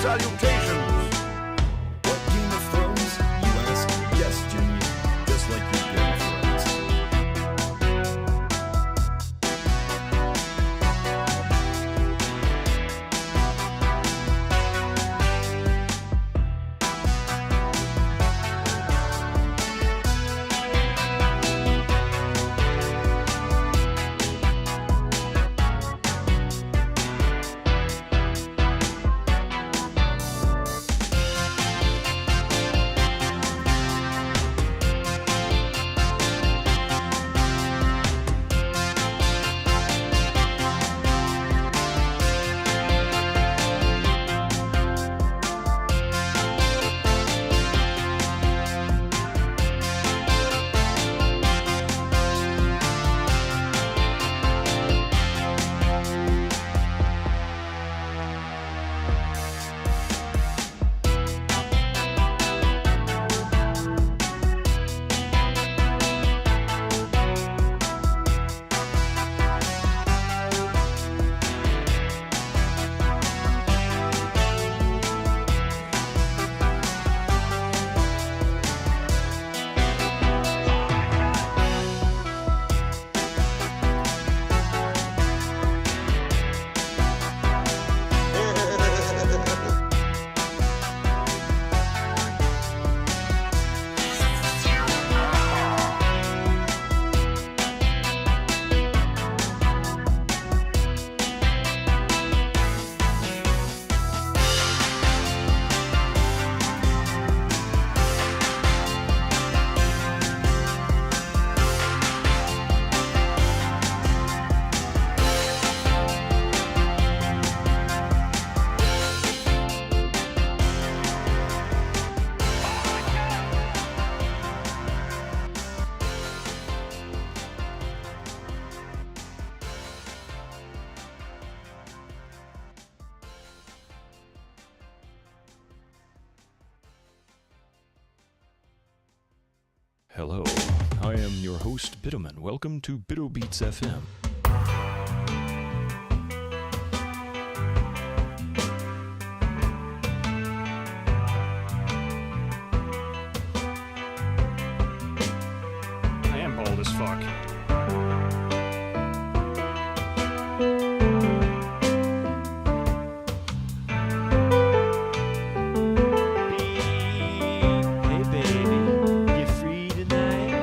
salutations. What Game of Thrones, you ask? Yes, Jimmy, just like your Game of Thrones. Hello, I am your host, Bittoman. Welcome to Bitto Beats FM. I am bald as fuck. Hey baby, you free tonight?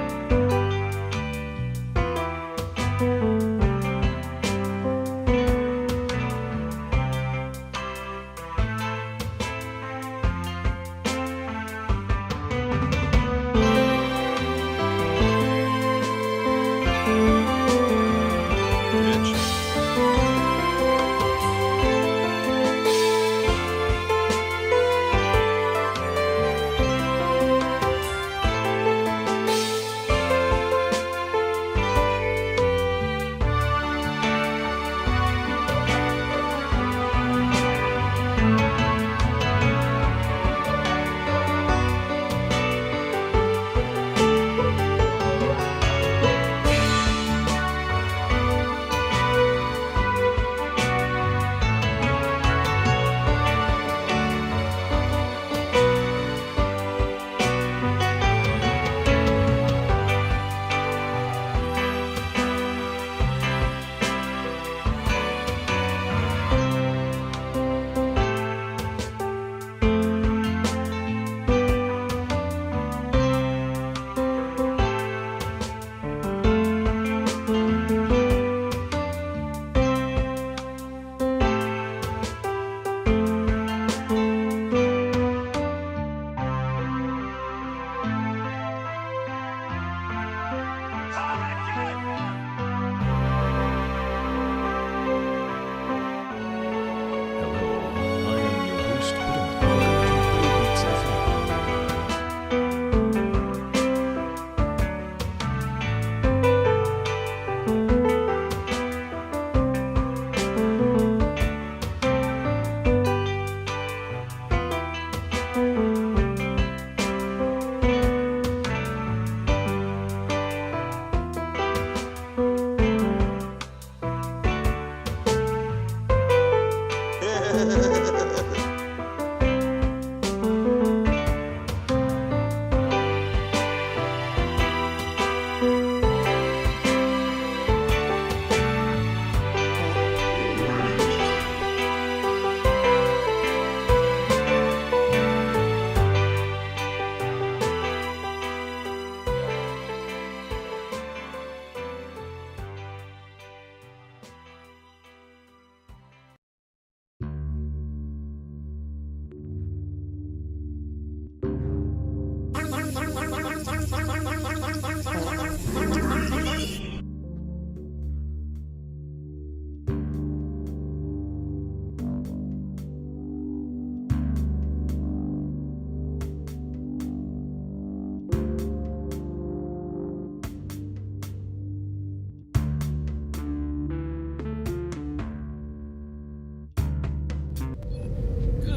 Good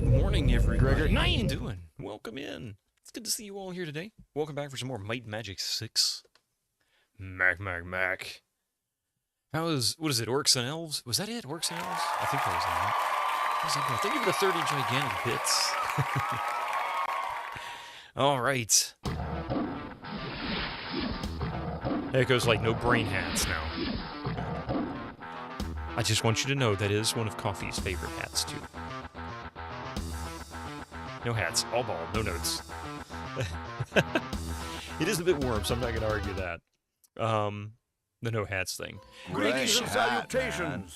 morning, everybody. How you doing? Welcome in. It's good to see you all here today. Welcome back for some more Might and Magic 6. Mac. How is, what is it, Orcs and Elves? Was that it, Orcs and Elves? I think that was that. How's that going? Thank you for the 30 gigantic bits. All right. Echo's like, no brain hats now. I just want you to know that is one of Coffee's favorite hats, too. No hats, all bald, no notes. It is a bit warm, so I'm not going to argue that. The no hats thing. Greetings and salutations.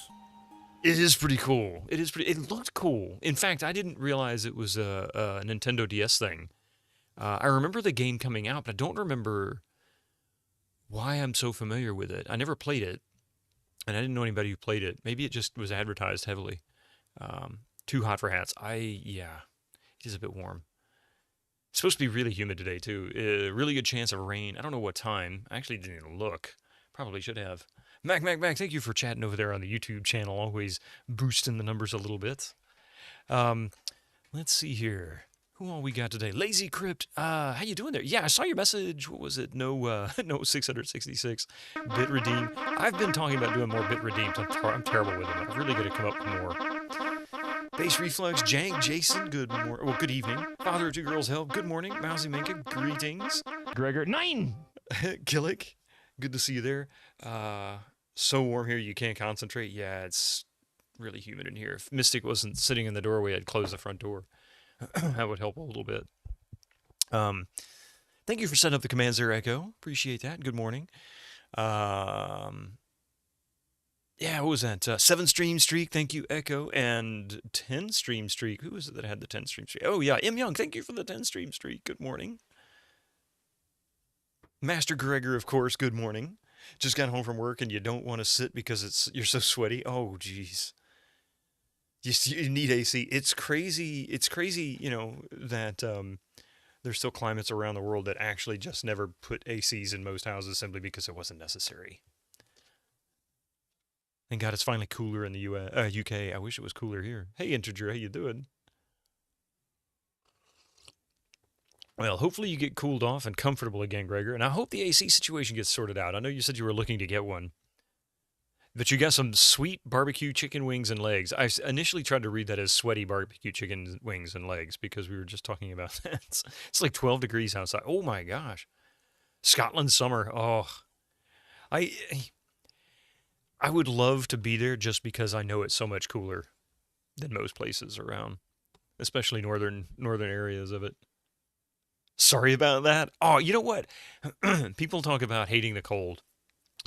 It is pretty cool. It looked cool. In fact, I didn't realize it was a Nintendo DS thing. I remember the game coming out, but I don't remember why I'm so familiar with it. I never played it, and I didn't know anybody who played it. Maybe it just was advertised heavily. Too hot for hats. Yeah, it is a bit warm. It's supposed to be really humid today, too. Really good chance of rain. I don't know what time. I actually didn't even look. Probably should have. Mac, thank you for chatting over there on the YouTube channel. Always boosting the numbers a little bit. Let's see here. Who all we got today? Lazy Crypt. How you doing there? Yeah, I saw your message. What was it? No 666 bit redeem. I've been talking about doing more bit redeems. I'm terrible with them. I've really got to come up with more. Base Reflex, Jank, Jason, good morning. Well, good evening. Father of Two Girls Help, good morning. Mousy Minka, greetings. Gregor, 9! Killick, good to see you there. So warm here you can't concentrate. Yeah, it's really humid in here. If Mystic wasn't sitting in the doorway, I'd close the front door. That would help a little bit. Thank you for setting up the commands there, Echo. Appreciate that. Good morning. Yeah, what was that? 7 stream streak, thank you, Echo, and 10 stream streak. Who was it that had the 10 stream streak? Oh, yeah, M. Young, thank you for the 10 stream streak. Good morning. Master Gregor, of course, good morning. Just got home from work and you don't want to sit because you're so sweaty. Oh, jeez. You need AC. It's crazy, you know, that there's still climates around the world that actually just never put ACs in most houses simply because it wasn't necessary. Thank God it's finally cooler in the UK. I wish it was cooler here. Hey, Integer, how you doing? Well, hopefully you get cooled off and comfortable again, Gregor. And I hope the AC situation gets sorted out. I know you said you were looking to get one. But you got some sweet barbecue chicken wings and legs. I initially tried to read that as sweaty barbecue chicken wings and legs because we were just talking about that. It's like 12 degrees outside. Oh, my gosh. Scotland summer. Oh. I would love to be there just because I know it's so much cooler than most places around, especially northern areas of it. Sorry about that. Oh, you know what? People talk about hating the cold,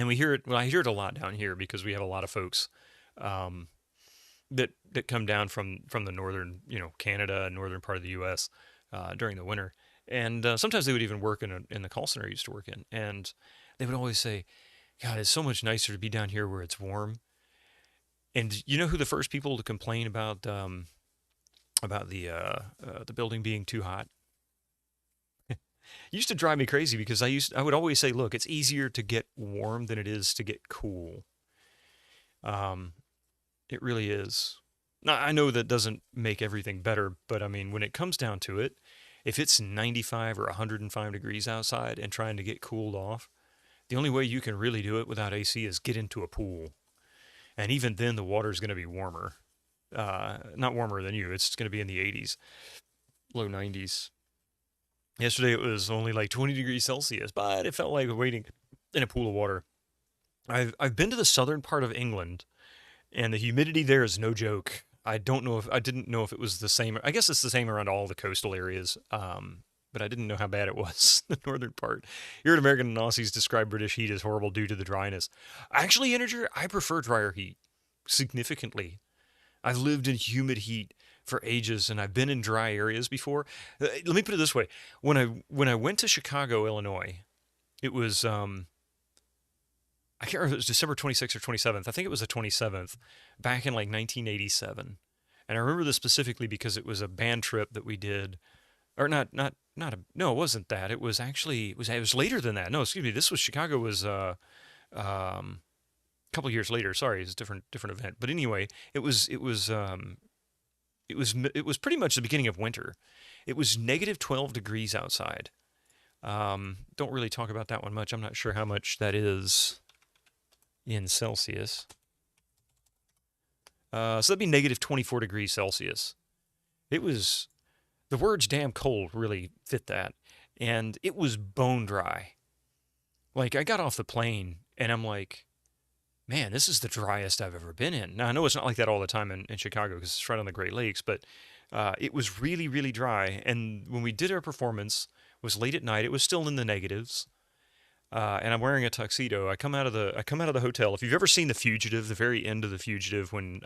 and we hear it. Well, I hear it a lot down here because we have a lot of folks that come down from the northern, Canada and northern part of the U.S. During the winter, and sometimes they would even work in the call center I used to work in, and they would always say, God, it's so much nicer to be down here where it's warm. And you know who the first people to complain about the building being too hot? It used to drive me crazy because I would always say, look, it's easier to get warm than it is to get cool. It really is. Now, I know that doesn't make everything better, but I mean, when it comes down to it, if it's 95 or 105 degrees outside and trying to get cooled off, the only way you can really do it without AC is get into a pool. And even then, the water is going to be warmer. Not warmer than you. It's going to be in the 80s, low 90s. Yesterday, it was only like 20 degrees Celsius, but it felt like waiting in a pool of water. I've been to the southern part of England, and the humidity there is no joke. I didn't know if it was the same. I guess it's the same around all the coastal areas. But I didn't know how bad it was, the northern part. Here at American and Aussies describe British heat as horrible due to the dryness. Actually, Integer, I prefer drier heat, significantly. I've lived in humid heat for ages, and I've been in dry areas before. Let me put it this way. When I went to Chicago, Illinois, It was I can't remember if it was December 26th or 27th. I think it was the 27th, back in like 1987. And I remember this specifically because it was a band trip that we did, or no, it wasn't that. It was actually it was later than that. No, excuse me. This was Chicago was a couple years later. Sorry, it's a different event. But anyway, it was pretty much the beginning of winter. It was negative 12 degrees outside. Don't really talk about that one much. I'm not sure how much that is in Celsius. So that'd be negative 24 degrees Celsius. It was, the words damn cold really fit that. And it was bone dry. Like, I got off the plane and I'm like, man, this is the driest I've ever been in. Now, I know it's not like that all the time in Chicago because it's right on the Great Lakes, but it was really, really dry. And when we did our performance, it was late at night. It was still in the negatives. And I'm wearing a tuxedo. I come out of the hotel. If you've ever seen The Fugitive, the very end of The Fugitive, when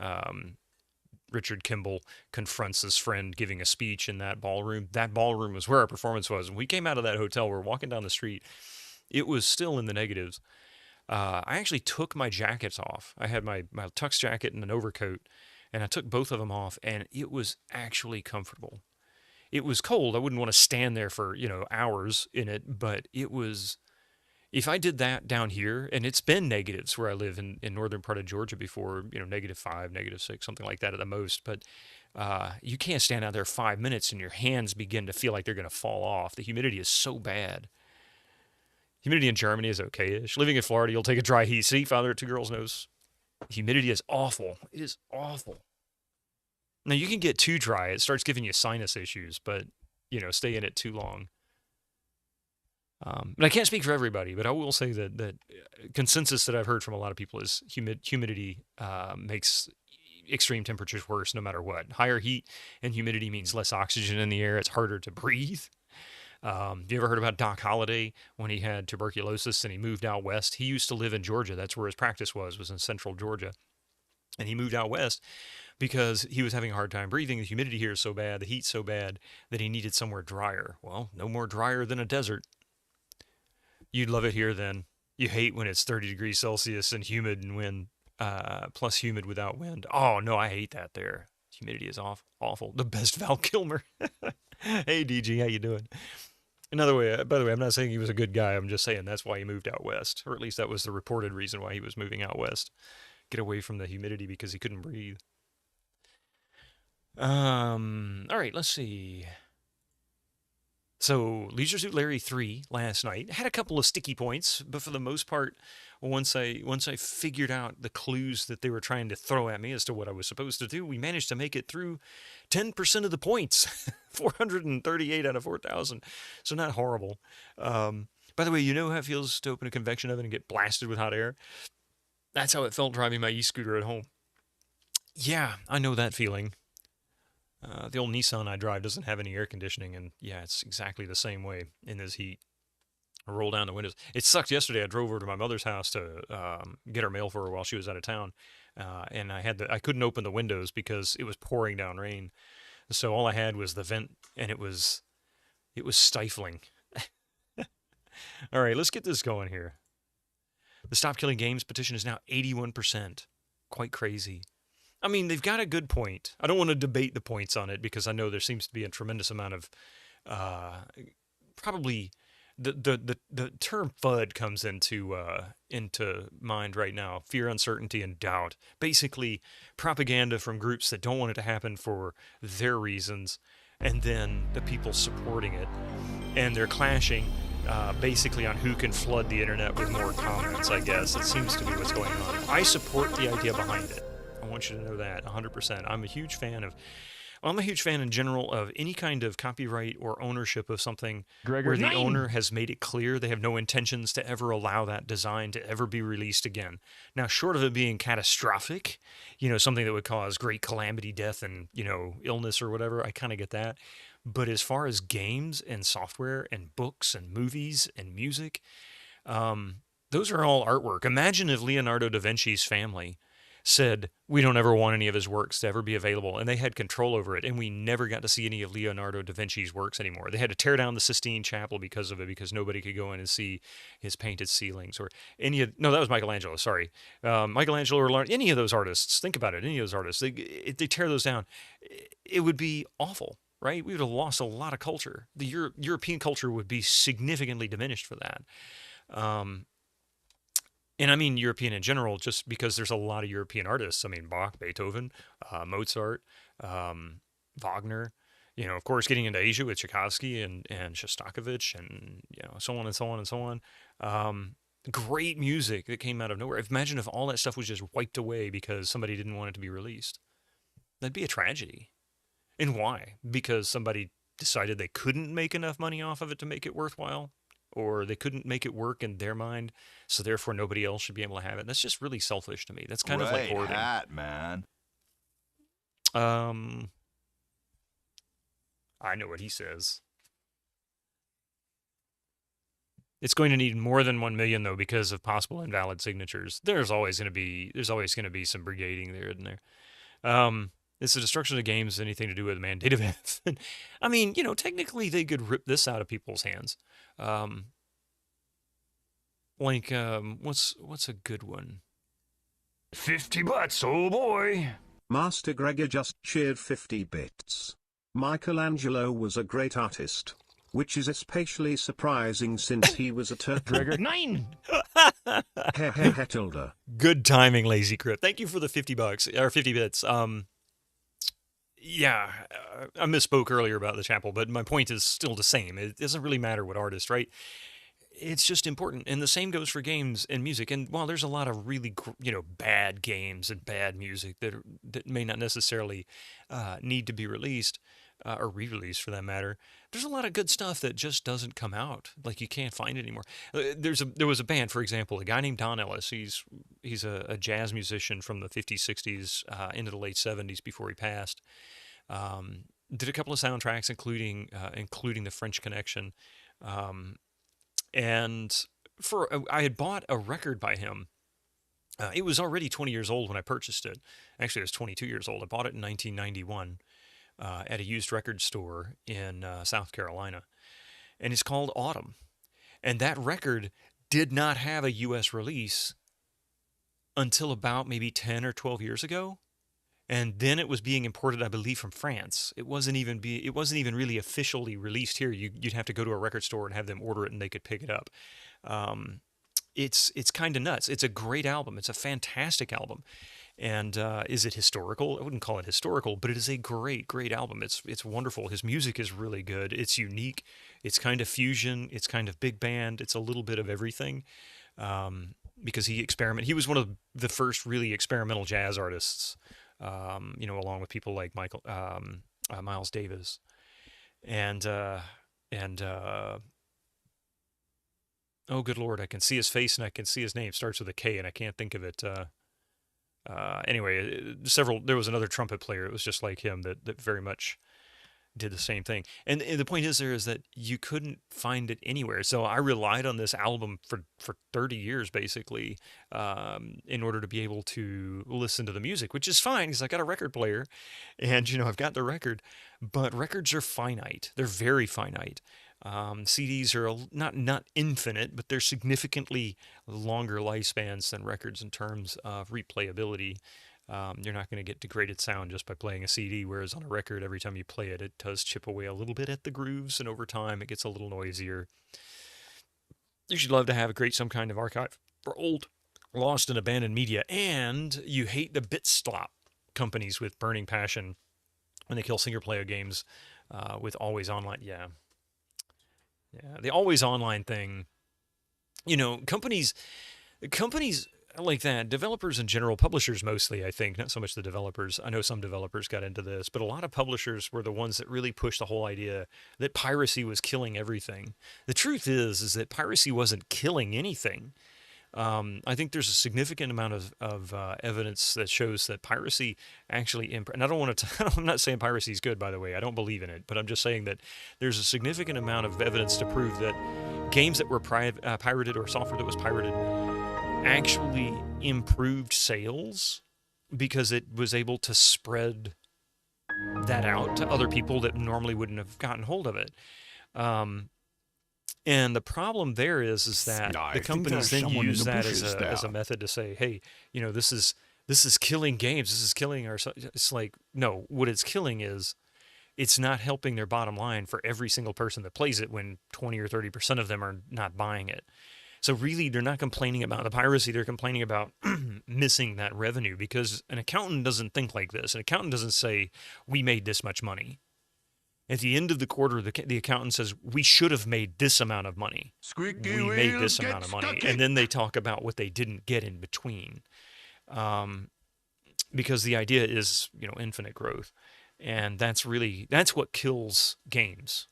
Richard Kimball confronts his friend giving a speech in that ballroom was where our performance was. And we came out of that hotel. We're walking down the street. It was still in the negatives. I actually took my jackets off. I had my tux jacket and an overcoat, and I took both of them off, and it was actually comfortable. It was cold. I wouldn't want to stand there for, hours in it, but it was. If I did that down here, and it's been negatives where I live in northern part of Georgia before, -5, -6, something like that at the most, but you can't stand out there 5 minutes and your hands begin to feel like they're going to fall off. The humidity is so bad. Humidity in Germany is okay-ish. Living in Florida, you'll take a dry heat. See, Father of Two Girls knows. Humidity is awful. It is awful. Now, you can get too dry. It starts giving you sinus issues, but, stay in it too long. And I can't speak for everybody, but I will say that consensus that I've heard from a lot of people is humidity makes extreme temperatures worse no matter what. Higher heat and humidity means less oxygen in the air. It's harder to breathe. You ever heard about Doc Holliday when he had tuberculosis and he moved out west? He used to live in Georgia. That's where his practice was in central Georgia. And he moved out west because he was having a hard time breathing. The humidity here is so bad, the heat's so bad that he needed somewhere drier. Well, no more drier than a desert. You'd love it here then. You hate when it's 30 degrees Celsius and humid and wind, plus humid without wind. Oh, no, I hate that there. Humidity is awful. The best Val Kilmer. Hey, DG, how you doing? By the way, I'm not saying he was a good guy. I'm just saying that's why he moved out west. Or at least that was the reported reason why he was moving out west. Get away from the humidity because he couldn't breathe. All right, let's see. So, Leisure Suit Larry 3 last night had a couple of sticky points, but for the most part, once I figured out the clues that they were trying to throw at me as to what I was supposed to do, we managed to make it through 10% of the points, 438 out of 4,000. So not horrible. By the way, you know how it feels to open a convection oven and get blasted with hot air? That's how it felt driving my e-scooter at home. Yeah, I know that feeling. The old Nissan I drive doesn't have any air conditioning, and yeah, it's exactly the same way in this heat. I roll down the windows. It sucked yesterday. I drove over to my mother's house to get her mail for her while she was out of town, and I couldn't open the windows because it was pouring down rain. So all I had was the vent, and it was stifling. All right, let's get this going here. The Stop Killing Games petition is now 81%. Quite crazy. I mean, they've got a good point. I don't want to debate the points on it because I know there seems to be a tremendous amount of probably the term FUD comes into mind right now. Fear, uncertainty, and doubt. Basically, propaganda from groups that don't want it to happen for their reasons, and then the people supporting it, and they're clashing basically on who can flood the internet with more comments. I guess it seems to be what's going on. I support the idea behind it. I want you to know that 100%. I'm a huge fan in general of any kind of copyright or ownership of something where the owner has made it clear they have no intentions to ever allow that design to ever be released again. Now, short of it being catastrophic, something that would cause great calamity, death, and, illness or whatever, I kind of get that. But as far as games and software and books and movies and music, those are all artwork. Imagine if Leonardo da Vinci's family said, we don't ever want any of his works to ever be available. And they had control over it. And we never got to see any of Leonardo da Vinci's works anymore. They had to tear down the Sistine Chapel because of it, because nobody could go in and see his painted ceilings or any of, no, that was Michelangelo, sorry. Michelangelo or any of those artists, think about it, any of those artists, they tear those down. It would be awful, right? We would have lost a lot of culture. The European culture would be significantly diminished for that. And I mean European in general, just because there's a lot of European artists. I mean, Bach, Beethoven, Mozart, Wagner, of course, getting into Asia with Tchaikovsky and Shostakovich and, so on and so on and so on. Great music that came out of nowhere. Imagine if all that stuff was just wiped away because somebody didn't want it to be released. That'd be a tragedy. And why? Because somebody decided they couldn't make enough money off of it to make it worthwhile? Or they couldn't make it work in their mind, so therefore nobody else should be able to have it. That's just really selfish to me. That's kind of like hoarding. Hat, man. I know what he says. It's going to need more than 1 million though, because of possible invalid signatures. There's always going to be some brigading there, isn't there? It's the destruction of games, anything to do with the mandate of F. I mean, technically they could rip this out of people's hands. What's a good one? 50 butts, oh boy. Master Gregor just cheered 50 bits. Michelangelo was a great artist, which is especially surprising since he was a turtle. Gregor 9. Tilda. Good timing, Lazy Crypt. Thank you for the $50 or 50 bits. Yeah, I misspoke earlier about the chapel, but my point is still the same. It doesn't really matter what artist, right? It's just important. And the same goes for games and music. And while there's a lot of really, bad games and bad music that may not necessarily need to be released, or re-released for that matter, there's a lot of good stuff that just doesn't come out. Like, you can't find it anymore. There was a band, for example, a guy named Don Ellis. He's a jazz musician from the 50s, 60s, into the late 70s before he passed. Did a couple of soundtracks, including The French Connection. And I had bought a record by him. It was already 20 years old when I purchased it. Actually, it was 22 years old. I bought it in 1991 at a used record store in South Carolina. And it's called Autumn. And that record did not have a U.S. release until about maybe 10 or 12 years ago. And then it was being imported, I believe, from France. It wasn't even really officially released here. You'd have to go to a record store and have them order it, and they could pick it up. It's kind of nuts. It's a great album. It's a fantastic album. And is it historical? I wouldn't call it historical, but it is a great, great album. It's wonderful. His music is really good. It's unique. It's kind of fusion. It's kind of big band. It's a little bit of everything. Because he was one of the first really experimental jazz artists. Along with people like Miles Davis, and oh, good Lord, I can see his face and I can see his name. Starts with a K, and I can't think of it. Anyway, there was another trumpet player. It was just like him that very much did the same thing. And the point is that you couldn't find it anywhere. So I relied on this album for 30 years, basically, in order to be able to listen to the music, which is fine because I got a record player and, I've got the record, but records are finite. They're very finite. CDs are not infinite, but they're significantly longer lifespans than records in terms of replayability. You're not going to get degraded sound just by playing a CD, whereas on a record, every time you play it, it does chip away a little bit at the grooves, and over time, it gets a little noisier. You should love to have some kind of archive for old, lost, and abandoned media, and you hate the bit slop companies with burning passion when they kill single-player games with always online. Yeah, the always online thing. Companies like that, developers in general, publishers mostly, I think, not so much the developers. I know some developers got into this, but a lot of publishers were the ones that really pushed the whole idea that piracy was killing everything. The truth is that piracy wasn't killing anything. I think there's a significant amount of evidence that shows that piracy actually, and I'm not saying piracy is good, by the way. I don't believe in it, but I'm just saying that there's a significant amount of evidence to prove that games that were pirated or software that was pirated actually improved sales because it was able to spread that out to other people that normally wouldn't have gotten hold of it. And the problem there is that I the think companies there's then someone in use the that bushes as a there. method to say, hey, you know, this is killing games. This is killing our. It's like, no, what it's killing is it's not helping their bottom line for every single person that plays it when 20 or 30% of them are not buying it. So really, they're not complaining about the piracy. They're complaining about missing that revenue, because an accountant doesn't think like this. An accountant doesn't say, we made this much money. At the end of the quarter, the accountant says, we should have made this amount of money. Squeaky We made wheels this get amount of money. stuck And in. then they talk about what they didn't get in between. Because the idea is, you know, infinite growth. And that's what kills games,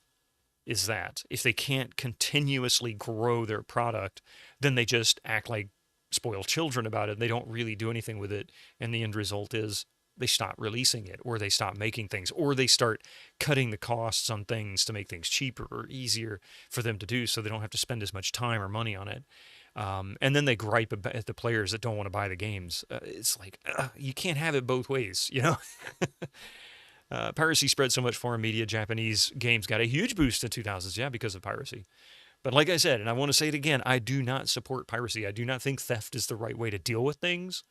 is that if they can't continuously grow their product, then they just act like spoiled children about it. They don't really do anything with it. And the end result is they stop releasing it, or they stop making things, or they start cutting the costs on things to make things cheaper or easier for them to do, so they don't have to spend as much time or money on it. And then they gripe at the players that don't want to buy the games. It's like, you can't have it both ways, you know? Piracy spread so much foreign media. Japanese games got a huge boost in 2000s, yeah, because of piracy. But like I said, and I want to say it again, I do not support piracy. I do not think theft is the right way to deal with things.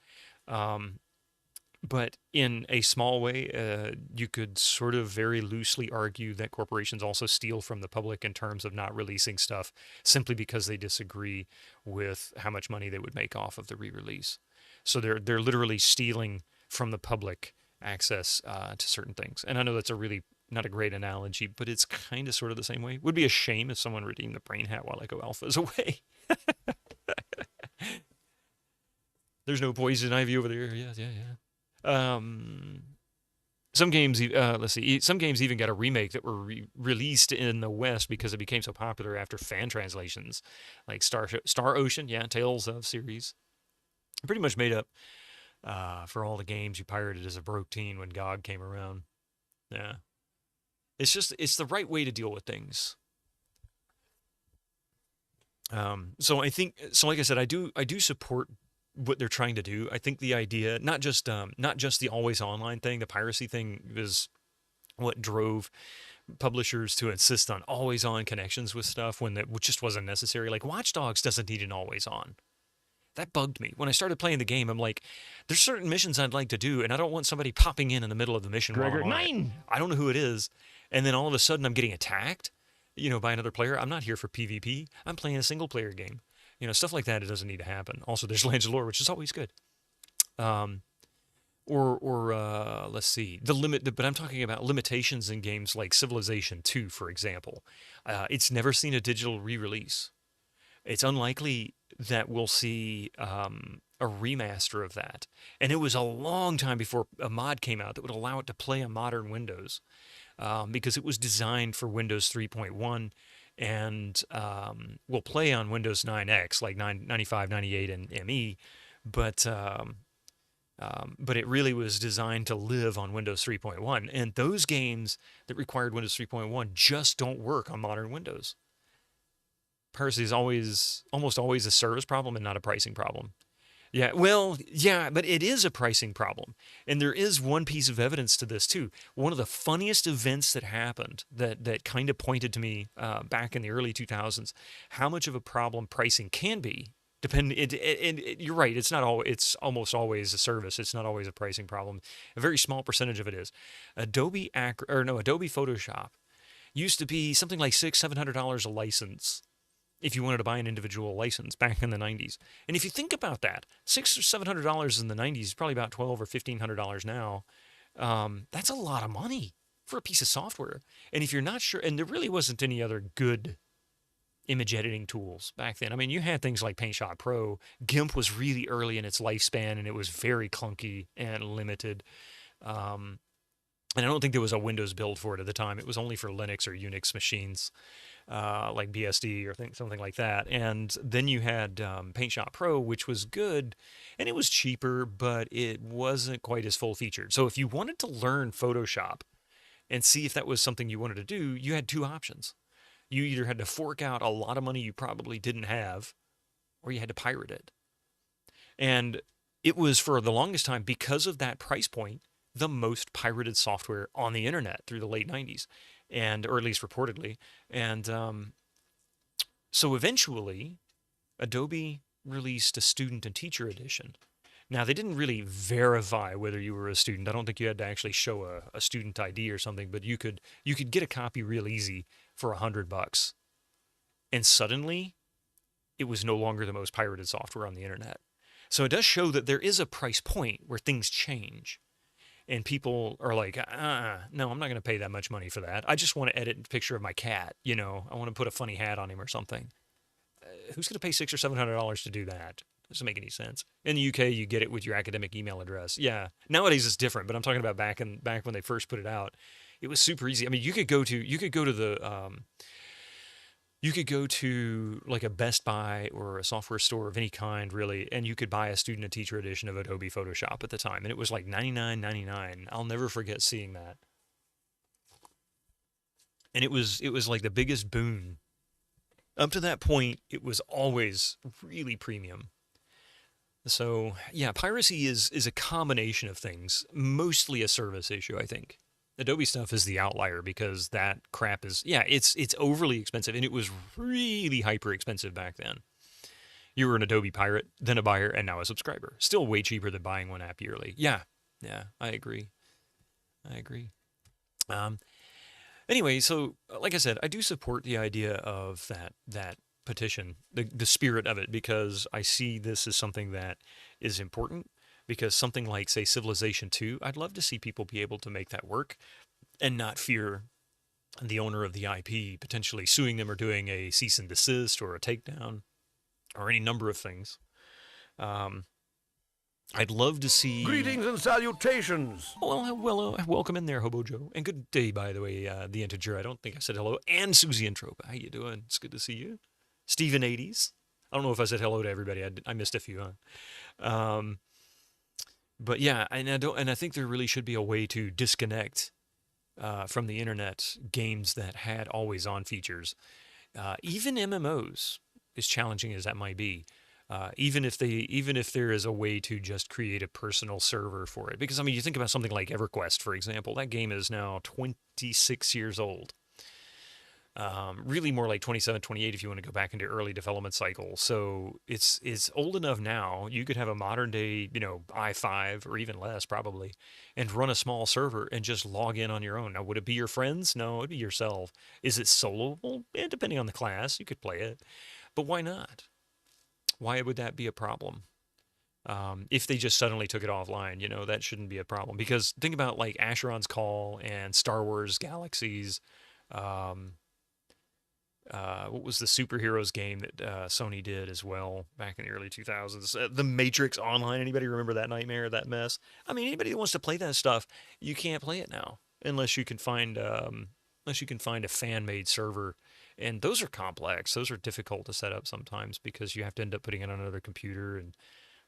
But in a small way, you could sort of very loosely argue that corporations also steal from the public in terms of not releasing stuff simply because they disagree with how much money they would make off of the re-release. So they're literally stealing from the public access to certain things. And I know that's a really not a great analogy, but it's kind of sort of the same way. It would be a shame if someone redeemed the brain hat while Echo Alpha is away. There's no poison ivy over there. Yeah. Some games, let's see, some games even got a remake that were released in the West because it became so popular after fan translations, like Star Ocean, yeah, Tales of series. Pretty much made up for all the games you pirated as a broke teen when GOG came around. Yeah, it's the right way to deal with things. So I think, so like I said, I do support what they're trying to do. I think the idea, not just the always online thing, the piracy thing is what drove publishers to insist on always on connections with stuff when that just wasn't necessary. Like Watch Dogs doesn't need an always on. That bugged me. When I started playing the game, I'm like, there's certain missions I'd like to do, and I don't want somebody popping in the middle of the mission while I'm on it. I don't know who it is, and then all of a sudden I'm getting attacked, you know, by another player. I'm not here for PvP. I'm playing a single player game. You know, stuff like that, it doesn't need to happen. Also, there's Lands of Lore, which is always good. Let's see, but I'm talking about limitations in games like Civilization 2, for example. It's never seen a digital re-release. It's unlikely that we'll see a remaster of that. And it was a long time before a mod came out that would allow it to play on modern Windows, because it was designed for Windows 3.1 and will play on Windows 9X, like 95, 98, and ME, but it really was designed to live on Windows 3.1. And those games that required Windows 3.1 just don't work on modern Windows. Piracy is almost always a service problem and not a pricing problem. Yeah, well, yeah, but it is a pricing problem. And there is one piece of evidence to this, too. One of the funniest events that happened that kind of pointed to me back in the early 2000s, how much of a problem pricing can be. You're right, it's almost always a service. It's not always a pricing problem. A very small percentage of it is. Adobe Photoshop used to be something like $600-700 a license if you wanted to buy an individual license back in the 90s. And if you think about that, $600 or $700 in the 90s is probably about $1,200 or $1,500 now. That's a lot of money for a piece of software. And if you're not sure, and there really wasn't any other good image editing tools back then. I mean, you had things like PaintShop Pro. GIMP was really early in its lifespan, and it was very clunky and limited. And I don't think there was a Windows build for it at the time. It was only for Linux or Unix machines, like BSD or something like that. And then you had PaintShop Pro, which was good, and it was cheaper, but it wasn't quite as full-featured. So if you wanted to learn Photoshop and see if that was something you wanted to do, you had two options. You either had to fork out a lot of money you probably didn't have, or you had to pirate it. And it was for the longest time, because of that price point, the most pirated software on the internet through the late 90s, or at least reportedly. And so eventually, Adobe released a student and teacher edition. Now, they didn't really verify whether you were a student. I don't think you had to actually show a student ID or something, but you could get a copy real easy for $100. And suddenly, it was no longer the most pirated software on the internet. So it does show that there is a price point where things change. And people are like, no, I'm not going to pay that much money for that. I just want to edit a picture of my cat. You know, I want to put a funny hat on him or something. Who's going to pay $600 or $700 to do that? Doesn't make any sense. In the UK, you get it with your academic email address. Yeah, nowadays it's different, but I'm talking about back when they first put it out. It was super easy. I mean, you could go to like a Best Buy or a software store of any kind, really, and you could buy a student and teacher edition of Adobe Photoshop at the time, and it was like $99.99. I'll never forget seeing that. And it was like the biggest boon. Up to that point, it was always really premium. So, yeah, piracy is a combination of things, mostly a service issue, I think. Adobe stuff is the outlier because that crap is, it's overly expensive, and it was really hyper expensive back then. You were an Adobe pirate, then a buyer, and now a subscriber. Still way cheaper than buying one app yearly. Yeah, I agree. Anyway, so like I said, I do support the idea of that petition, the spirit of it, because I see this as something that is important. Because something like, say, Civilization 2, I'd love to see people be able to make that work and not fear the owner of the IP potentially suing them or doing a cease and desist or a takedown or any number of things. I'd love to see... Greetings and salutations! Well, welcome in there, Hobo Joe. And good day, by the way, the integer. I don't think I said hello. And Susie Intrope. How you doing? It's good to see you. Steven 80s. I don't know if I said hello to everybody. I missed a few, huh? But yeah, and I think there really should be a way to disconnect from the internet games that had always-on features. Even MMOs, as challenging as that might be, even if there is a way to just create a personal server for it. Because I mean, you think about something like EverQuest, for example. That game is now 26 years old. Really more like 27, 28 if you want to go back into early development cycle. So it's old enough now, you could have a modern day, i5 or even less probably, and run a small server and just log in on your own. Now, would it be your friends? No, it'd be yourself. Is it soloable? Depending on the class, you could play it. But why not? Why would that be a problem? If they just suddenly took it offline, that shouldn't be a problem. Because think about like Asheron's Call and Star Wars Galaxies, what was the superheroes game that Sony did as well back in the early 2000s? The Matrix Online. Anybody remember that nightmare, that mess? I mean, anybody that wants to play that stuff, you can't play it now unless you can find a fan-made server, and those are complex. Those are difficult to set up sometimes because you have to end up putting it on another computer and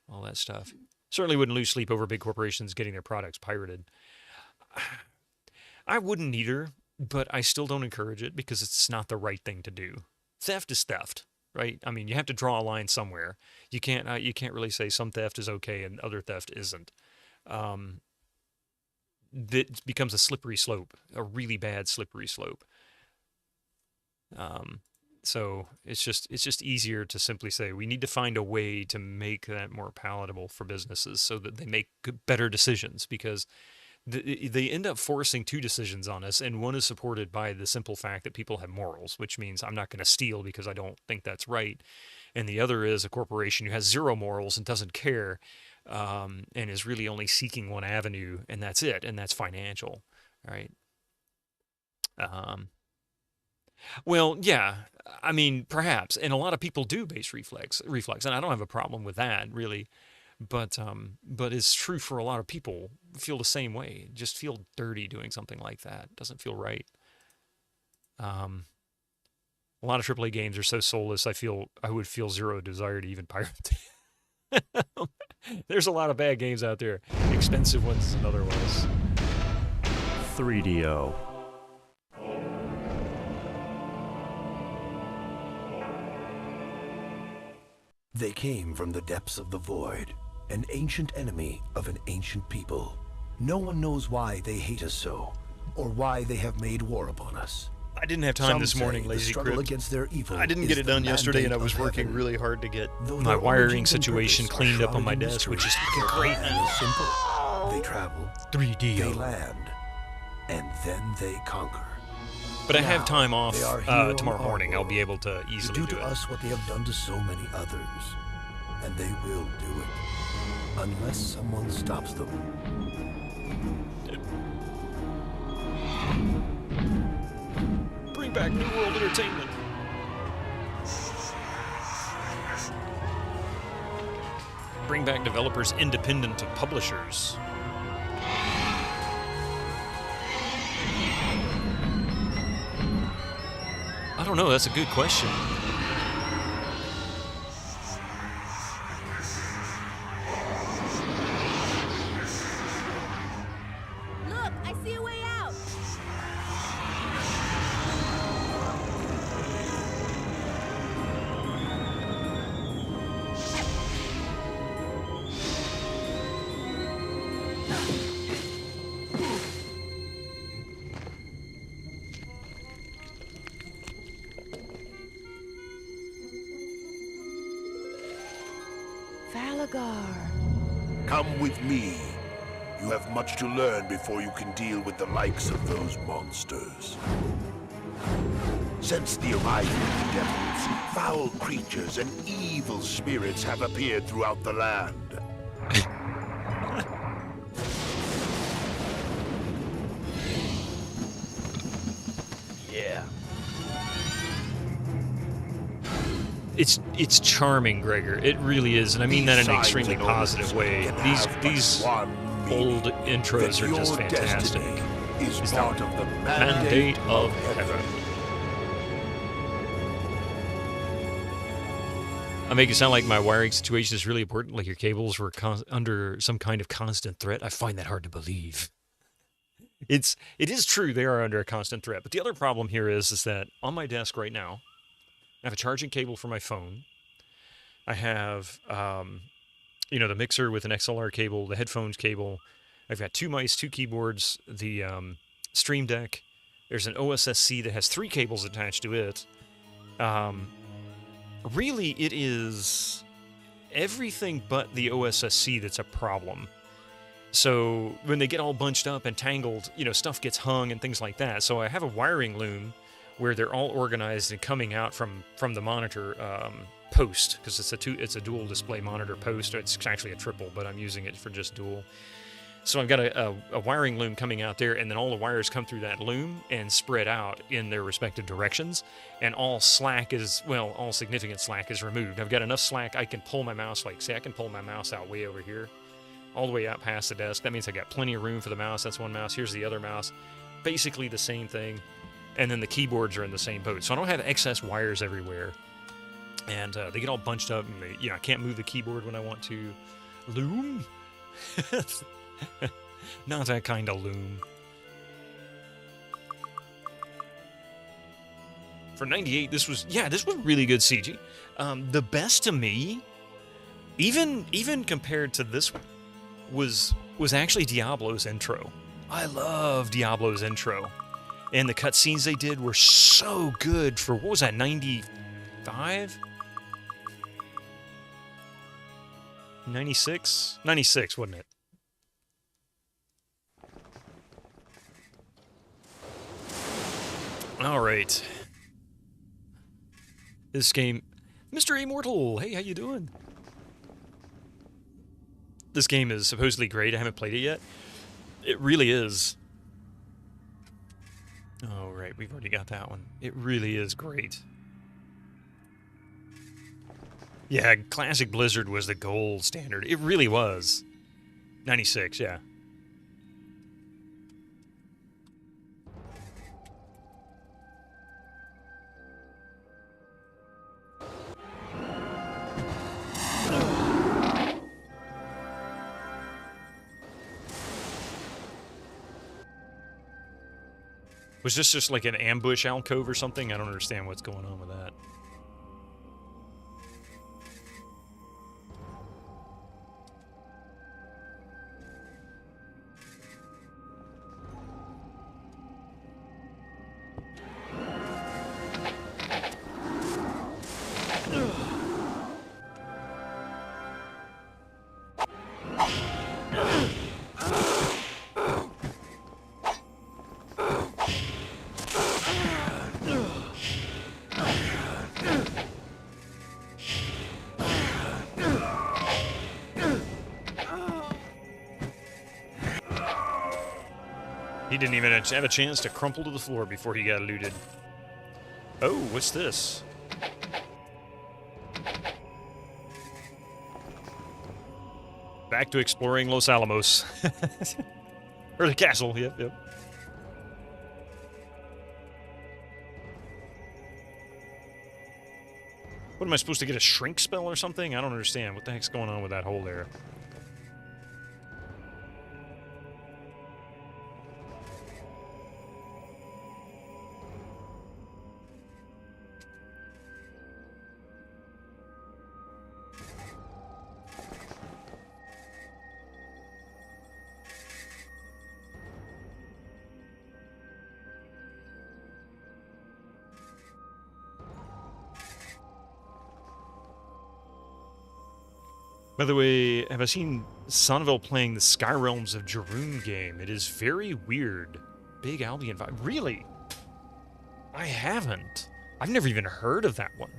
all that stuff. Certainly wouldn't lose sleep over big corporations getting their products pirated. I wouldn't either. But I still don't encourage it because it's not the right thing to do. Theft is theft, right? I mean, you have to draw a line somewhere. You can't really say some theft is okay and other theft isn't. That becomes a slippery slope, a really bad slippery slope. So it's just easier to simply say we need to find a way to make that more palatable for businesses so that they make better decisions, because they end up forcing two decisions on us, and one is supported by the simple fact that people have morals, which means I'm not going to steal because I don't think that's right. And the other is a corporation who has zero morals and doesn't care, and is really only seeking one avenue, and that's it, and that's financial, right? Well, yeah, I mean, perhaps, and a lot of people do base reflex, and I don't have a problem with that, really. But it's true for a lot of people. Feel the same way. Just feel dirty doing something like that. Doesn't feel right. A lot of AAA games are so soulless. I would feel zero desire to even pirate. There's a lot of bad games out there. Expensive ones and otherwise. 3DO. They came from the depths of the void, an ancient enemy of an ancient people. No one knows why they hate us so, or why they have made war upon us. I didn't have time Some this say morning, the Lazy struggle Crypt. against their evil I didn't is get it the done yesterday, and I mandate was of working heaven. really hard to get Though my their wiring origins and situation purpose are cleaned up on shrouded my in desk, which is mystery, their great plan now. is simple. They travel, 3D. they land, and then they conquer. But I have Now, time off they are here tomorrow on our morning. I'll world be able to to easily do do to it. us what they have done to so many others. And they will do it. Unless someone stops them. Bring back New World Entertainment. Bring back developers independent of publishers. I don't know, that's a good question. Look, I see a way out. Falagar. Come with me. You have much to learn before you can deal with the likes of those monsters. Since the arrival of the devils, foul creatures and evil spirits have appeared throughout the land. Yeah. It's charming, Gregor. It really is, and I mean that in an extremely positive way. These old intros are just fantastic. Is It's part the of the mandate of heaven. I make it sound like my wiring situation is really important, like your cables were under some kind of constant threat. I find that hard to believe. It is true they are under a constant threat, but the other problem here is that on my desk right now, I have a charging cable for my phone. I have, the mixer with an XLR cable, the headphones cable. I've got 2 mice, 2 keyboards, the Stream Deck. There's an OSSC that has 3 cables attached to it. Really, it is everything but the OSSC that's a problem. So when they get all bunched up and tangled, stuff gets hung and things like that. So I have a wiring loom where they're all organized and coming out from the monitor post, because it's a dual display monitor post. It's actually a triple, but I'm using it for just dual. So I've got a wiring loom coming out there, and then all the wires come through that loom and spread out in their respective directions, and all significant slack is removed. I've got enough slack I can pull my mouse, I can pull my mouse out way over here, all the way out past the desk. That means I got plenty of room for the mouse. That's one mouse. Here's the other mouse. Basically the same thing. And then the keyboards are in the same boat. So I don't have excess wires everywhere. And they get all bunched up, and I can't move the keyboard when I want to. Loom? Not that kind of loom. For 98, this was really good CG. The best to me, even compared to this one, was actually Diablo's intro. I love Diablo's intro. And the cutscenes they did were so good for, what was that, 95? 96? 96, wasn't it? All right. This game... Mr. Immortal, hey, how you doing? This game is supposedly great. I haven't played it yet. It really is. Oh, right, we've already got that one. It really is great. Yeah, Classic Blizzard was the gold standard. It really was. 96, yeah. Was this just like an ambush alcove or something? I don't understand what's going on with that. He didn't even have a chance to crumple to the floor before he got looted. Oh, what's this? Back to exploring Los Alamos. Or the castle, yep. What, am I supposed to get a shrink spell or something? I don't understand. What the heck's going on with that hole there? By the way, have I seen Sonneville playing the Skyrealms of Jeroen game? It is very weird. Big Albion vibe. Really? I haven't. I've never even heard of that one.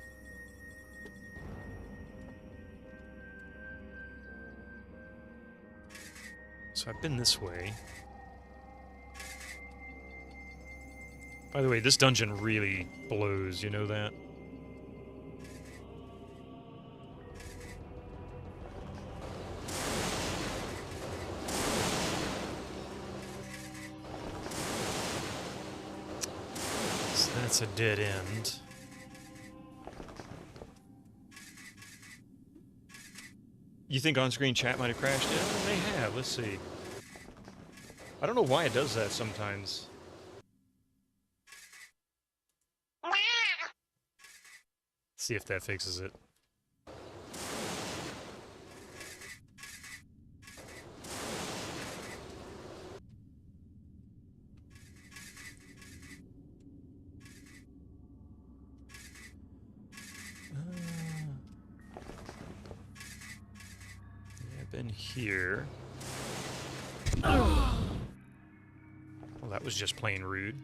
So I've been this way. By the way, this dungeon really blows, you know that? That's a dead end. You think on-screen chat might have crashed? Yeah, it may have. Let's see. I don't know why it does that sometimes. See if that fixes it. Been here. Well, that was just plain rude.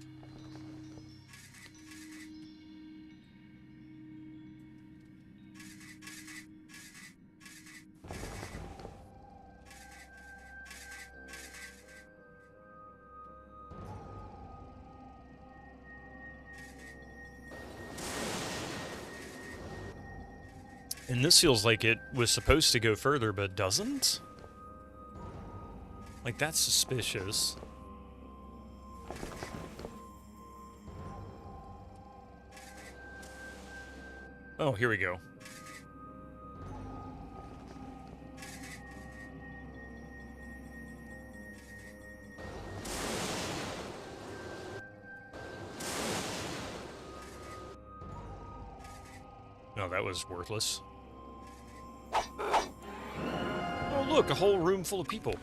And this feels like it was supposed to go further, but doesn't? Like, that's suspicious. Oh, here we go. No, that was worthless. Oh, look, a whole room full of people.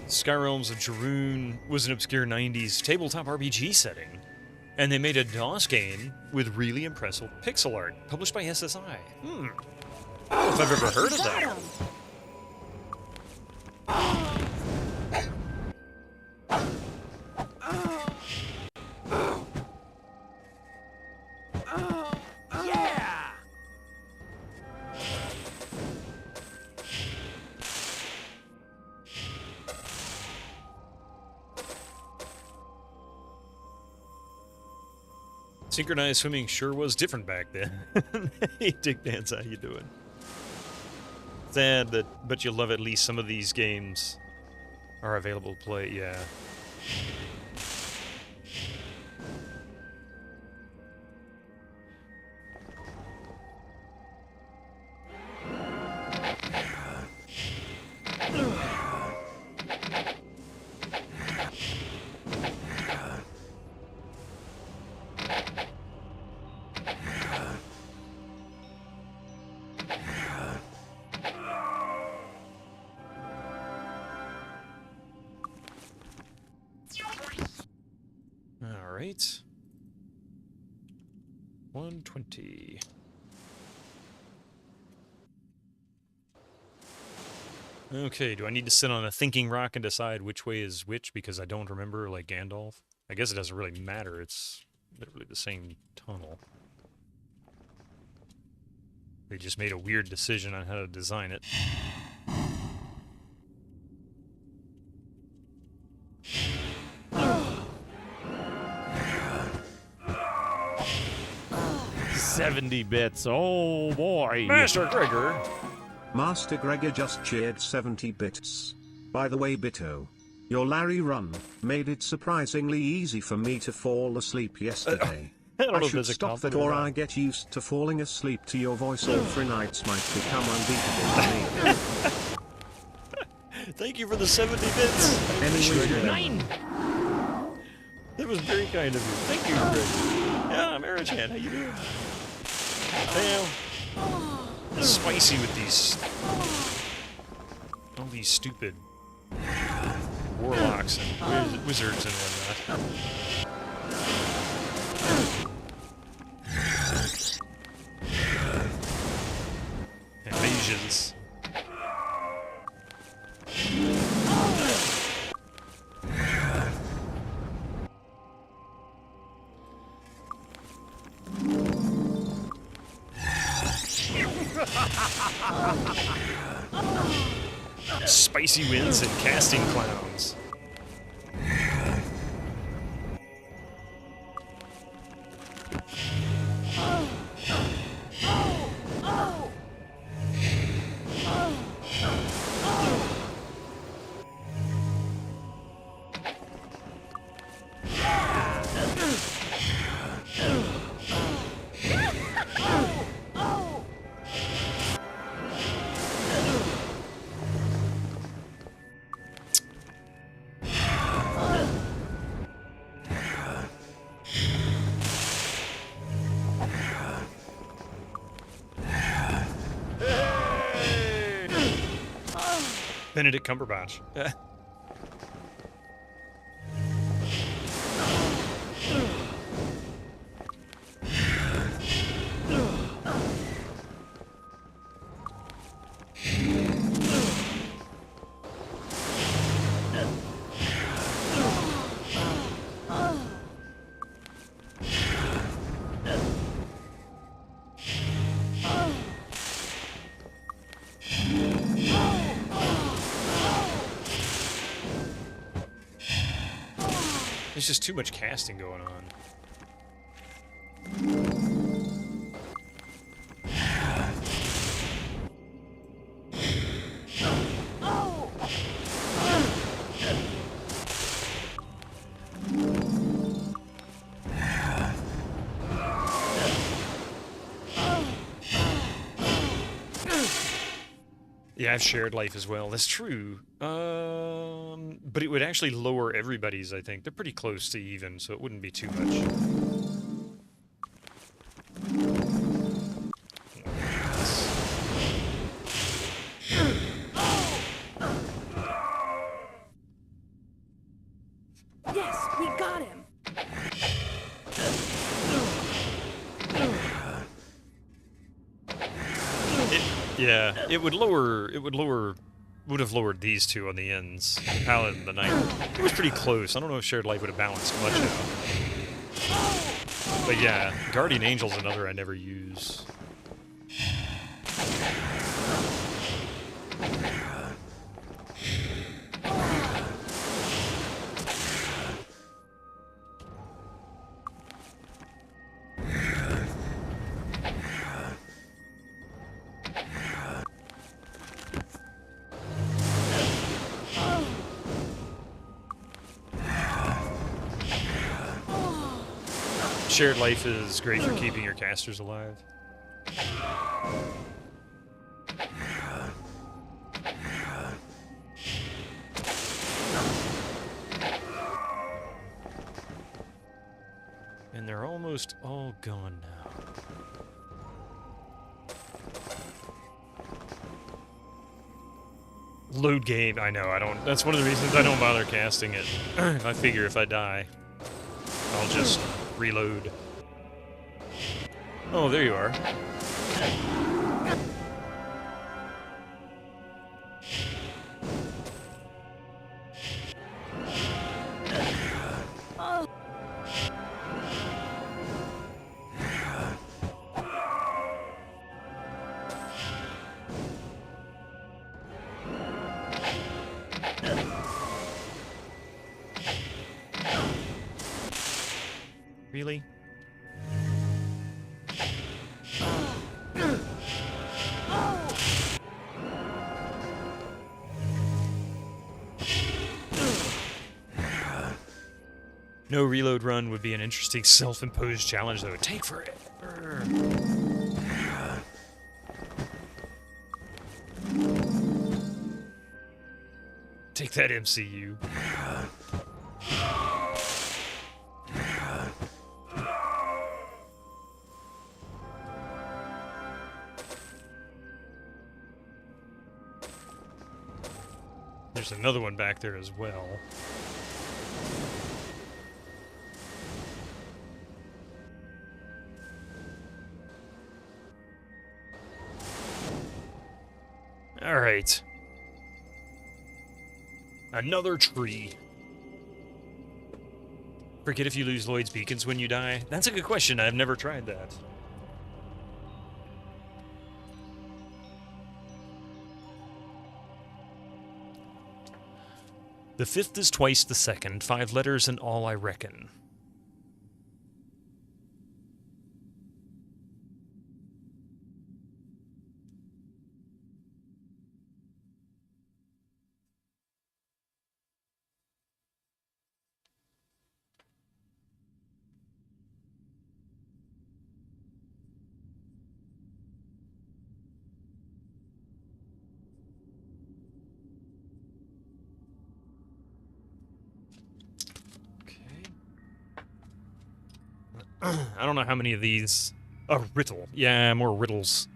Skyrealms of Jeroen was an obscure 90s tabletop RPG setting, and they made a DOS game with really impressive pixel art, published by SSI. I don't know if I've ever heard of that. Synchronized swimming sure was different back then. Hey, Dick Dance, how you doing? Sad, but you love at least some of these games are available to play, yeah. right. 120. Okay, do I need to sit on a thinking rock and decide which way is which because I don't remember, like Gandalf? I guess it doesn't really matter. It's literally the same tunnel. They just made a weird decision on how to design it. $70. Oh boy. Master Gregor! Master Gregor just cheered 70 bits. By the way, Bitto, your Larry run made it surprisingly easy for me to fall asleep yesterday. I don't know I if should there's a stop that, compliment or or I get used to falling asleep to your voice all three nights might become unbeatable to me. Thank you for the 70 bits! Anyway, Gregor. That was very kind of you. Thank you, Gregor. Yeah, I'm Arachan. How you doing? Damn. Spicy with these... all these stupid... warlocks and wizards and whatnot. And mages. Spicy winds and casting clowns. Benedict Cumberbatch. There's just too much casting going on. Yeah, I've shared life as well. That's true. But it would actually lower everybody's, I think. They're pretty close to even, so it wouldn't be too much. Yes, we got him. Yeah, it would have lowered these two on the ends. The Paladin and the Knight. It was pretty close. I don't know if shared life would have balanced much out. But yeah, Guardian Angel's another I never use. Shared life is great for keeping your casters alive. And they're almost all gone now. Load game, I know, I don't, that's one of the reasons I don't bother casting it. I figure if I die. I'll just reload. Oh, there you are. Really? No reload run would be an interesting self-imposed challenge that would take forever. Take that, MCU. There's another one back there as well. All right. Another tree. Forget if you lose Lloyd's beacons when you die? That's a good question. I've never tried that. The fifth is twice the second. 5 letters and all, I reckon. I don't know how many of these... A riddle. Yeah, more riddles.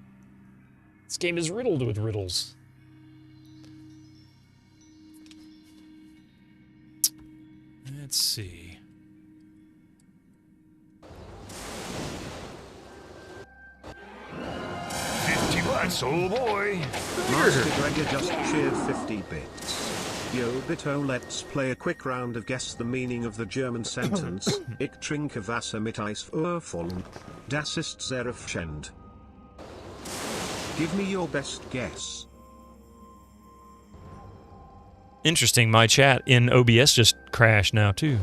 This game is riddled with riddles. Let's see. $50, oh boy. Master Gregor just cheered 50 bits. Yo Bito, let's play a quick round of guess the meaning of the German sentence. Ich trinke Wasser mit Eis vorfallen. Das ist sehr erfrischend. Give me your best guess. Interesting, my chat in OBS just crashed now, too.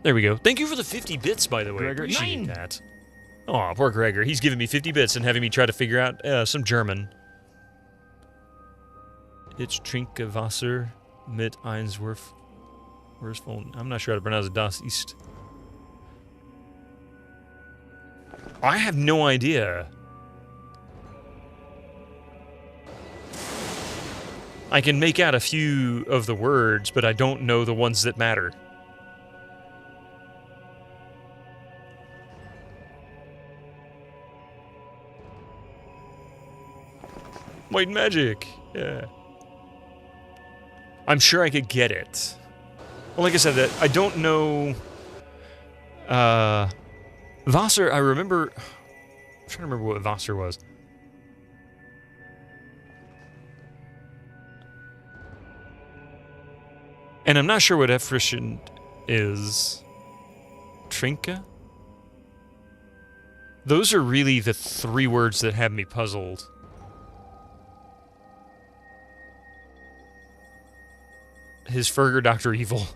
There we go. Thank you for the 50 bits, by the way. Gregor, Appreciate 9. that. Aw, poor Gregor. He's giving me 50 bits and having me try to figure out some German. Ich trinke Wasser mit Einswurf. Where's phone? I'm not sure how to pronounce it. Das ist. I have no idea. I can make out a few of the words, but I don't know the ones that matter. White magic. Yeah. I'm sure I could get it. Well, like I said, I don't know... Wasser, I remember... I'm trying to remember what Wasser was. And I'm not sure what efficient is. Trinka? Those are really the 3 words that have me puzzled. His Ferger Dr. Evil.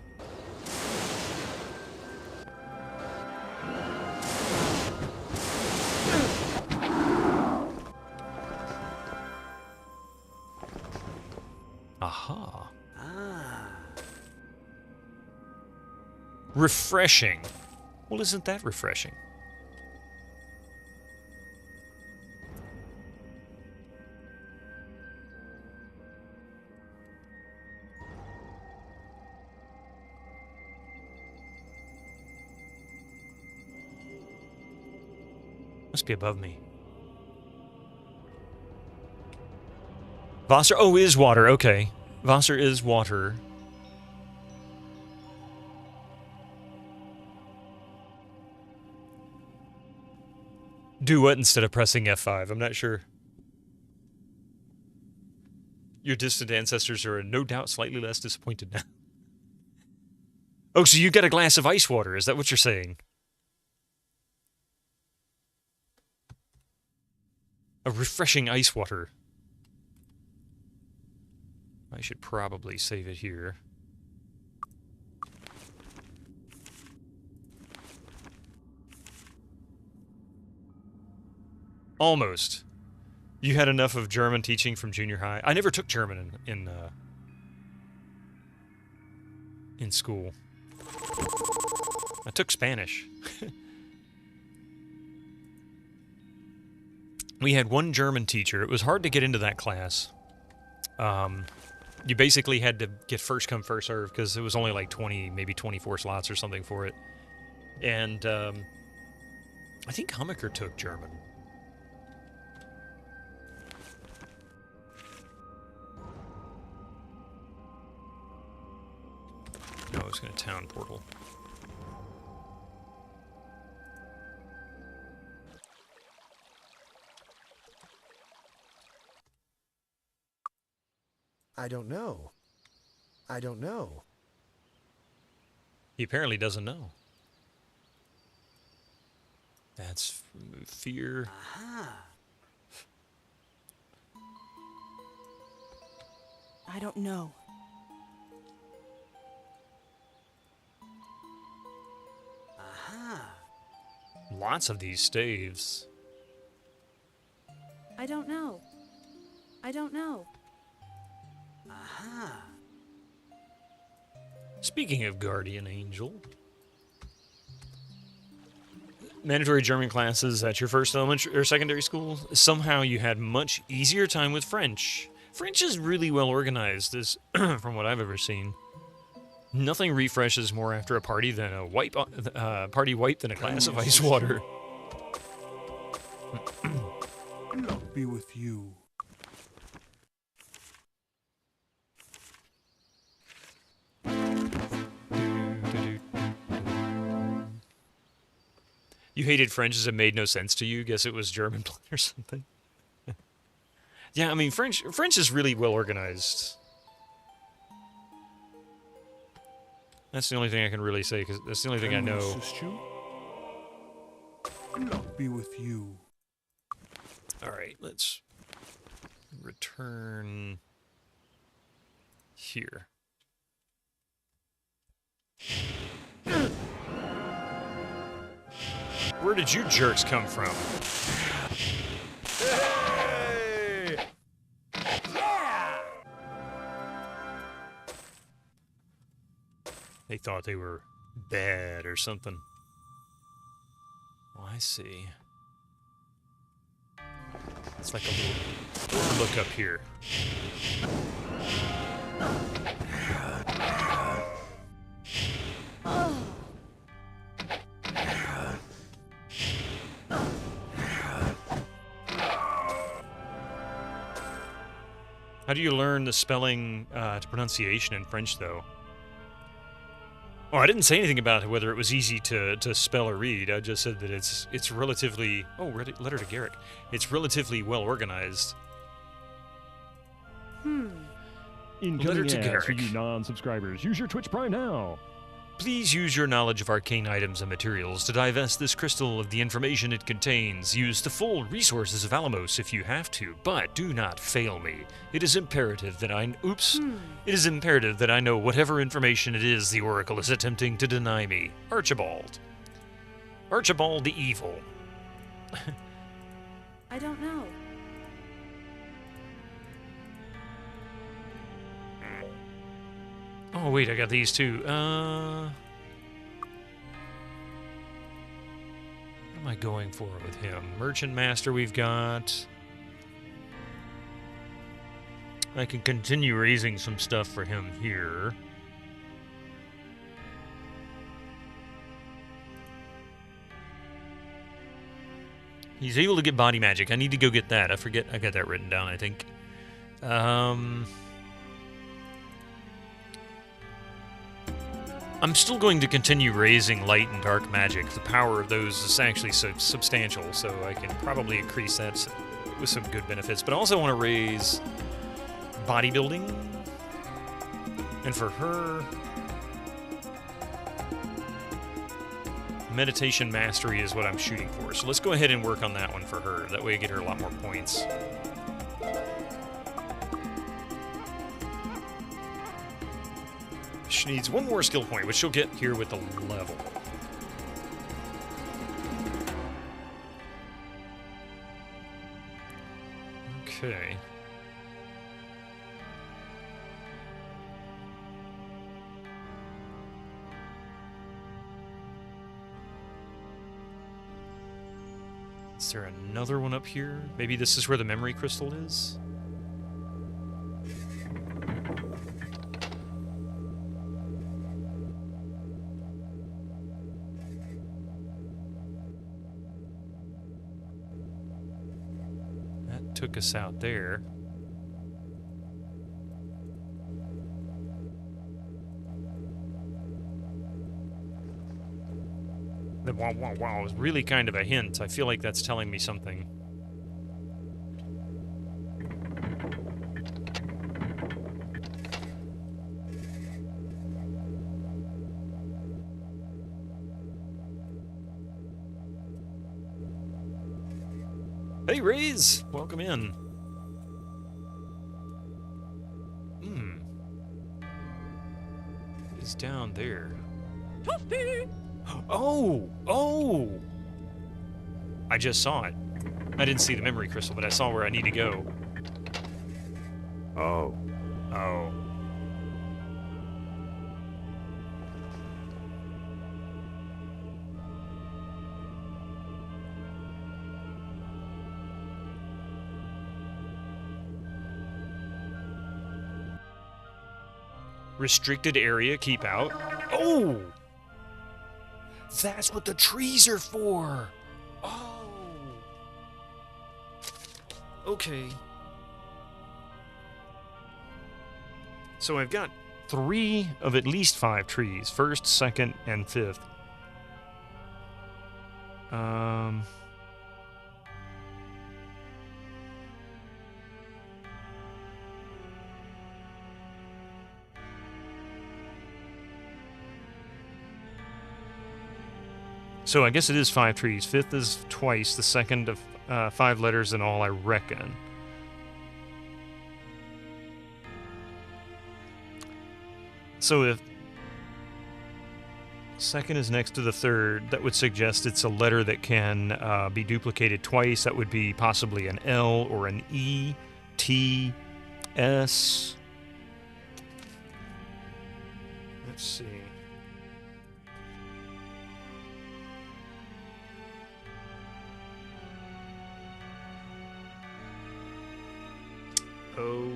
Aha. Refreshing. Well, isn't that refreshing? Must be above me. Wasser, oh, is water, okay. Wasser is water. Do what instead of pressing F5? I'm not sure. Your distant ancestors are no doubt slightly less disappointed now. Oh, so you got a glass of ice water. Is that what you're saying? A refreshing ice water. I should probably save it here. Almost. You had enough of German teaching from junior high. I never took German in school. I took Spanish. We had one German teacher. It was hard to get into that class. You basically had to get first come, first serve, because it was only like 20, maybe 24 slots or something for it. And I think Hummaker took German. No, I was going to town portal. I don't know. I don't know. He apparently doesn't know. That's fear. I don't know. Lots of these staves. I don't know. I don't know. Speaking of Guardian Angel, mandatory German classes at your first elementary or secondary school, somehow you had much easier time with French. French is really well organized, as from what I've ever seen. Nothing refreshes more after a party than a party wipe than a glass of ice water. Be with you. You hated French as it made no sense to you? Guess it was German or something. Yeah, I mean, French is really well organized. That's the only thing I can really say, because that's the only thing I know. Be with you. Alright, let's return here. Where did you jerks come from? Hey! They thought they were bad or something. Oh, I see. It's like a little look up here. How do you learn the spelling to pronunciation in French, though? Oh, I didn't say anything about whether it was easy to spell or read. I just said that it's relatively... Oh, letter to Garrick. It's relatively well organized. Incoming Letter to ads for Garrick. you non-subscribers. Use your Twitch Prime now. Please use your knowledge of arcane items and materials to divest this crystal of the information it contains. Use the full resources of Alamos if you have to, but do not fail me. It is imperative that I... Oops. It is imperative that I know whatever information it is the Oracle is attempting to deny me. Archibald. Archibald the Evil. I don't know. Oh, wait, I got these too. What am I going for with him? Merchant Master we've got. I can continue raising some stuff for him here. He's able to get body magic. I need to go get that. I forget. I got that written down, I think. I'm still going to continue raising light and dark magic. The power of those is actually so substantial, so I can probably increase that with some good benefits. But I also want to raise bodybuilding. And for her, meditation mastery is what I'm shooting for. So let's go ahead and work on that one for her. That way I get her a lot more points. She needs one more skill point, which she'll get here with the level. Okay. Is there another one up here? Maybe this is where the memory crystal is? That took us out there. The wow, wow, wow is really kind of a hint. I feel like that's telling me something. Hey, Raze! Welcome in. What is down there? Oh! Oh! I just saw it. I didn't see the memory crystal, but I saw where I need to go. Oh. Oh. Restricted area, keep out. Oh! That's what the trees are for! Oh! Okay. So I've got 3 of at least 5 trees. 1st, 2nd, and 5th. So I guess it is 5 trees. 5th is twice, the 2nd of 5 letters in all, I reckon. So if 2nd is next to the 3rd, that would suggest it's a letter that can be duplicated twice. That would be possibly an L or an E, T, S. Let's see. O,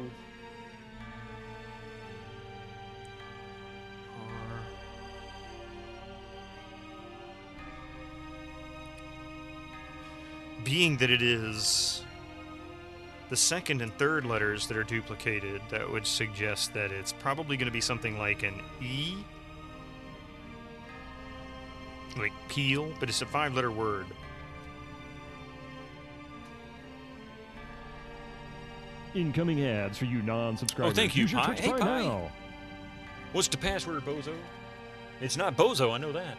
R, being that it is the 2nd and 3rd letters that are duplicated, that would suggest that it's probably going to be something like an E, like peel, but it's a 5-letter word. Incoming ads for you non-subscribers. Oh, thank you, Use your Pi. Twitch Hey, Prime Pi. now. What's the password, bozo? It's not bozo, I know that.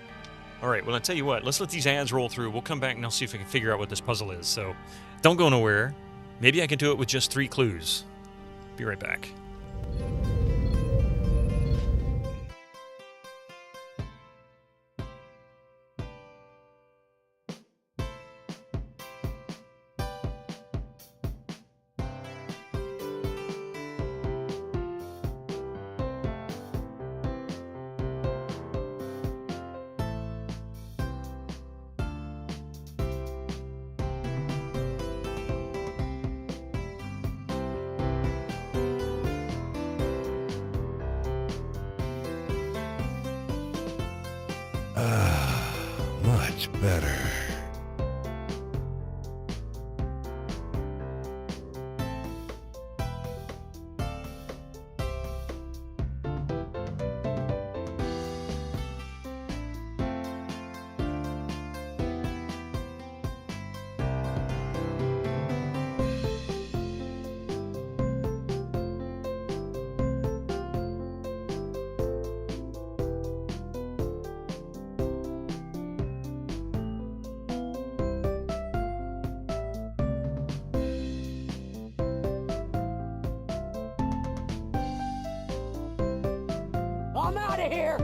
All right, well, I'll tell you what. Let's let these ads roll through. We'll come back and I'll see if I can figure out what this puzzle is. So don't go nowhere. Maybe I can do it with just 3 clues. Be right back. Much better. I'm out of here!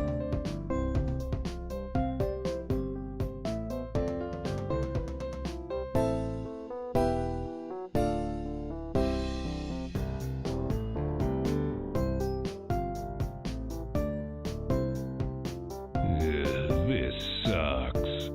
This sucks.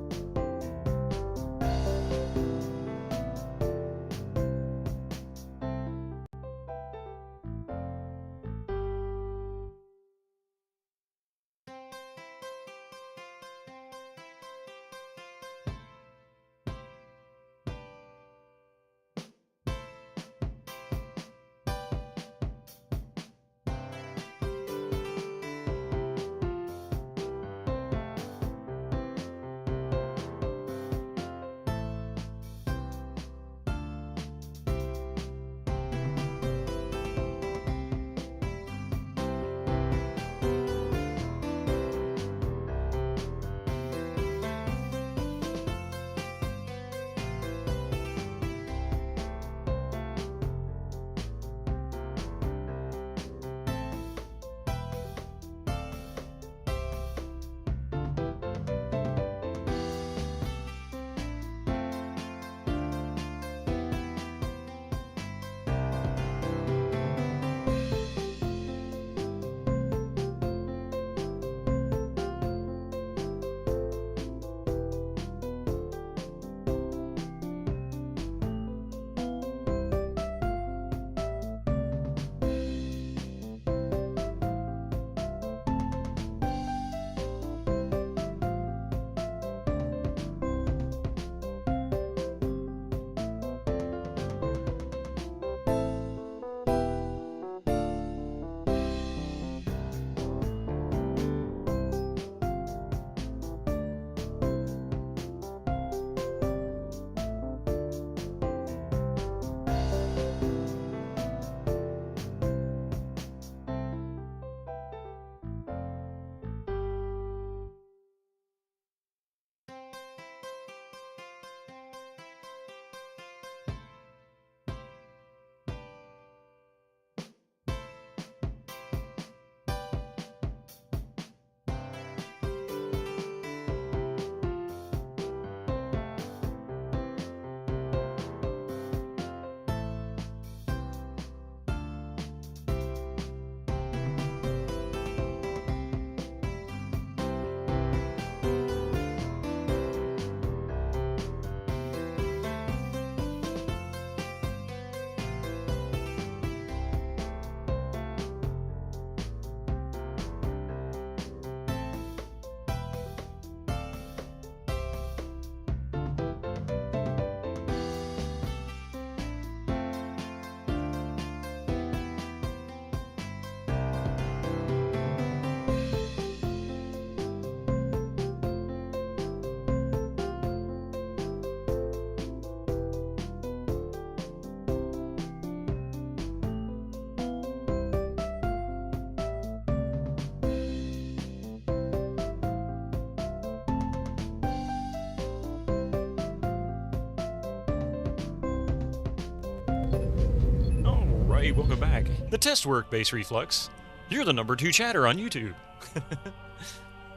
Alright, welcome back. The test work, Base Reflux. You're the #2 chatter on YouTube.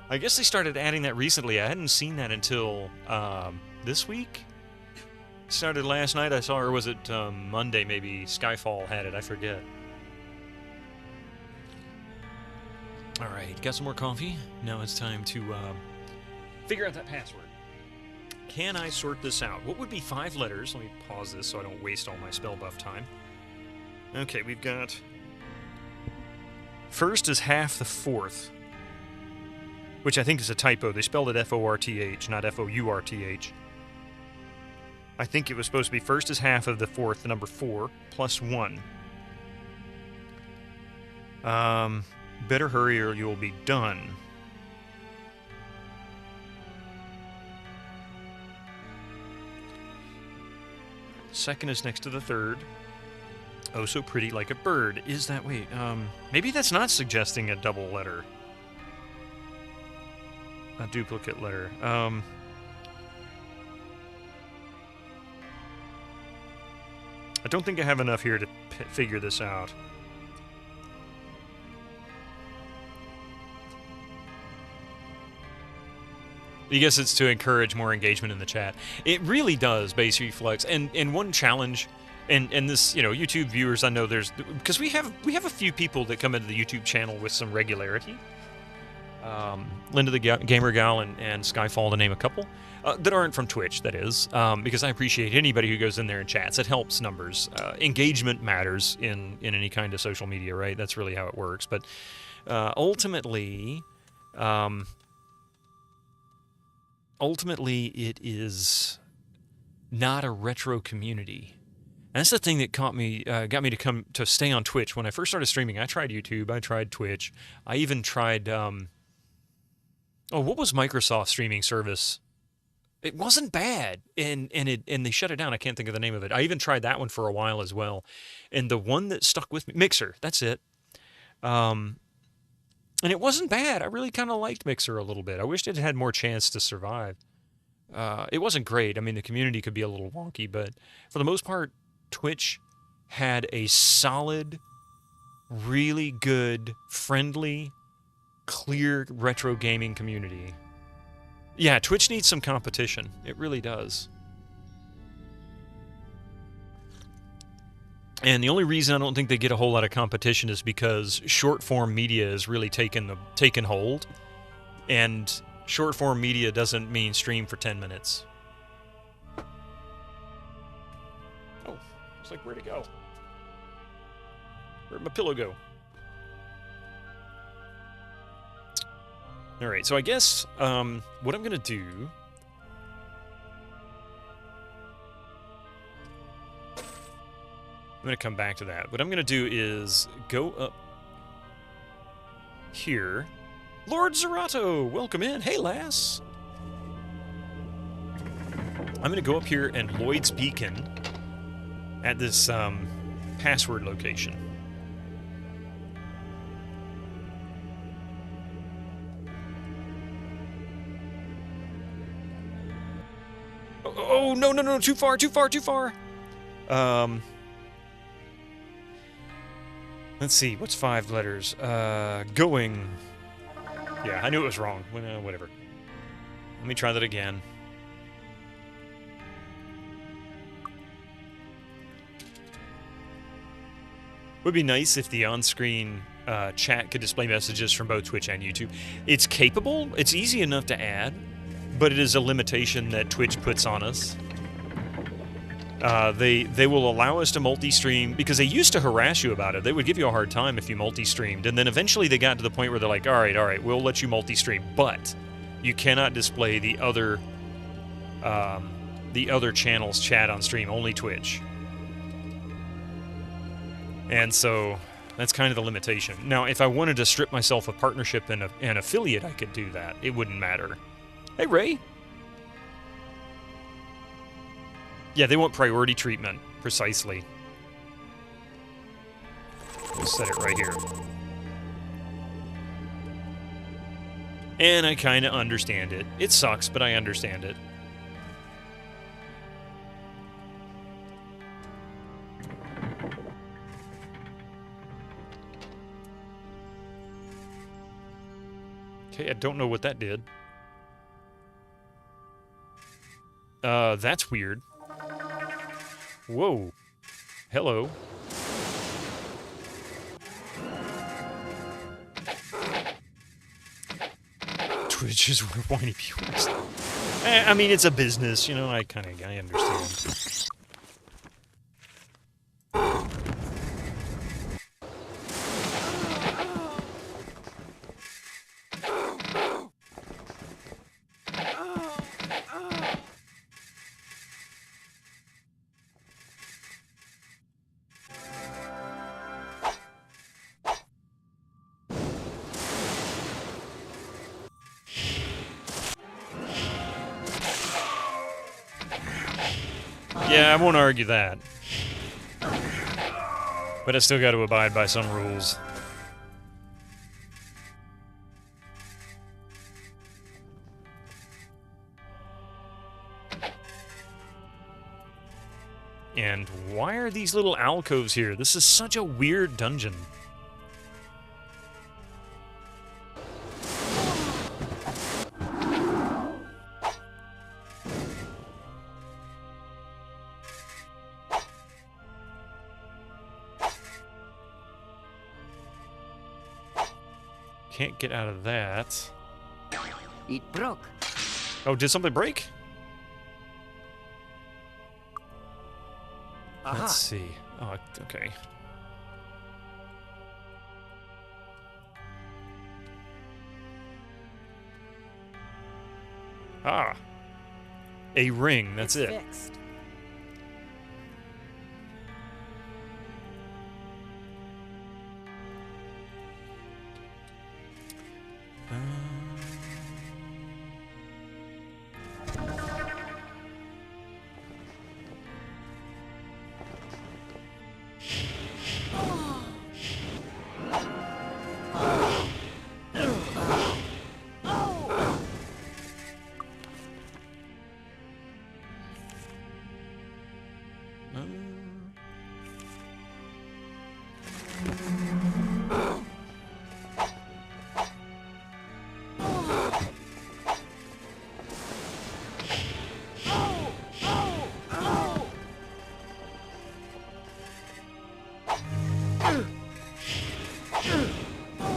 I guess they started adding that recently. I hadn't seen that until this week. Started last night, I saw, or was it Monday maybe? Skyfall had it, I forget. Alright, got some more coffee. Now it's time to figure out that password. Can I sort this out? What would be 5 letters? Let me pause this so I don't waste all my spell buff time. Okay, we've got... First is half the fourth, which I think is a typo. They spelled it F-O-R-T-H, not F-O-U-R-T-H. I think it was supposed to be first is half of the fourth, the number 4, plus 1. Better hurry or you'll be done. Second is next to the third. Oh, so pretty like a bird. Is that... Wait, maybe that's not suggesting a double letter. A duplicate letter. I don't think I have enough here to figure this out. I guess it's to encourage more engagement in the chat. It really does, Base Reflex. And one challenge, and this, you know, YouTube viewers, I know there's, because we have a few people that come into the YouTube channel with some regularity. Linda the Gamer Gal and Skyfall, to name a couple, that aren't from Twitch, that is, because I appreciate anybody who goes in there and chats. It helps numbers. Engagement matters in any kind of social media, right? That's really how it works. But ultimately, it is not a retro community. And that's the thing that got me to stay on Twitch. When I first started streaming, I tried YouTube, I tried Twitch, I even tried, what was Microsoft's streaming service? It wasn't bad, and they shut it down. I can't think of the name of it. I even tried that one for a while as well. And the one that stuck with me, Mixer, that's it. And it wasn't bad. I really kind of liked Mixer a little bit. I wished it had more chance to survive. It wasn't great. I mean, the community could be a little wonky, but for the most part, Twitch had a solid, really good, friendly, clear retro gaming community. Yeah, Twitch needs some competition. It really does. And the only reason I don't think they get a whole lot of competition is because short-form media has really taken hold. And short-form media doesn't mean stream for 10 minutes. Oh, it's like, where'd it go? Where'd my pillow go? All right, so I guess what I'm going to do... I'm going to come back to that. What I'm going to do is go up here. Lord Zerato, welcome in. Hey, lass. I'm going to go up here and Lloyd's Beacon at this password location. Oh, no, too far. Let's see, what's 5 letters? Going. Yeah, I knew it was wrong. Whatever. Let me try that again. Would be nice if the on-screen chat could display messages from both Twitch and YouTube. It's capable, it's easy enough to add, but it is a limitation that Twitch puts on us. They will allow us to multi-stream, because they used to harass you about it. They would give you a hard time if you multi-streamed, and then eventually they got to the point where they're like, all right, we'll let you multi-stream, but you cannot display the other channel's chat on stream, only Twitch. And so that's kind of the limitation. Now, if I wanted to strip myself of partnership and an affiliate, I could do that. It wouldn't matter. Hey, Ray. Yeah, they want priority treatment, precisely. We'll set it right here. And I kind of understand it. It sucks, but I understand it. Okay, I don't know what that did. That's weird. Whoa. Hello. Twitch is where whiny people are. I mean, it's a business, you know, I understand. Yeah, I won't argue that. But I still got to abide by some rules. And why are these little alcoves here? This is such a weird dungeon. Can't get out of that. It broke. Oh, did something break? Aha. Let's see. Oh, okay. Ah. A ring, that's It's it. fixed.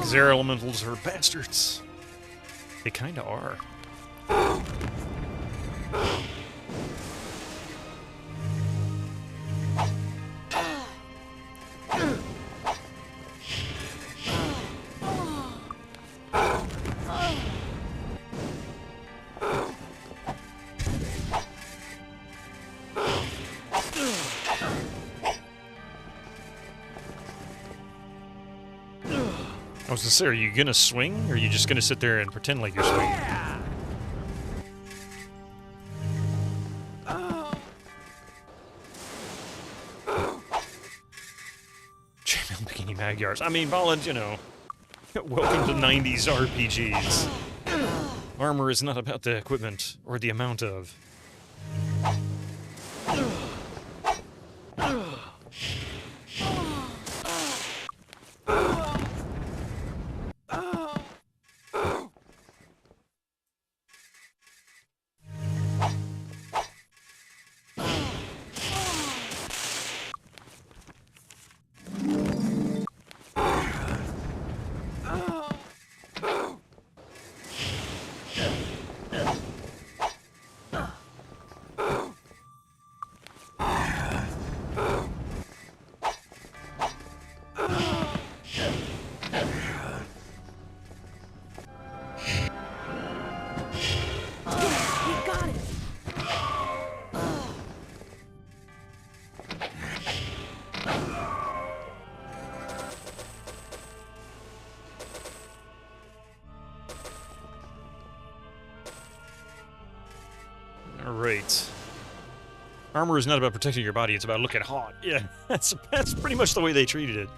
Because air elementals are bastards. They kinda are. I was gonna say, are you gonna swing, or are you just gonna sit there and pretend like you're swinging? Chainmail Bikini Magyars. I mean, Bolland, you know, welcome to 90s RPGs. Armor is not about the equipment or the amount of. Alright. Armor is not about protecting your body, it's about looking hot. Yeah, that's pretty much the way they treated it.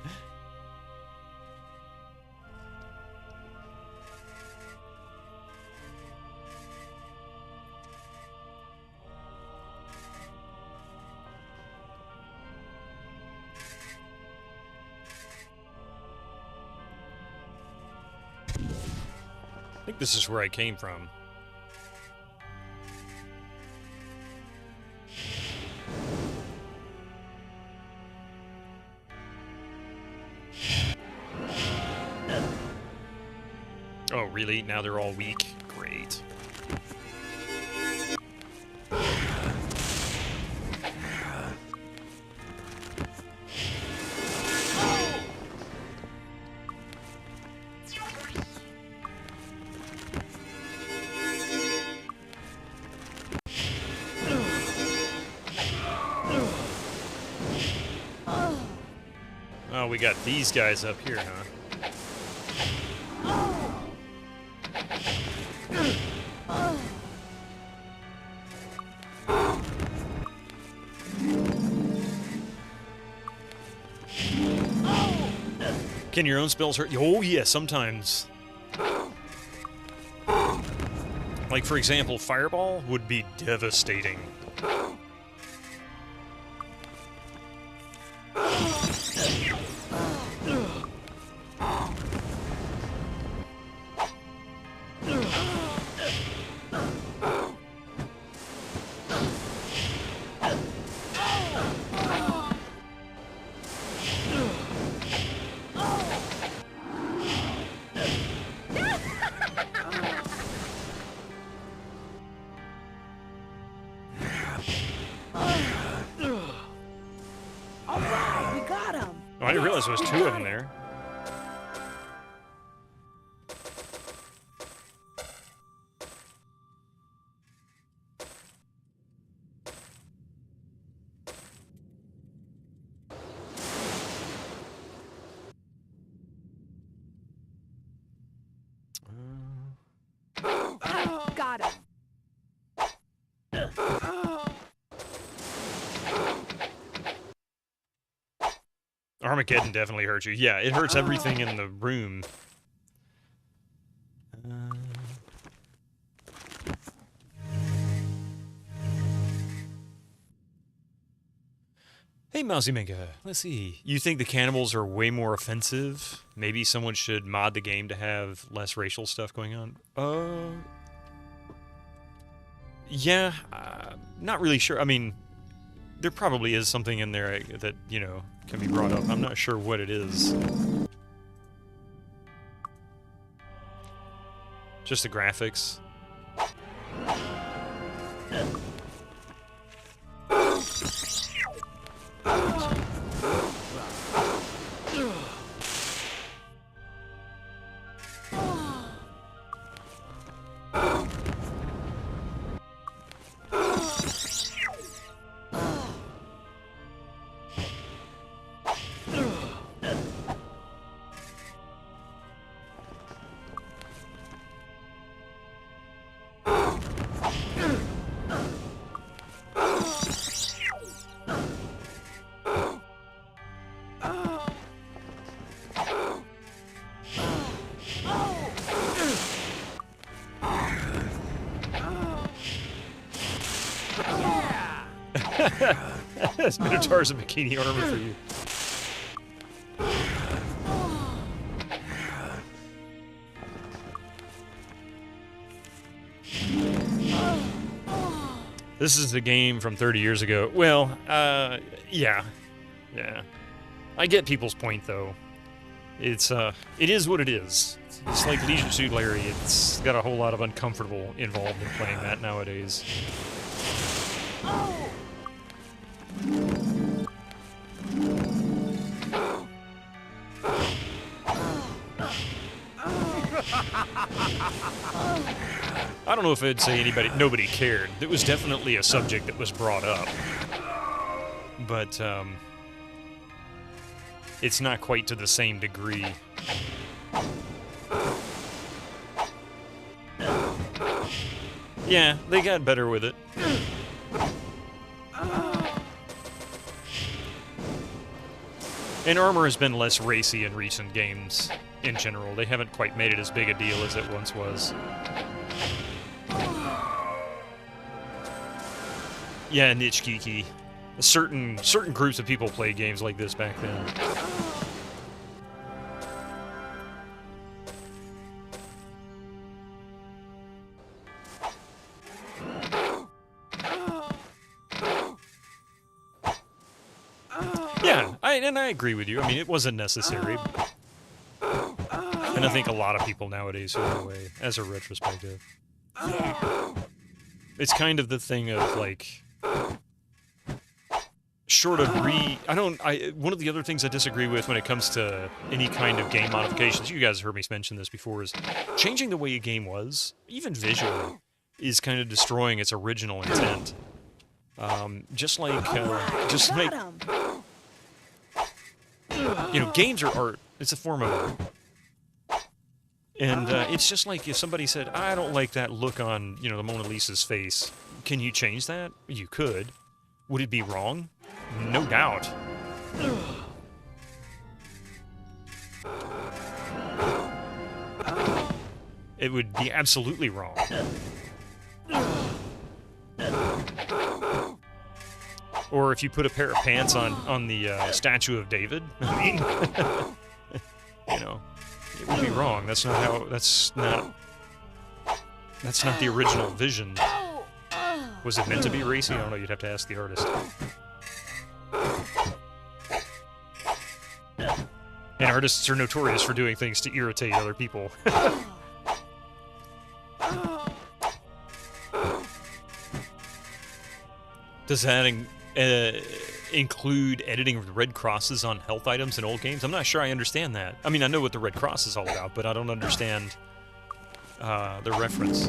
I think this is where I came from. Oh, really? Now they're all weak? Great. Oh, we got these guys up here, huh? Can your own spells hurt you? Oh, yeah, sometimes. Like, for example, Fireball would be devastating. didn't realize there was 2 of them there. Got him. Armageddon definitely hurts you. Yeah, it hurts everything in the room. Hey, Mousy Mega. Let's see. You think the cannibals are way more offensive? Maybe someone should mod the game to have less racial stuff going on? Yeah, not really sure. I mean, there probably is something in there that, you know, can be brought up. I'm not sure what it is. Just the graphics. This Minotaur's a bikini armor for you. This is a game from 30 years ago. Well, yeah. Yeah. I get people's point, though. It is what it is. It's like Leisure Suit Larry. It's got a whole lot of uncomfortable involved in playing that nowadays. I don't know if I'd say nobody cared. It was definitely a subject that was brought up. But, it's not quite to the same degree. Yeah, they got better with it. And armor has been less racy in recent games in general. They haven't quite made it as big a deal as it once was. Yeah, niche geeky. Certain groups of people played games like this back then. Yeah, I agree with you. I mean, it wasn't necessary. And I think a lot of people nowadays feel that way, as a retrospective. It's kind of the thing of, like, short of one of the other things I disagree with when it comes to any kind of game modifications, you guys have heard me mention this before, is changing the way a game was, even visually, is kind of destroying its original intent. Just like, you know, games are art. It's a form of art. And it's just like if somebody said, I don't like that look on, you know, the Mona Lisa's face. Can you change that? You could. Would it be wrong? No doubt. It would be absolutely wrong. Or if you put a pair of pants on the statue of David, I mean, you know, it would be wrong. That's not how. That's not the original vision. Was it meant to be racy? I don't know. You'd have to ask the artist. And artists are notorious for doing things to irritate other people. Does that include editing of red crosses on health items in old games. I'm not sure I understand that. I mean, I know what the red cross is all about, but I don't understand the reference.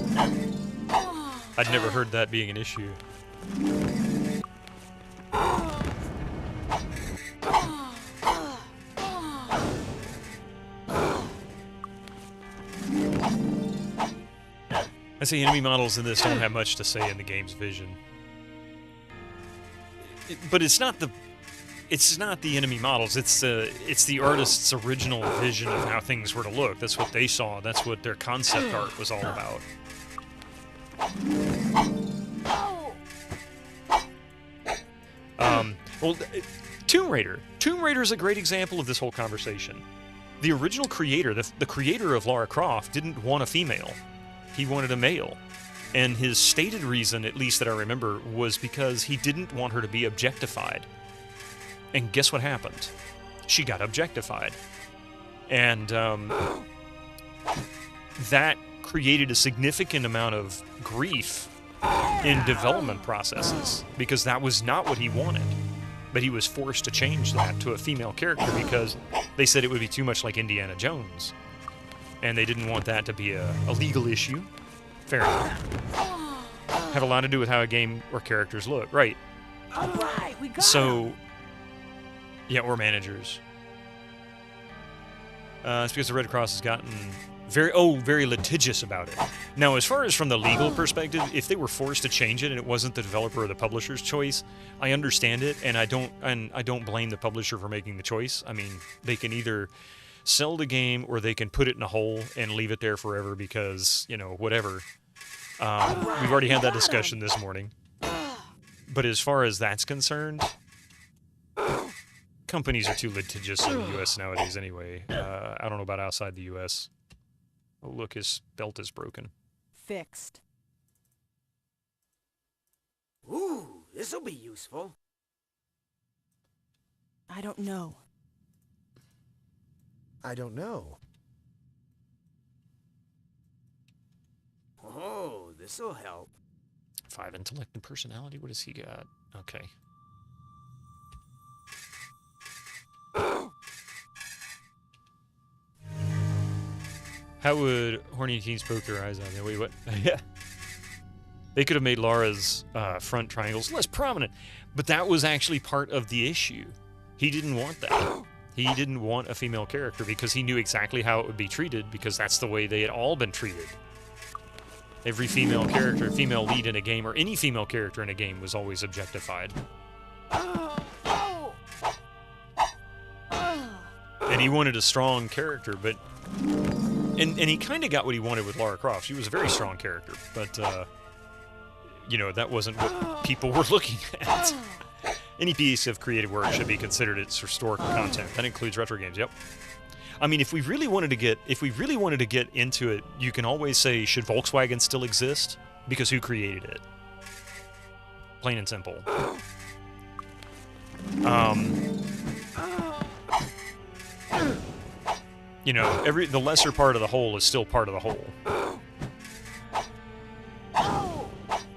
I'd never heard that being an issue. I say enemy models in this don't have much to say in the game's vision. But it's not the enemy models. It's the artist's original vision of how things were to look. That's what they saw. That's what their concept art was all about. Well, Tomb Raider. Tomb Raider is a great example of this whole conversation. The original creator, the creator of Lara Croft, didn't want a female. He wanted a male. And his stated reason, at least that I remember, was because he didn't want her to be objectified. And guess what happened? She got objectified. And that created a significant amount of grief in development processes, because that was not what he wanted. But he was forced to change that to a female character because they said it would be too much like Indiana Jones. And they didn't want that to be a legal issue. Fair enough. Have a lot to do with how a game or characters look. Right. All right, we got So, yeah, or managers. It's because the Red Cross has gotten very litigious about it. Now, as far as from the legal perspective, if they were forced to change it and it wasn't the developer or the publisher's choice, I understand it, and I don't blame the publisher for making the choice. I mean, they can either sell the game or they can put it in a hole and leave it there forever because, you know, whatever. We've already had that discussion this morning. But as far as that's concerned, companies are too litigious in the U.S. nowadays anyway. I don't know about outside the U.S. Oh, look, his belt is broken. Fixed. Ooh, this'll be useful. I don't know. I don't know. Oh, this'll help. 5 intellect and personality. What does he got? Okay. How would horny teens poke their eyes out? Wait, what? Yeah. They could have made Lara's front triangles less prominent, but that was actually part of the issue. He didn't want that. He didn't want a female character because he knew exactly how it would be treated, because that's the way they had all been treated. Every female character, female lead in a game, or any female character in a game was always objectified. And he wanted a strong character, but... And he kind of got what he wanted with Lara Croft. She was a very strong character, but, you know, that wasn't what people were looking at. Any piece of creative work should be considered its historical content. That includes retro games, yep. I mean, if we really wanted to get into it, you can always say, should Volkswagen still exist? Because who created it? Plain and simple. You know, the lesser part of the whole is still part of the whole.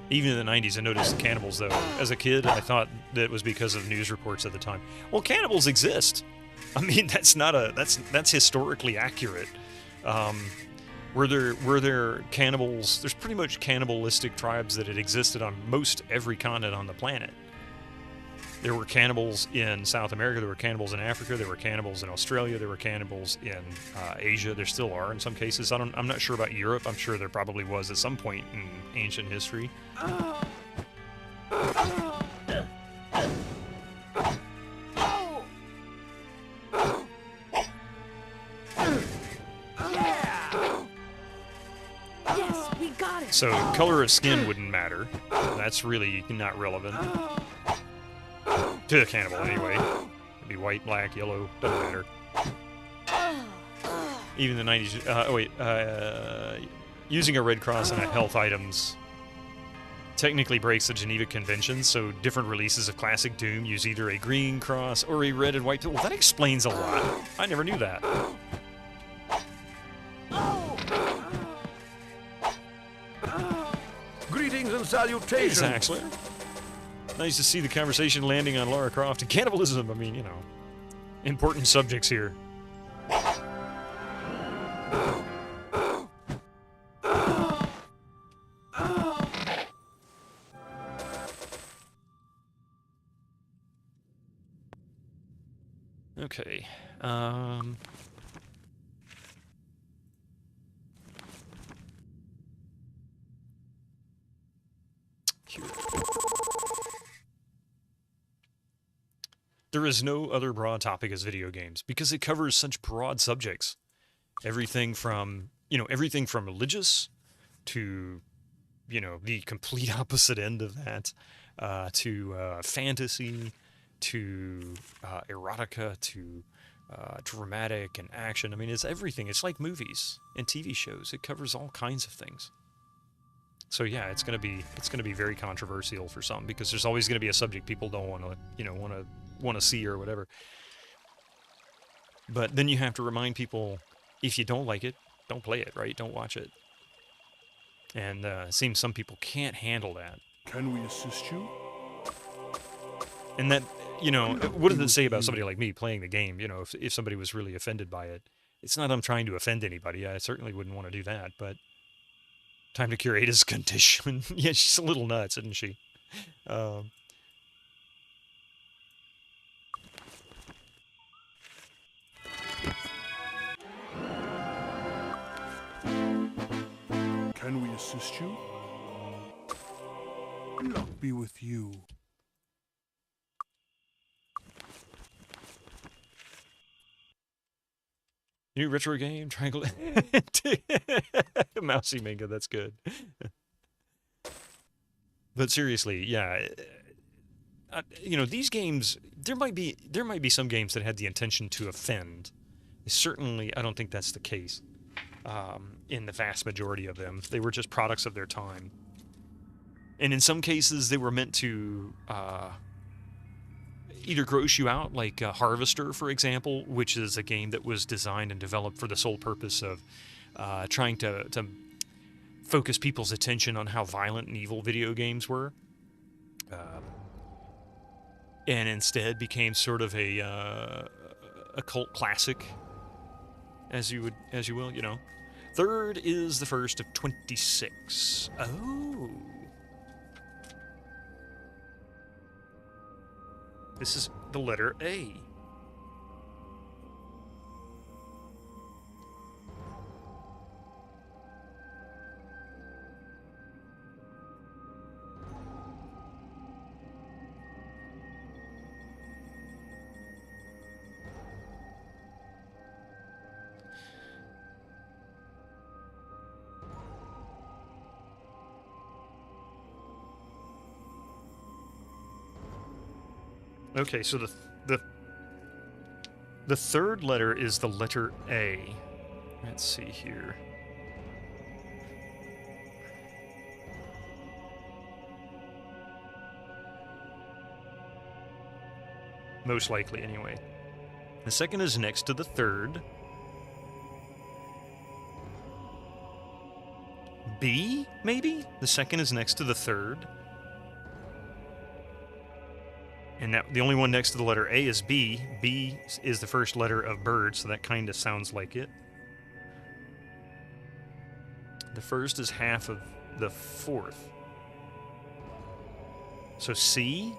Even in the 90s, I noticed cannibals, though. As a kid, I thought that it was because of news reports at the time. Well, cannibals exist. I mean, that's historically accurate. Were there cannibals? There's pretty much cannibalistic tribes that had existed on most every continent on the planet. There were cannibals in South America, there were cannibals in Africa, there were cannibals in Australia, there were cannibals in Asia. There still are in some cases. I'm not sure about Europe. I'm sure there probably was at some point in ancient history. Yes, we got it. So color of skin wouldn't matter. That's really not relevant. To the cannibal, anyway. It'd be white, black, yellow, doesn't matter. Even the 90s... using a red cross on health items technically breaks the Geneva Convention, so different releases of classic Doom use either a green cross or a red and white... Well, that explains a lot. I never knew that. Greetings and salutations. Hey, Zaxler. Nice to see the conversation landing on Lara Croft and cannibalism. I mean, you know, important subjects here. Okay. Here. There is no other broad topic as video games because it covers such broad subjects. Everything from, everything from religious to, the complete opposite end of that, to fantasy, to erotica, to dramatic and action. I mean, it's everything. It's like movies and TV shows. It covers all kinds of things. So yeah, it's gonna be very controversial for some because there's always gonna be a subject people don't want to want to see or whatever. But then you have to remind people, if you don't like it, don't play it, right? Don't watch it. And it seems some people can't handle that. Can we assist you? And that, what does it say about somebody like me playing the game? If somebody was really offended by it, it's not I'm trying to offend anybody. I certainly wouldn't want to do that, but time to curate his condition. Yeah, she's a little nuts, isn't she? Can we assist you? Luck be with you. New retro game, Triangle... Mousy Manga, that's good. But seriously, yeah. These games, there might be some games that had the intention to offend. Certainly, I don't think that's the case. In the vast majority of them. They were just products of their time. And in some cases, they were meant to either gross you out, like Harvester, for example, which is a game that was designed and developed for the sole purpose of trying to focus people's attention on how violent and evil video games were. And instead became sort of a cult classic, as you will. Third is the first of 26. Oh. This is the letter A. Okay, so the third letter is the letter A. Let's see here. Most likely, anyway. The second is next to the third. B, maybe? The second is next to the third. And the only one next to the letter A is B. B is the first letter of bird, so that kind of sounds like it. The first is half of the fourth. So C?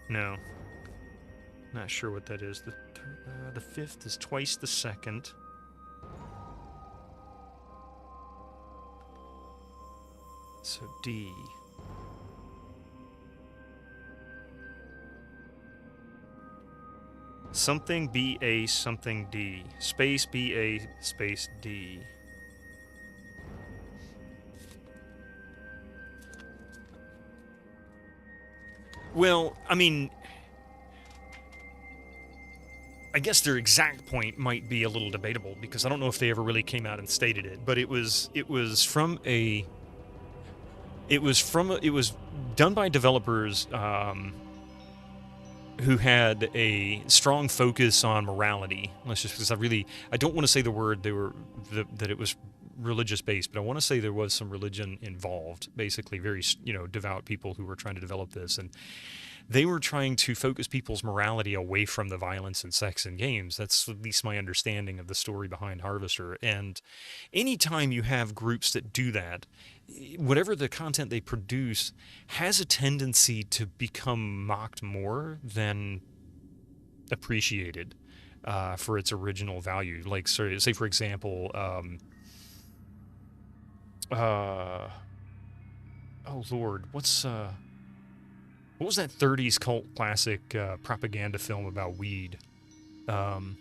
No. Not sure what that is. The fifth is twice the second. So D. Something B-A something D. Space B-A space D. Well, I mean, I guess their exact point might be a little debatable because I don't know if they ever really came out and stated it, but it was done by developers who had a strong focus on morality. Let's just, because I don't want to say the word that it was religious based, but I want to say there was some religion involved. Basically, very devout people who were trying to develop this, and they were trying to focus people's morality away from the violence and sex in games. That's at least my understanding of the story behind Harvester. And anytime you have groups that do that, whatever the content they produce has a tendency to become mocked more than appreciated for its original value. Like, say for example, oh Lord, what was that 30s cult classic propaganda film about weed? Can't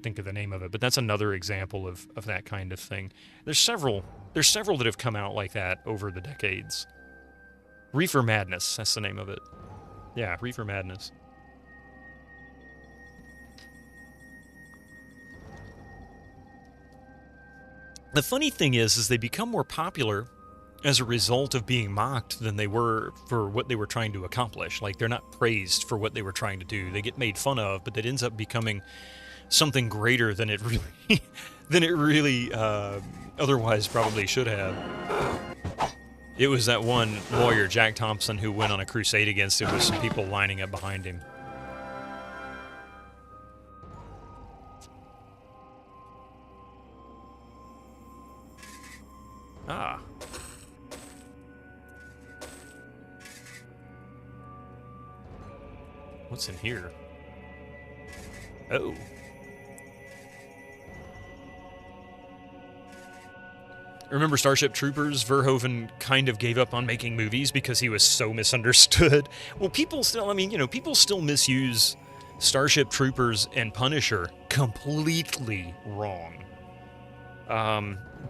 think of the name of it, but that's another example of that kind of thing. There's several that have come out like that over the decades. Reefer Madness, that's the name of it. Yeah, Reefer Madness. The funny thing is they become more popular as a result of being mocked than they were for what they were trying to accomplish. Like, they're not praised for what they were trying to do. They get made fun of, but it ends up becoming something greater than it really otherwise probably should have. It was that one lawyer, Jack Thompson, who went on a crusade against it with some people lining up behind him. Ah. What's in here? Oh. Remember Starship Troopers? Verhoeven kind of gave up on making movies because he was so misunderstood. Well, people still misuse Starship Troopers and Punisher completely wrong.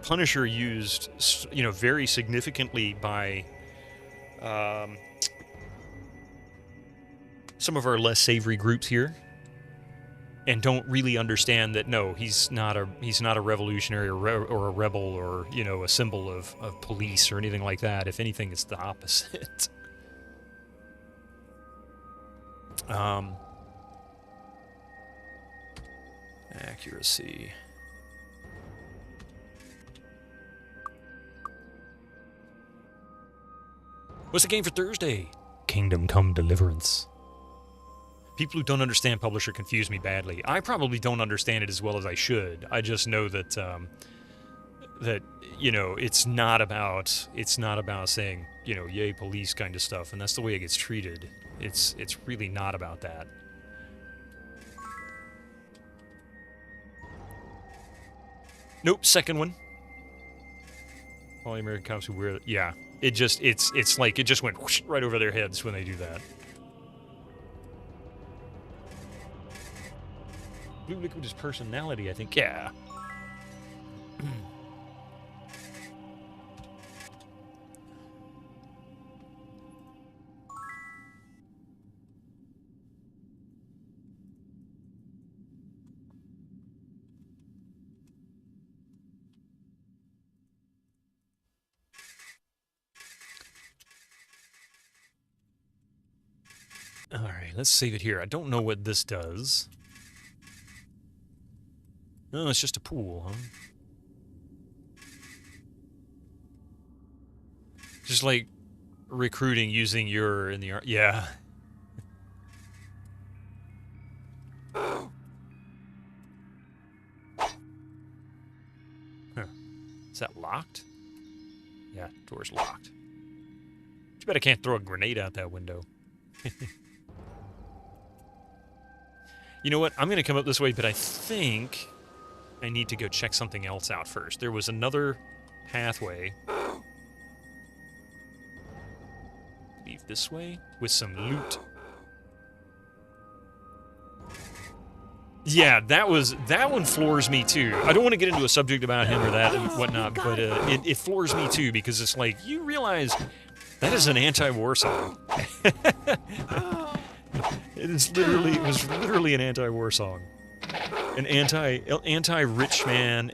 Punisher used, very significantly by some of our less savory groups here, and don't really understand that, no, he's not a revolutionary or a rebel or, a symbol of police or anything like that. If anything, it's the opposite. Accuracy. What's the game for Thursday? Kingdom Come Deliverance. People who don't understand Publisher confuse me badly. I probably don't understand it as well as I should. I just know that it's not about saying, yay police kind of stuff, and that's the way it gets treated. It's really not about that. Nope, second one. All the American cops who wear it. Yeah. It's like it just went whoosh right over their heads when they do that. Blue Liquid is personality, I think. Yeah. All right, let's save it here. I don't know what this does. No, it's just a pool, huh? Just like recruiting using your in the art. Yeah. Huh. Is that locked? Yeah, door's locked. Too bad I can't throw a grenade out that window. You know what? I'm going to come up this way, but I think I need to go check something else out first. There was another pathway. Leave this way with some loot. Yeah, that one floors me too. I don't want to get into a subject about him or that and whatnot, but it floors me too, because it's like, you realize that is an anti-war song. It was literally an anti-war song. An anti-rich man,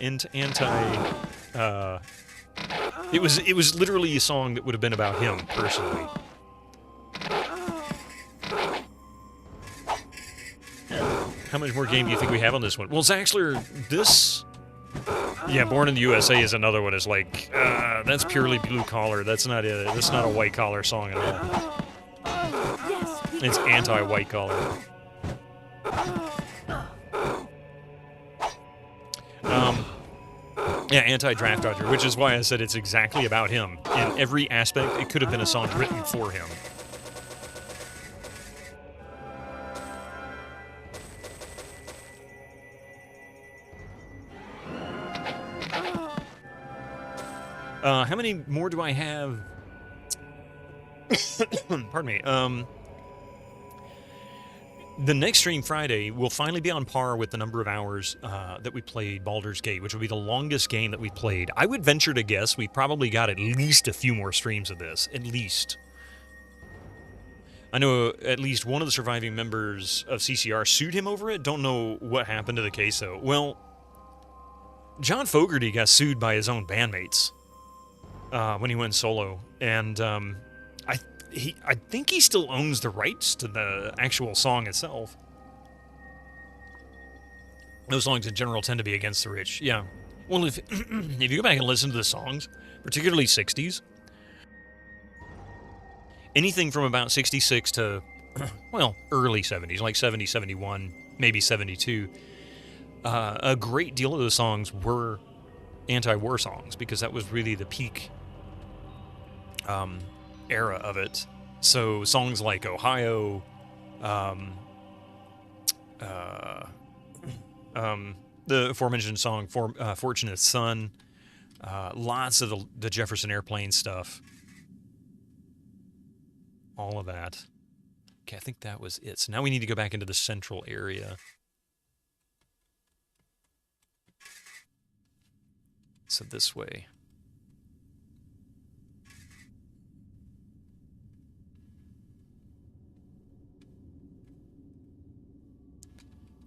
it was literally a song that would have been about him personally. How much more game do you think we have on this one? Well, Zaxler, this... Yeah, Born in the USA is another one. It's like, that's purely blue collar. That's not it. That's not a white collar song at all. It's anti-white collar. Yeah, anti-draft dodger, which is why I said it's exactly about him. In every aspect, it could have been a song written for him. How many more do I have? Pardon me. The next stream Friday will finally be on par with the number of hours that we played Baldur's Gate, which will be the longest game that we played. I would venture to guess we probably got at least a few more streams of this. At least. I know at least one of the surviving members of CCR sued him over it. Don't know what happened to the case, though. Well, John Fogerty got sued by his own bandmates when he went solo. And I think he still owns the rights to the actual song itself. Those songs in general tend to be against the rich. Yeah. Well, if you go back and listen to the songs, particularly 60s, anything from about 66 to, well, early 70s, like 70, 71, maybe 72, a great deal of those songs were anti-war songs because that was really the peak era of it. So songs like Ohio, the aforementioned song Fortunate Son, lots of the Jefferson Airplane stuff, all of that. Okay, I think that was it. So now we need to go back into the central area. So this way.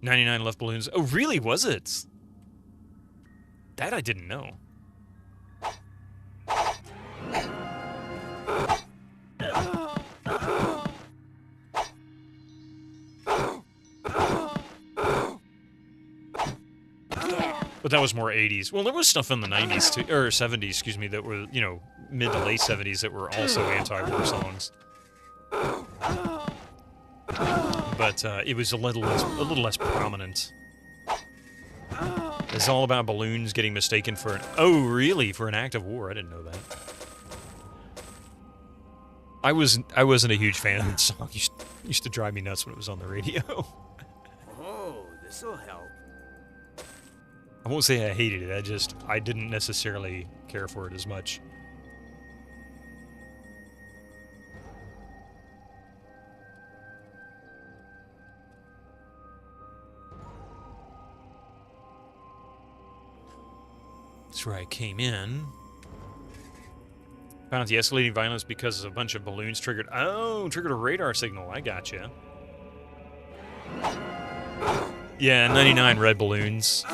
$99 left balloons. Oh, really? Was it? That I didn't know. But that was more 80s. Well, there was stuff in the 90s, too, or 70s, excuse me, that were, you know, mid to late 70s that were also anti-war songs. But it was a little less prominent. It's all about balloons getting mistaken for an... Oh, really? For an act of war? I didn't know that. I wasn't a huge fan of the song. It used to drive me nuts when it was on the radio. Oh, this'll help. I won't say I hated it. I didn't necessarily care for it as much. That's where I came in. Found the escalating violence because a bunch of balloons triggered... Oh, triggered a radar signal. I gotcha. Yeah, 99 red balloons.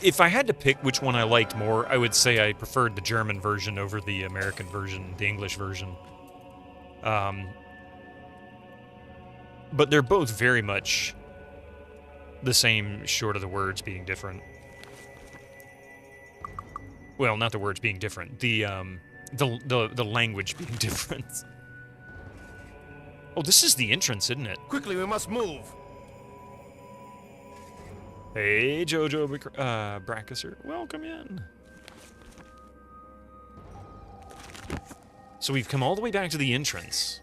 If I had to pick which one I liked more, I would say I preferred the German version over the American version, the English version. But they're both very much the same, short of the words being different. Well, not the words being different. The language being different. Oh, this is the entrance, isn't it? Quickly, we must move. Hey, Jojo Brackusser. Welcome in. So we've come all the way back to the entrance.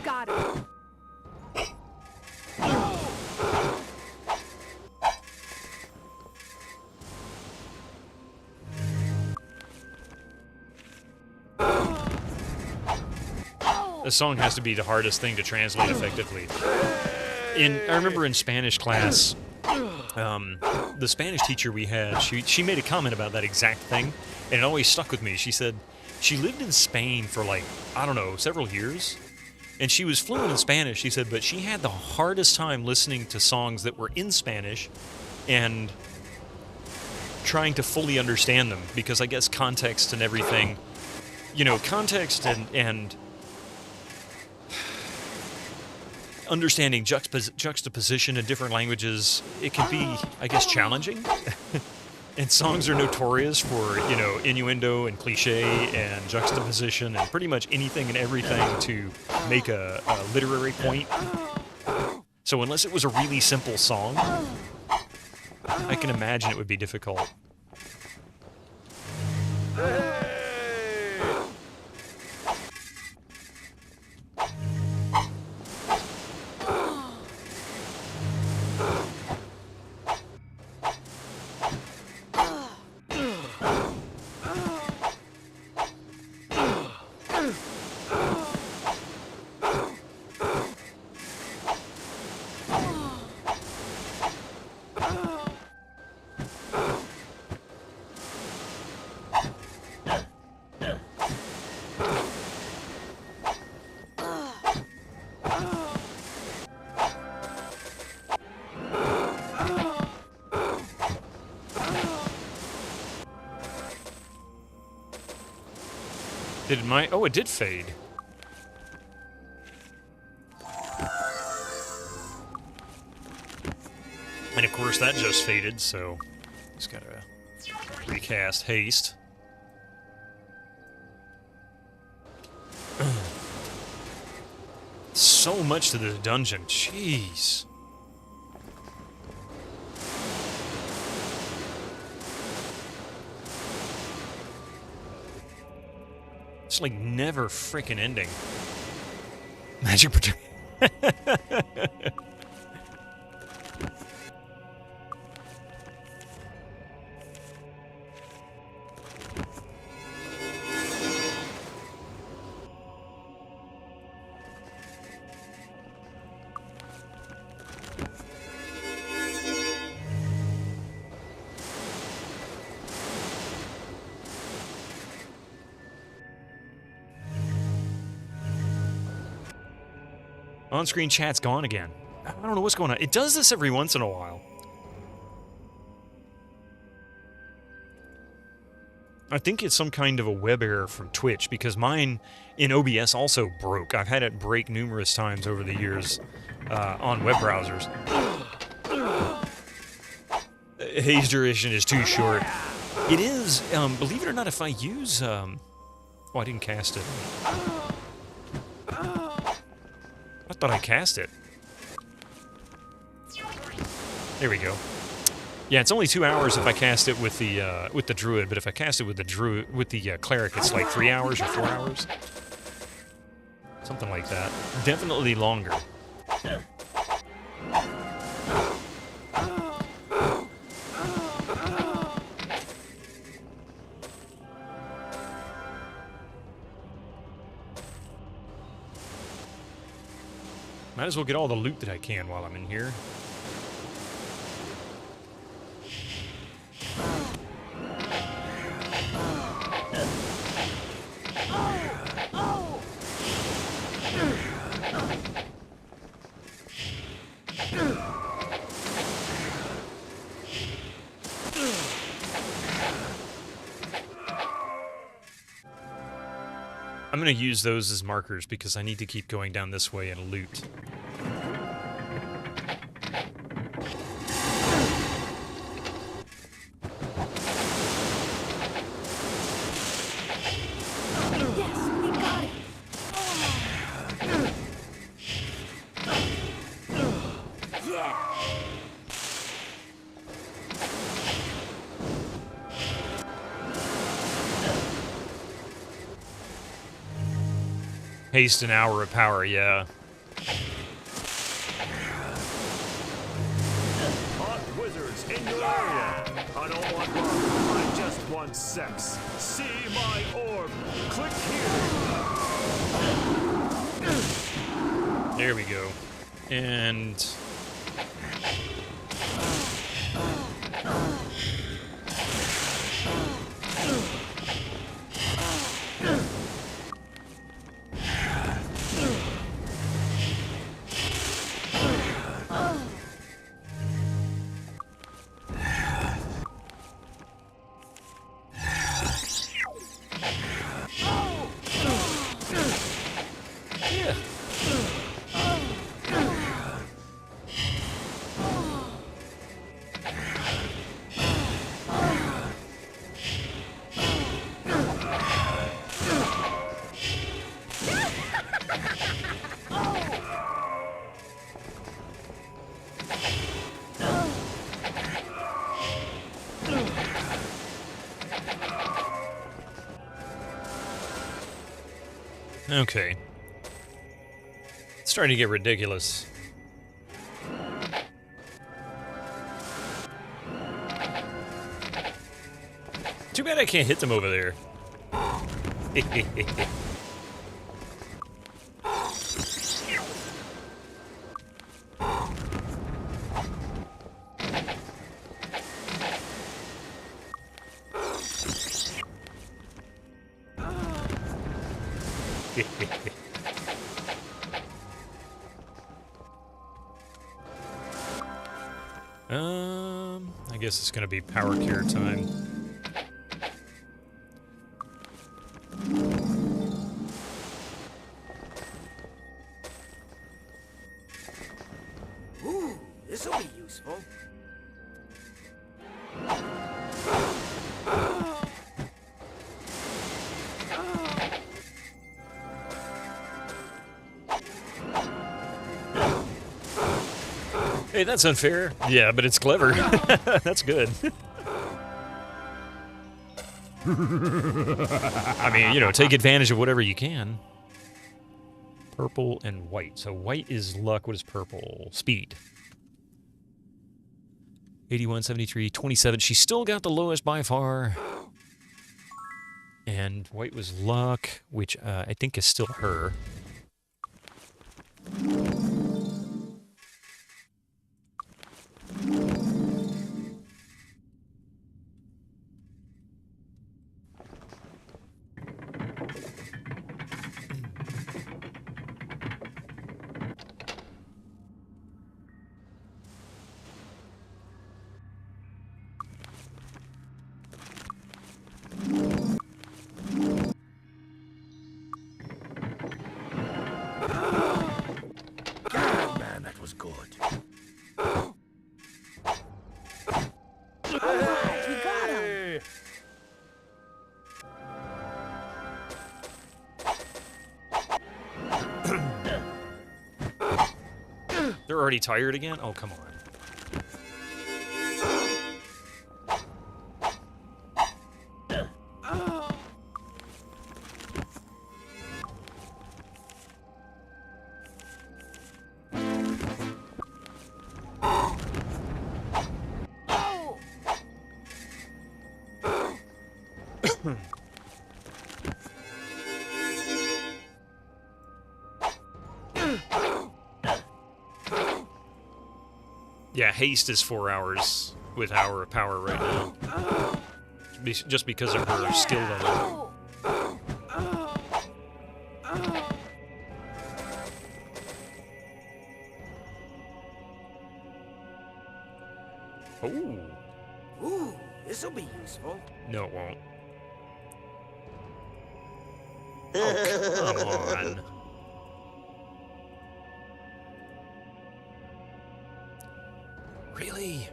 Got it. The song has to be the hardest thing to translate effectively. I remember in Spanish class, the Spanish teacher we had, she made a comment about that exact thing, and it always stuck with me. She said she lived in Spain for like, I don't know, several years, and she was fluent in Spanish, she said, but she had the hardest time listening to songs that were in Spanish and trying to fully understand them, because I guess context and everything, you know, context and understanding juxtaposition in different languages, it can be, I guess, challenging. And songs are notorious for, you know, innuendo and cliche and juxtaposition and pretty much anything and everything to make a literary point. So unless it was a really simple song, I can imagine it would be difficult. Did my... Oh, it did fade. And of course that just faded, so... Just gotta recast haste. So much to this dungeon, jeez. It's like never freaking ending. Magic protect. On-screen chat's gone again. I don't know what's going on. It does this every once in a while. I think it's some kind of a web error from Twitch, because mine in OBS also broke. I've had it break numerous times over the years on web browsers. Haze duration is too short. It is, believe it or not, if I use... oh, I didn't cast it. I thought I cast it. There we go. Yeah, it's only 2 hours if I cast it with the druid, but if I cast it with the cleric, it's like 3 hours or 4 hours, something like that. Definitely longer. Might as well get all the loot that I can while I'm in here. I'm going to use those as markers because I need to keep going down this way and loot. Haste an hour of power, yeah. Hot wizards in your area. I don't want love, I just want sex. See my orb. Click here. There we go. And... Okay. It's starting to get ridiculous. Too bad I can't hit them over there. I guess it's gonna be power cure time. Ooh, this'll be useful. Hey, that's unfair. Yeah, but it's clever. That's good. I mean, you know, take advantage of whatever you can. Purple and white. So white is luck. What is purple? Speed. 81, 73, 27. She's still got the lowest by far. And white was luck, which I think is still her. Man, that was good. We got him. They're already tired again? Oh, come on. Yeah, haste is 4 hours with Hour of Power right now. Just because of her skill level. Ooh. Ooh, this'll be useful. No, it won't. Oh, come on. Really?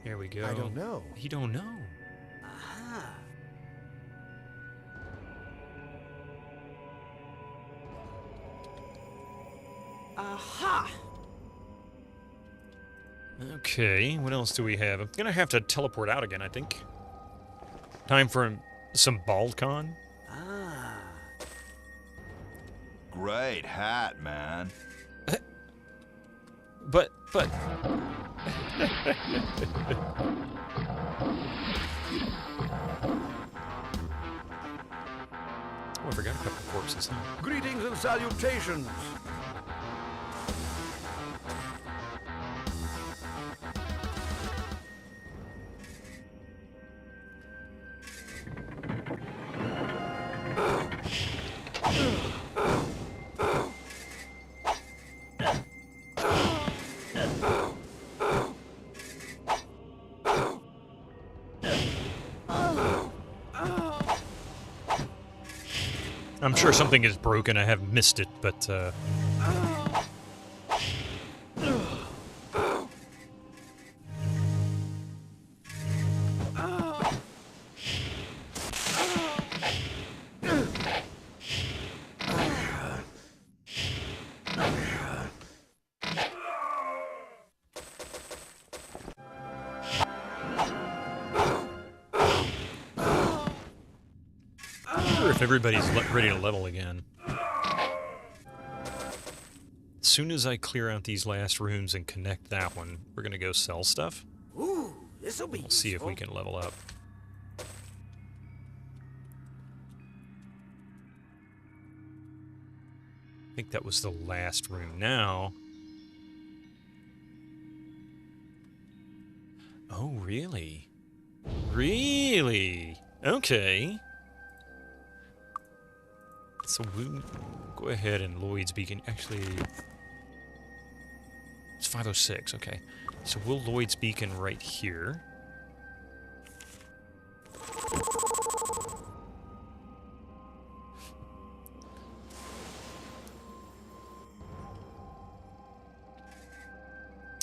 There we go. I don't know. You don't know. Aha. Aha! Okay, what else do we have? I'm gonna have to teleport out again, I think. Time for some BaldCon. Ah. Great hat, man. But... Oh, I forgot a couple of corpses, huh? Greetings and salutations. I'm sure something is broken. I have missed it, but everybody's ready to level again. As soon as I clear out these last rooms and connect that one, we're gonna go sell stuff. Ooh, this'll be We'll see if we useful. can level up. I think that was the last room now. Oh, really? Really? Okay. So we'll go ahead and Lloyd's Beacon. Actually, it's 506. Okay. So we'll Lloyd's Beacon right here.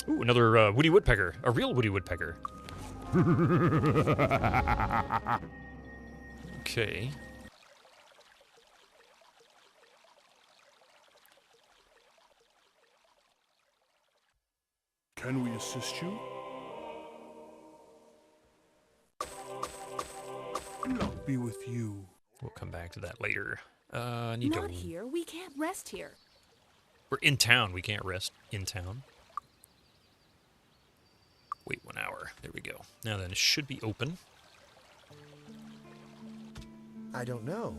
Ooh, another Woody Woodpecker. A real Woody Woodpecker. Okay. Can we assist you? I'll be with you. We'll come back to that later. I need Not to... here. We can't rest here. We're in town. We can't rest in town. Wait 1 hour. There we go. Now then, it should be open. I don't know.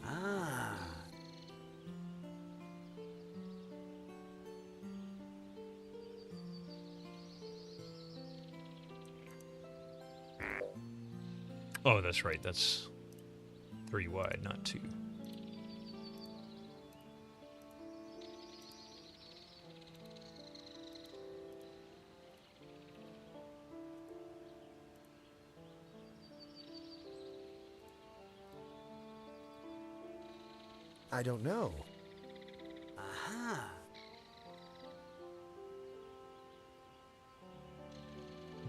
Ah. Oh, that's right. That's 3 wide, not 2. I don't know. Aha.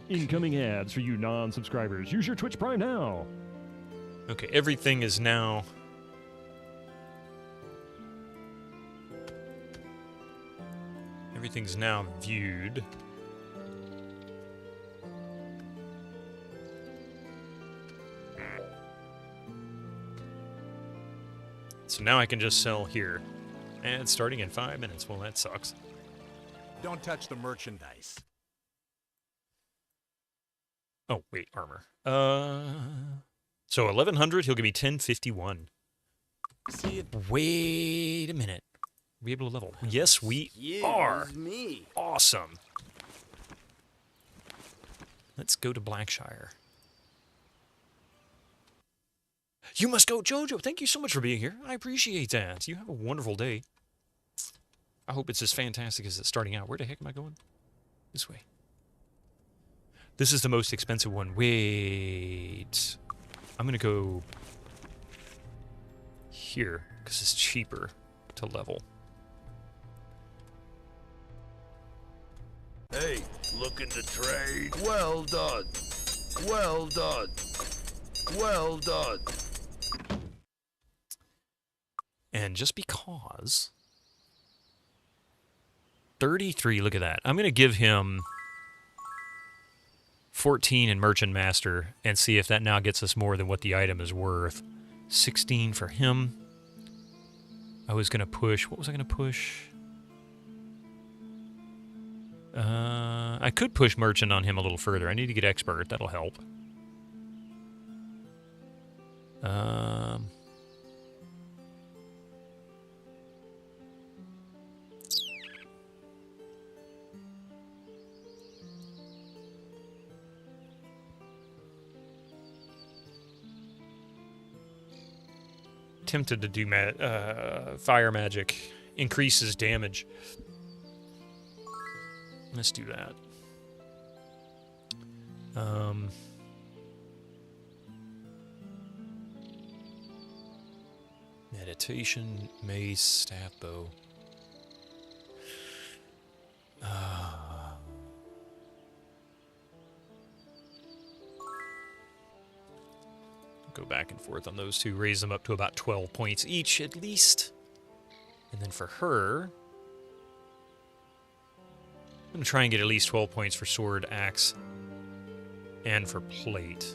Incoming ads for you non-subscribers. Use your Twitch Prime now. Okay, everything is now... Everything's now viewed. So now I can just sell here. And it's starting in 5 minutes. Well, that sucks. Don't touch the merchandise. Oh, wait, armor. So 1100, he'll give me 1051. See it. Wait a minute. Are we able to level? Yes, we are. Me. Awesome. Let's go to Blackshire. You must go, Jojo. Thank you so much for being here. I appreciate that. You have a wonderful day. I hope it's as fantastic as it's starting out. Where the heck am I going? This way. This is the most expensive one. Wait. I'm going to go here because it's cheaper to level. Hey, looking to trade? Well done. Well done. Well done. And just because... 33, look at that. I'm going to give him 14 in Merchant Master and see if that now gets us more than what the item is worth. 16 for him. I was going to push... What was I going to push? I could push Merchant on him a little further. I need to get Expert. That'll help. Tempted to do fire magic. Increases damage. Let's do that. Meditation, mace, staff bow. Go back and forth on those two, raise them up to about 12 points each at least. And then for her, I'm going to try and get at least 12 points for sword, axe, and for plate.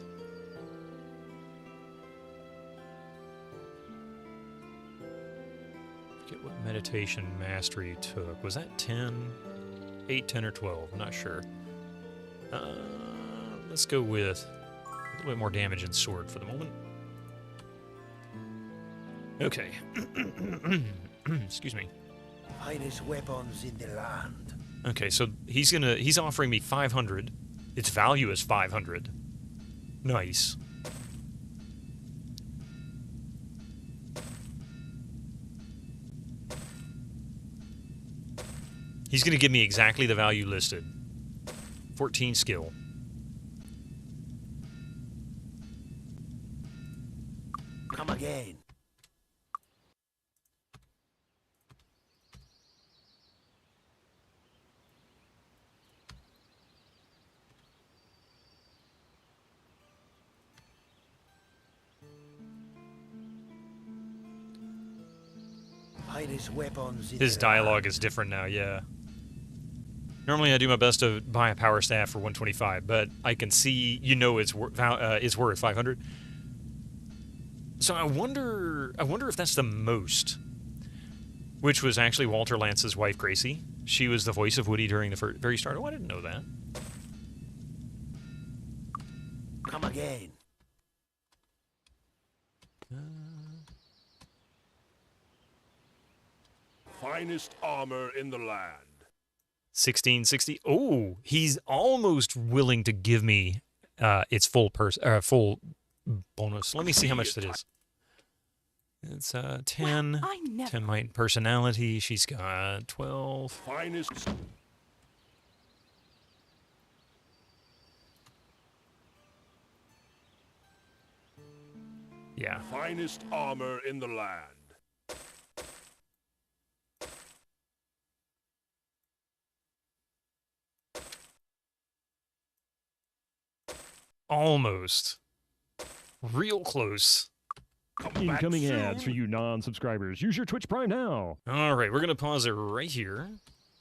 Get what meditation mastery took. Was that 10? 8, 10, or 12? I'm not sure. Let's go with a little bit more damage in sword for the moment. Okay. Excuse me. Finest weapons in the land. Okay, so he's offering me 500. Its value is 500. Nice. He's going to give me exactly the value listed. 14 skill. Come again. Finest weapons in His the dialogue is different now, yeah. Normally I do my best to buy a power staff for 125, but I can see, it's worth 500. So I wonder if that's the most. Which was actually Walter Lance's wife, Gracie. She was the voice of Woody during the very start. Oh, I didn't know that. Come again. Finest armor in the land. 1660. Oh, he's almost willing to give me its full bonus. Let me see how much that is. It's 10. I never... 10 might personality. She's got 12. Finest. Yeah. Finest armor in the land. Almost. Real close. Incoming ads for you non-subscribers. Use your Twitch Prime now. All right, we're going to pause it right here.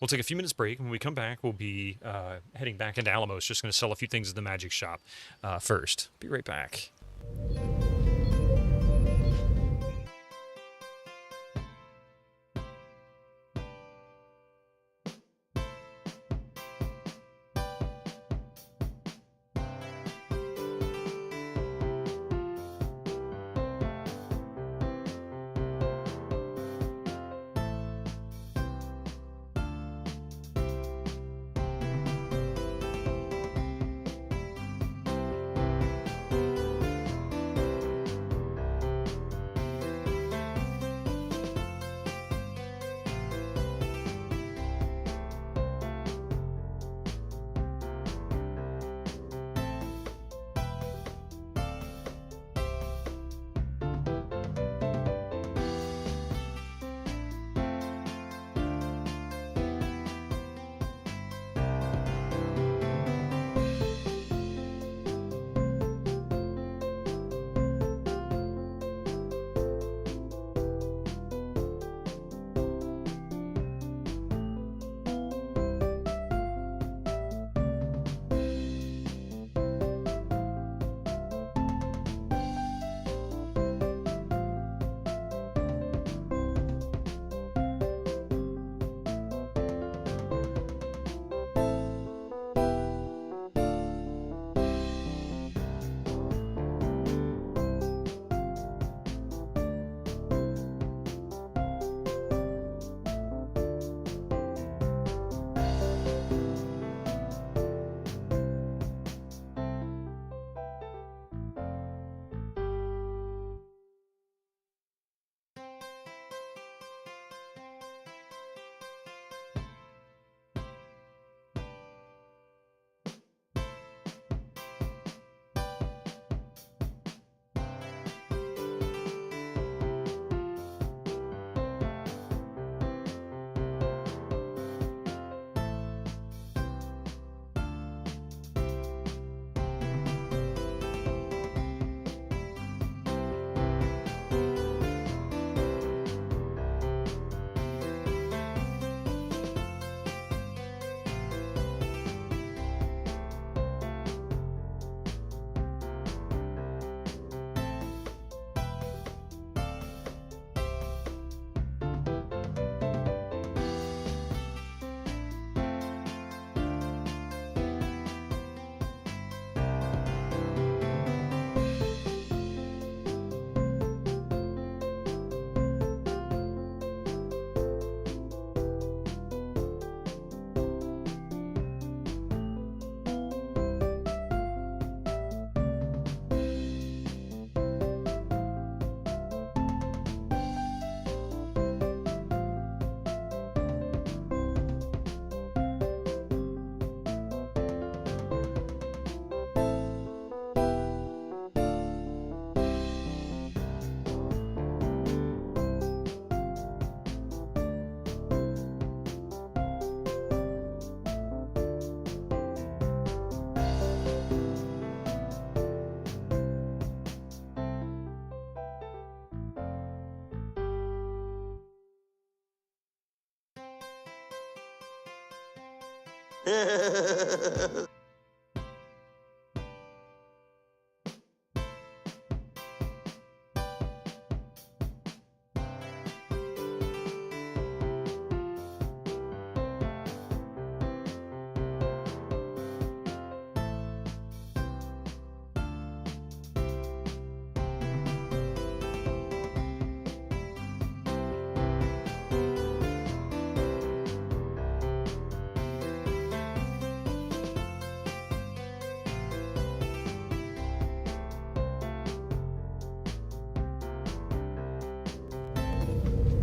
We'll take a few minutes break. When we come back, we'll be heading back into Alamos. Just going to sell a few things at the magic shop first. Be right back.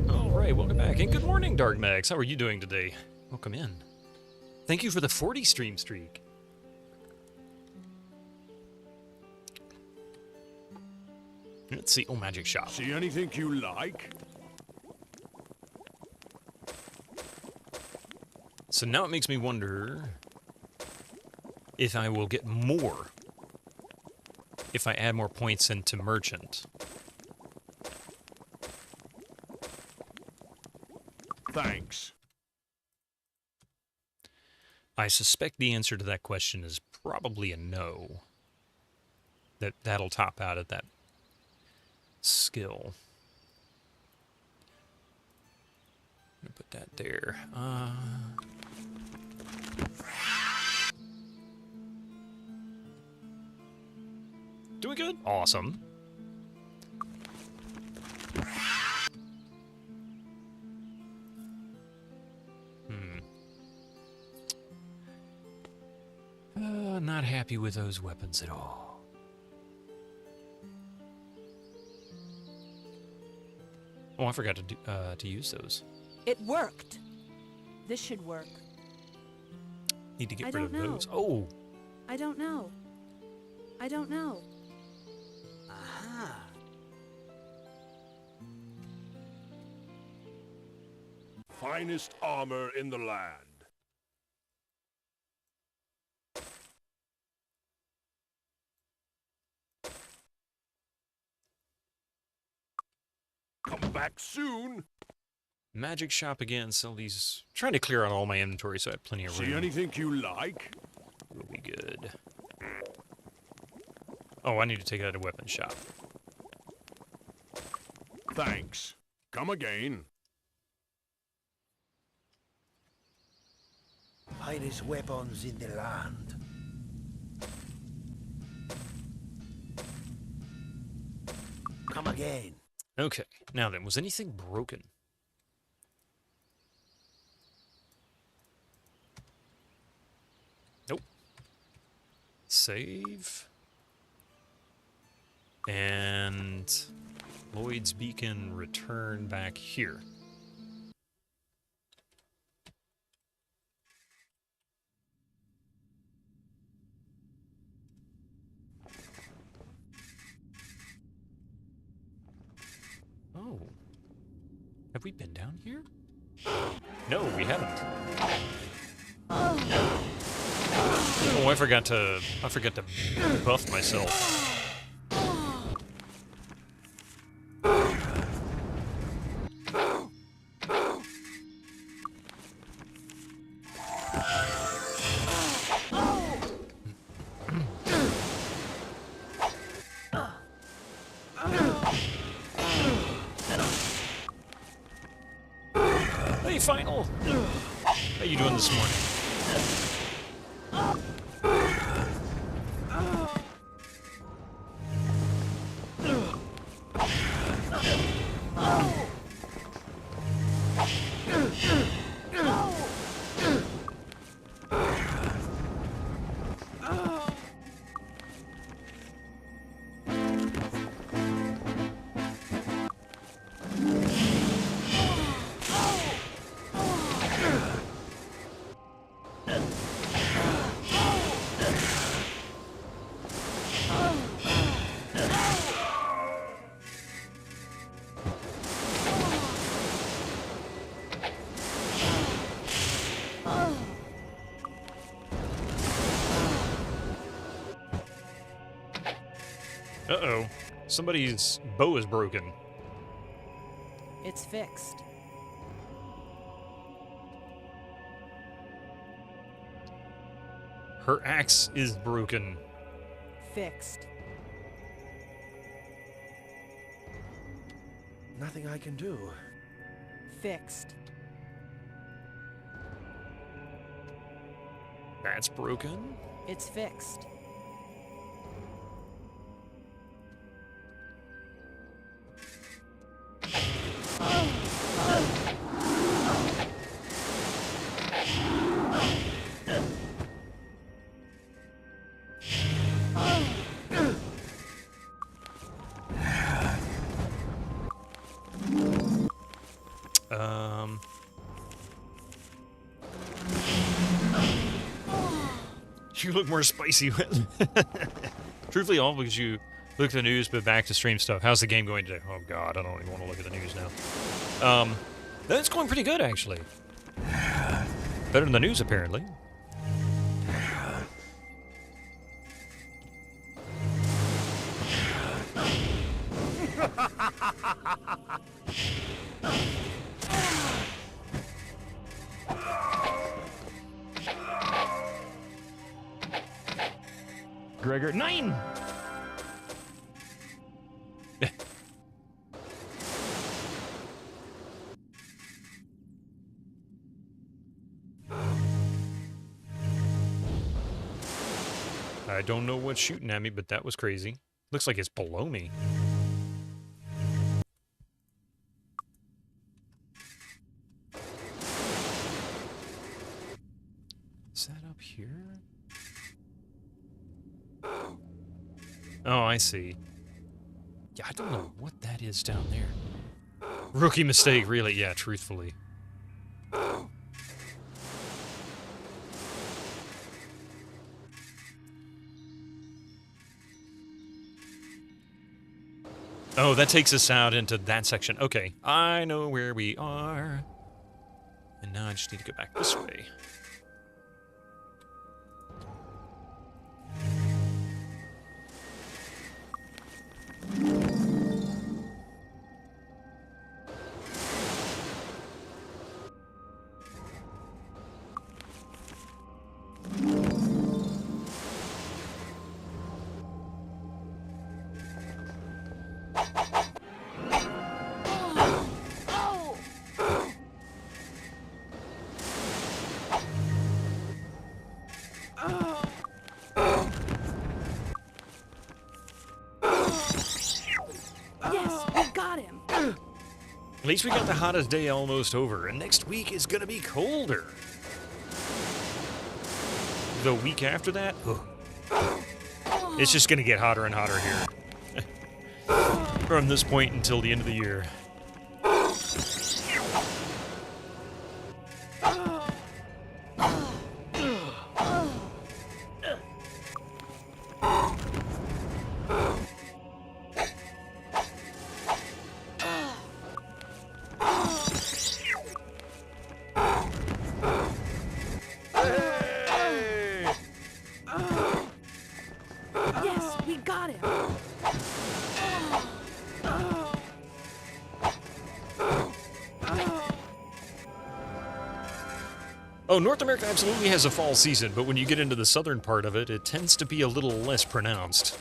Alright, welcome back, and good morning, Dark Max. How are you doing today? Welcome in. Thank you for the 40 stream streak. Let's see. Oh, Magic Shop. See anything you like? So now it makes me wonder if I will get more if I add more points into Merchant. Thanks. I suspect the answer to that question is probably a no. That'll top out at that skill. I'm gonna put that there. Doing good? Awesome. Not happy with those weapons at all. Oh, I forgot to use those. It worked. This should work. Need to get I rid of don't know. those. Oh, I don't know. I don't know. Aha. Finest armor in the land. Come back soon. Magic Shop again. Sell these. Trying to clear out all my inventory so I have plenty of room. See anything you like? Will be good. Oh, I need to take it out of weapon shop. Thanks. Come again. Finest weapons in the land. Come again. Okay. Now then, was anything broken? Nope. Save. And Lloyd's Beacon return back here. Oh. Have we been down here? No, we haven't. Oh, I forgot to buff myself. Hey, Final! How you doing this morning? Uh-oh. Somebody's bow is broken. It's fixed. Her axe is broken. Fixed. Nothing I can do. Fixed. That's broken. It's fixed. You look more spicy. Truthfully, all because you look at the news, but back to stream stuff. How's the game going today? Oh god, I don't even want to look at the news now. That's going pretty good, actually. Better than the news, apparently. Gregor, 9! I don't know what's shooting at me, but that was crazy. Looks like it's below me. Is that up here? Oh, I see. Yeah, I don't know what that is down there. Rookie mistake, really. Yeah, truthfully. Oh, that takes us out into that section. Okay, I know where we are. And now I just need to go back this way. At least we got the hottest day almost over, and next week is gonna be colder. The week after that, it's just gonna get hotter and hotter here. From this point until the end of the year. Oh, North America absolutely has a fall season, but when you get into the southern part of it, it tends to be a little less pronounced.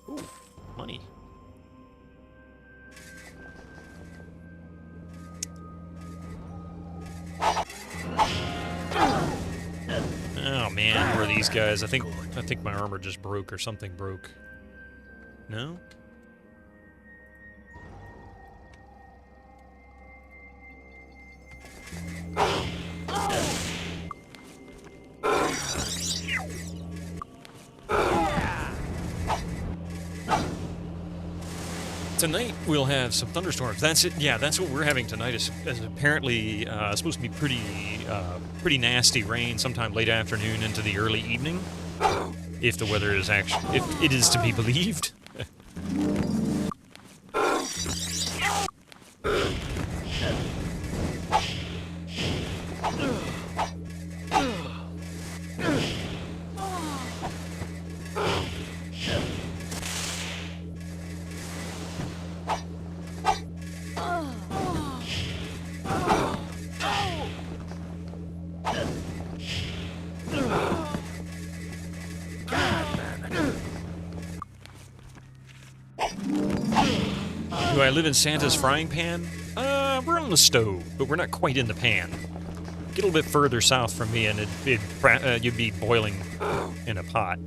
Ooh, money. Oh man, where are these guys? I think my armor just broke or something broke. No? Tonight we'll have some thunderstorms. That's it. Yeah, that's what we're having tonight. Is apparently supposed to be pretty nasty rain sometime late afternoon into the early evening, if the weather is actually, if it is to be believed. Do I live in Santa's frying pan? We're on the stove, but we're not quite in the pan. Get a little bit further south from me, and you'd be boiling in a pot.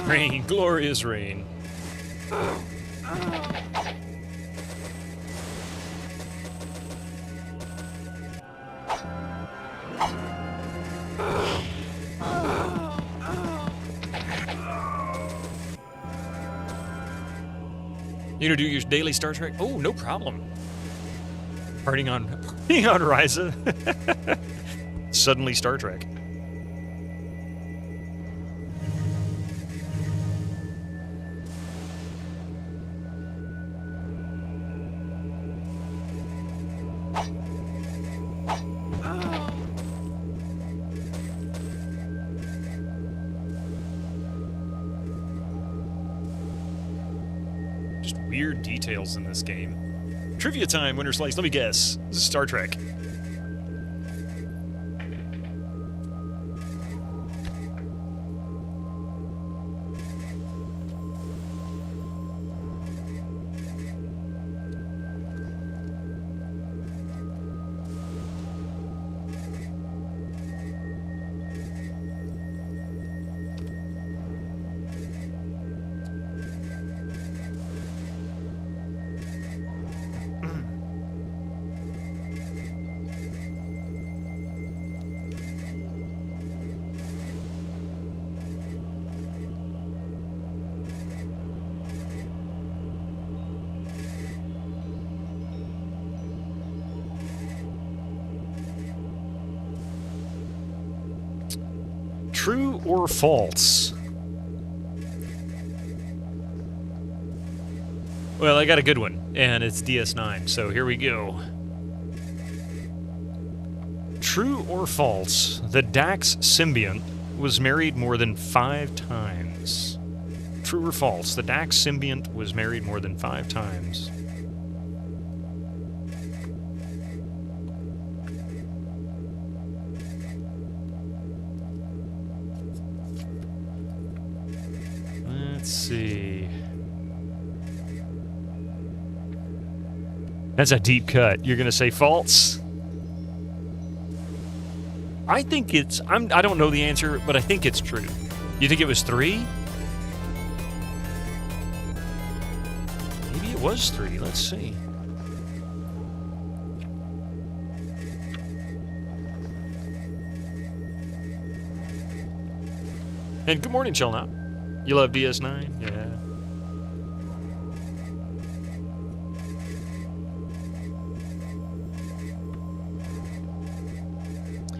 Rain, glorious rain. You gonna do your daily Star Trek? Oh, no problem. Partying on Ryza. Suddenly Star Trek. Weird details in this game. Trivia time, Winter Slice. Let me guess. This is Star Trek. True or false? Well, I got a good one, and it's DS9, so here we go. True or false, the Dax symbiont was married more than 5 times. True or false, the Dax symbiont was married more than 5 times. Let's see. That's a deep cut. You're gonna say false? I think it's. I don't know the answer, but I think it's true. You think it was 3? Maybe it was 3. Let's see. And good morning, Chill Now. You love DS9? Yeah.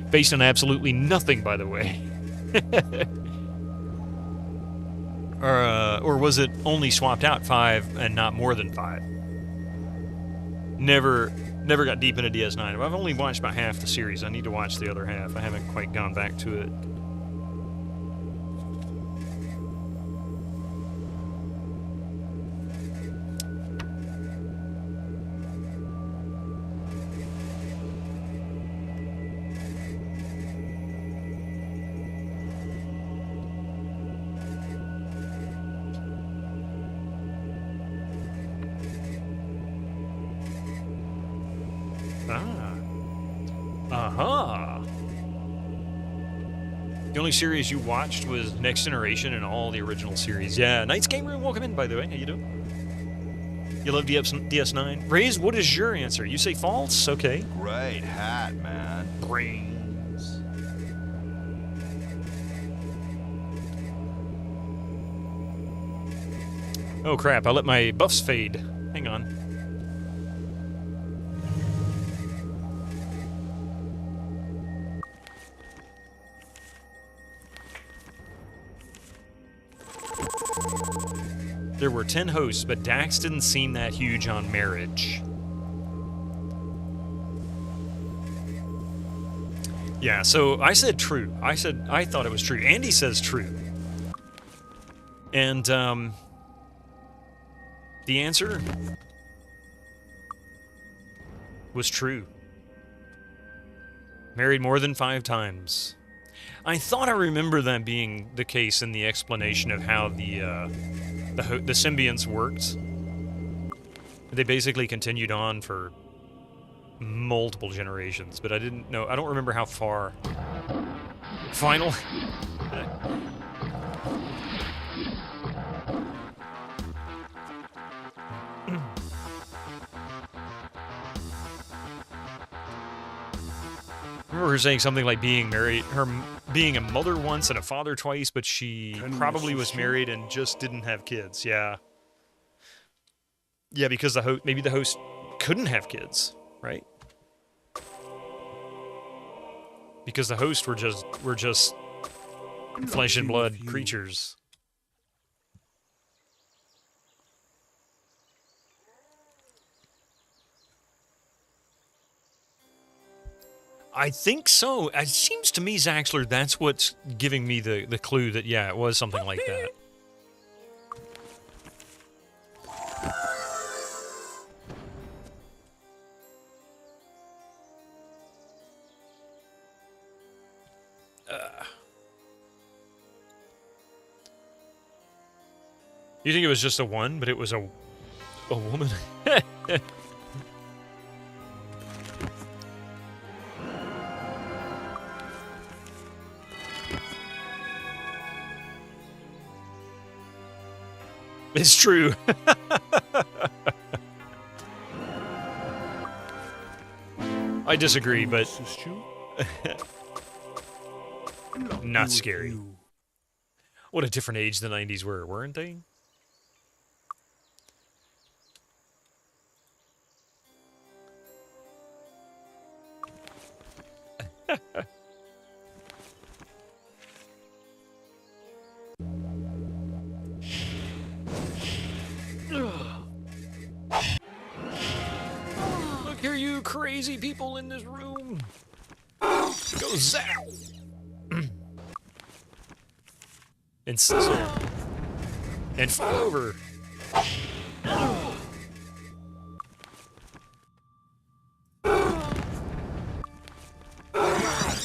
Based on absolutely nothing, by the way. Or was it only swapped out 5 and not more than 5? Never got deep into DS9. I've only watched about half the series. I need to watch the other half. I haven't quite gone back to it. The only series you watched was Next Generation and all the original series. Yeah, Night's Game Room, welcome in, by the way. How you doing? You love DS9? Raze, what is your answer? You say false? Okay. Great hat, man. Brains. Oh crap, I let my buffs fade. Hang on. There were 10 hosts, but Dax didn't seem that huge on marriage. Yeah, so I said true. I thought it was true. Andy says true. And, the answer was true. Married more than 5 times. I thought I remember that being the case in the explanation of how the symbionts worked. They basically continued on for multiple generations, but I didn't know. I don't remember how far. Final. I remember her saying something like being married, her being a mother once and a father twice, but she probably was married and just didn't have kids. Yeah. Yeah, because maybe the host couldn't have kids, right? Because the hosts were just flesh and blood creatures. I think so. It seems to me, Zaxler, that's what's giving me the clue that, yeah, it was something like that. You think it was just a one, but it was a woman? It's true. I disagree, but not scary. What a different age the 90s were, weren't they? Look here, you crazy people in this room. Go zap. And sizzle. And fall over.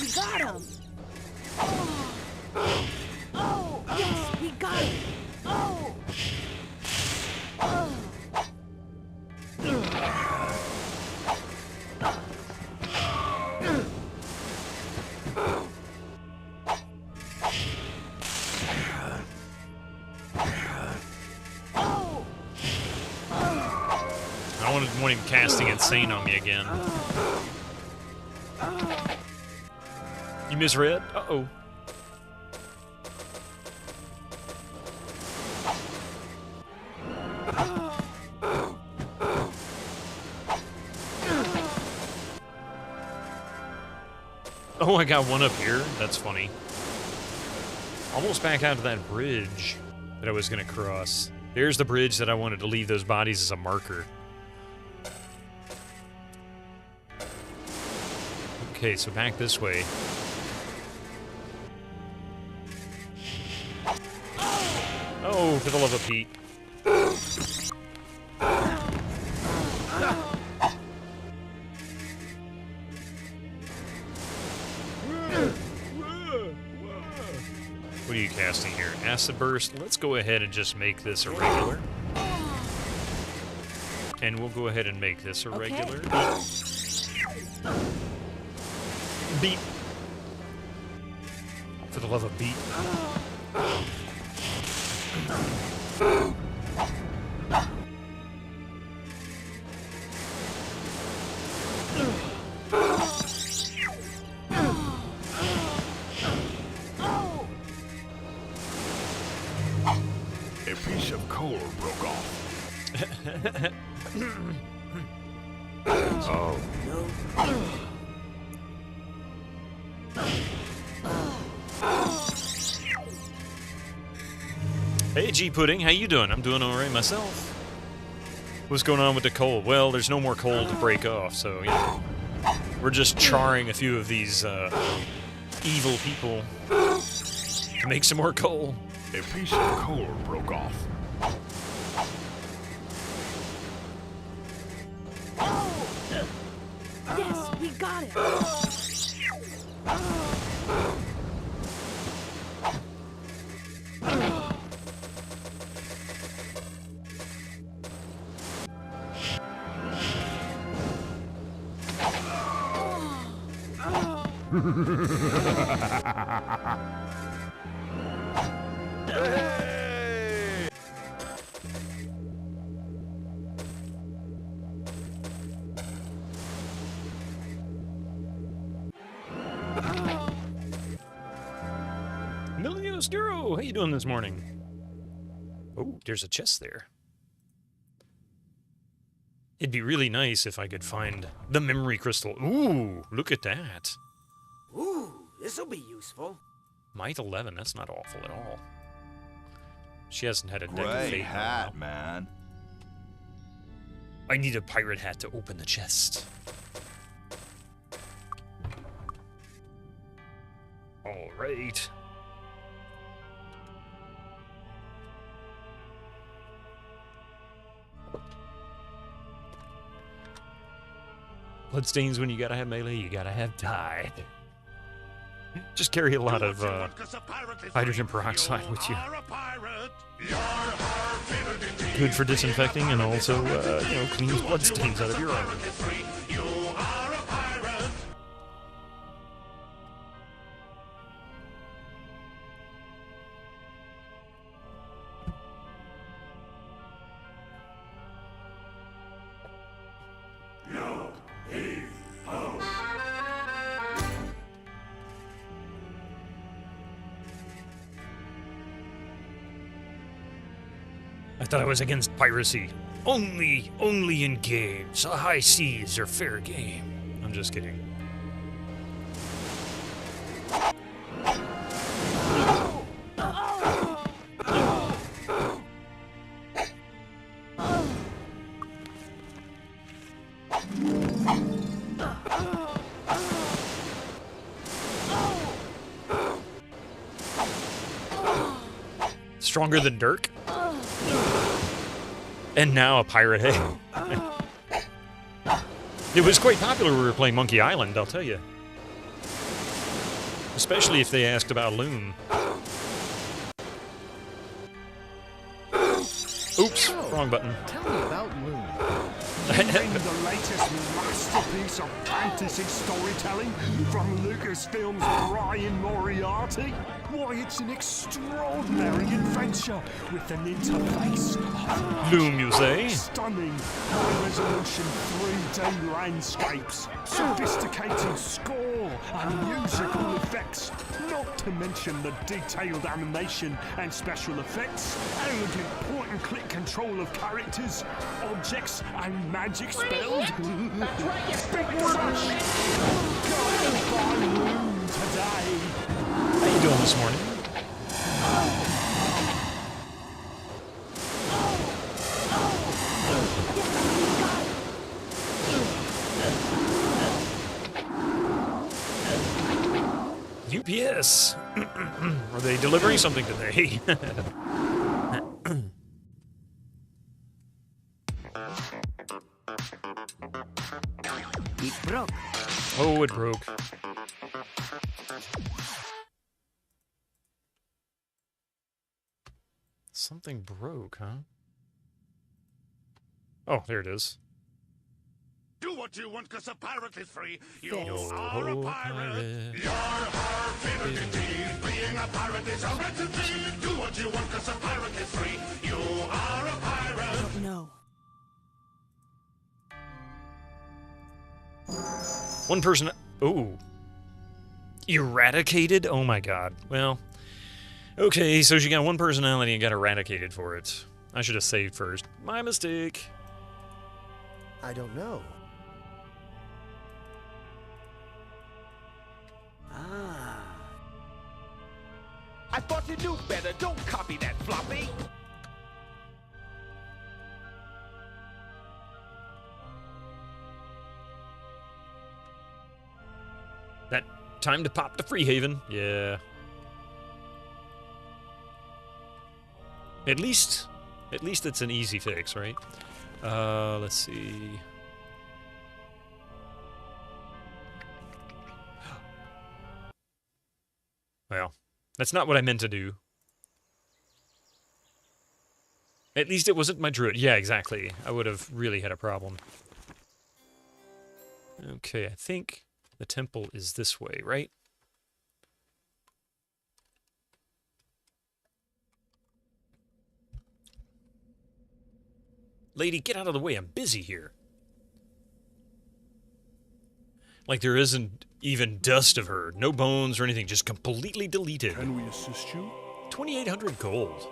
We got him! Oh, yes, we got him! Oh! I want him casting Insane on me again. You misread? Uh-oh. Oh, I got one up here. That's funny. Almost back out to that bridge that I was going to cross. There's the bridge that I wanted to leave those bodies as a marker. Okay, so back this way. Oh, for the love of Pete. What are you casting here? Acid Burst? Let's go ahead and just make this a regular. And we'll go ahead and make this a regular. Beat. For the love of beat. A piece of coal broke off. Oh. Hey, G Pudding, how you doing? I'm doing all right myself. What's going on with the coal? Well, there's no more coal to break off, so, you know, we're just charring a few of these evil people to make some more coal. A piece of coal broke off. Yes, we got it. Milios Duro, how you doing this morning? Oh, there's a chest there. It'd be really nice if I could find the memory crystal. Ooh, look at that. Ooh, this'll be useful. Might 11, that's not awful at all. She hasn't had a deck of Great fate. hat, man. I need a pirate hat to open the chest. All right. Bloodstains when you gotta have melee, you gotta have tide. Just carry a lot of hydrogen peroxide with you. Good for disinfecting and also, you know, cleans bloodstains out of your armor. I thought I was against piracy. Only in games. The high seas are fair game. I'm just kidding. Stronger than Dirk? And now a pirate head. It was quite popular when we were playing Monkey Island, I'll tell you. Especially if they asked about Loom. Oops, wrong button. Tell me about Loom. The latest masterpiece of fantasy storytelling from Lucasfilm's Brian Moriarty? Why, it's an extraordinary adventure with an interface of Loom, you say? stunning high-resolution 3D landscapes, sophisticated score and musical effects, not to mention the detailed animation and special effects, elegant point-and-click control of characters, objects and magic spells. Big rush! Go buy Loom today! How you doing this morning? UPS! Are they delivering something today? It broke. Oh, it broke. Something broke, huh? Oh, there it is. Do what you want, 'cause a pirate is free. You Yo, are a pirate. pirate. You're our favorite indeed. Being a pirate is a recipe. Do what you want, 'cause a pirate is free. You are a pirate. No. One person... Ooh. Eradicated? Oh my god. Well... Okay, so she got one personality and got eradicated for it. I should have saved first. My mistake. I don't know. to do better. Don't copy that floppy. That time to pop to Freehaven. Yeah. At least it's an easy fix, right? Let's see. Well, that's not what I meant to do. At least it wasn't my druid. Yeah, exactly. I would have really had a problem. Okay, I think the temple is this way, right? Lady, get out of the way. I'm busy here. Like there isn't even dust of her. No bones or anything. Just completely deleted. Can we assist you? 2,800 gold.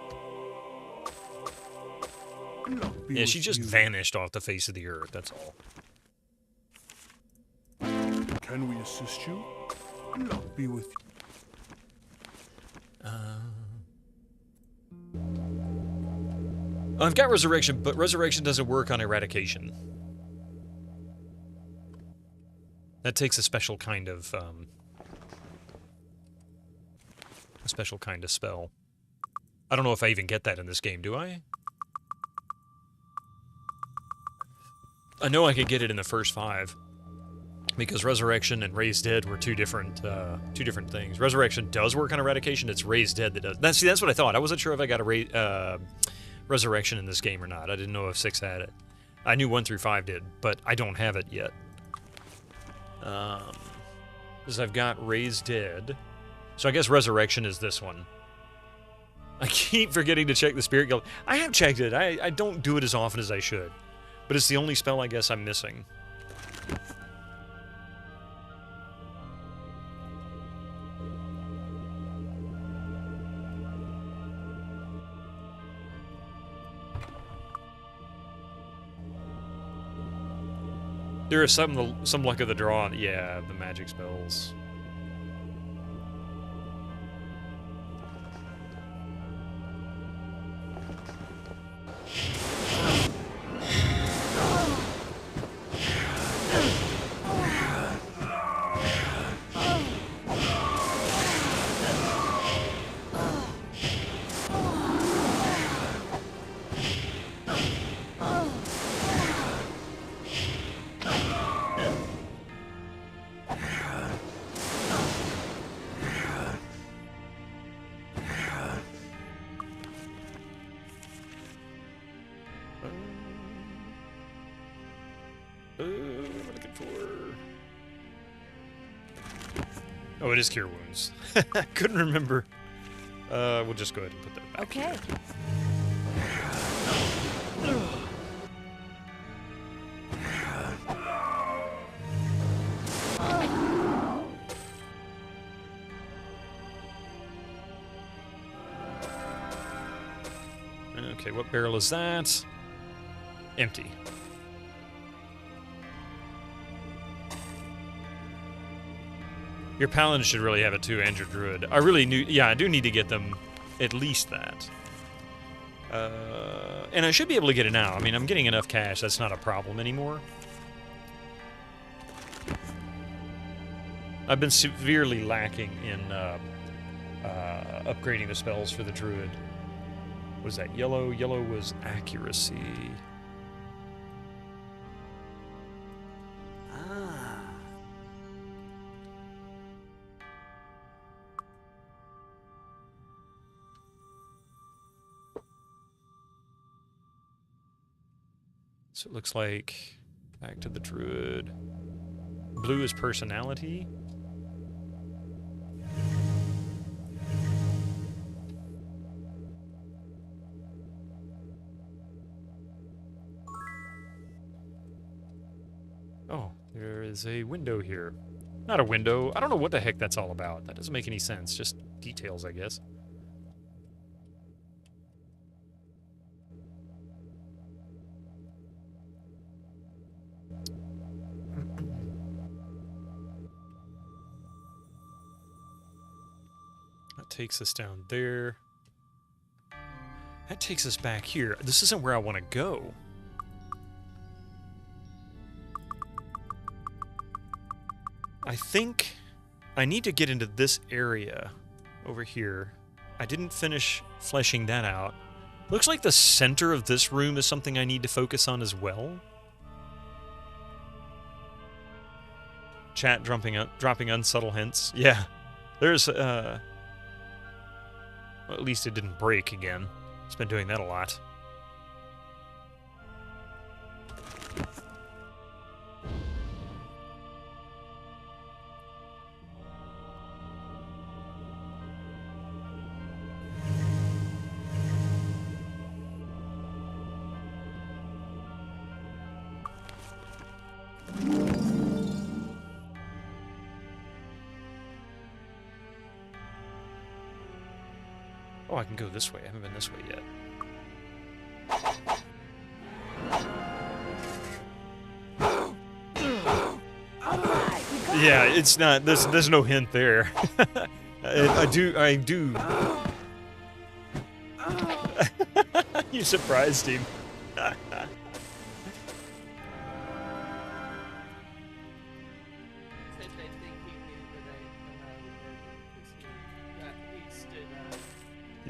Luck be Yeah, with she just you. vanished off the face of the earth. That's all. Can we assist you? Luck be with you. I've got Resurrection, but Resurrection doesn't work on Eradication. That takes a special kind of spell. I don't know if I even get that in this game, do I? I know I could get it in the first 5. Because Resurrection and Raise Dead were two different things. Resurrection does work on Eradication. It's Raise Dead that does. See, that's what I thought. I wasn't sure if I got a Resurrection in this game or not. I didn't know if 6 had it. I knew 1 through 5 did, but I don't have it yet. Because I've got Raise Dead. So I guess Resurrection is this one. I keep forgetting to check the Spirit Guild. I have checked it. I don't do it as often as I should. But it's the only spell I guess I'm missing. There is some luck of the draw. Yeah, the magic spells. What am I looking for? Oh, it is Cure Wounds. I couldn't remember. We'll just go ahead and put that back. Okay. Okay, what barrel is that? Empty. Your Paladin should really have it too, and your Druid. I really knew... Yeah, I do need to get them at least that. And I should be able to get it now. I mean, I'm getting enough cash. That's not a problem anymore. I've been severely lacking in upgrading the spells for the Druid. What was that? Yellow? Yellow was accuracy. So it looks like back to the Druid. Blue is personality. Oh, there is a window here. Not a window. I don't know what the heck that's all about. That doesn't make any sense. Just details, I guess. That takes us down there. That takes us back here. This isn't where I want to go. I think I need to get into this area over here. I didn't finish fleshing that out. Looks like the center of this room is something I need to focus on as well. Chat dropping unsubtle hints. Yeah. There's, well, at least it didn't break again. It's been doing that a lot. Oh, I can go this way. I haven't been this way yet. Yeah, it's not. There's no hint there. I do. You surprised him.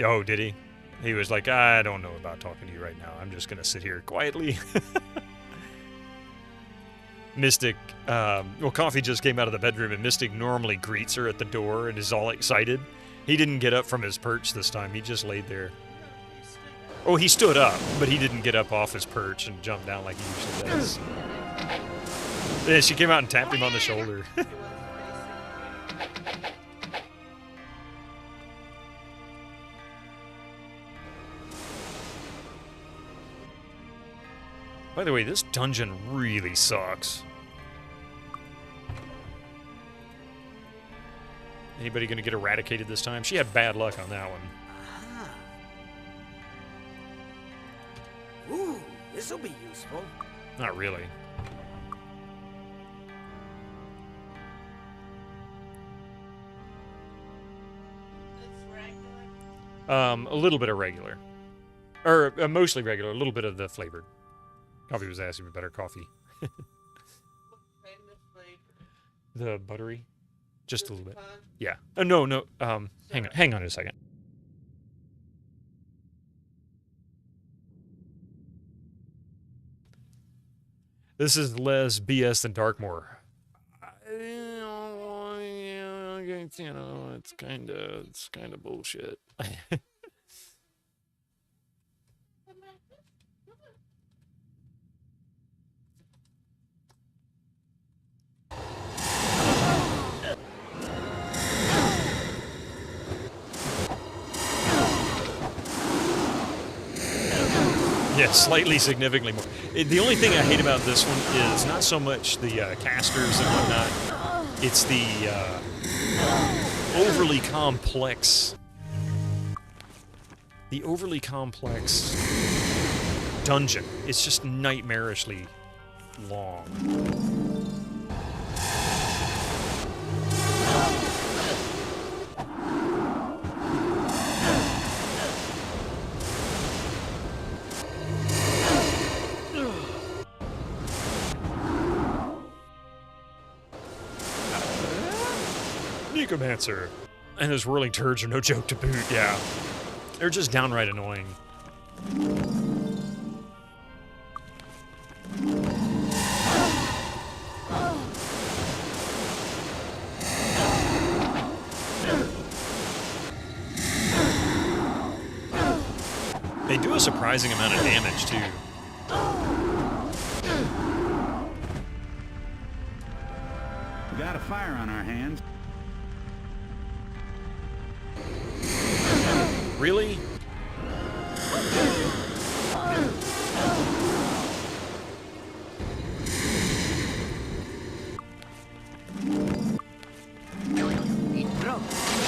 Oh, did he? He was like, I don't know about talking to you right now. I'm just going to sit here quietly. Mystic, well, Coffee just came out of the bedroom, and Mystic normally greets her at the door and is all excited. He didn't get up from his perch this time. He just laid there. Oh, he stood up, but he didn't get up off his perch and jump down like he usually does. Yeah, she came out and tapped him on the shoulder. By the way, this dungeon really sucks. Anybody gonna get eradicated this time? She had bad luck on that one. Ooh, this'll be useful. Not really. A little bit of regular. Or mostly regular, a little bit of the flavored. Coffee was asking for better coffee. The buttery? Just a little bit. Yeah. No. Hang on a second. This is less BS than Darkmoor. You know, it's kind of bullshit. Yeah, slightly, significantly more. The only thing I hate about this one is not so much the casters and whatnot. It's the overly complex... The overly complex dungeon. It's just nightmarishly long. Necromancer. And those whirling turds are no joke to boot, yeah. They're just downright annoying. They do a surprising amount of damage, too. We got a fire on our hands. Really?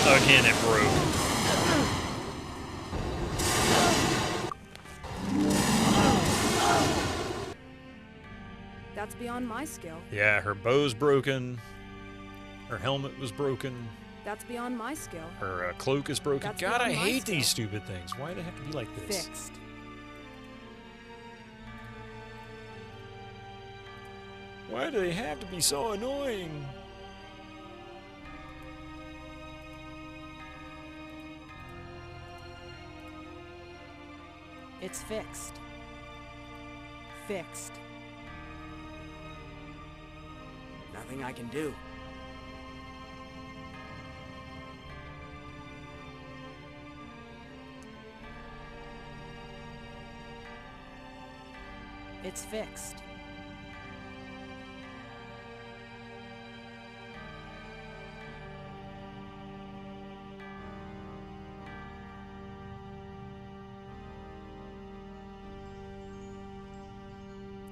Again, it broke. That's beyond my skill. Yeah, her bow's broken. Her helmet was broken. That's beyond my skill. Her cloak is broken. That's God, I beyond my hate skill. these stupid things. Why do they have to be like this? Fixed. Why do they have to be so annoying? It's fixed. Fixed. Nothing I can do. It's fixed.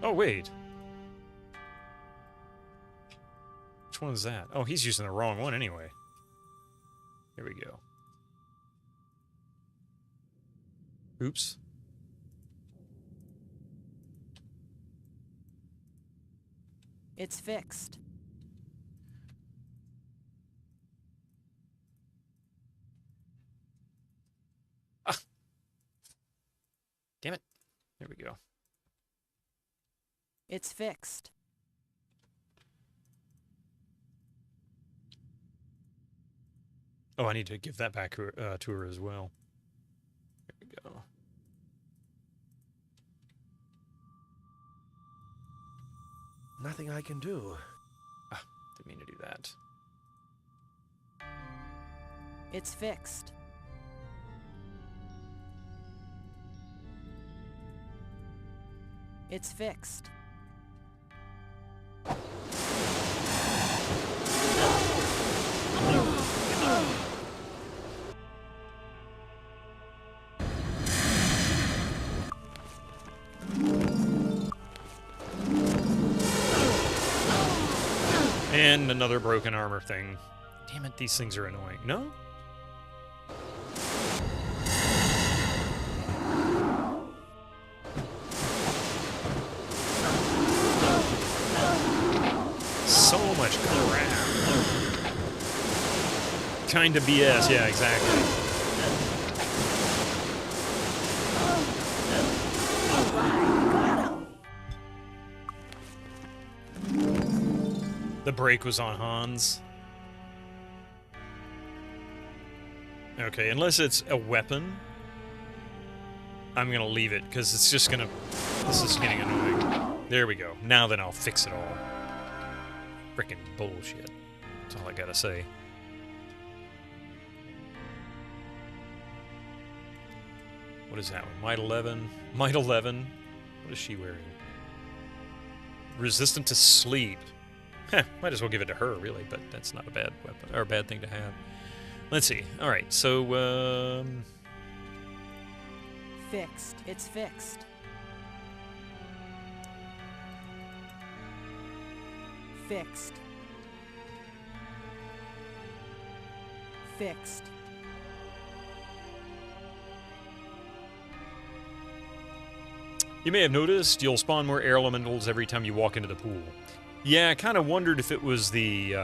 Oh, wait. Which one is that? Oh, he's using the wrong one anyway. Here we go. Oops. It's fixed. Ah. Damn it. There we go. It's fixed. Oh, I need to give that back to her as well. There we go. Nothing I can do. Ah, didn't mean to do that. It's fixed. It's fixed. And another broken armor thing. Damn it, these things are annoying. No? So much crap. Kinda BS, yeah, exactly. The break was on Hans. Okay, unless it's a weapon, I'm gonna leave it, because it's just gonna... This is getting annoying. There we go. Now then I'll fix it all. Frickin' bullshit. That's all I gotta say. What is that one? Might 11? Might 11? What is she wearing? Resistant to sleep. Heh, might as well give it to her, really, but that's not a bad weapon, or a bad thing to have. Let's see. Alright, so, Fixed. It's fixed. Fixed. Fixed. you may have noticed you'll spawn more air elementals every time you walk into the pool. Yeah, I kind of wondered if it was the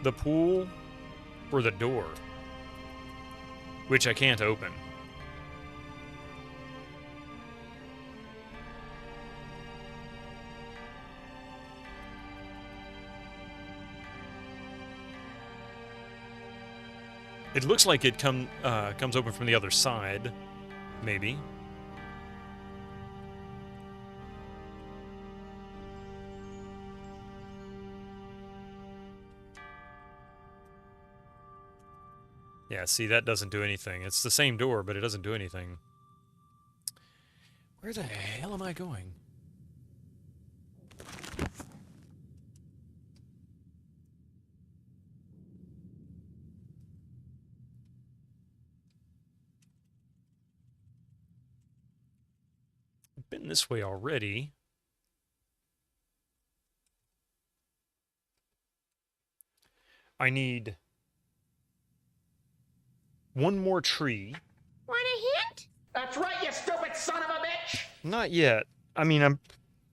pool or the door, which I can't open. It looks like it comes open from the other side, maybe. Yeah, see, that doesn't do anything. It's the same door, but it doesn't do anything. Where the hell am I going? I've been this way already. I need one more tree. Want a hint? That's right, you stupid son of a bitch! Not yet. I mean,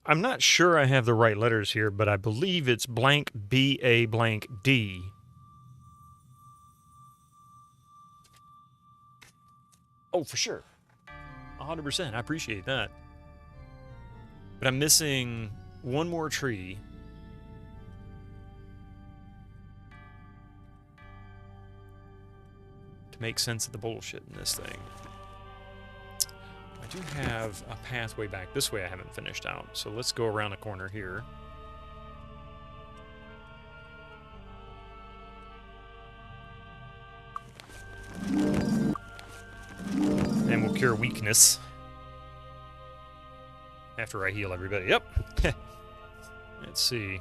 I'm not sure I have the right letters here, but I believe it's blank B-A blank D. Oh, for sure. 100%. I appreciate that. But I'm missing one more tree. To make sense of the bullshit in this thing. I do have a pathway back this way I haven't finished out, so let's go around the corner here. And we'll cure weakness. After I heal everybody. Yep. Let's see.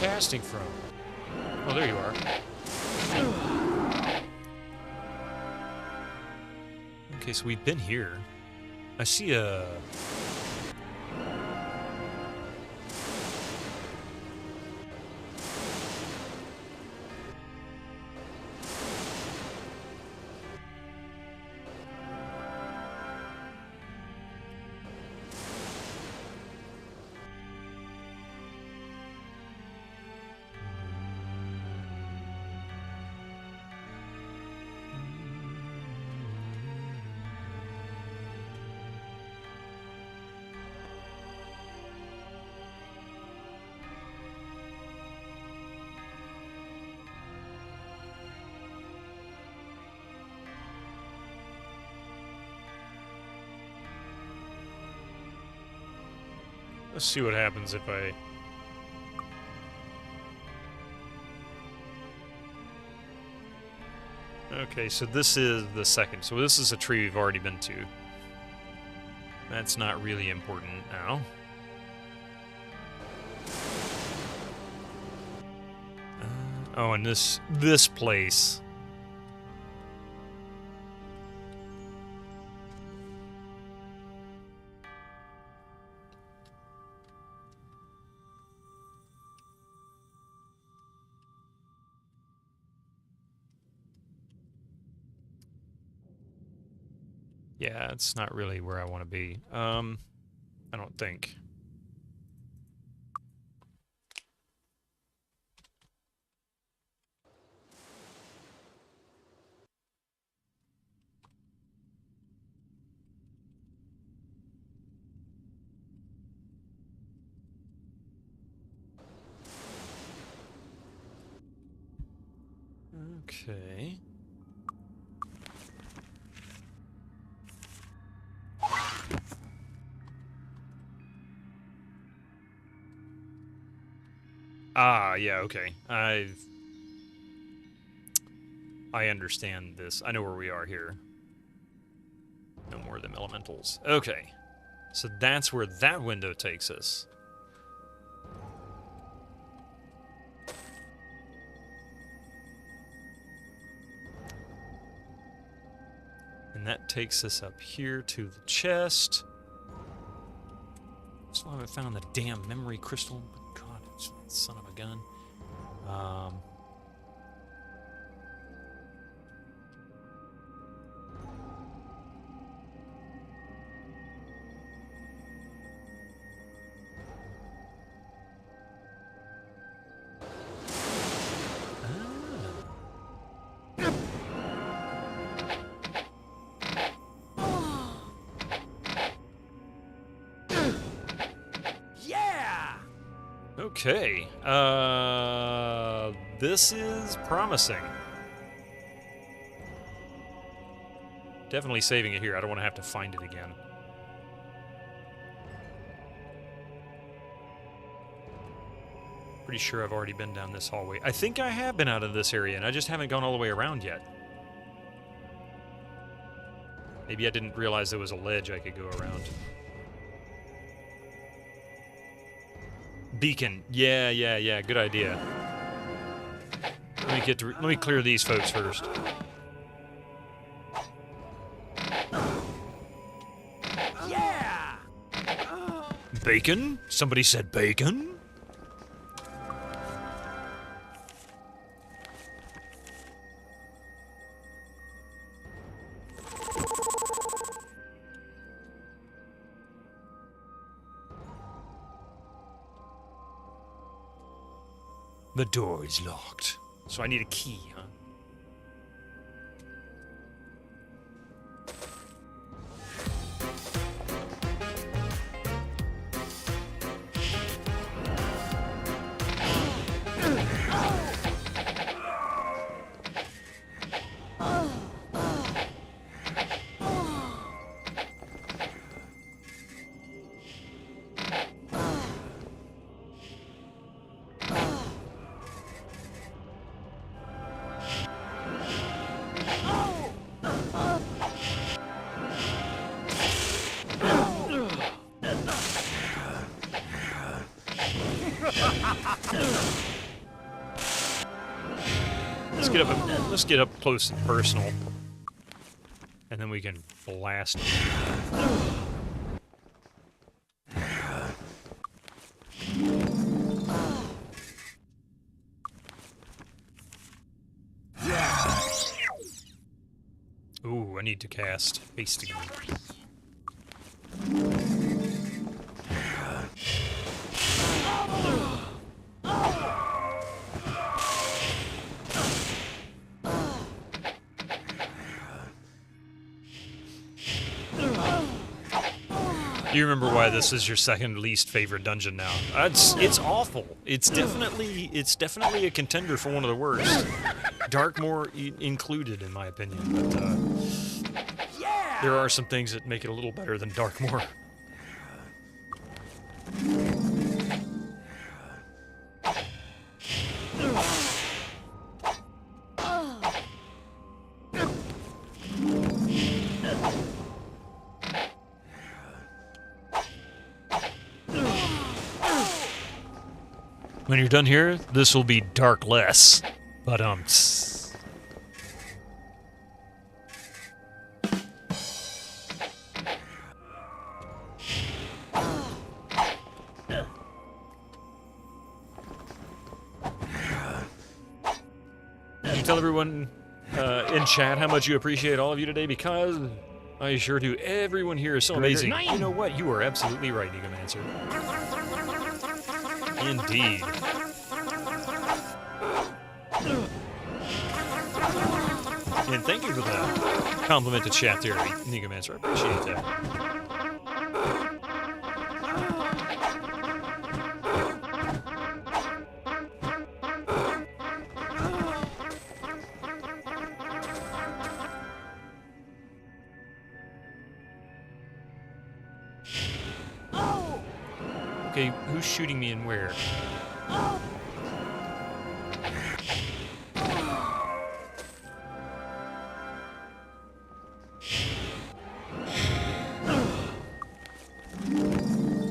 Casting from? Oh, there you are. Okay, so we've been here. I see a... Let's see what happens if I... Okay, so this is the second. So this is a tree we've already been to. That's not really important now. Oh, and this place. Yeah, it's not really where I want to be. I don't think. Okay. Ah, yeah, okay. I understand this. I know where we are here. No more of them elementals. Okay. So that's where that window takes us. And that takes us up here to the chest. Still haven't found the damn memory crystal. God, son of a gun. Okay, this is promising. Definitely saving it here. I don't want to have to find it again. Pretty sure I've already been down this hallway. I think I have been out of this area, and I just haven't gone all the way around yet. Maybe I didn't realize there was a ledge I could go around. Beacon. Yeah, yeah, yeah. Good idea. Let me clear these folks first. Yeah! Bacon? Somebody said bacon? The door is locked. So I need a key, huh? Let's get up close and personal, and then we can blast. Ooh, I need to cast haste again. You remember why this is your second least favorite dungeon now? It's awful. It's definitely a contender for one of the worst. Darkmoor included, in my opinion, but there are some things that make it a little better than Darkmoor. When you're done here, this will be Darkless. But Did you tell everyone in chat how much you appreciate all of you today? Because I sure do. Everyone here is so amazing. You know what? You are absolutely right, Egomancer. Indeed. And thank you for the compliment to chat there, Negomancer. I appreciate that. Okay, who's shooting me and where?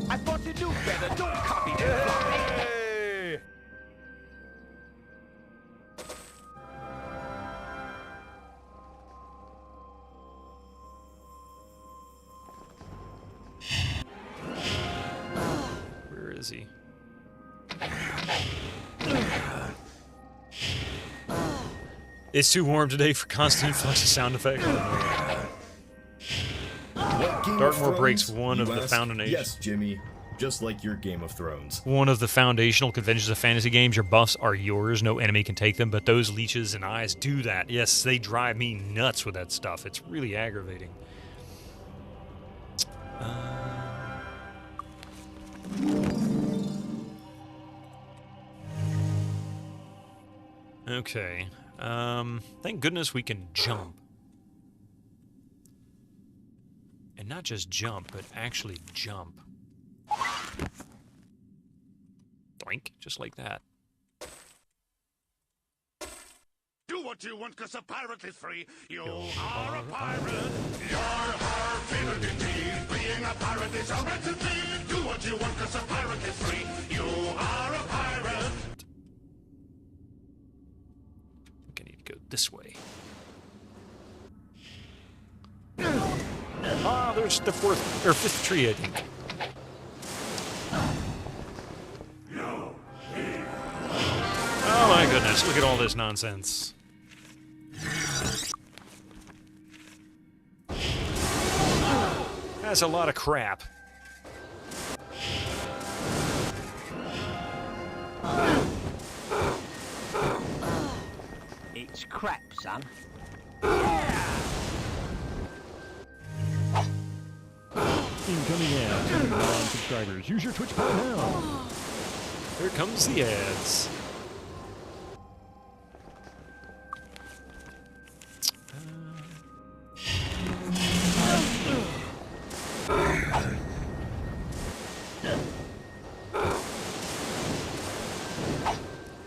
I thought you knew better. Don't copy that. Hey! Where is he? It's too warm today for constant flux of sound effects. Darkmoor breaks one of the foundation. Yes, Jimmy. Just like your Game of Thrones. One of the foundational conventions of fantasy games. Your buffs are yours. No enemy can take them, but those leeches and eyes do that. Yes, they drive me nuts with that stuff. It's really aggravating. Okay. Thank goodness we can jump. And not just jump, but actually jump. Doink, just like that. Do what you want, cause a pirate is free. You are a pirate. You're our favorite indeed. Being a pirate is a right to be. Do what you want, cause a pirate is free. You this way. Ah, there's the fifth tree, I think. Oh my goodness, look at all this nonsense. That's a lot of crap. It's crap, son. Incoming ads from non-subscribers. Use your Twitch Prime now. Here comes the ads.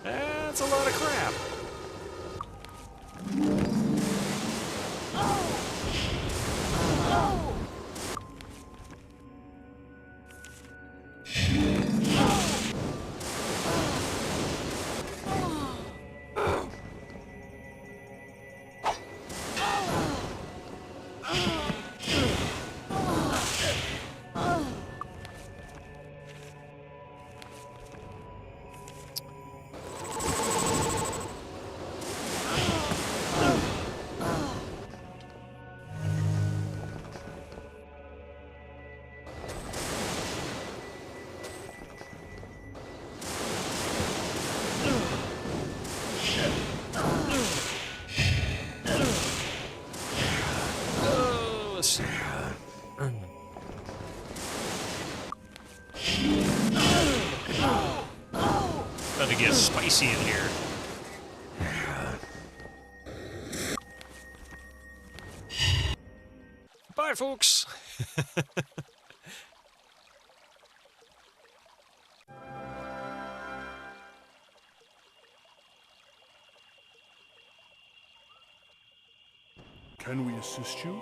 That's a lot of crap. About to get spicy in here. Bye, folks. Can we assist you?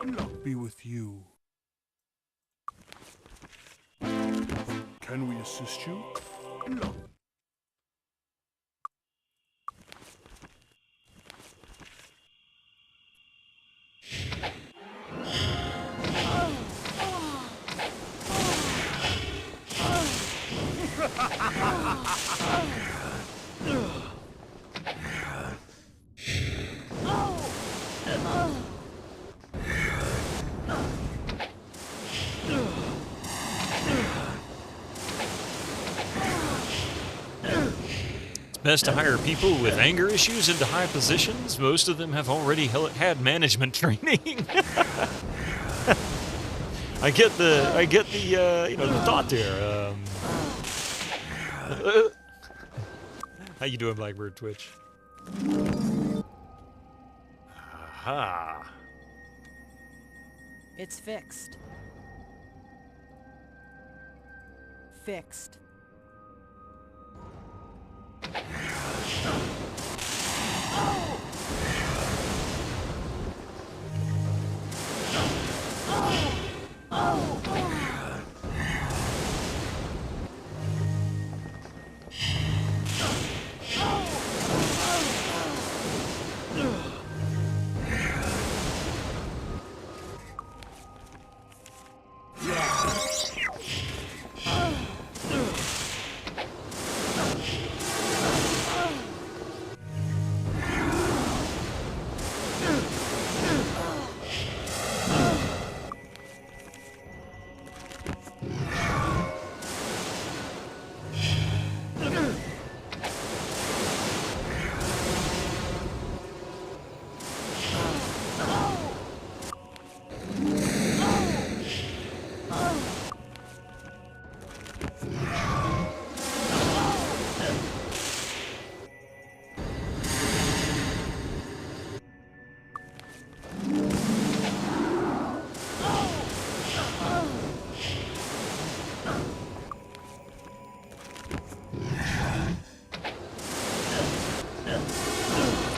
Luck be with you. Can we assist you? Luck. Best to hire people with anger issues into high positions. Most of them have already had management training. I get the you know, the thought there. How you doing, Blackbird Twitch? Aha. It's fixed. Fixed.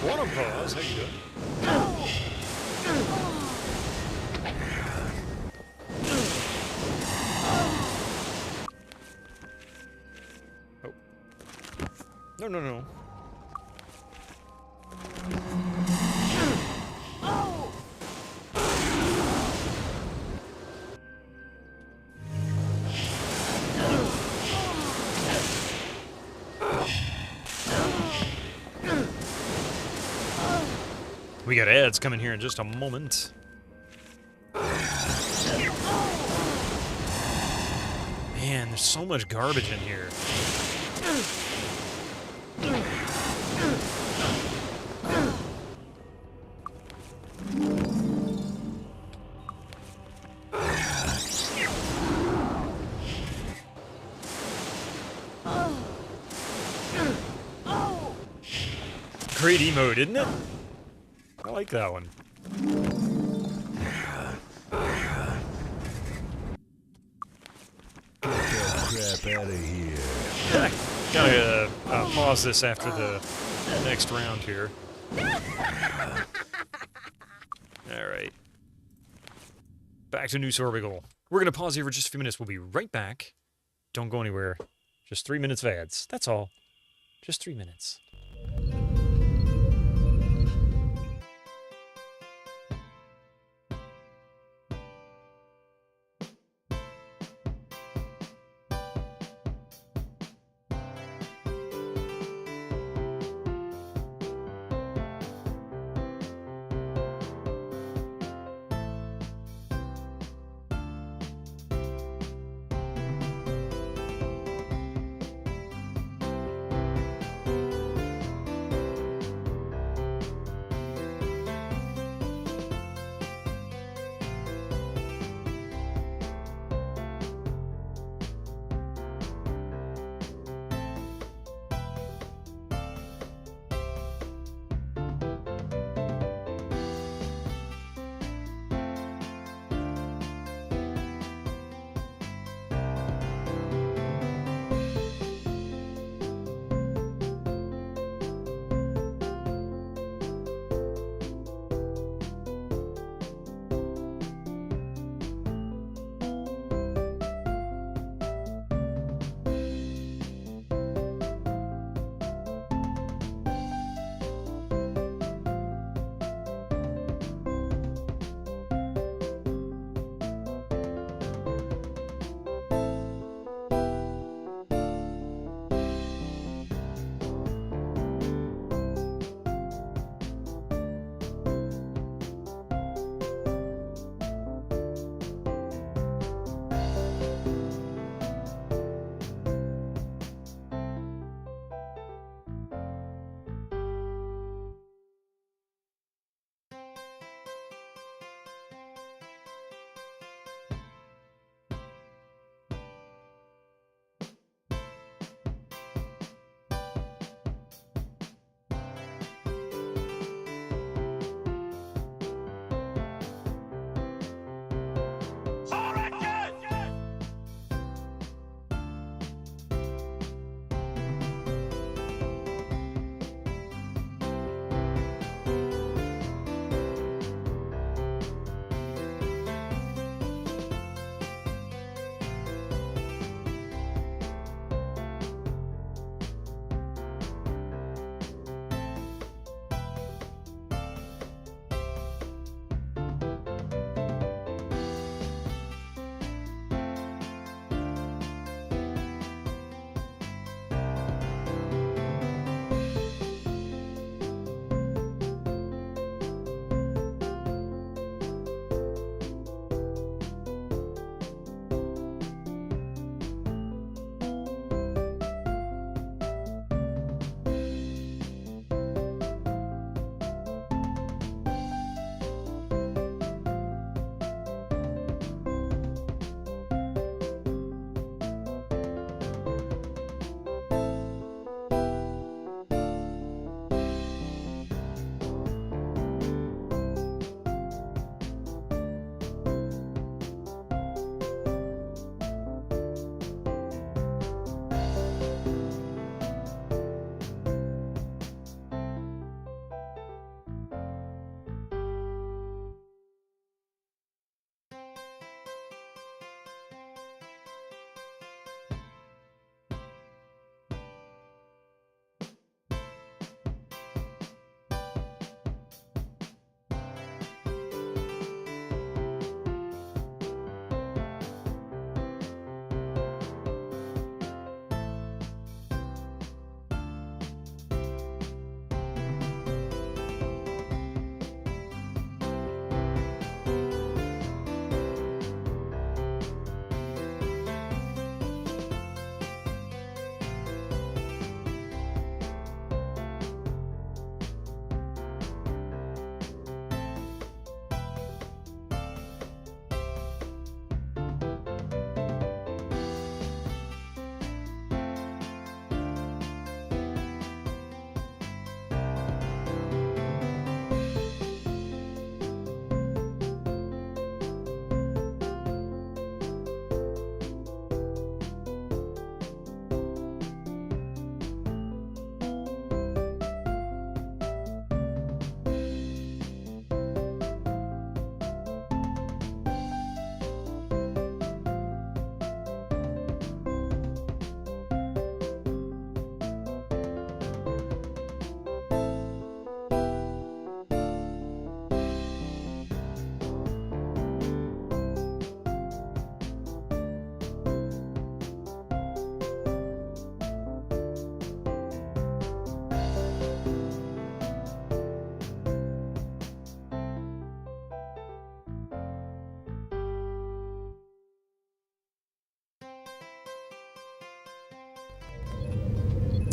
Quantum Pause, how you doing? Oh. No. We got ads coming here in just a moment. Man, there's so much garbage in here. Great emote, isn't it? I like that one. Get that crap out of here. Gotta pause this after the next round here. Alright. Back to Noose Orbital. We're gonna pause here for just a few minutes. We'll be right back. Don't go anywhere. Just 3 minutes of ads. That's all. Just 3 minutes.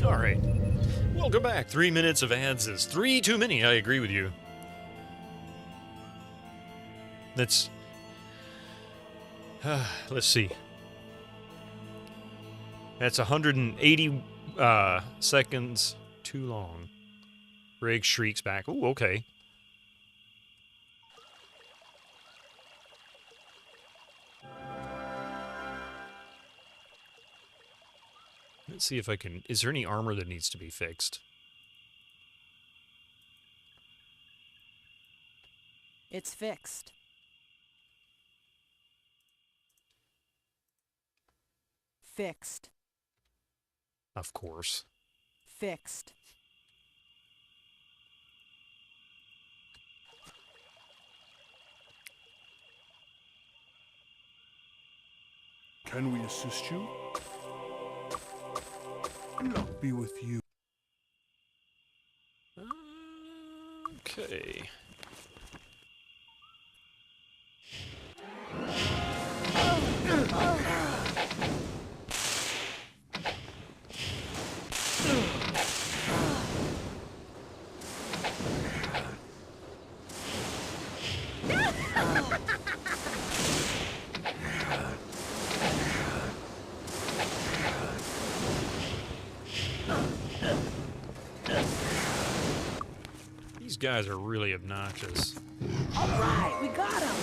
All right. Welcome back. 3 minutes of ads is 3 too many. I agree with you. Let's see. That's 180 seconds too long. Rig shrieks back. Ooh, okay. Let's see if I can... Is there any armor that needs to be fixed? It's fixed. Fixed. Of course. Fixed. Can we assist you? Luck be with you. Okay. These guys are really obnoxious. All right, we got him.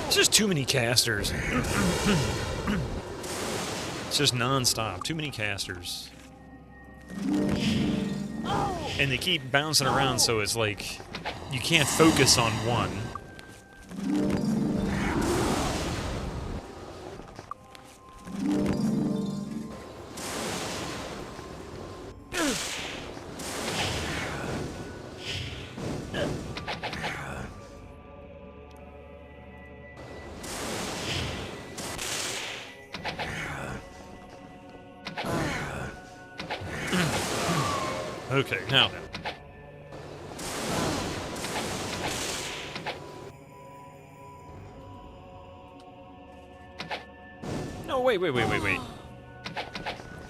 It's just too many casters. It's just non-stop. Too many casters. And they keep bouncing around, so it's like you can't focus on one. Okay, now then. No, wait.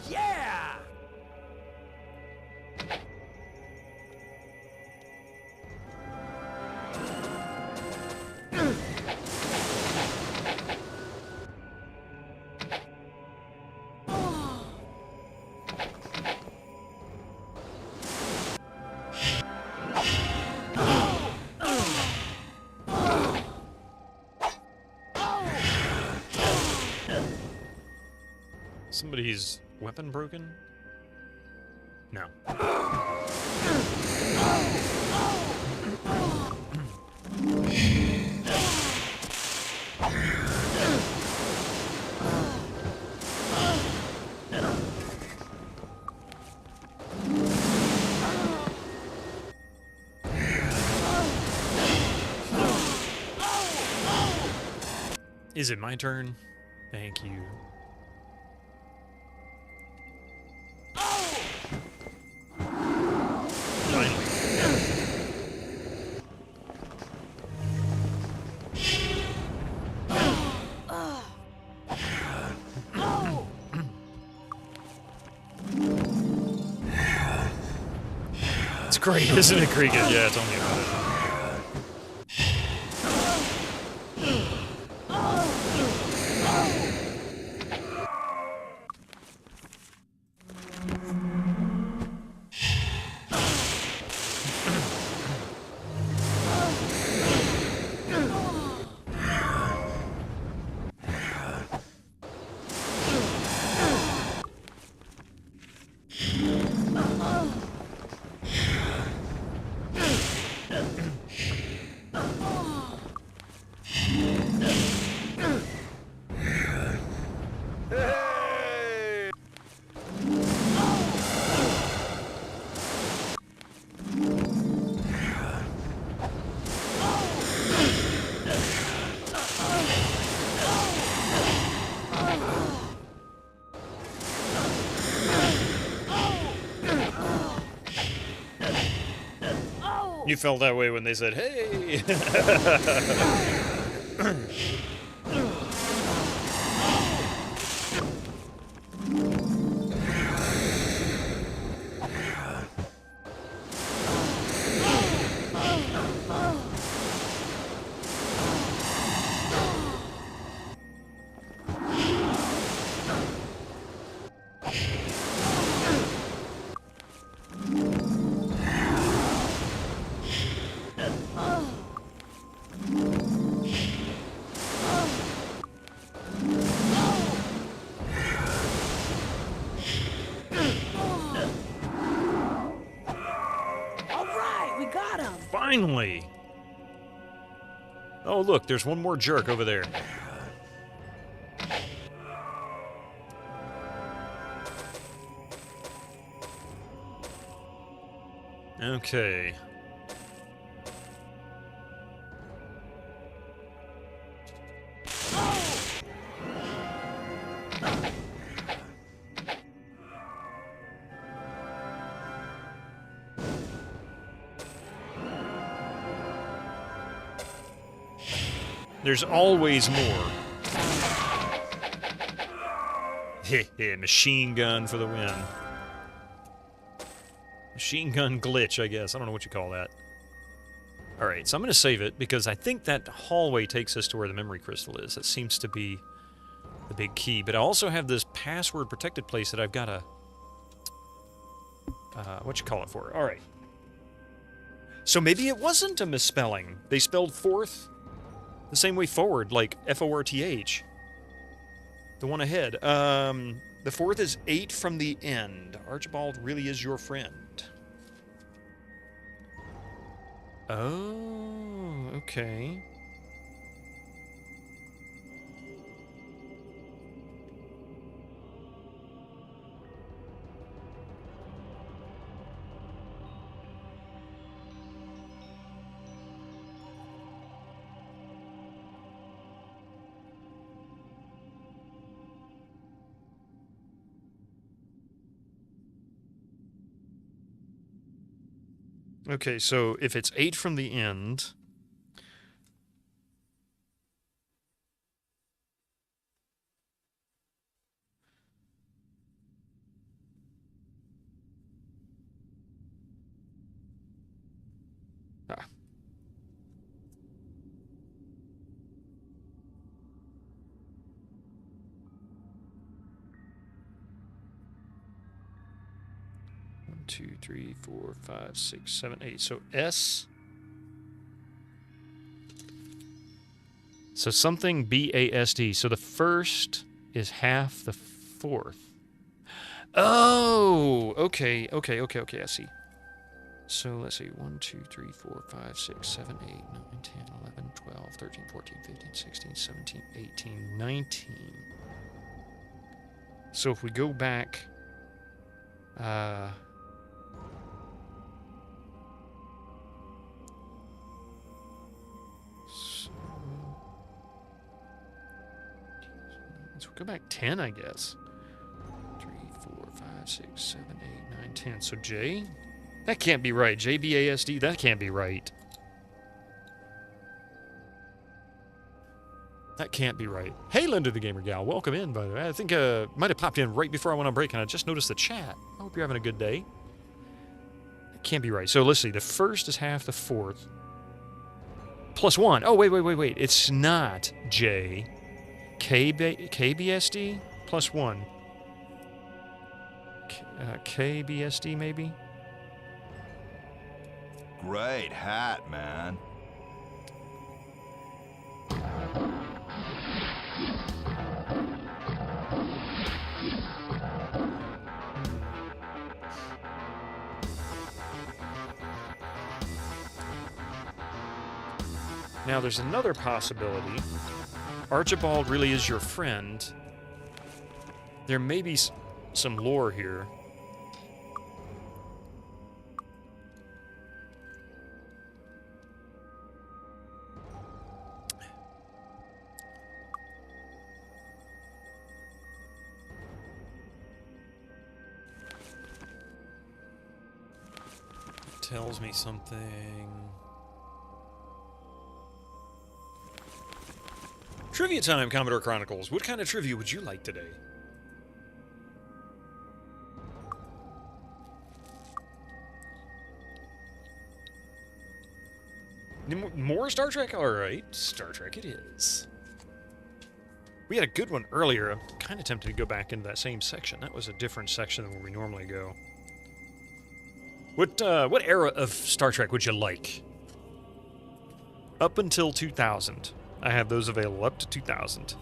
Yeah! Somebody's weapon broken? No. Is it my turn? Thank you. It's great, isn't it, Krieg? Yeah, tell me about it. You felt that way when they said, hey! Finally! Oh, look, there's one more jerk over there. Okay. There's always more. Heh, machine gun for the win. Machine gun glitch, I guess. I don't know what you call that. Alright, so I'm going to save it, because I think that hallway takes us to where the memory crystal is. That seems to be the big key. But I also have this password-protected place that I've got to... what you call it for? Alright. So maybe it wasn't a misspelling. They spelled fourth the same way forward, like F-O-R-T-H. The one ahead. The fourth is 8 from the end. Archibald really is your friend. Oh, okay. Okay, so if it's 8 from the end... Ah. One, 2, 3, 4, 5, 6, 7, 8. So S. So something BASD. So the first is half the fourth. Oh, okay, I see. So let's see. 1, 2, 3, 4, 5, 6, 7, 8, 9, 10, 11, 12, 13, 14, 15, 16, 17, 18, 19. So if we go back... So go back 10, I guess. 3, 4, 5, 6, 7, 8, 9, 10. So J? That can't be right. JBASD? That can't be right. That can't be right. Hey, Linda the Gamer Gal. Welcome in, by the way. I think might have popped in right before I went on break, and I just noticed the chat. I hope you're having a good day. That can't be right. So let's see. The first is half the fourth. Plus 1. Oh, wait. It's not J. KBSD plus 1. KBSD maybe? Great hat, man. Now there's another possibility. Archibald really is your friend. There may be some lore here. tells me something. Trivia time, Commodore Chronicles. What kind of trivia would you like today? More Star Trek? Alright, Star Trek it is. We had a good one earlier. I'm kind of tempted to go back into that same section. That was a different section than where we normally go. What era of Star Trek would you like? Up until 2000. I have those available up to 2000.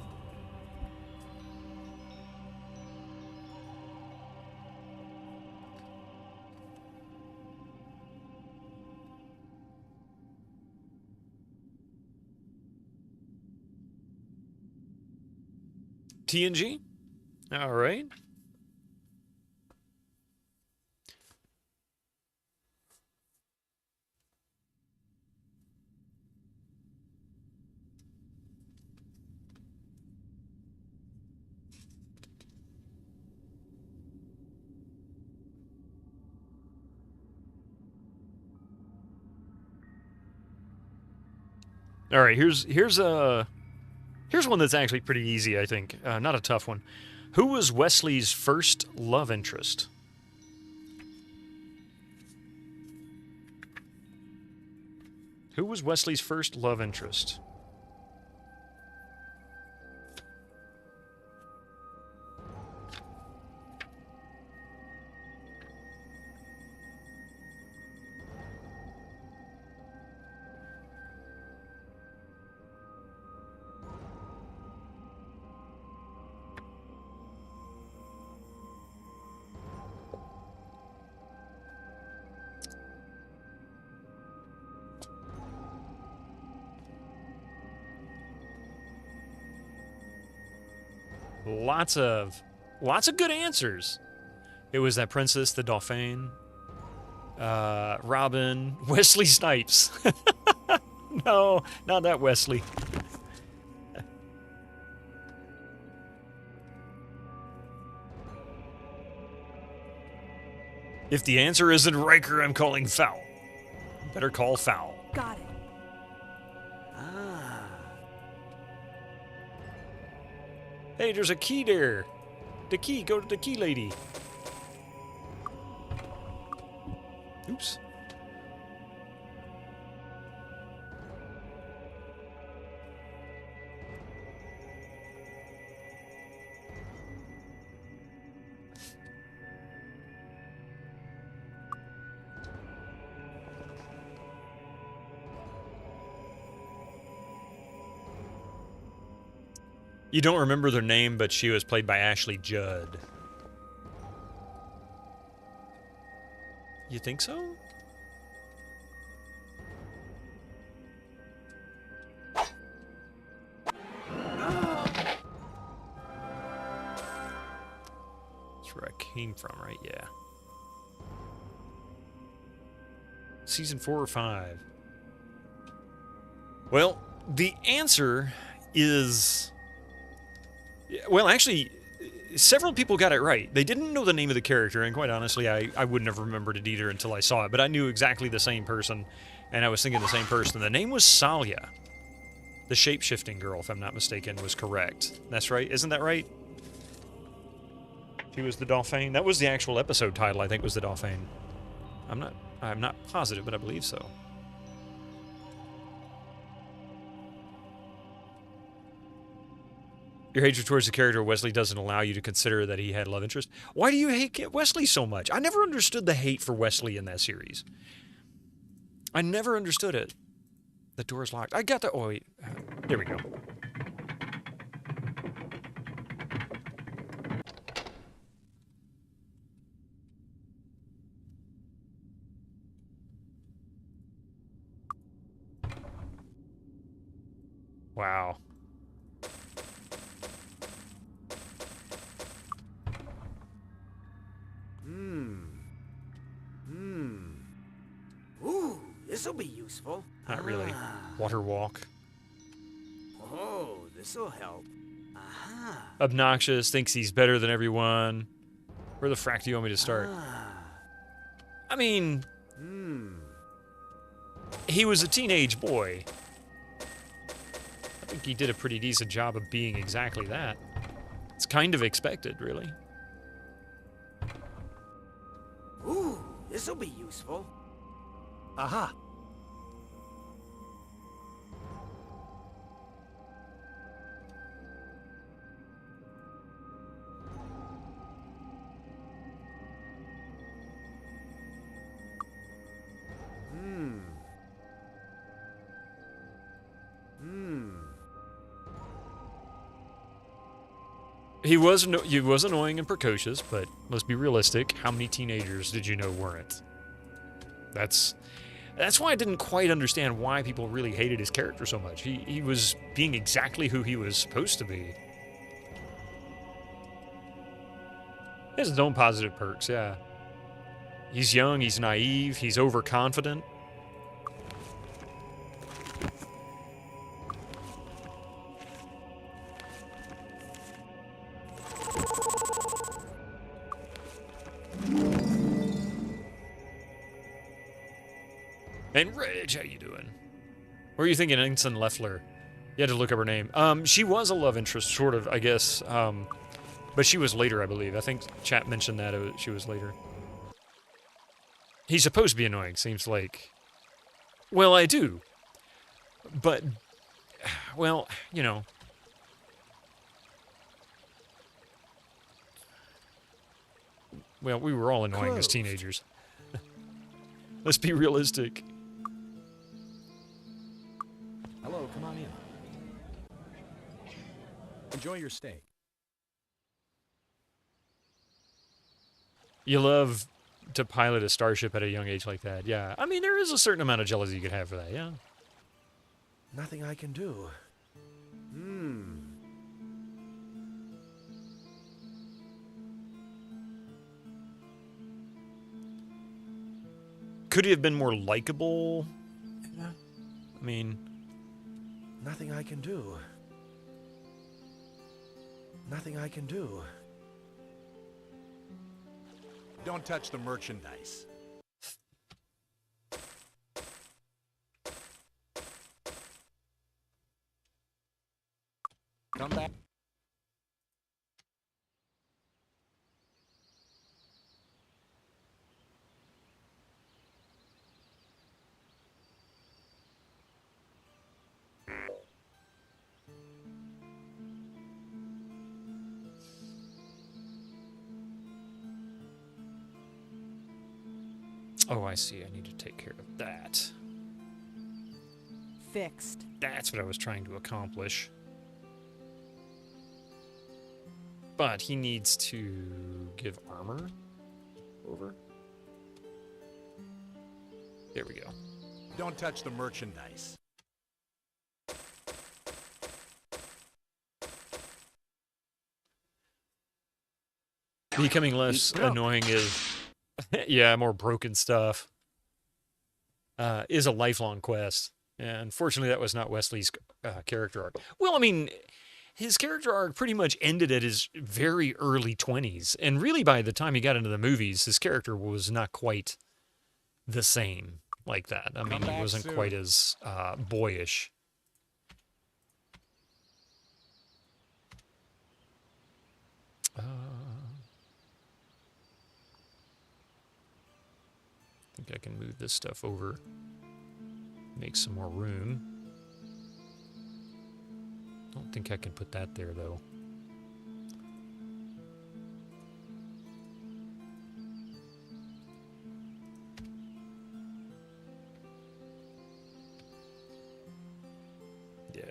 TNG? All right. All right, here's one that's actually pretty easy, I think. Not a tough one. Who was Wesley's first love interest? Who was Wesley's first love interest? Lots of good answers. It was that Princess, the Dauphin, Robin, Wesley Snipes. No, not that Wesley. If the answer isn't Riker, I'm calling foul. Better call foul. Got it. Hey, there's a key there. The key, go to the key lady. Oops. You don't remember their name, but she was played by Ashley Judd. You think so? That's where I came from, right? Yeah. Season 4 or 5? Well, the answer is... Well, actually, several people got it right. They didn't know the name of the character, and quite honestly, I wouldn't have remembered it either until I saw it, but I knew exactly the same person, and I was thinking the same person. The name was Salia. The shape-shifting girl, if I'm not mistaken, was correct. That's right. Isn't that right? She was the Dauphin. That was the actual episode title, I think, was the Dauphin. I'm not positive, but I believe so. Your hatred towards the character of Wesley doesn't allow you to consider that he had love interest. Why do you hate Wesley so much? I never understood the hate for Wesley in that series. I never understood it. The door's locked. I got the... Oh, wait. There we go. Wow. Ooh, this'll be useful. Not really. Water walk. Oh, this'll help. Aha. Obnoxious, thinks he's better than everyone. Where the frack do you want me to start? I mean, He was a teenage boy. I think he did a pretty decent job of being exactly that. It's kind of expected, really. Ooh, this'll be useful. Aha! He was annoying and precocious, but let's be realistic. How many teenagers did you know weren't? That's why I didn't quite understand why people really hated his character so much. He was being exactly who he was supposed to be. He has his own positive perks, yeah. He's young, he's naive, he's overconfident. And Rage, how you doing? What are you thinking, Ensign Leffler? You had to look up her name. She was a love interest, sort of, I guess. But she was later, I believe. I think chat mentioned that she was later. He's supposed to be annoying, seems like. Well, I do. But, well, you know. Well, we were all annoying as teenagers. Let's be realistic. Hello, come on in. Enjoy your stay. You love to pilot a starship at a young age like that, yeah. I mean, there is a certain amount of jealousy you could have for that, yeah. Nothing I can do. Could he have been more likable? I mean... Nothing I can do. Nothing I can do. Don't touch the merchandise. Come back. Oh, I see. I need to take care of that. Fixed. That's what I was trying to accomplish. But he needs to give armor over. There we go. Don't touch the merchandise. Becoming less annoying is... yeah, more broken stuff. Is a lifelong quest. And unfortunately, that was not Wesley's character arc. Well, I mean, his character arc pretty much ended at his very early 20s. And really, by the time he got into the movies, his character was not quite the same like that. I mean, he wasn't quite as boyish. I think I can move this stuff over. Make some more room. Don't think I can put that there, though. Yeah.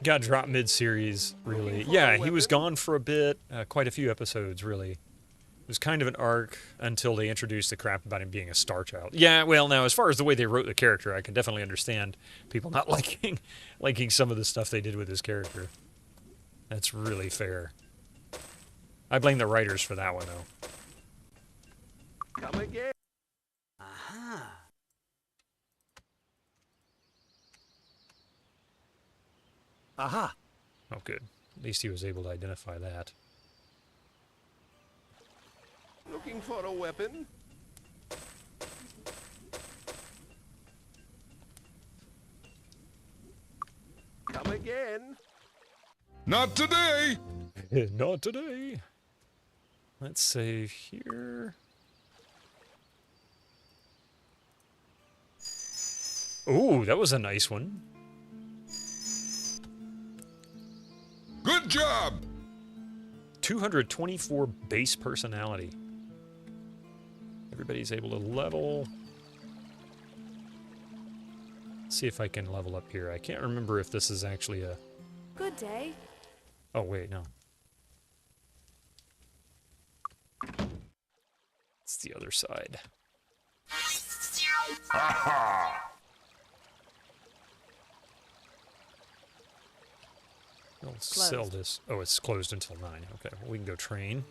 Got dropped mid-series, really. Yeah, he was gone for a bit. Quite a few episodes, really. It was kind of an arc until they introduced the crap about him being a star child. Yeah, well, now, as far as the way they wrote the character, I can definitely understand people not liking some of the stuff they did with his character. That's really fair. I blame the writers for that one, though. Come again. Aha. Aha. Oh, good. At least he was able to identify that. Looking for a weapon? Come again. Not today! Not today. Let's save here. Ooh, that was a nice one. Good job! 224 base personality. Everybody's able to level. Let's see if I can level up here. I can't remember if this is actually a... Good day. Oh, wait, no. It's the other side. I'll sell this. Oh, it's closed until 9. Okay, well, we can go train.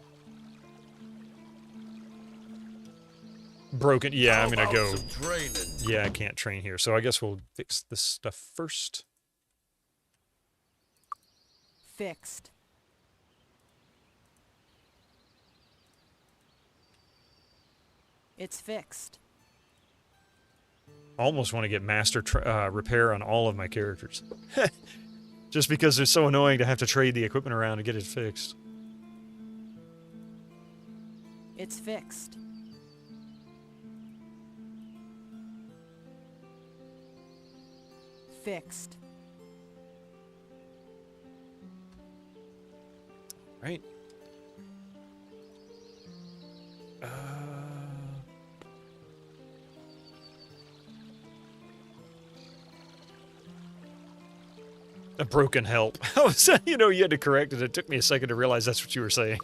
Broken. Yeah, I'm gonna go. Yeah, I can't train here, so I guess we'll fix this stuff first. Fixed. It's fixed. Almost want to get master repair on all of my characters. Just because it's so annoying to have to trade the equipment around to get it fixed. It's fixed. Fixed. Right. A broken help. You know, you had to correct it. It took me a second to realize that's what you were saying.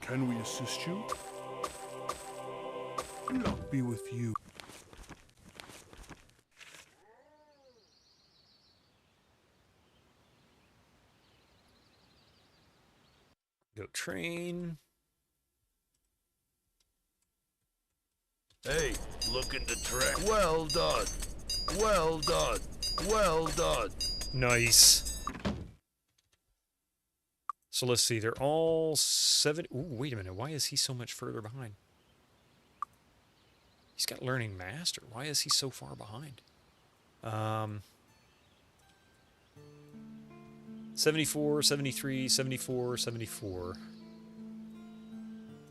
Can we assist you? Luck be with you. Go train. Hey, looking to track. Well done. Well done. Well done. Nice. So let's see, they're all 7. Ooh, wait a minute. Why is he so much further behind? He's got learning master. Why is he so far behind? 74, 73, 74, 74.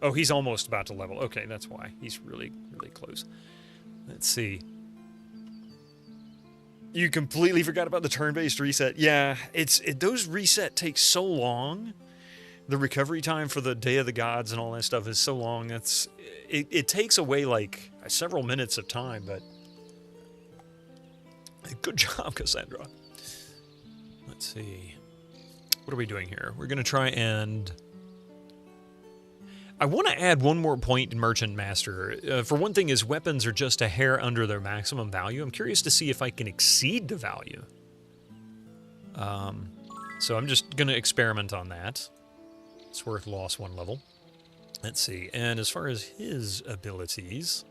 Oh, he's almost about to level. Okay, that's why. He's really, really close. Let's see. You completely forgot about the turn-based reset. Yeah, those reset take so long. The recovery time for the Day of the Gods and all that stuff is so long. It takes away like several minutes of time, but good job, Cassandra. Let's see. What are we doing here? We're going to try and... I want to add one more point in Merchant Master. For one thing, his weapons are just a hair under their maximum value. I'm curious to see if I can exceed the value. So I'm just going to experiment on that. It's worth lost 1 level. Let's see. And as far as his abilities...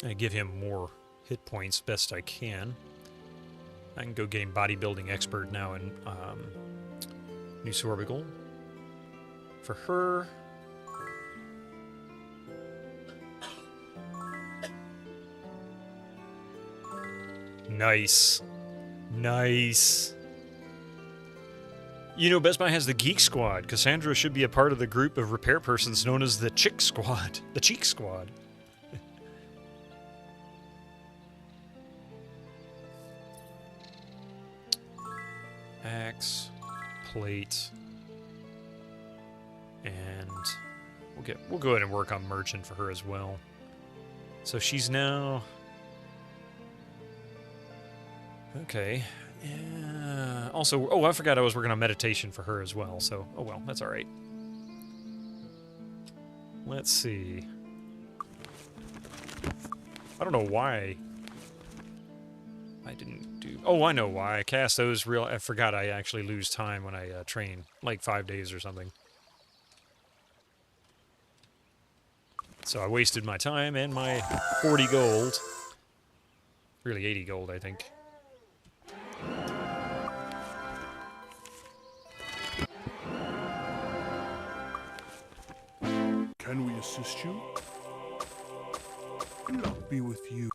I give him more hit points best I can. I can go get him bodybuilding expert now in New Sorbigal. For her... Nice. Nice. You know, Best Buy has the Geek Squad. Cassandra should be a part of the group of repair persons known as the Chick Squad. The Cheek Squad. Axe, plate, and we'll go ahead and work on merchant for her as well. So she's now okay. Yeah. Also, oh, I forgot I was working on meditation for her as well. So, oh well, that's all right. Let's see. I don't know why I didn't do... Oh, I know why. I cast those real... I forgot I actually lose time when I train. Like 5 days or something. So I wasted my time and my 40 gold. Really 80 gold, I think. Can we assist you? Luck be with you.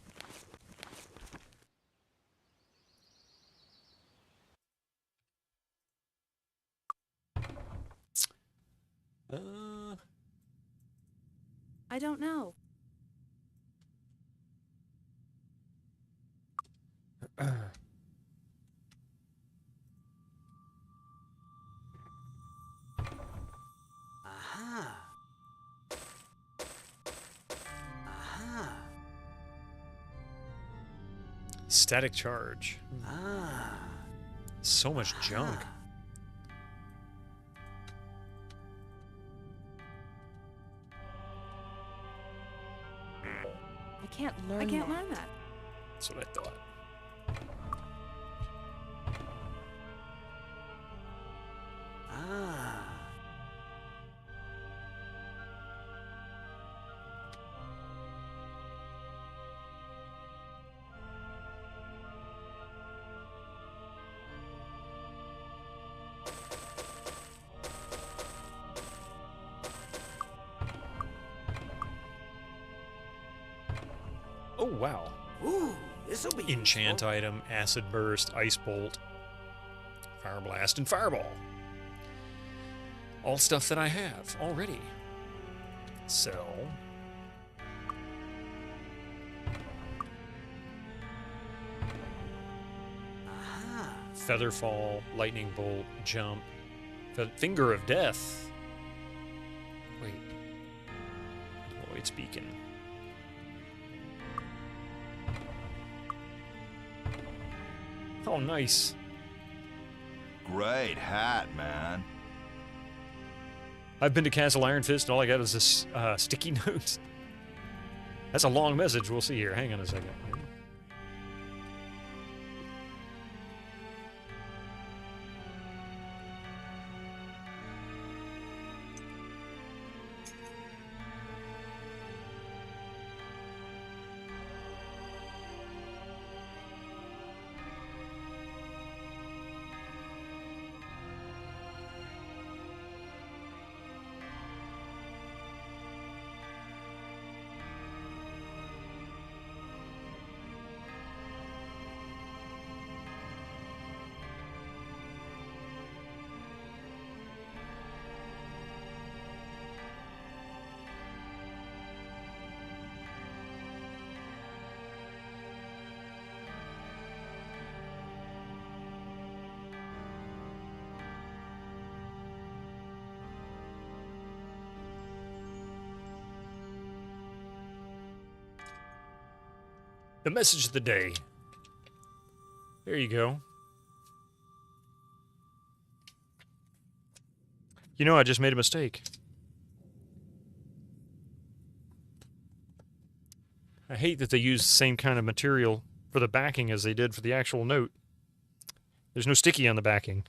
I don't know. Aha. Aha. Static charge. Ah. So much junk. I can't learn that. That's what I thought. Ah. Oh, wow. Ooh, this'll be Enchant useful. item, Acid Burst, Ice Bolt, Fire Blast, and Fireball. All stuff that I have already. Sell. Aha. Featherfall, Lightning Bolt, Jump, Finger of Death. Wait. Lloyd's Beacon. Oh, nice. Great hat, man. I've been to Castle Iron Fist, and all I got is this sticky notes. That's a long message. We'll see here. Hang on a second. The message of the day. There you go. You know, I just made a mistake. I hate that they use the same kind of material for the backing as they did for the actual note. There's no sticky on the backing.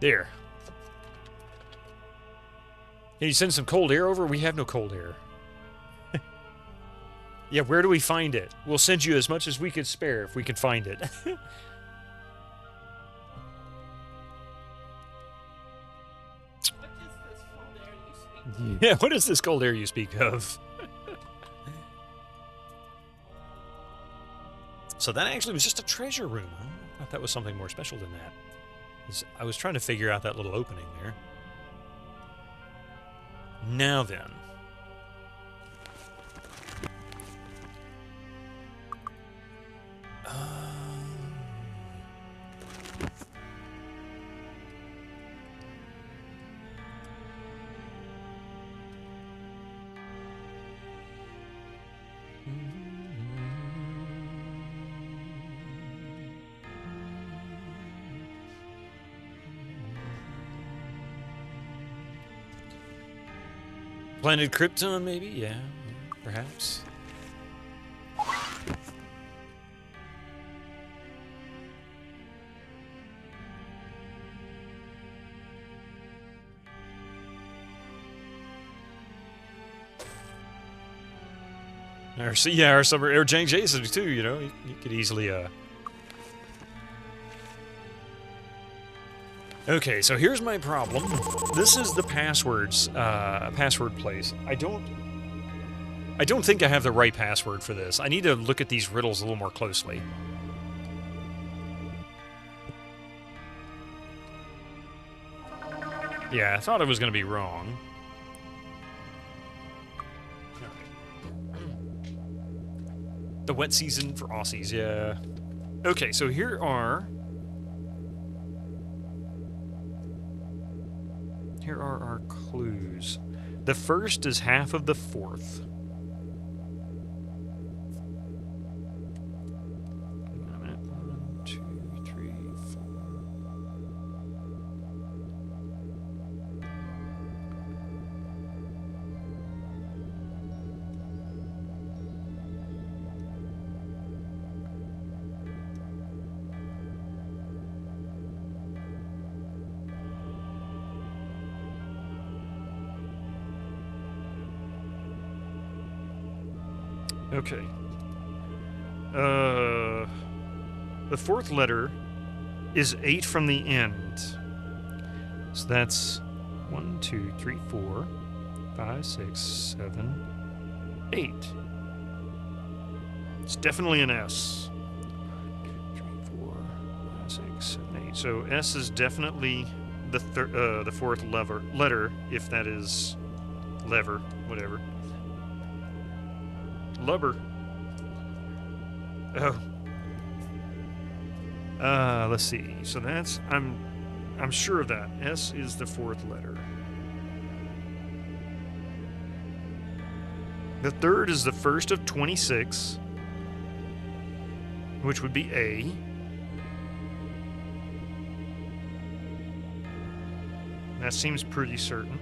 There. Can you send some cold air over? We have no cold air. Yeah, where do we find it? We'll send you as much as we could spare if we can find it. Yeah, what is this cold air you speak of? So that actually was just a treasure room, huh? thought that was something more special than that. I was trying to figure out that little opening there. Now then. Planet Krypton, maybe? Yeah, perhaps. Or Jank Jason too. You know, you could easily. Okay, so here's my problem. This is the password place. I don't think I have the right password for this. I need to look at these riddles a little more closely. Yeah, I thought it was going to be wrong. The wet season for Aussies, yeah. Okay, so here are our clues. The first is half of the fourth. Wait a minute. 1, 2, 3, 4. Okay. The fourth letter is 8 from the end. So that's 1, 2, 3, 4, 5, 6, 7, 8. It's definitely an S. 2, 3, 4, 5, 6, 7, 8. So S is definitely the fourth letter, if that is lever, whatever. Lubber. Oh. Let's see. So that's I'm sure of that. S is the fourth letter. The third is the first of 26, which would be A. That seems pretty certain.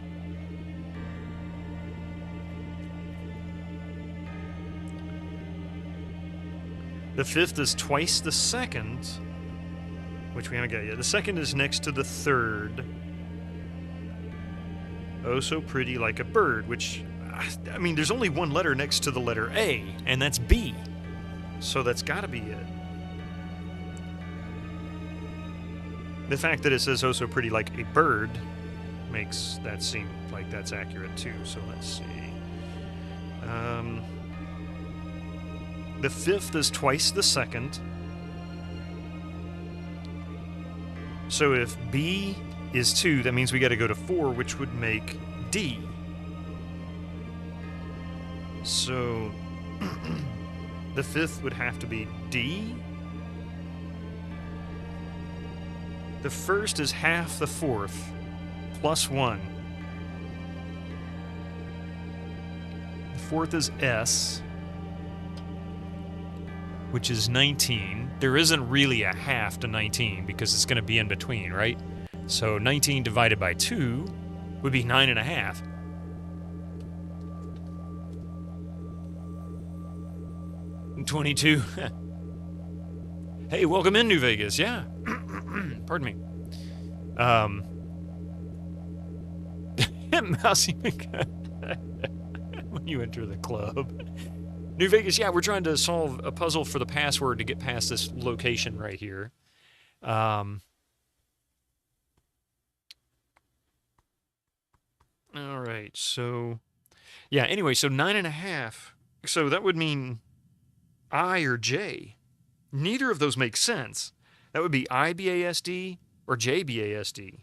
The fifth is twice the second, which we haven't got yet. The second is next to the third. Oh, so pretty like a bird, which, I mean, there's only one letter next to the letter A, and that's B. So that's got to be it. The fact that it says oh, so pretty like a bird makes that seem like that's accurate too. So let's see. The fifth is twice the second. So if B is 2, that means we got to go to 4, which would make D. So the fifth would have to be D. The first is half the fourth, plus 1. The fourth is S, which is 19. There isn't really a half to 19 because it's going to be in between, right? So 19 divided by 2 would be 9.5. And 22. Hey, welcome in, New Vegas. Yeah. Pardon me. Mousy when you enter the club. New Vegas, yeah, we're trying to solve a puzzle for the password to get past this location right here. All right, so, yeah, anyway, so 9.5. So that would mean I or J. Neither of those makes sense. That would be IBASD or JBASD.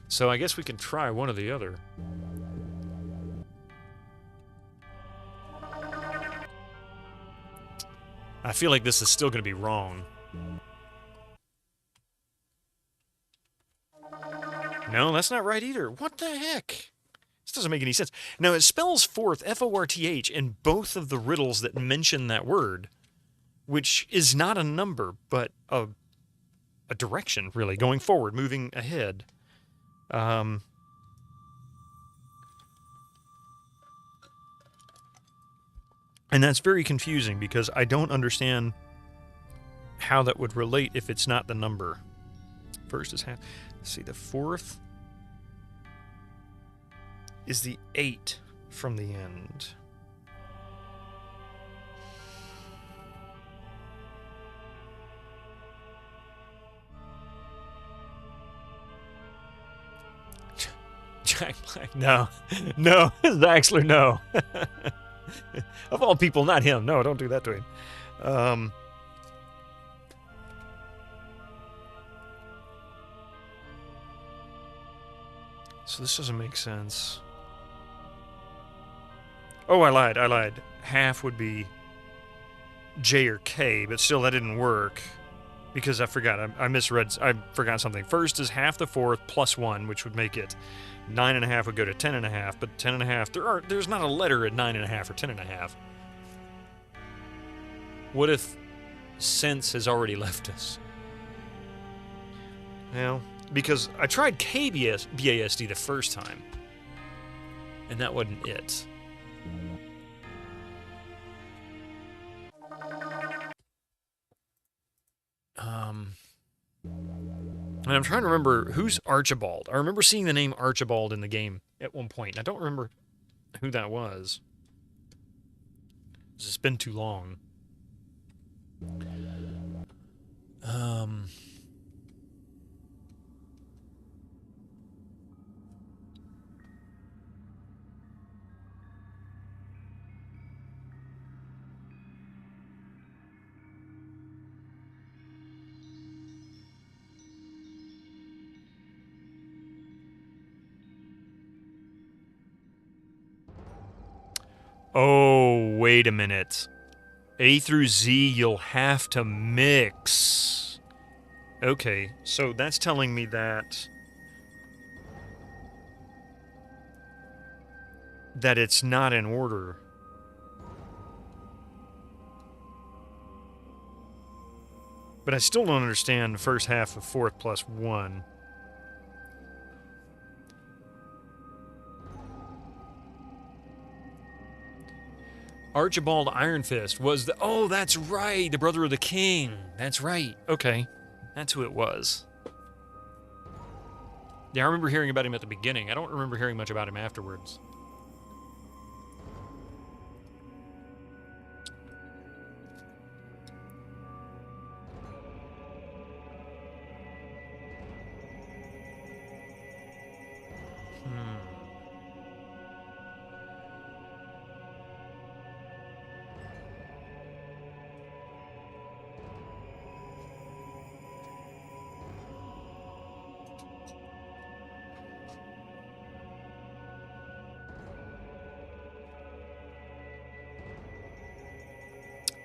So I guess we can try one or the other. I feel like this is still going to be wrong. No, that's not right either. What the heck? This doesn't make any sense. Now, it spells forth, F-O-R-T-H, in both of the riddles that mention that word, which is not a number, but a direction, really, going forward, moving ahead. And that's very confusing because I don't understand how that would relate if it's not the number. First is half. Let's see, the fourth is the 8 from the end. Jack Black, no. No, Zaxler, no. Of all people, not him. No, don't do that to him. So this doesn't make sense. Oh, I lied. Half would be J or K, but still that didn't work. Because I forgot. I misread. I forgot something. First is half the fourth plus 1, which would make it 9.5 would go to 10.5, but 10.5, there's not a letter at 9.5 or 10.5. What if sense has already left us? Well, because I tried KBASD the first time, and that wasn't it. And I'm trying to remember who's Archibald. I remember seeing the name Archibald in the game at one point. I don't remember who that was. It's been too long. Oh, wait a minute. A through Z, you'll have to mix. Okay, so that's telling me that it's not in order. But I still don't understand the first half of fourth plus 1. Archibald Iron Fist was the... Oh, that's right! The brother of the king! That's right. Okay. That's who it was. Yeah, I remember hearing about him at the beginning. I don't remember hearing much about him afterwards.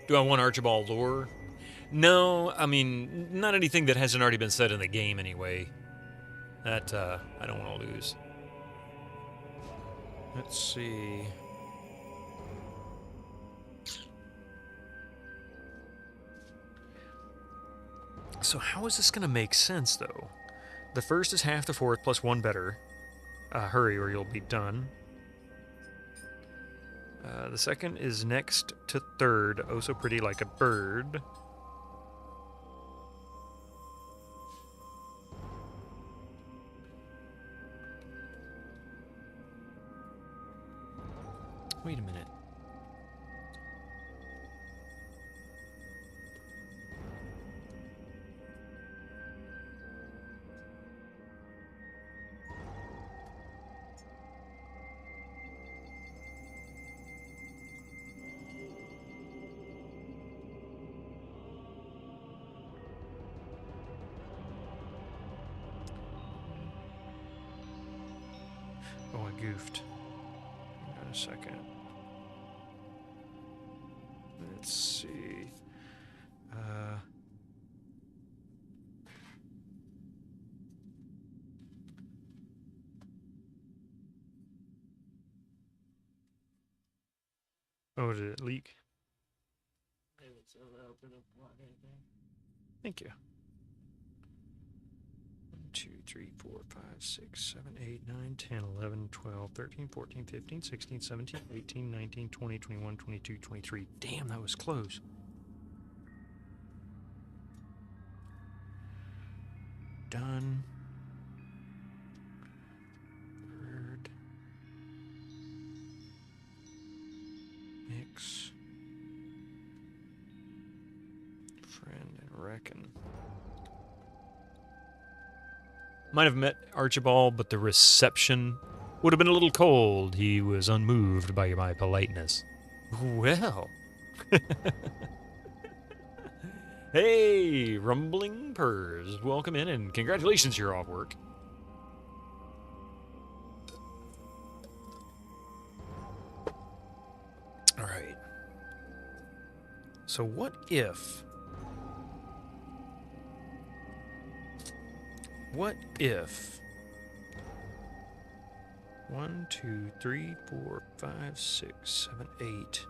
Do I want Archibald lore? No, I mean, not anything that hasn't already been said in the game anyway. That, I don't want to lose. Let's see. So how is this going to make sense, though? The first is half the fourth plus 1 better. Hurry or you'll be done. The second is next to third, oh so pretty like a bird. Wait a minute. Oh, I goofed. Hang on a second. Let's see. Oh, did it leak? Thank you. 1, 2, 3, 4, 5, 6, 7, 8, 9, 10, 11, 12, 13, 14, 15, 16, 17, 18, 19, 20, 21, 22, 23. Damn, that was close. Done. Bird. Mix. Friend and reckon. Might have met Archibald, but the reception would have been a little cold. He was unmoved by my politeness. Well. Hey, Rumbling Purrs. Welcome in and congratulations, you're off work. All right. So what if... What if 1, 2, 3, 4, 5, 6, 7, 8.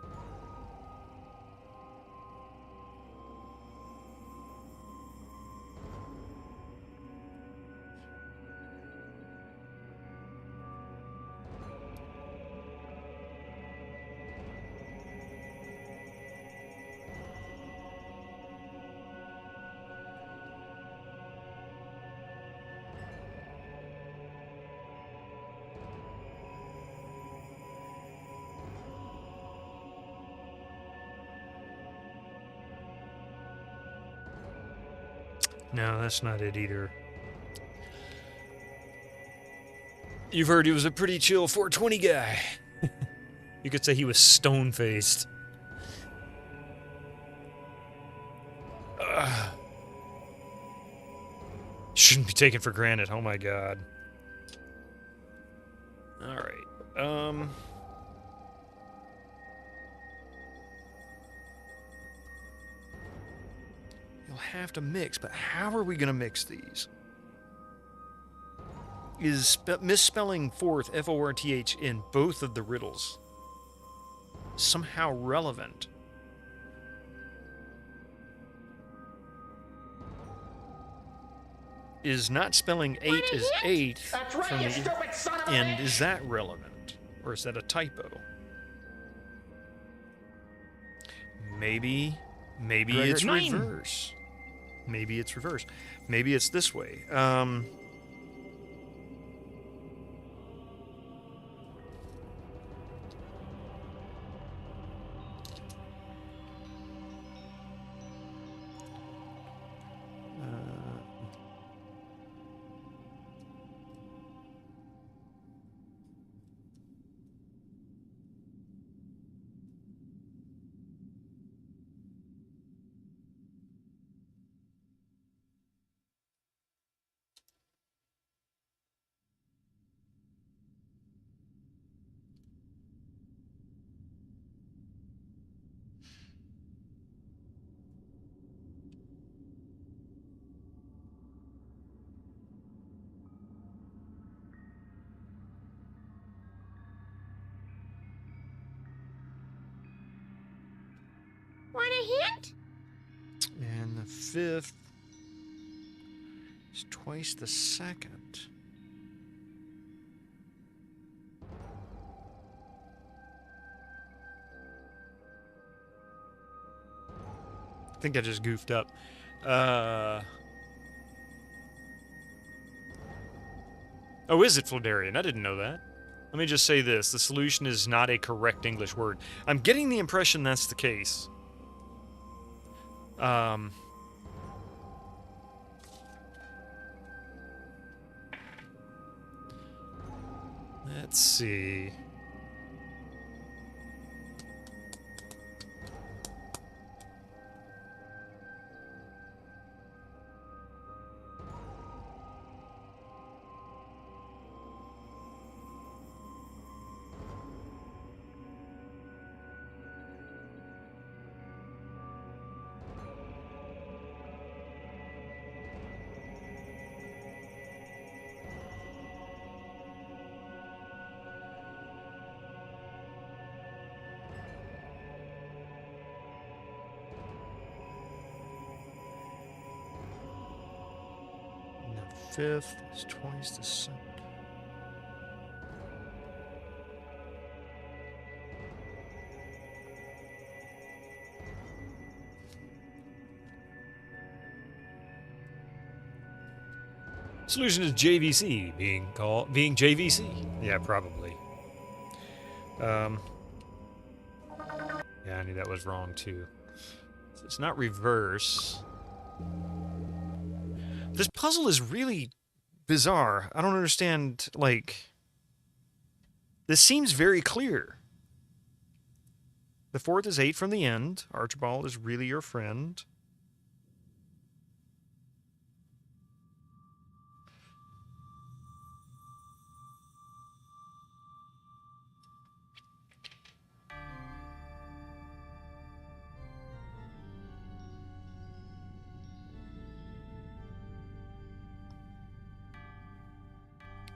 No, that's not it either. You've heard he was a pretty chill 420 guy. You could say he was stone-faced. Shouldn't be taken for granted. Oh my god. Alright. You'll have to mix, but how are we going to mix these? Is misspelling fourth, F-O-R-T-H, in both of the riddles somehow relevant? Is not spelling 8 as 8 from the end, is that relevant? Or is that a typo? Maybe it's reverse. Maybe it's reverse. Maybe it's this way. Want a hint? And the fifth is twice the second. I think I just goofed up. Oh, is it Flodarian? I didn't know that. Let me just say this. The solution is not a correct English word. I'm getting the impression that's the case. Let's see. 5th is twice the sun. Solution is JVC being JVC. Yeah, probably. Yeah, I knew that was wrong too. So it's not reverse. This puzzle is really bizarre. I don't understand, like... This seems very clear. The 4th is 8 from the end. Archibald is really your friend.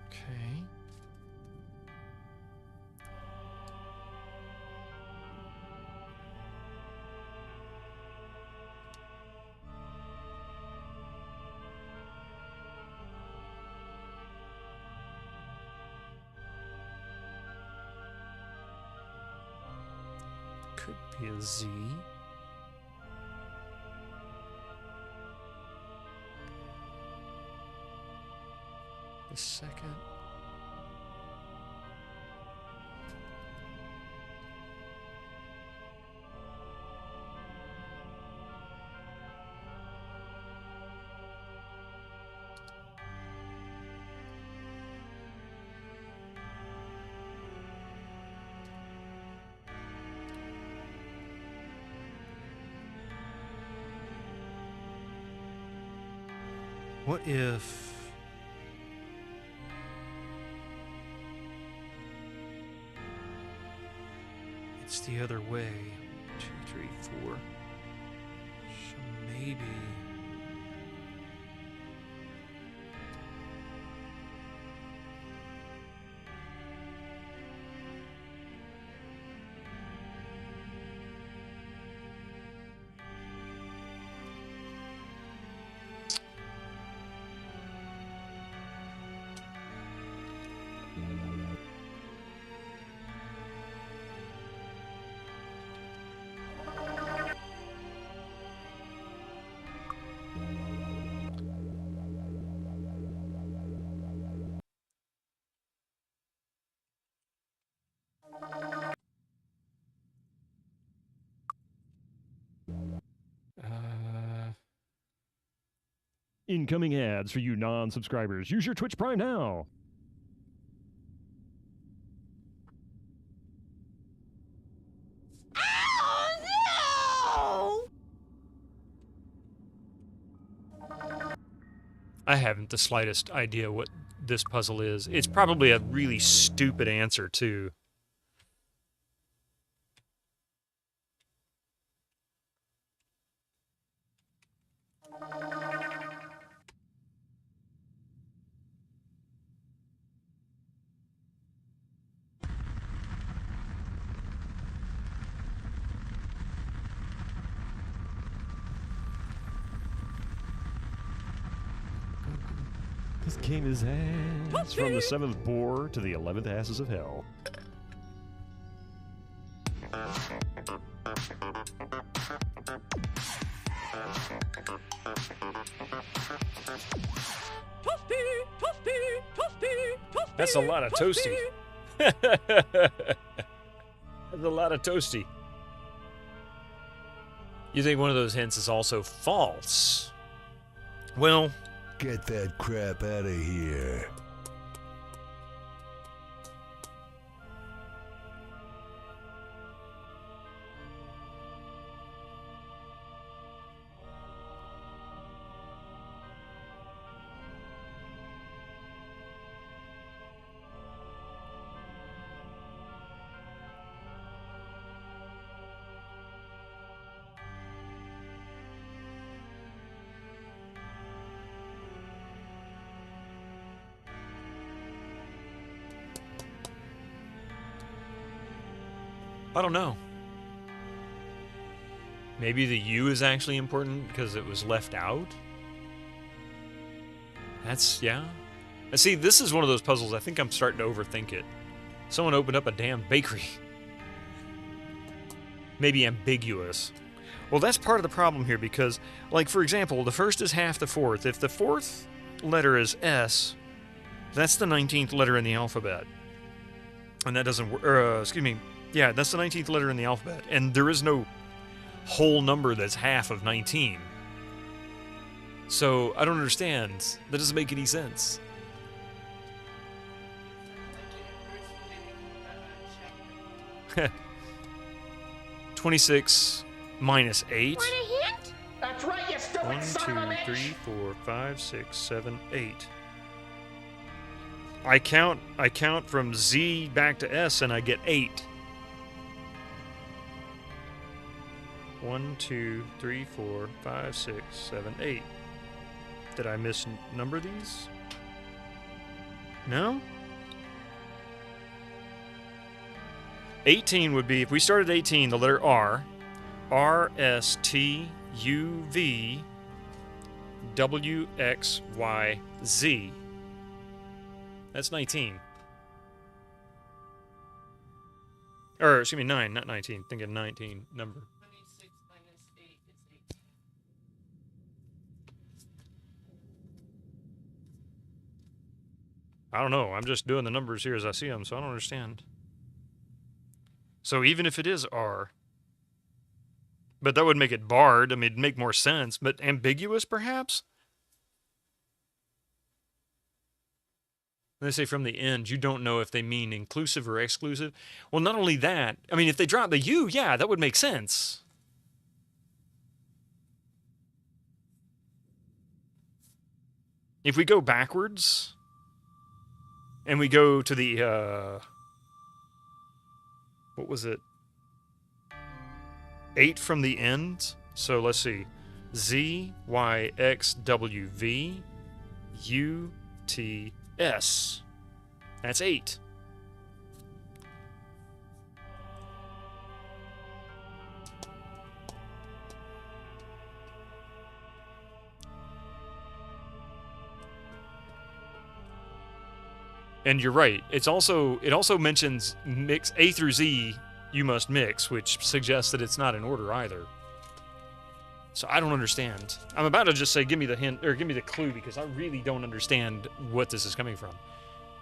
Okay. Could be a Z. The second. What if... it's the other way? 2, 3, 4. So maybe... Incoming ads for you non-subscribers. Use your Twitch Prime now. I haven't the slightest idea what this puzzle is. It's probably a really stupid answer, too. This game is ass. From the 7th Boar to the 11th Asses of Hell. That's a lot of toasty. That's a lot of toasty. You think one of those hints is also false? Well... Get that crap out of here. I don't know. Maybe the U is actually important because it was left out? That's, yeah. See, this is one of those puzzles, I think I'm starting to overthink it. Someone opened up a damn bakery. Maybe ambiguous. Well, that's part of the problem here because, like, for example, the first is half the fourth. If the fourth letter is S, that's the 19th letter in the alphabet. And that doesn't work, excuse me, yeah, that's the 19th letter in the alphabet. And there is no whole number that's half of 19. So, I don't understand. That doesn't make any sense. Heh. 26 minus 8. Want a hint? That's right, you stupid 1, son of a 2, bitch. 3, 4, 5, 6, 7, 8. I count from Z back to S and I get 8. 1, 2, 3, 4, 5, 6, 7, 8. Did I misnumber these? No? 18 would be, if we started 18, the letter R, R, S, T, U, V, W, X, Y, Z. That's 19. Or, excuse me, 9, not 19. Thinking 19 number. 26 minus 8 is 8. I don't know. I'm just doing the numbers here as I see them, so I don't understand. So even if it is R, but that would make it barred. I mean, it'd make more sense, but ambiguous perhaps? They say from the end, you don't know if they mean inclusive or exclusive. Well, not only that, I mean, if they drop the U, yeah, that would make sense. If we go backwards, and we go to the, what was it? 8 from the end. So let's see. Z, Y, X, W, V, U, T, S. That's 8. And you're right. It also mentions mix A through Z you must mix, which suggests that it's not in order either. So I don't understand. I'm about to just say give me the hint or give me the clue because I really don't understand what this is coming from.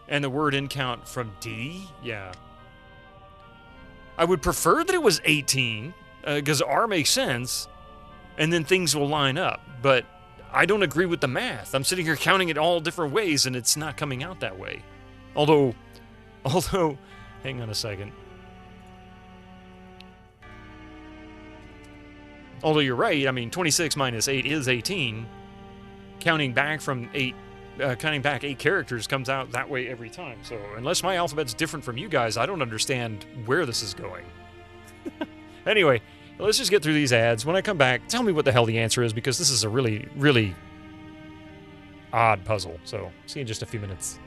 And the word in count from D, yeah. I would prefer that it was 18 because R makes sense and then things will line up, but I don't agree with the math. I'm sitting here counting it all different ways and it's not coming out that way. Although, hang on a second. Although you're right, I mean, 26 minus 8 is 18. Counting back from 8, counting back 8 characters comes out that way every time. So unless my alphabet's different from you guys, I don't understand where this is going. Anyway, let's just get through these ads. When I come back, tell me what the hell the answer is because this is a really, really odd puzzle. So see you in just a few minutes.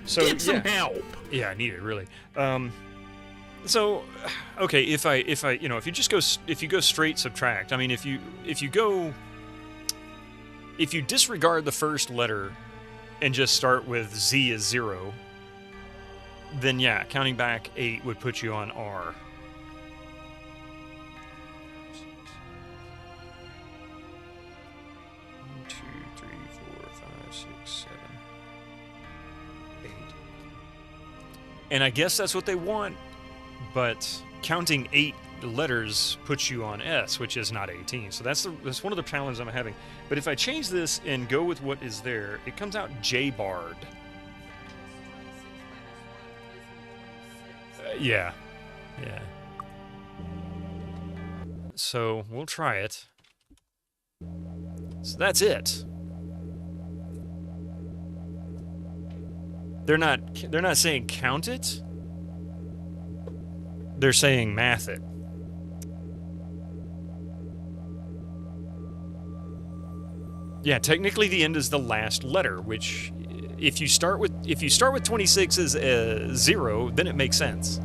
So Get some help. Yeah, I need it really. So, okay, if you go straight subtract, I mean, if you disregard the first letter and just start with Z as 0, then yeah, counting back 8 would put you on R. And I guess that's what they want, but counting 8 letters puts you on S, which is not 18. So that's one of the challenges I'm having. But if I change this and go with what is there, it comes out J-Bard. Yeah. So we'll try it. So that's it. They're not saying count it. They're saying math it. Yeah, technically the end is the last letter, which if you start with 26 as 0, then it makes sense.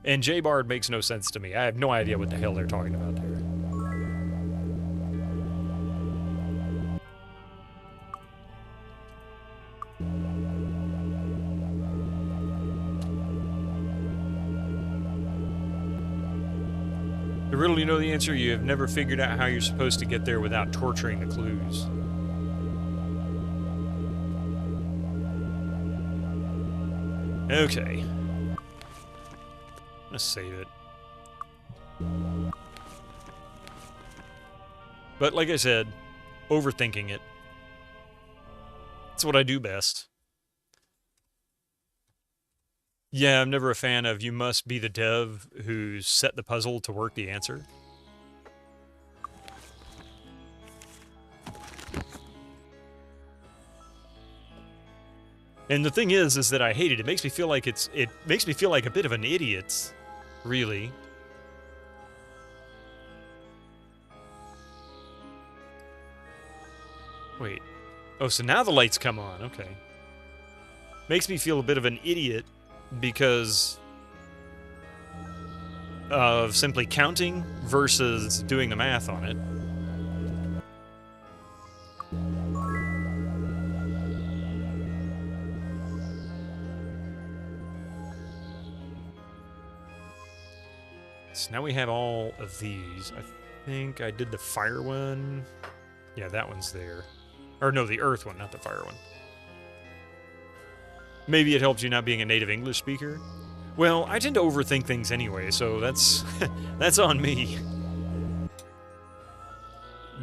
And J-Bard makes no sense to me. I have no idea what the hell they're talking about there. The riddle, you know the answer. You have never figured out how you're supposed to get there without torturing the clues. Okay. Let's save it. But like I said, overthinking it. That's what I do best. Yeah, I'm never a fan of you must be the dev who set the puzzle to work the answer. And the thing is that I hate it. It makes me feel like it makes me feel like a bit of an idiot, really. Wait. Oh, so now the lights come on. Okay. Makes me feel a bit of an idiot because of simply counting versus doing the math on it. So now we have all of these. I think I did the fire one. Yeah, that one's there. Or no, the earth one, not the fire one. Maybe it helps you not being a native English speaker. Well, I tend to overthink things anyway, so that's that's on me.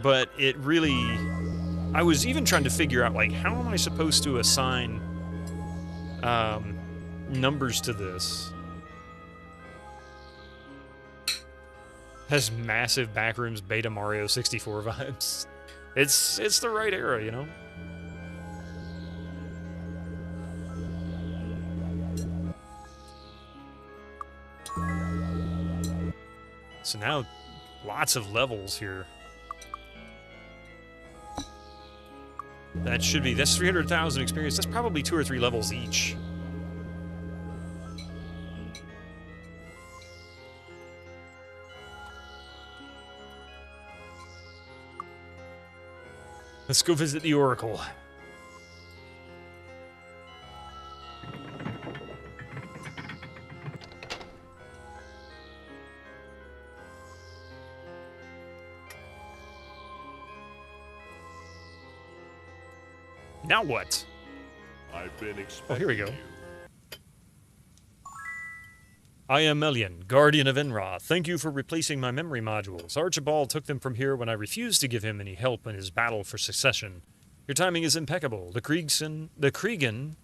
But it really... I was even trying to figure out, like, how am I supposed to assign numbers to this? Has massive backrooms beta Mario 64 vibes. It's the right era, you know? So now, lots of levels here. That's 300,000 experience. That's probably 2 or 3 levels each. Let's go visit the Oracle. Now what? I've been expecting Oh, here we go. I am Melian, Guardian of Enra. Thank you for replacing my memory modules. Archibald took them from here when I refused to give him any help in his battle for succession. Your timing is impeccable. The Kriegen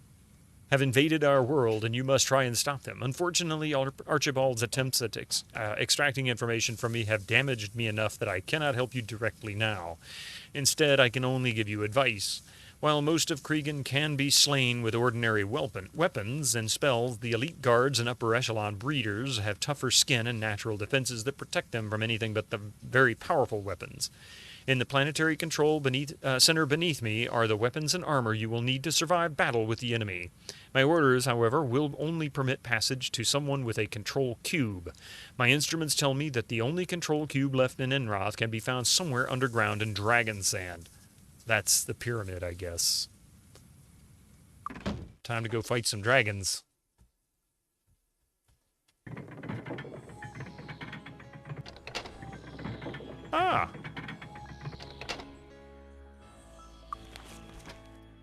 have invaded our world, and you must try and stop them. Unfortunately, Archibald's attempts at extracting information from me have damaged me enough that I cannot help you directly now. Instead, I can only give you advice. While most of Kriegen can be slain with ordinary weapons and spells, the elite guards and upper echelon breeders have tougher skin and natural defenses that protect them from anything but the very powerful weapons. In the planetary control center beneath me are the weapons and armor you will need to survive battle with the enemy. My orders, however, will only permit passage to someone with a control cube. My instruments tell me that the only control cube left in Enroth can be found somewhere underground in Dragon Sand. That's the pyramid, I guess. Time to go fight some dragons. Ah!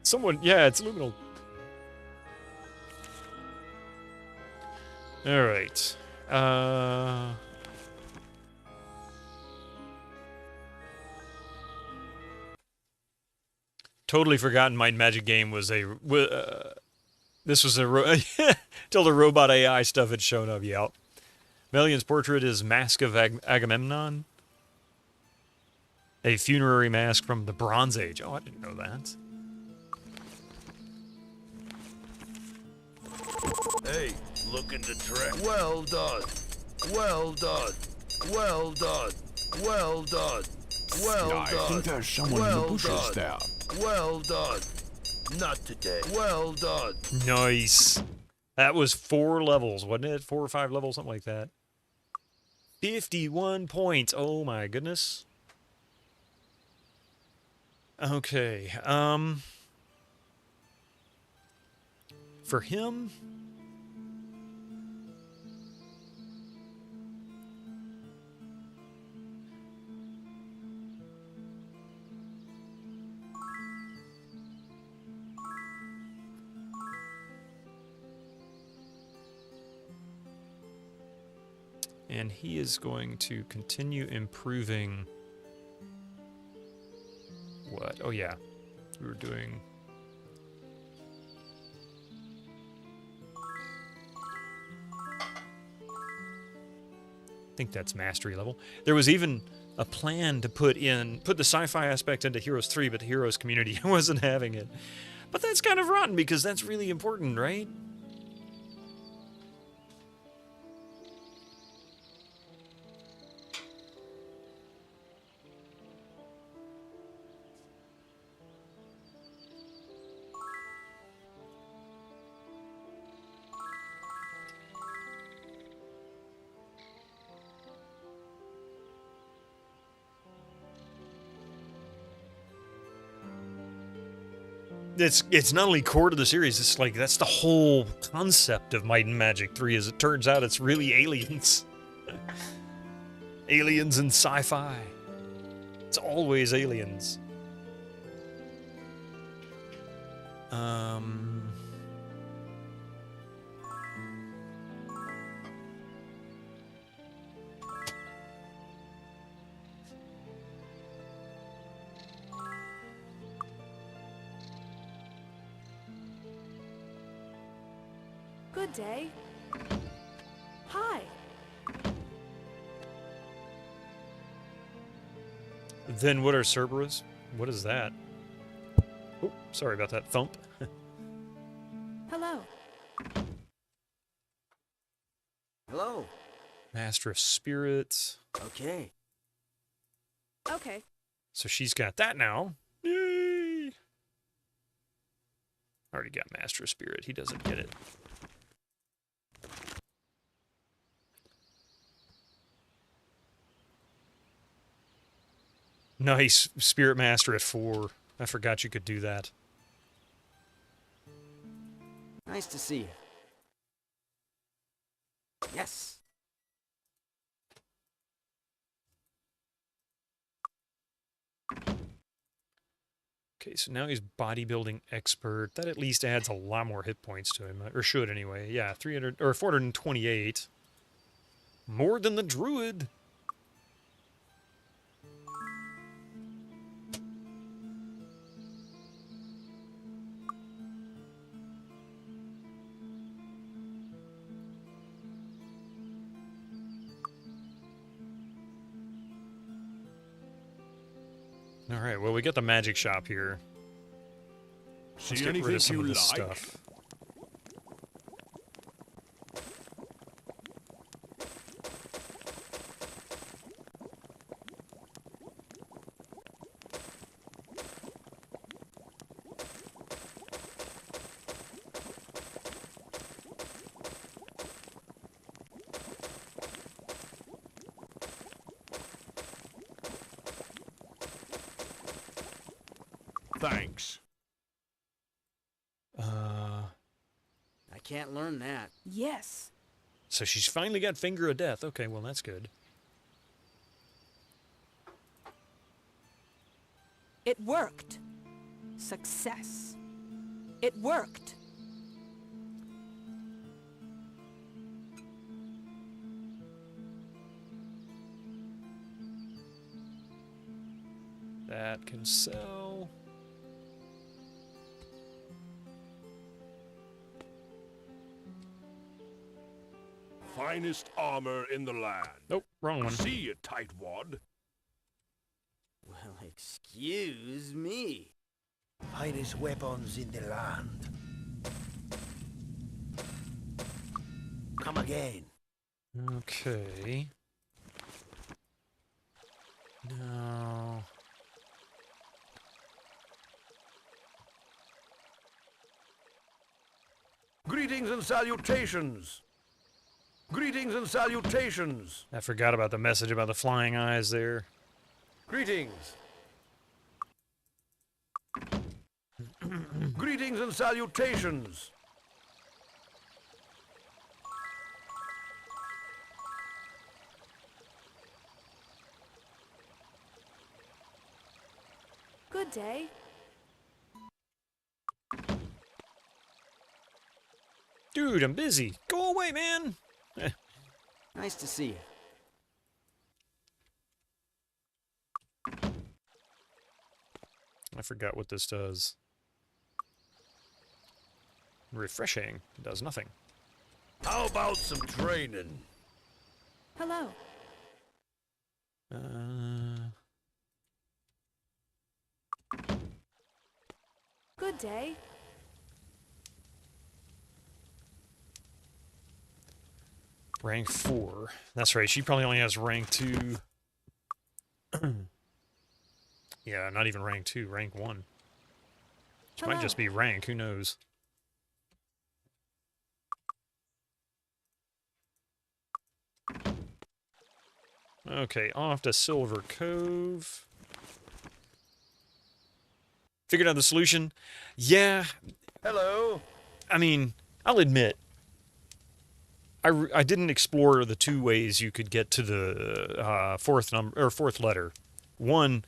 Someone, yeah, it's Luminal. Alright. Totally forgotten Might and Magic game was a... this was a... till the robot AI stuff had shown up, yep. Melian's portrait is Mask of Agamemnon. A funerary mask from the Bronze Age. Oh, I didn't know that. Hey, looking to trick. Well done. Well done. Well done. Well done. Well done. I think there's someone in the bushes there. Well done. Not today. Well done. Nice. That was 4 levels, wasn't it? 4 or 5 levels, something like that. 51 points. Oh my goodness. Okay. For him... And he is going to continue improving... What? Oh, yeah. We were doing... I think that's mastery level. There was even a plan to put the sci-fi aspect into Heroes 3, but the Heroes community wasn't having it. But that's kind of rotten, because that's really important, right? It's not only core to the series, it's like that's the whole concept of Might and Magic 3, as it turns out it's really aliens. Aliens and sci-fi. It's always aliens. Good day. Hi. Then what are Cerberus? What is that? Oh, sorry about that thump. Hello. Hello. Master of Spirits. Okay. Okay. So she's got that now. Yay! Already got Master of Spirit. He doesn't get it. Nice. Spirit Master at 4. I forgot you could do that. Nice to see you. Yes. Okay, so now he's bodybuilding expert. That at least adds a lot more hit points to him, or should anyway. Yeah, 300 or 428. More than the druid. All right, well, we got the magic shop here. Let's See get rid anything of some you of this like? stuff. Thanks. I can't learn that. Yes. So she's finally got Finger of Death. Okay, well, that's good. It worked. Success. It worked. That can sell. Finest armor in the land. Nope, wrong one. See you, tightwad. Well, excuse me. Finest weapons in the land. Come again. Okay. No. Greetings and salutations. Greetings and salutations. I forgot about the message about the flying eyes there. Greetings. Greetings and salutations. Good day. Dude, I'm busy. Go away, man. Nice to see you. I forgot what this does. Refreshing. It does nothing. How about some training? Hello. Good day. Rank 4. That's right, she probably only has rank 2. Yeah, not even rank 2, rank 1. Which might just be rank, who knows. Okay, off to Silver Cove. Figured out the solution? Yeah. Hello. I mean, I'll admit, I didn't explore the two ways you could get to the fourth letter. One,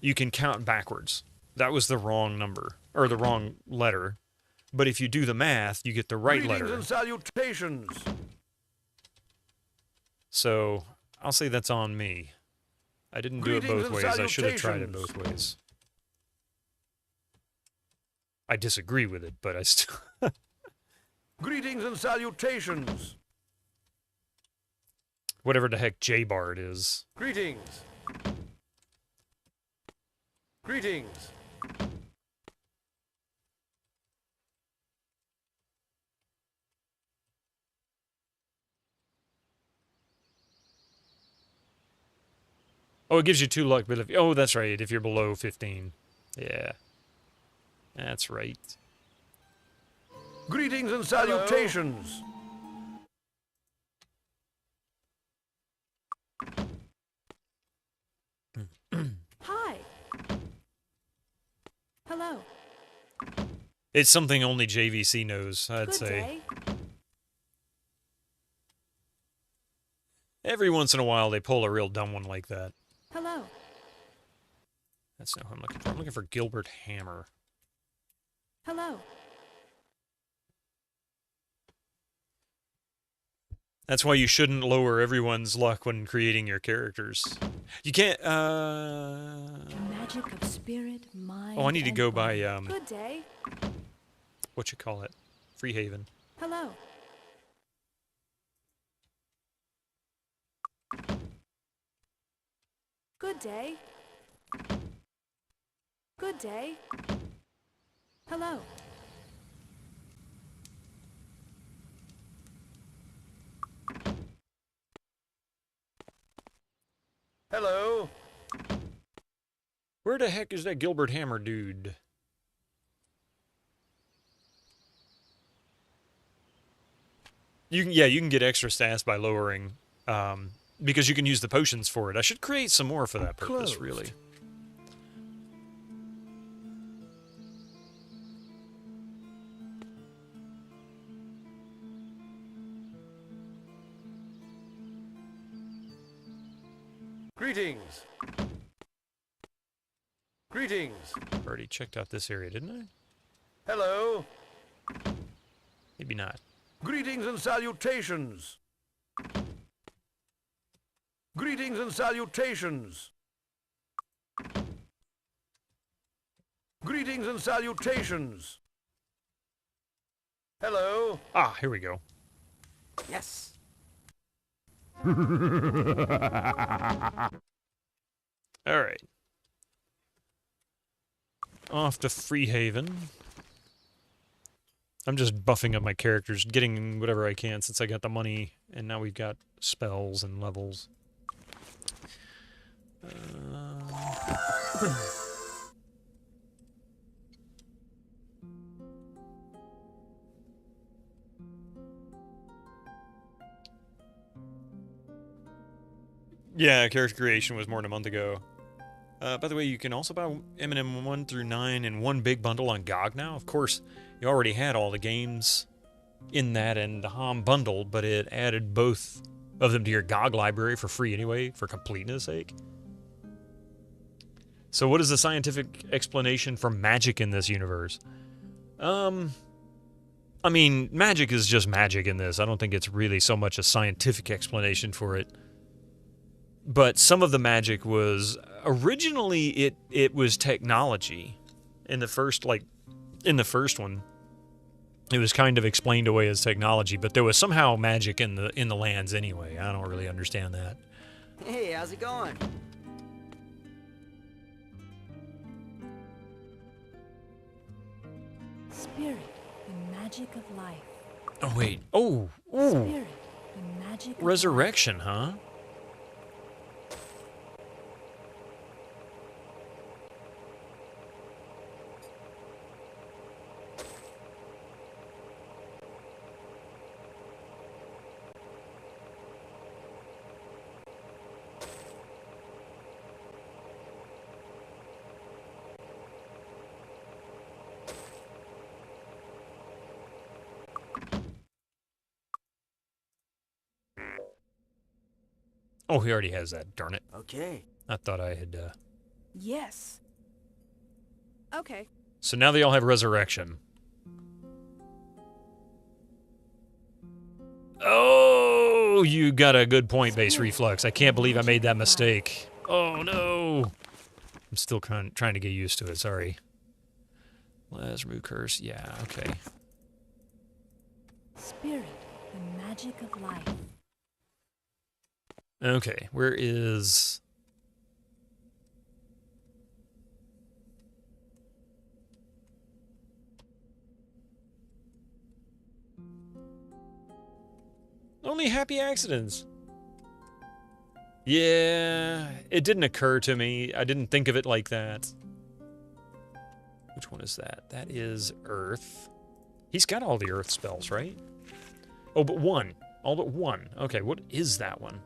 you can count backwards. That was the wrong number, or the wrong letter. But if you do the math, you get the right Greetings letter. and salutations. So I'll say that's on me. I didn't do it both ways. I should have tried it both ways. I disagree with it, but I still... Greetings and salutations. Whatever the heck J-Bard is. Greetings. Greetings. Oh, it gives you 2 luck, but if... Oh, that's right, if you're below 15. Yeah. That's right. Greetings and salutations. Hi. Hello. It's something only JVC knows, I'd Good say. day. Every once in a while, they pull a real dumb one like that. Hello. That's not who I'm looking for. I'm looking for Gilbert Hammer. Hello. That's why you shouldn't lower everyone's luck when creating your characters. You can't, Magic of spirit, mind. Oh, I need to go by, Good day. what you call it? Freehaven. Hello. Good day. Good day. Hello. Hello. Where the heck is that Gilbert Hammer dude? You can get extra stats by lowering, because you can use the potions for it. I should create some more for that purpose, Closed. really. Greetings. Greetings. Already checked out this area, didn't I? Hello. Maybe not. Greetings and salutations. Greetings and salutations. Greetings and salutations. Hello. Ah, here we go. Yes. All right. Off to Freehaven. I'm just buffing up my characters, getting whatever I can since I got the money, and now we've got spells and levels. Yeah, character creation was more than a month ago. By the way, you can also buy M&M 1 through 9 in one big bundle on GOG now. Of course, you already had all the games in that and the HOM bundle, but it added both of them to your GOG library for free anyway, for completeness sake. So what is the scientific explanation for magic in this universe? I mean, magic is just magic in this. I don't think it's really so much a scientific explanation for it. But some of the magic was originally it was technology. In the first one, it was kind of explained away as technology, but there was somehow magic in the lands anyway. I don't really understand that. Hey, how's it going? Spirit, the magic of life. Oh wait. Oh, ooh. Spirit, the magic of Resurrection, huh? Oh, he already has that, darn it. Okay. I thought I had, Yes. Okay. So now they all have resurrection. Oh, you got a good point, base reflux. I can't believe I made that mistake. Oh, no. I'm still trying to get used to it, sorry. Let's remove curse. Yeah, okay. Spirit, the magic of life. Okay, where is... Only happy accidents. Yeah, it didn't occur to me. I didn't think of it like that. Which one is that? That is Earth. He's got all the Earth spells, right? Oh, but one. All but one. Okay, what is that one?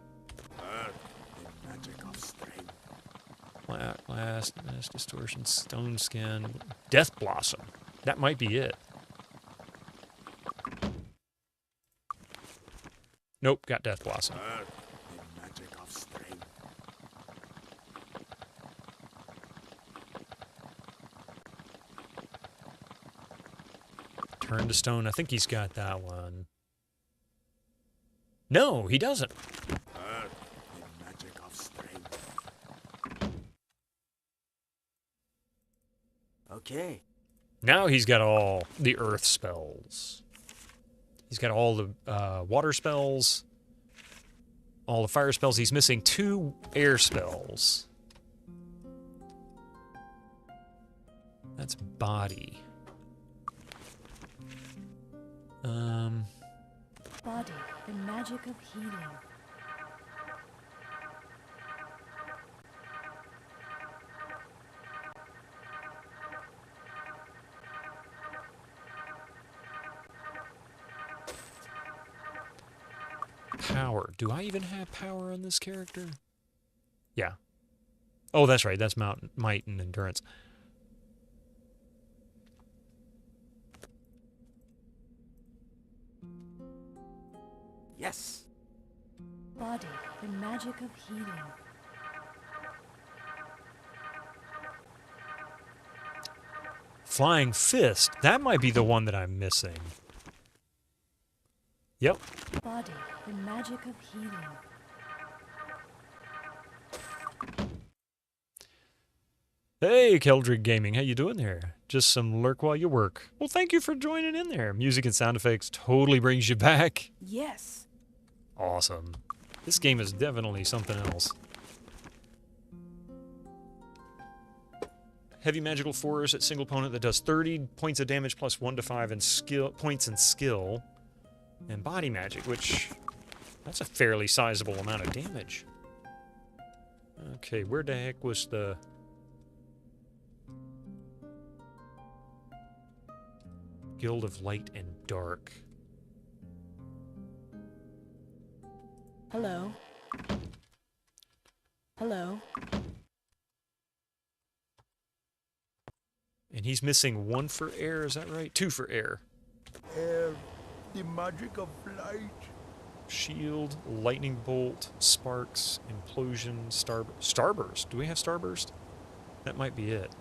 Magic of strength. Last Mass Distortion, Stone Skin, Death Blossom. That might be it. Nope, got Death Blossom. The magic of strength. Turn to Stone. I think he's got that one. No, he doesn't. The magic of strength. Okay. Now he's got all the Earth spells. He's got all the water spells, all the fire spells. He's missing 2 air spells. That's body. Body, the magic of healing. Power. Do I even have power on this character? Yeah. Oh, that's right. That's might and endurance. Yes. Body, the magic of healing. Flying Fist. That might be the one that I'm missing. Yep. Body, the magic of healing. Hey, Keldrick Gaming, how you doing there? Just some lurk while you work. Well, thank you for joining in there. Music and sound effects totally brings you back. Yes. Awesome. This game is definitely something else. Heavy magical force at single opponent that does 30 points of damage plus 1 to 5 in skill points in skill. And body magic, which that's a fairly sizable amount of damage. Okay, where the heck was the... Guild of Light and Dark. Hello. Hello. And he's missing 1 for air, is that right? 2 for air. Air, the magic of light. Shield, lightning bolt, sparks, implosion, starburst. Do we have starburst? That might be it.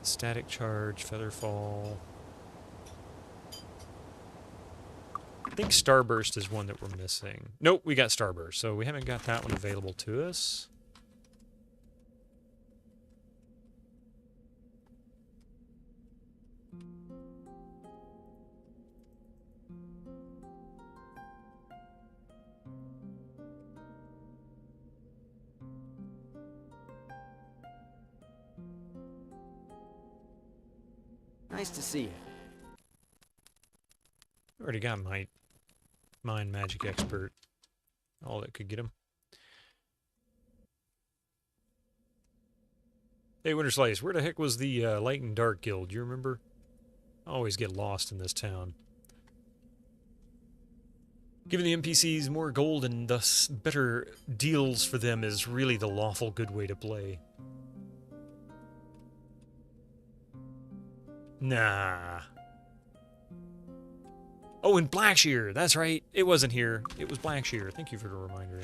Static charge, featherfall. I think starburst is one that we're missing. Nope, we got starburst, so we haven't got that one available to us. Nice to see you. Already got my Mind Magic Expert. All that could get him. Hey, Winter Slice, where the heck was the Light and Dark Guild? Do you remember? I always get lost in this town. Giving the NPCs more gold and thus better deals for them is really the lawful good way to play. Nah. Oh, and Blackshear. That's right. It wasn't here. It was Blackshear. Thank you for the reminder.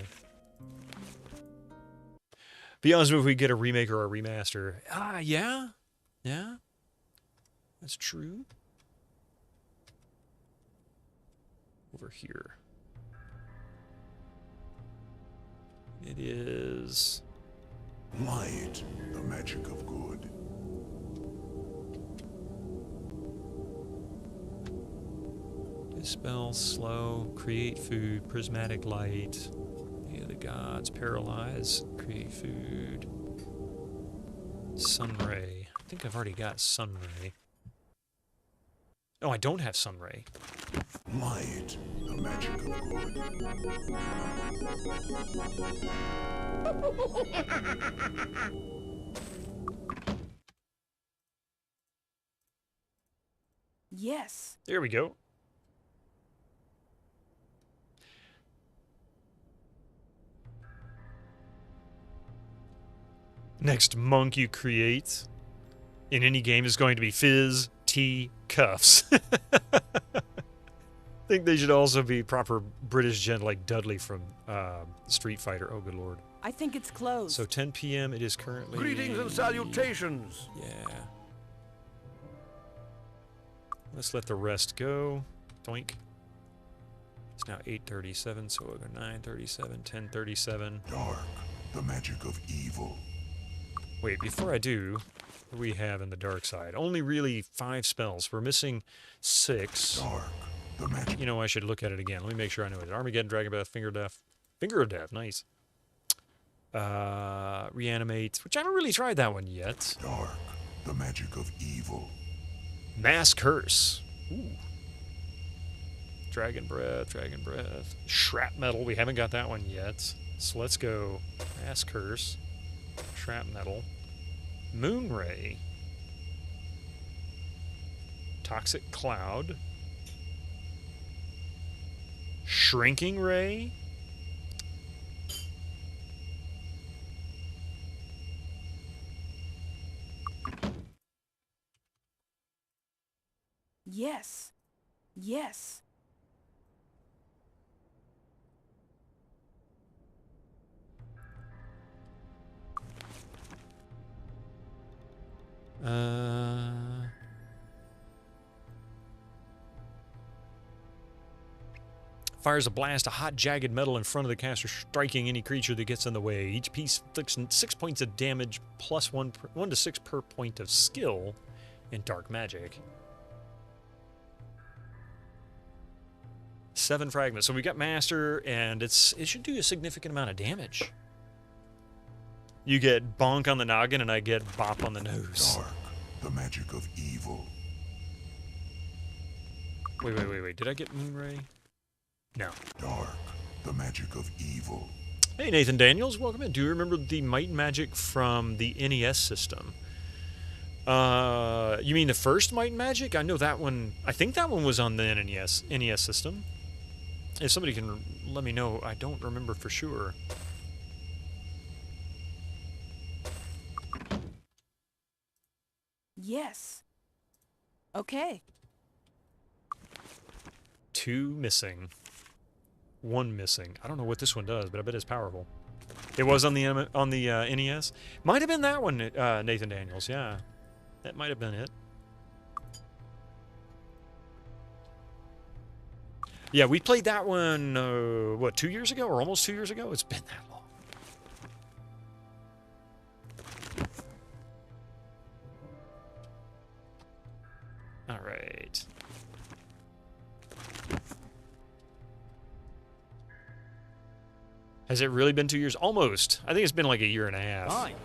Be honest with me, if we get a remake or a remaster. Ah, yeah. Yeah. That's true. Over here. It is... Light, the magic of good. Dispel, slow, create food, prismatic light. Yeah, the gods, paralyze, create food. Sunray. I think I've already got Sunray. Oh, I don't have Sunray. Light, the magic of good. Yes. There we go. Next monk you create in any game is going to be Fizz T Cuffs. I think they should also be proper British gent like Dudley from Street Fighter. Oh, good lord. I think it's closed. So 10 p.m. it is currently... Greetings and salutations. Yeah. Let's let the rest go. Doink. It's now 8:37, so we'll go 9:37, 10:37. Dark, the magic of evil. Wait, before I do, what do we have in the dark side? Only really 5 spells. We're missing 6. Dark, the magic. You know, I should look at it again. Let me make sure I know it. Armageddon, Dragon Breath, Finger of Death. Finger of Death, nice. Reanimate, which I haven't really tried that one yet. Dark, the magic of evil. Mass Curse. Ooh. Dragon Breath, Dragon Breath. Shrapnel, we haven't got that one yet. So let's go Mass Curse. Shrapnel. Moonray. Toxic Cloud. Shrinking Ray. Yes. Yes. Fires a blast of hot, jagged metal in front of the caster, striking any creature that gets in the way. Each piece inflicts 6 points of damage, plus 1 to 6 per point of skill in dark magic. 7 fragments. So we got master, and it should do a significant amount of damage. You get bonk on the noggin, and I get bop on the nose. Dark, the magic of evil. Wait. Did I get Moonray? No. Dark, the magic of evil. Hey, Nathan Daniels, welcome in. Do you remember the Might and Magic from the NES system? You mean the first Might and Magic? I know that one. I think that one was on the NES system. If somebody can let me know, I don't remember for sure. Yes. Okay. 2 missing. 1 missing. I don't know what this one does, but I bet it's powerful. It was on the NES. Might have been that one, Nathan Daniels. Yeah, that might have been it. Yeah, we played that one. What, 2 years ago, or almost 2 years ago? It's been that long. All right. Has it really been 2 years? Almost. I think it's been like a year and a half. Fine.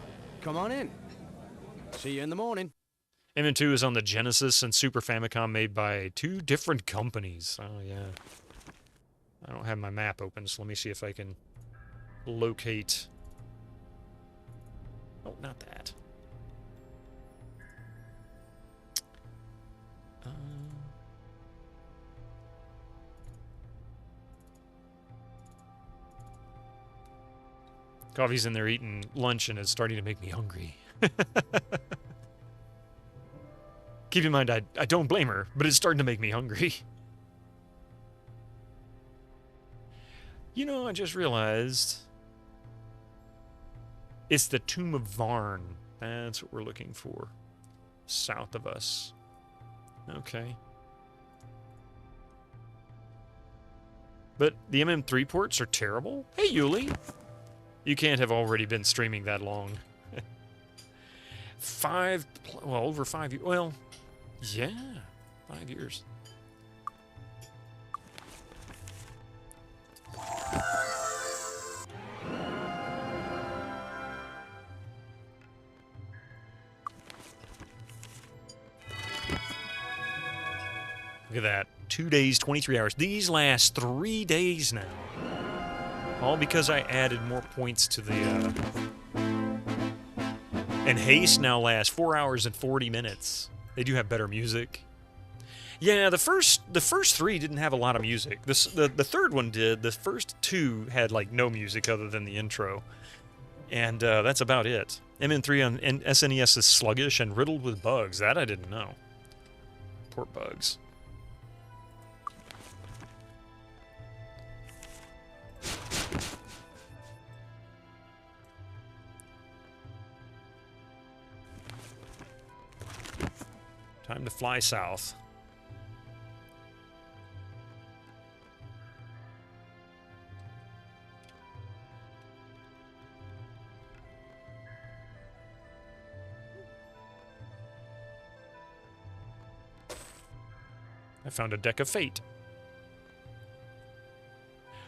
Come on in. See you in the morning. MN2 is on the Genesis and Super Famicom, made by 2 different companies. Oh, yeah. I don't have my map open, so let me see if I can locate... Oh, not that. Coffee's in there eating lunch, and it's starting to make me hungry. Keep in mind, I don't blame her, but it's starting to make me hungry. You know, I just realized it's the Tomb of Varn. That's what we're looking for. South of us. Okay. But the MM3 ports are terrible? Hey, Yuli. You can't have already been streaming that long. Over 5 years. Well, yeah, 5 years. Look at that. 2 days, 23 hours. These last 3 days now. All because I added more points to the... And haste now lasts 4 hours and 40 minutes. They do have better music. Yeah, the first 3 didn't have a lot of music. The third one did. The first 2 had like no music other than the intro. And that's about it. MN3 on SNES is sluggish and riddled with bugs. That I didn't know. Port bugs. Time to fly south. I found a deck of fate.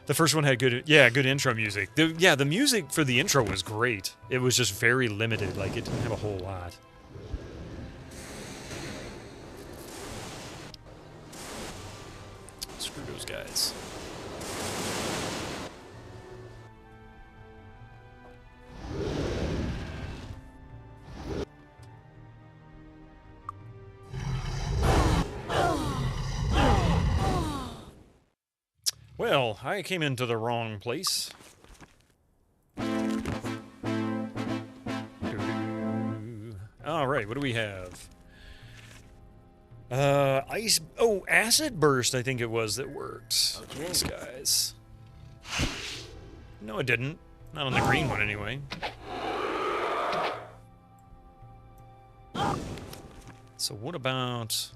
The first one had good intro music. The music for the intro was great. It was just very limited. Like, it didn't have a whole lot. Screw those guys. Well, I came into the wrong place. All right, what do we have? Acid burst, I think it was, that worked. Okay. These guys. No, it didn't. Not on the green one, anyway. So what about...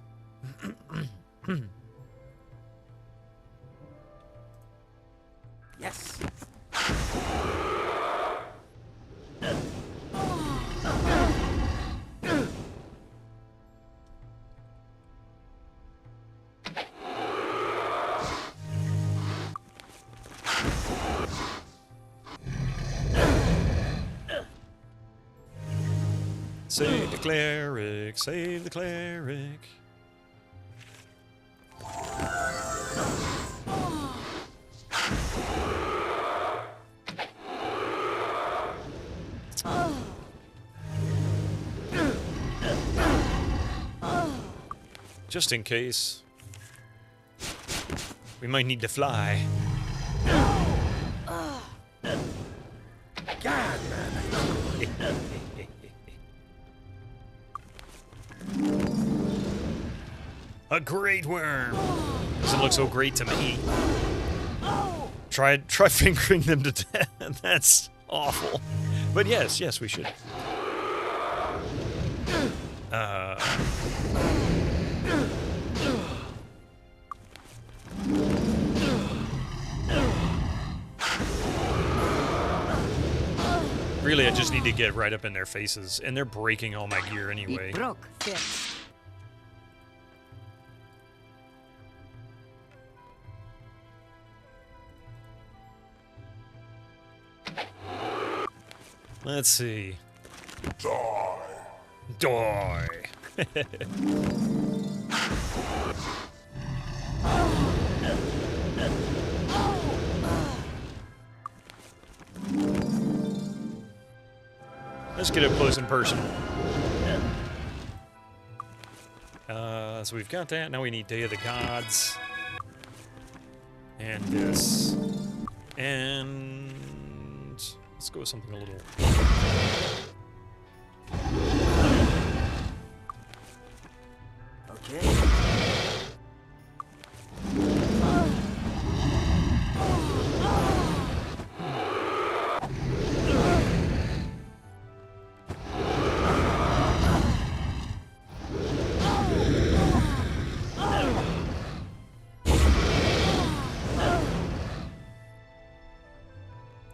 Yes. Save the cleric, save the cleric. Just in case. We might need to fly. God, man. A great worm. Doesn't look so great to me. Try fingering them to death. That's awful. But yes, we should. Really, I just need to get right up in their faces, and they're breaking all my gear anyway. It broke. Fixed. Let's see. Die. Die. Let's get up close and personal. So we've got that. Now we need Day of the Gods. And this. And let's go with something a little... Okay.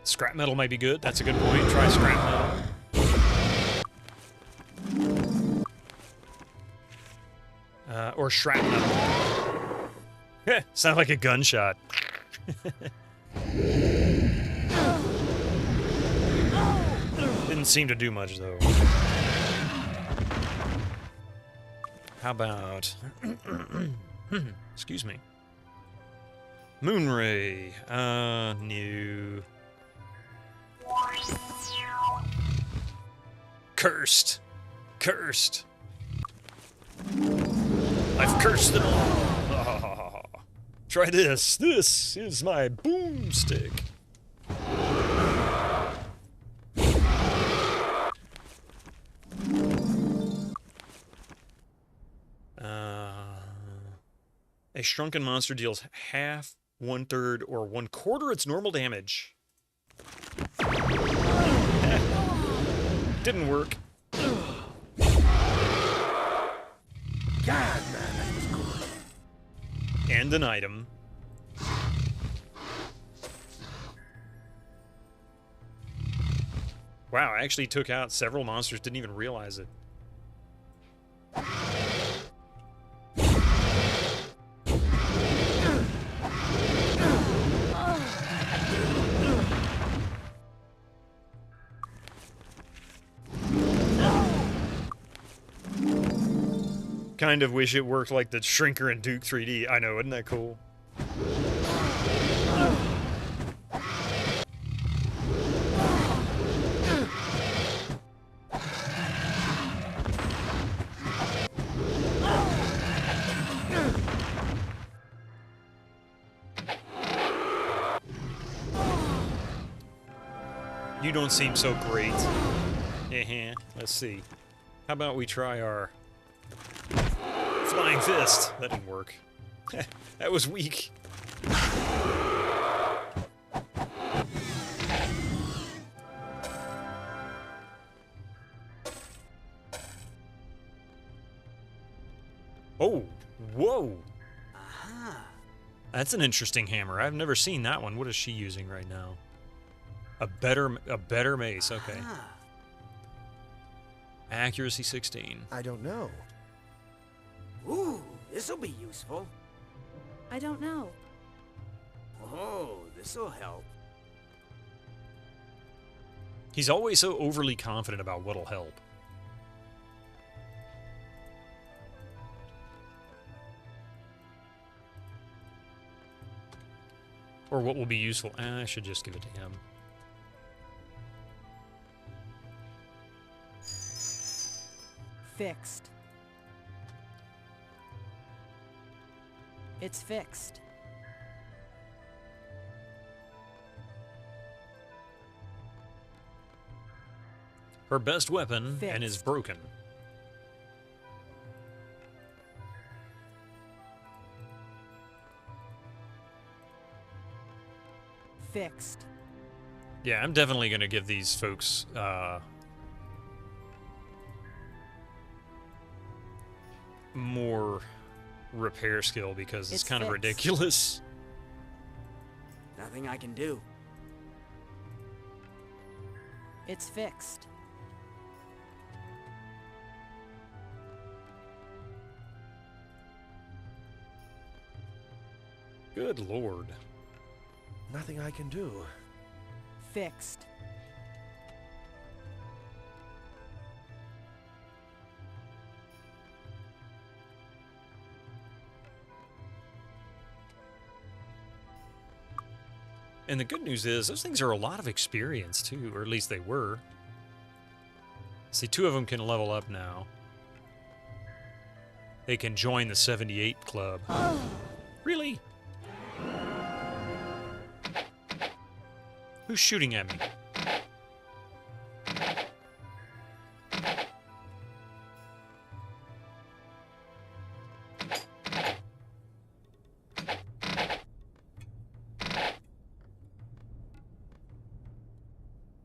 Scrap metal might be good. That's a good point. Try scrap metal. Or shrapnel. Sound like a gunshot. Didn't seem to do much, though. How about... Excuse me. Moonray. New... Cursed. Cursed. I've cursed them all. Try this. This is my boomstick. A shrunken monster deals half, 1/3, or 1/4 its normal damage. Didn't work. God, man, that was cool. And an item. Wow, I actually took out several monsters, didn't even realize it. Kind of wish it worked like the Shrinker in Duke 3D. I know, isn't that cool? You don't seem so great. Let's see. How about we try our Flying Fist. That didn't work. That was weak. Oh, whoa. That's an interesting hammer. I've never seen that one. What is she using right now? A better mace. Okay. Ah. Accuracy 16. I don't know. Ooh, this'll be useful. I don't know. Oh, this'll help. He's always so overly confident about what'll help. Or what will be useful. I should just give it to him. Fixed. It's fixed. Her best weapon and is broken. Fixed. Yeah, I'm definitely going to give these folks more repair skill because it's kind of fixed. ridiculous. Nothing I can do. It's fixed. Good lord. Nothing I can do. Fixed. And the good news is, those things are a lot of experience, too. Or at least they were. See, 2 of them can level up now. They can join the 78 club. Really? Who's shooting at me?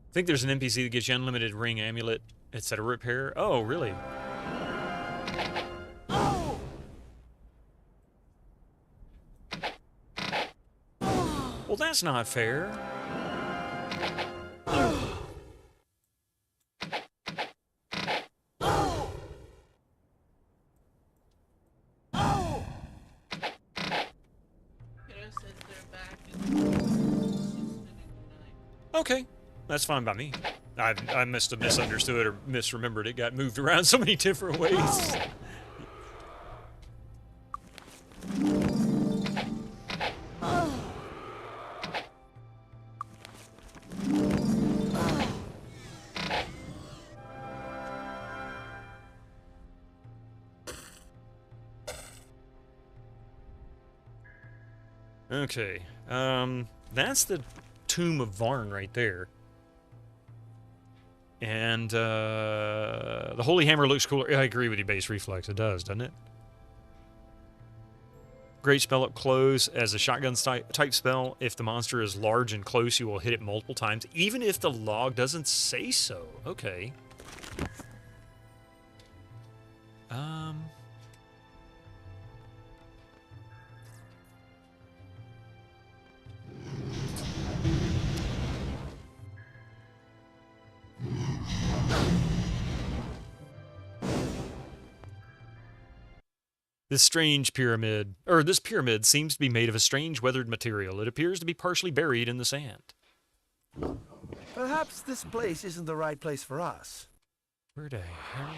I think there's an NPC that gives you unlimited ring, amulet, etc. repair. Oh, really? Well, that's not fair. Okay, that's fine by me. I must have misunderstood or misremembered. It got moved around so many different ways. Okay, that's the Tomb of Varn right there. And the Holy Hammer looks cooler. I agree with you, Base Reflex. It does, doesn't it? Great spell up close as a shotgun type spell. If the monster is large and close, you will hit it multiple times, even if the log doesn't say so. Okay. This pyramid seems to be made of a strange weathered material. It appears to be partially buried in the sand. Perhaps this place isn't the right place for us. Where the hell?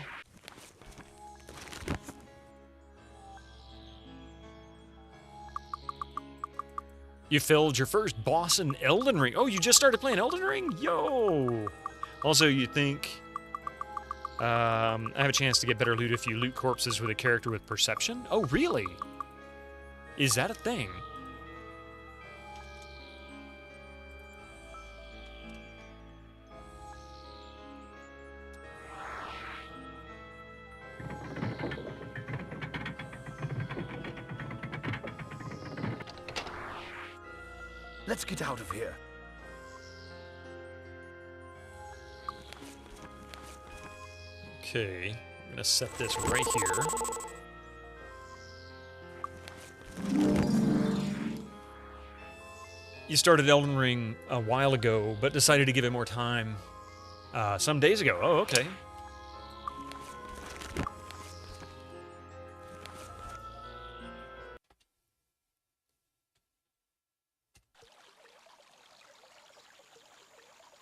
You filled your first boss in Elden Ring. Oh, you just started playing Elden Ring? Yo! Also, you think... I have a chance to get better loot if you loot corpses with a character with perception? Oh, really? Is that a thing? Let's get out of here. Okay, I'm gonna set this right here. You started Elden Ring a while ago, but decided to give it more time some days ago. Oh, okay.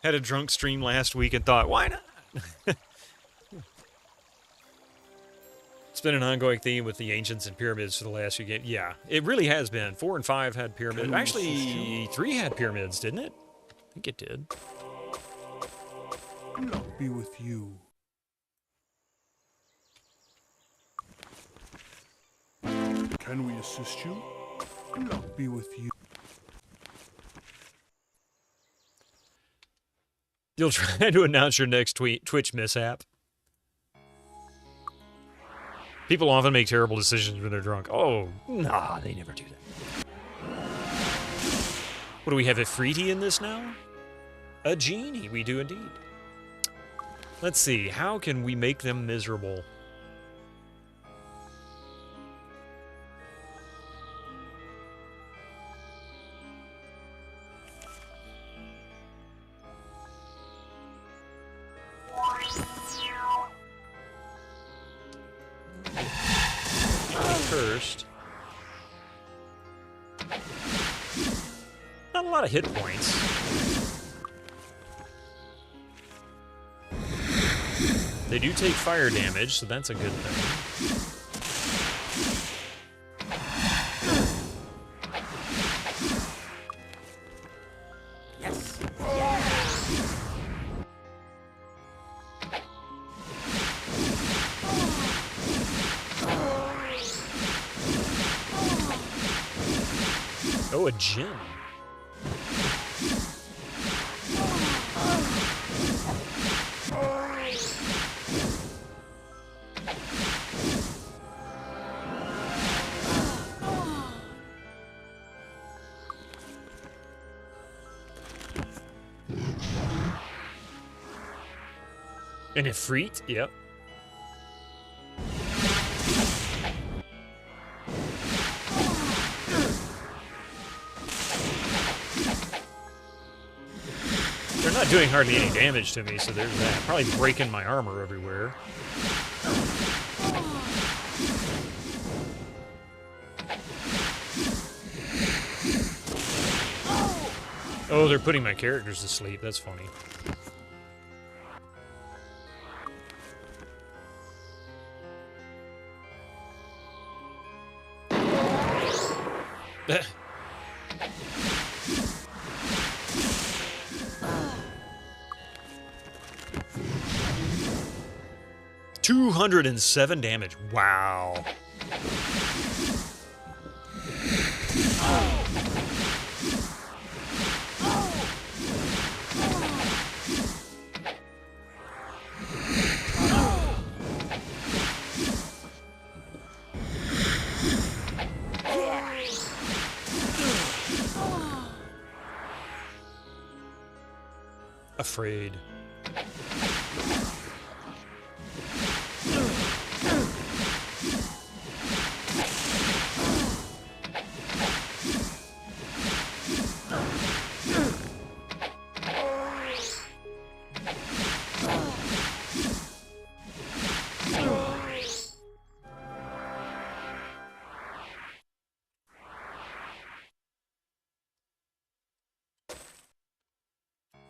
Had a drunk stream last week and thought, why not? It's been an ongoing theme with the ancients and pyramids for the last few games. Yeah, it really has been. 4 and 5 had pyramids. Actually, 3 had pyramids, didn't it? I think it did. Luck be with you. Can we assist you? Luck be with you. You'll try to announce your next Twitch mishap. People often make terrible decisions when they're drunk. Oh, nah, they never do that. What do we have, a Freety in this now? A genie, we do indeed. Let's see, how can we make them miserable? Cursed. Not a lot of hit points. They do take fire damage, so that's a good thing. Yes. Oh, a gem. An Ifrit? Yep. They're not doing hardly any damage to me, so there's that. Probably breaking my armor everywhere. Oh, they're putting my characters to sleep. That's funny. $207 damage. Wow. Afraid.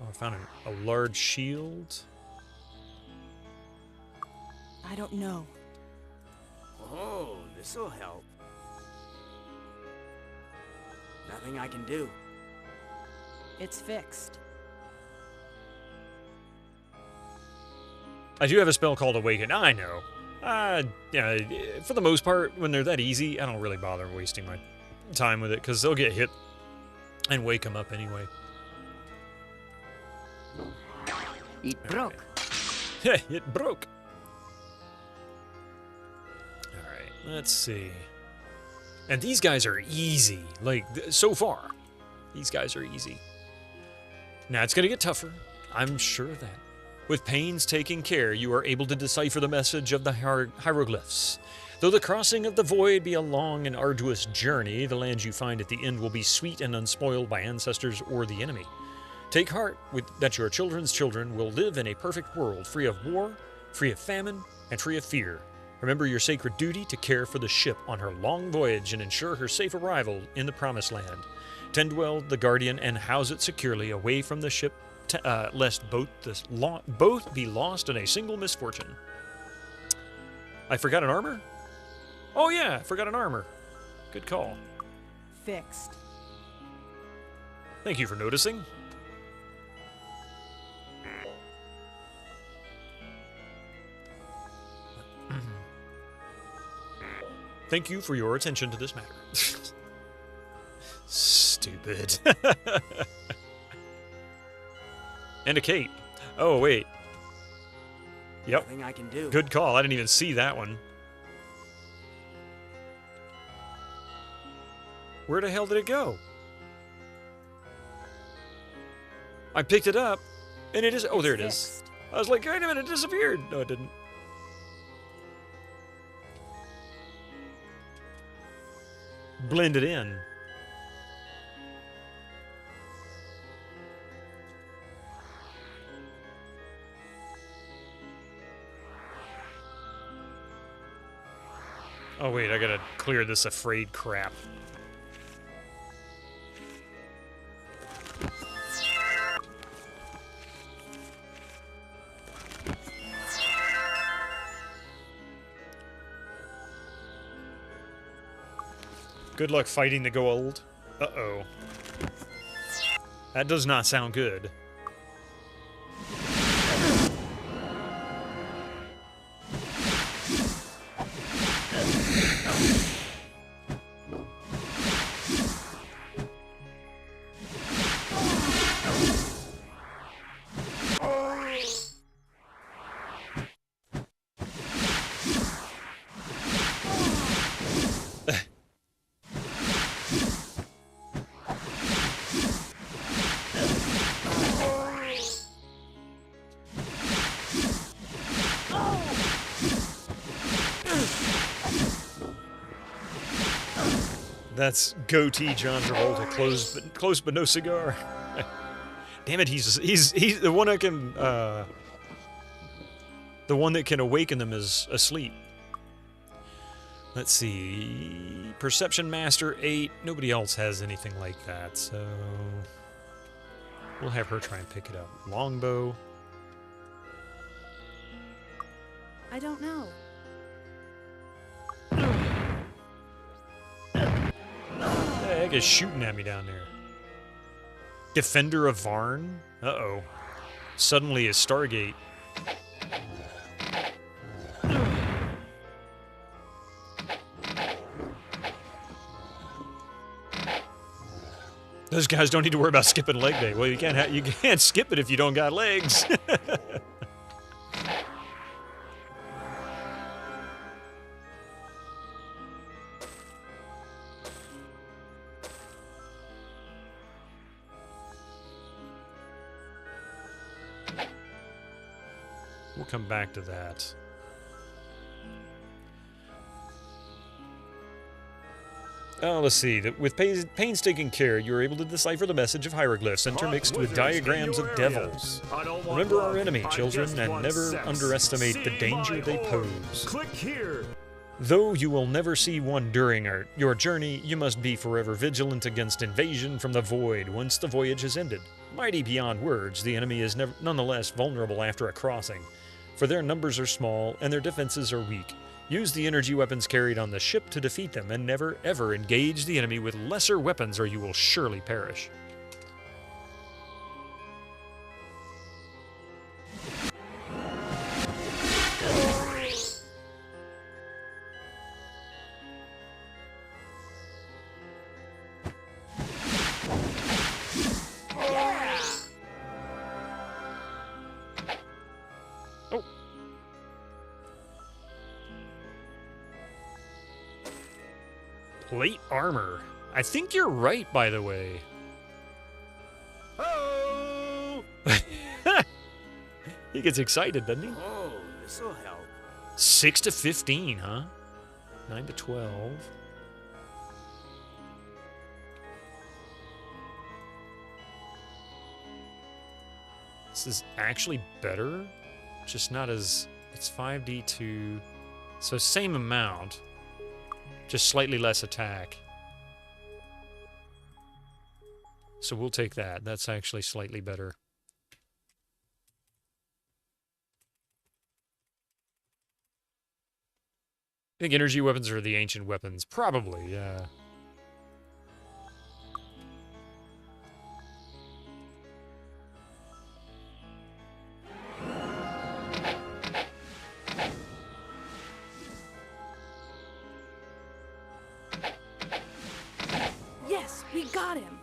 I found a large shield. I don't know. Oh, this'll help. Nothing I can do. It's fixed. I do have a spell called Awaken. I know. Yeah, for the most part, when they're that easy, I don't really bother wasting my time with it, because they'll get hit and wake them up anyway. It broke. It broke. Alright, let's see. And these guys are easy. Like, so far. These guys are easy. Now, it's going to get tougher. I'm sure of that. With painstaking care, you are able to decipher the message of the hieroglyphs. Though the crossing of the void be a long and arduous journey, the lands you find at the end will be sweet and unspoiled by ancestors or the enemy. Take heart that your children's children will live in a perfect world, free of war, free of famine, and free of fear. Remember your sacred duty to care for the ship on her long voyage and ensure her safe arrival in the Promised Land. Tend well the Guardian and house it securely away from the ship, lest both be lost in a single misfortune. I forgot an armor? Oh yeah, I forgot an armor. Good call. Fixed. Thank you for noticing. Thank you for your attention to this matter. Stupid. And a cape. Oh, wait. Yep. Nothing I can do. Good call. I didn't even see that one. Where the hell did it go? I picked it up, and it is... Oh, there it is. I was like, wait a minute, it disappeared. No, it didn't. Blended in. Oh wait, I gotta clear this afraid crap. Good luck fighting the gold. Uh-oh. That does not sound good. That's goatee John Travolta, close but no cigar. Damn it, he's the one that can awaken them is asleep. Let's see, Perception Master 8. Nobody else has anything like that, so we'll have her try and pick it up. Longbow. I don't know. That heck is shooting at me down there. Defender of Varn? Uh-oh. Suddenly a Stargate. Those guys don't need to worry about skipping leg day. Well, you can't skip it if you don't got legs. We'll come back to that. Oh, let's see. With painstaking care, you are able to decipher the message of hieroglyphs intermixed with diagrams of devils. Remember our enemy, children, and never underestimate the danger they pose. Click here. Though you will never see one during your journey, you must be forever vigilant against invasion from the void once the voyage has ended. Mighty beyond words, the enemy is nonetheless vulnerable after a crossing, for their numbers are small and their defenses are weak. Use the energy weapons carried on the ship to defeat them, and never ever engage the enemy with lesser weapons or you will surely perish. Plate armor. I think you're right, by the way. Oh! He gets excited, doesn't he? Oh, this'll help. 6 to 15, huh? 9 to 12. This is actually better, just not as... It's 5d2, so same amount, just slightly less attack. So we'll take that. That's actually slightly better. I think energy weapons are the ancient weapons. Probably, yeah. Yes, we got him.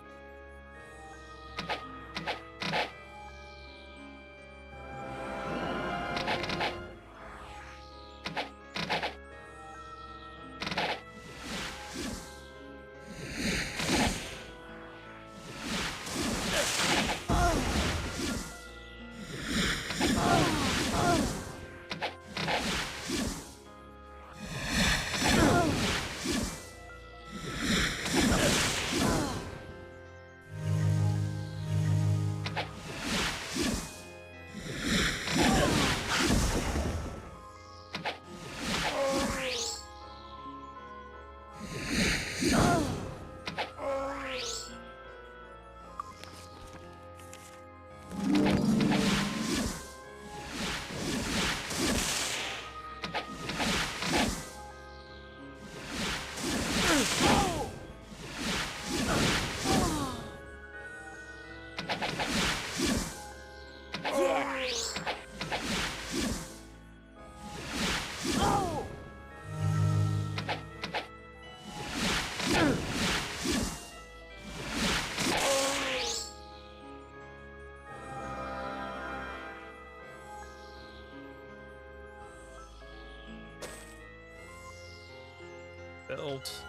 Belt.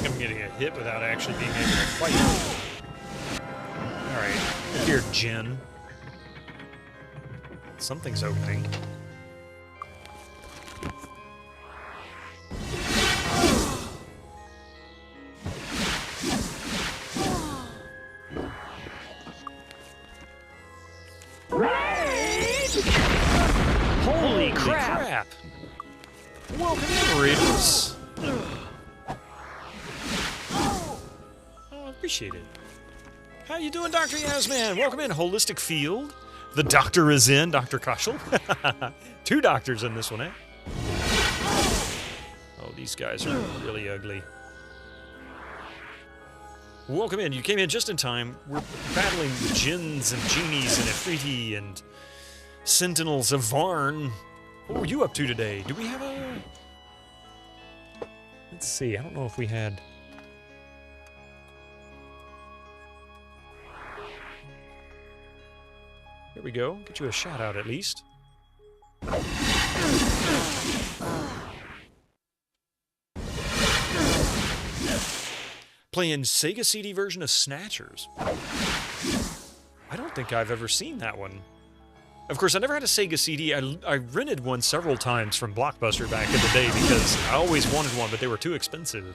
I'm getting a hit without actually being able to fight. Alright, look here, Jin. Something's opening. Holy crap! Welcome in, Raiders! Oh, appreciate it. How you doing, Dr. Yasman? Welcome in, Holistic Field. The doctor is in, Dr. Koshel. 2 doctors in this one, eh? Oh, these guys are really ugly. Welcome in. You came in just in time. We're battling Jinns and Genies and Ifriti and Sentinels of Varn. What were you up to today? Do we have a... Let's see. I don't know if we had... Here we go. Get you a shout out at least. Playing Sega CD version of Snatchers. I don't think I've ever seen that one. Of course, I never had a Sega CD. I rented one several times from Blockbuster back in the day because I always wanted one, but they were too expensive.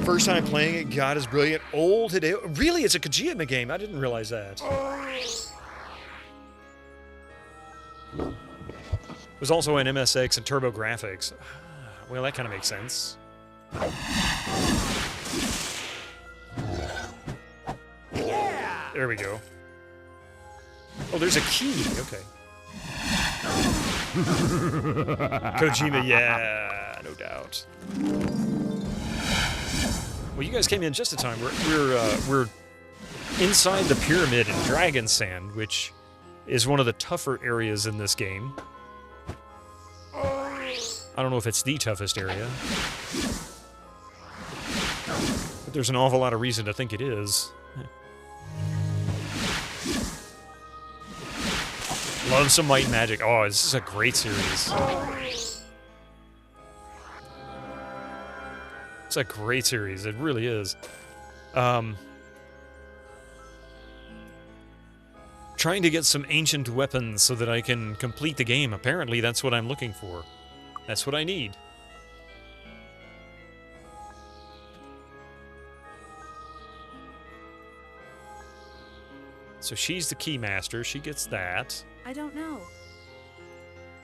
First time playing it, God is brilliant. Old Hideo. Really? It's a Kojima game. I didn't realize that. It was also an MSX and TurboGrafx. Well, that kind of makes sense. Yeah! There we go. Oh, there's a key. Okay. Kojima, yeah, no doubt. Well, you guys came in just in time. We're inside the pyramid in Dragon Sand, which is one of the tougher areas in this game. I don't know if it's the toughest area, but there's an awful lot of reason to think it is. Love some Might and Magic. Oh, this is a great series. It's a great series. It really is. Trying to get some ancient weapons so that I can complete the game. Apparently, that's what I'm looking for. That's what I need. So she's the keymaster. She gets that. I don't know.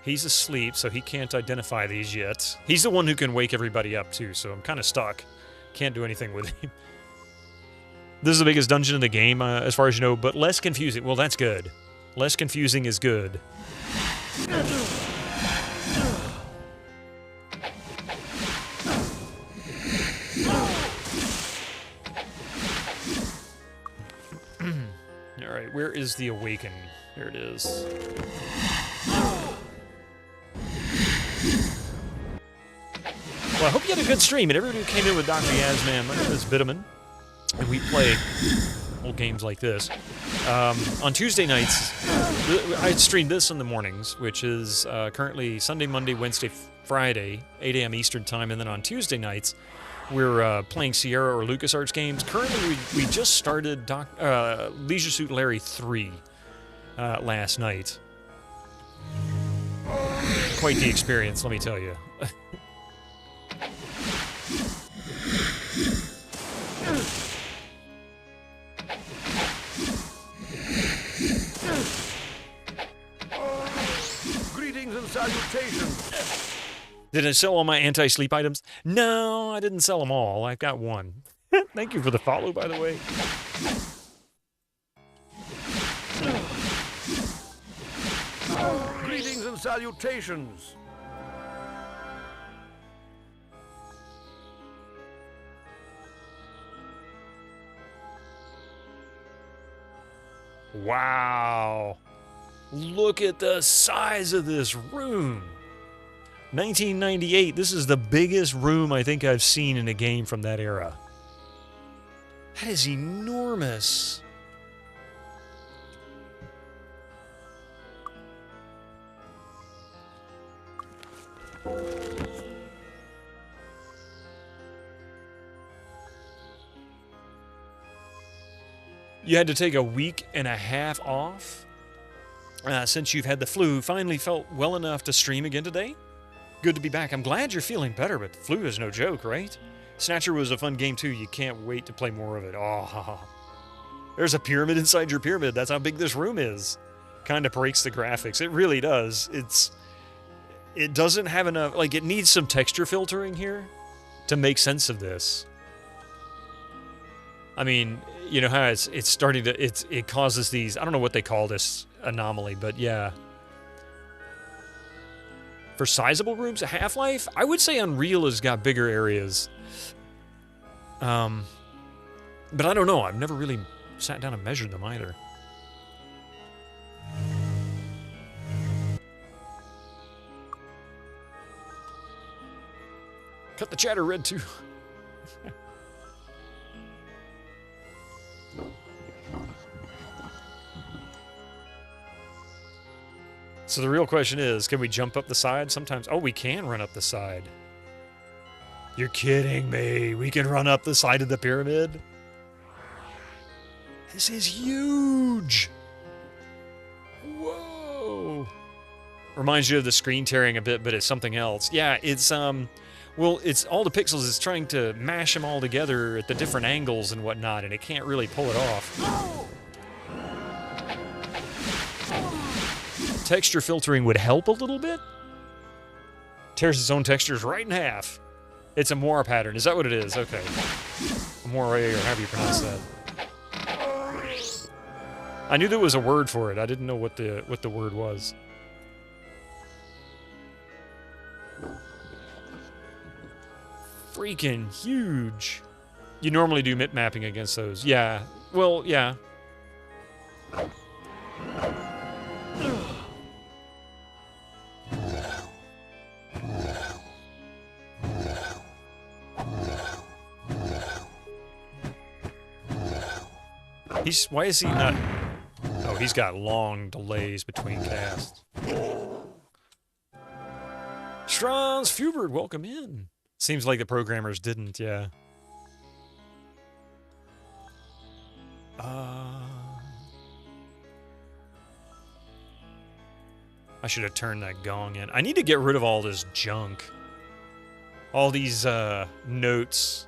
He's asleep, so he can't identify these yet. He's the one who can wake everybody up, too, so I'm kind of stuck. Can't do anything with him. This is the biggest dungeon in the game, as far as you know, but less confusing. Well, that's good. Less confusing is good. Alright, where is the Awaken? There it is. Well, I hope you had a good stream, and everybody who came in with Dr. Yazman. My name is Vitamin, and we play old games like this. On Tuesday nights, I stream this in the mornings, which is currently Sunday, Monday, Wednesday, Friday, 8 a.m. Eastern Time, and then on Tuesday nights, we're playing Sierra or LucasArts games. Currently, we just started Leisure Suit Larry 3 last night. Quite the experience, let me tell you. Greetings and salutations. Did I sell all my anti-sleep items? No, I didn't sell them all. I've got one. Thank you for the follow, by the way. Greetings and salutations. Wow. Look at the size of this room. 1998. This is the biggest room I think I've seen in a game from that era. That is enormous. You had to take a week and a half off since you've had the flu. Finally felt well enough to stream again today. Good to be back. I'm glad you're feeling better, but the flu is no joke, right? Snatcher was a fun game too. You can't wait to play more of it. Oh, there's a pyramid inside your pyramid. That's how big this room is. Kind of breaks the graphics. It really does. It doesn't have enough, like, it needs some texture filtering here to make sense of this. I mean, you know how it's starting to, it causes these, I don't know what they call this anomaly, but yeah. For sizable rooms, Half-Life, I would say Unreal has got bigger areas. But I don't know. I've never really sat down and measured them either. Cut the chatter red too. So the real question is, can we jump up the side sometimes? Oh, we can run up the side. You're kidding me. We can run up the side of the pyramid? This is huge. Whoa. Reminds you of the screen tearing a bit, but it's something else. Yeah, it's, well, it's all the pixels. It's trying to mash them all together at the different angles and whatnot, and it can't really pull it off. Texture filtering would help a little bit. Tears its own textures right in half. It's a Moore pattern. Is that what it is? Okay. Moore, or however you pronounce that. I knew there was a word for it. I didn't know what the word was. Freaking huge. You normally do mip mapping against those. Yeah. Well, yeah. Why is he not... Oh, he's got long delays between casts. Strauss Fubert, welcome in. Seems like the programmers didn't, yeah. I should have turned that gong in. I need to get rid of all this junk. All these notes.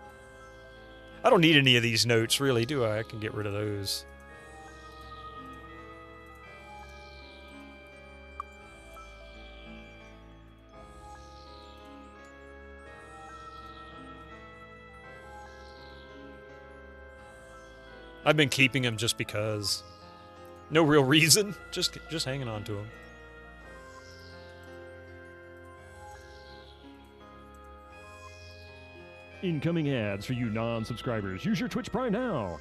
I don't need any of these notes, really, do I? I can get rid of those. I've been keeping them just because. No real reason. Just hanging on to them. Incoming ads for you non-subscribers. Use your Twitch Prime now.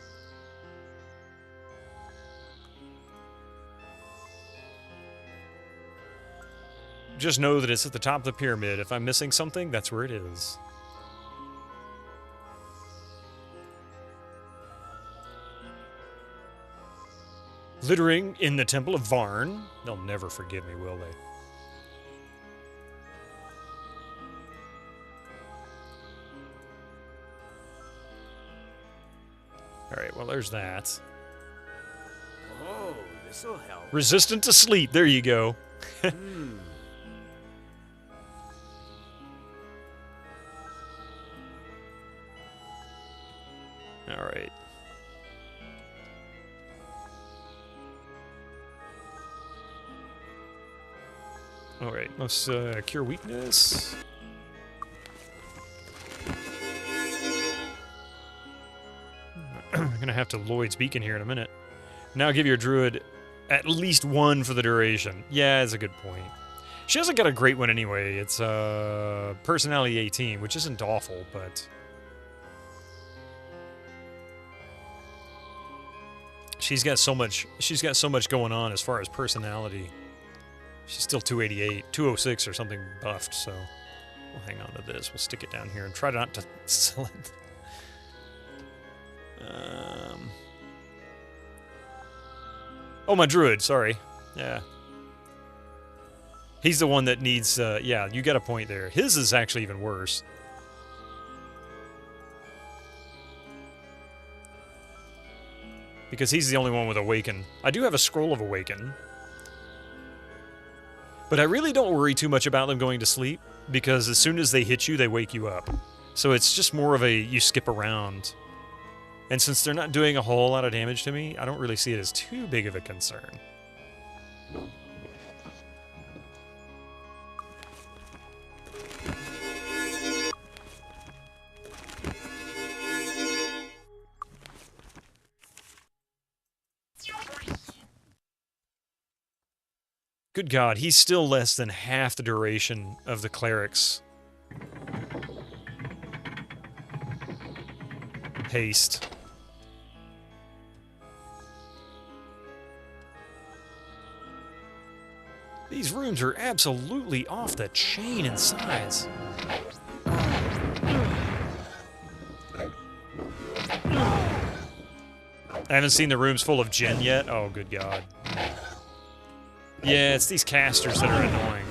Just know that it's at the top of the pyramid. If I'm missing something, that's where it is. Littering in the Temple of Varn. They'll never forgive me, will they? Alright, well, there's that. Oh, this'll help. Resistant to sleep. There you go. Alright. Alright, let's cure weakness. I'm gonna have to Lloyd's Beacon here in a minute. Now give your druid at least one for the duration. Yeah, that's a good point. She hasn't got a great one anyway. It's personality 18, which isn't awful, but she's got so much going on as far as personality. She's still 288, 206 or something buffed, so we'll hang on to this. We'll stick it down here and try not to sell it. Oh, my druid, sorry. Yeah. He's the one that needs, yeah, you got a point there. His is actually even worse. Because he's the only one with Awaken. I do have a Scroll of Awaken. But I really don't worry too much about them going to sleep, because as soon as they hit you, they wake you up. So it's just more of a, you skip around. And since they're not doing a whole lot of damage to me, I don't really see it as too big of a concern. Good God, he's still less than half the duration of the cleric's haste. These rooms are absolutely off the chain in size. I haven't seen the rooms full of Jinn yet. Oh, good God. Yeah, it's these casters that are annoying.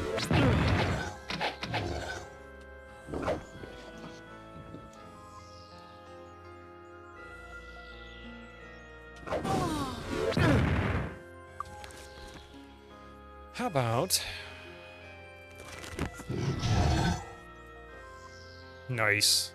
How about... Nice.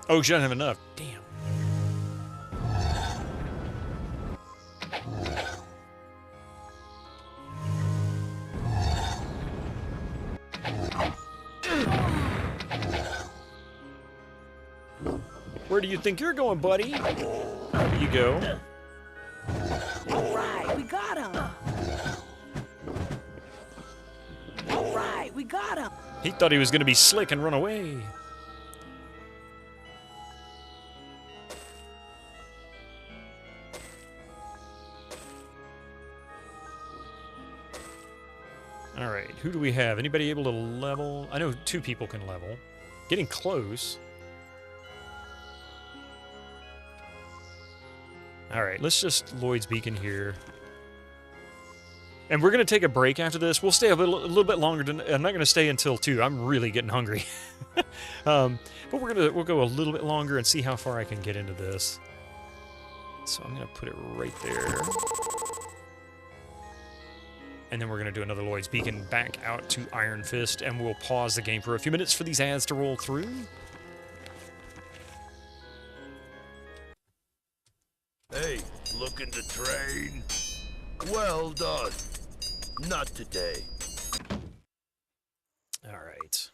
Oh, she doesn't have enough. Damn. Where do you think you're going, buddy? There you go. All right, we got him. All right, we got him. He thought he was going to be slick and run away. Alright, who do we have? Anybody able to level? I know 2 people can level. Getting close. All right, let's just Lloyd's Beacon here. And we're going to take a break after this. We'll stay a little bit longer. I'm not going to stay until 2. I'm really getting hungry. But we'll go a little bit longer and see how far I can get into this. So I'm going to put it right there. And then we're going to do another Lloyd's Beacon back out to Iron Fist, and we'll pause the game for a few minutes for these ads to roll through. Hey, looking to train? Well done. Not today. All right.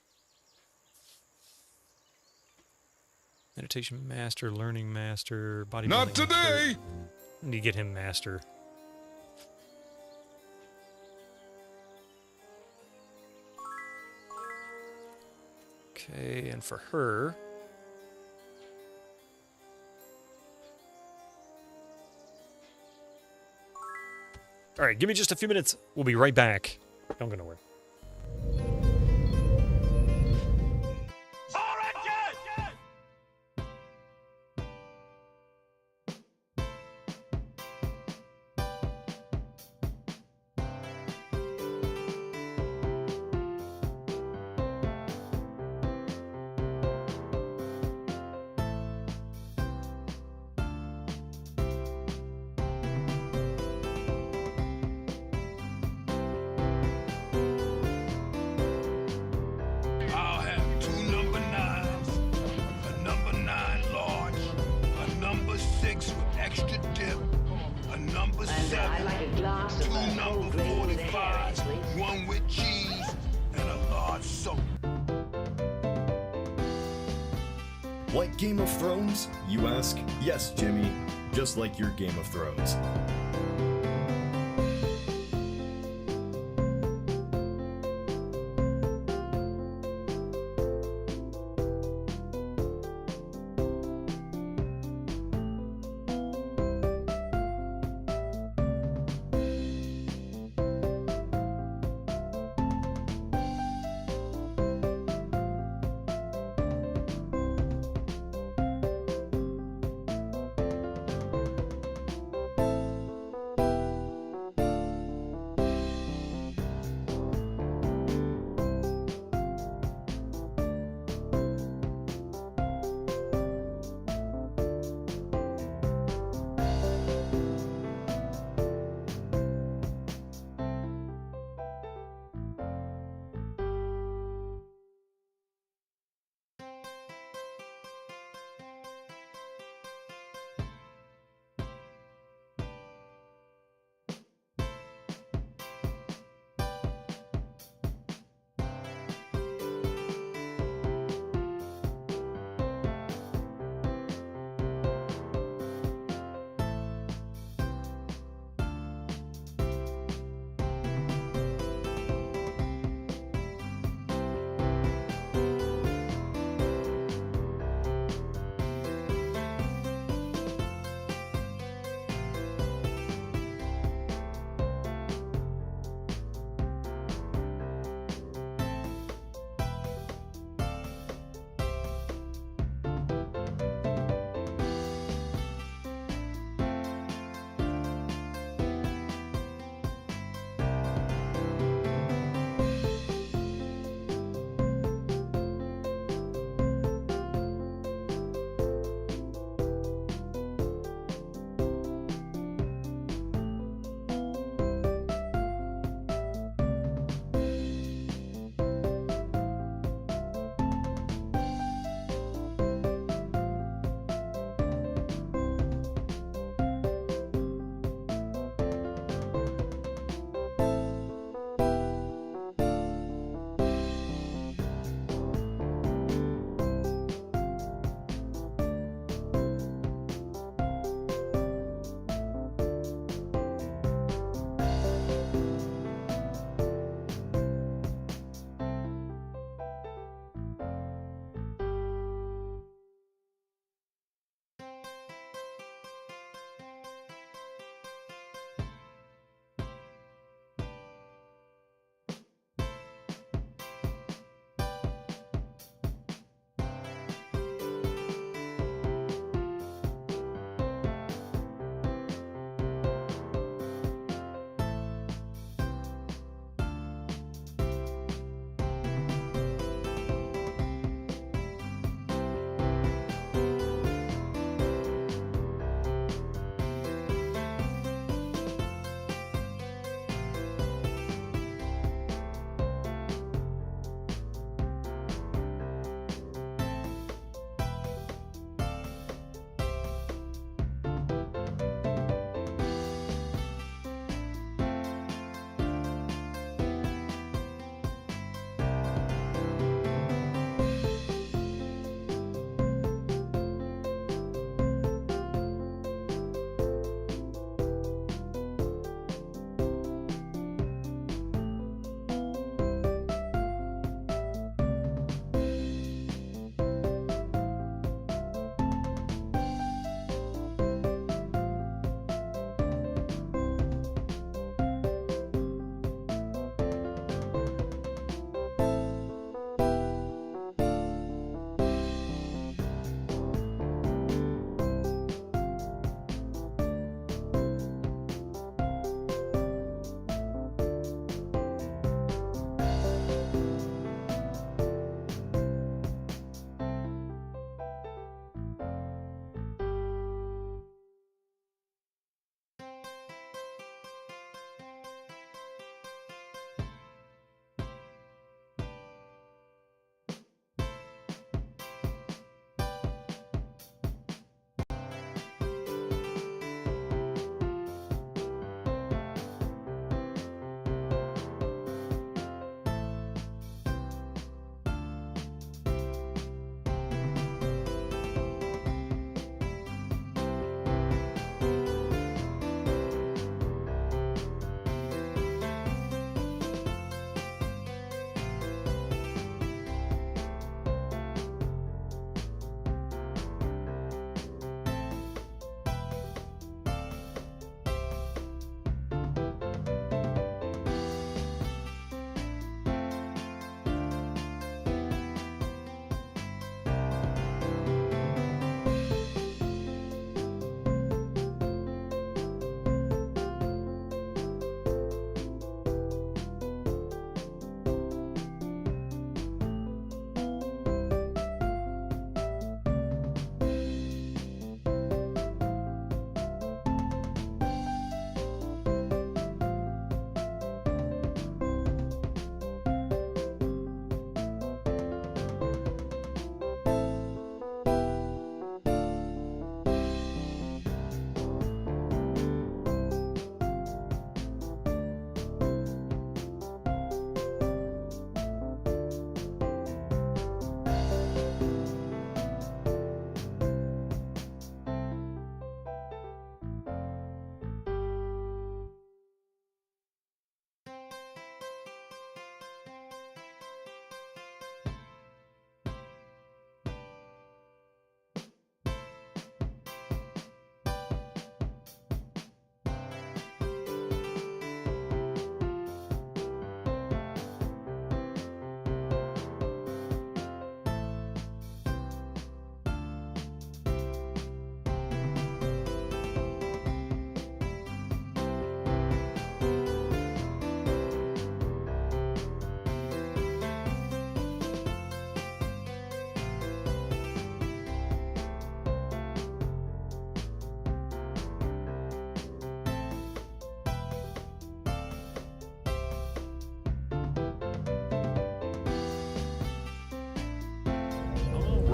Meditation Master, Learning Master, Bodybuilding Not today! Expert. I need to get him Master. Okay, and for her... All right, give me just a few minutes. We'll be right back. Don't go nowhere. I'll have 2 number 9s, a number 9 large, a number 6 with extra dip, a number 7, 2 number 45s, 1 with cheese, and a large soda. Like Game of Thrones, you ask? Yes, Jimmy, just like your Game of Thrones.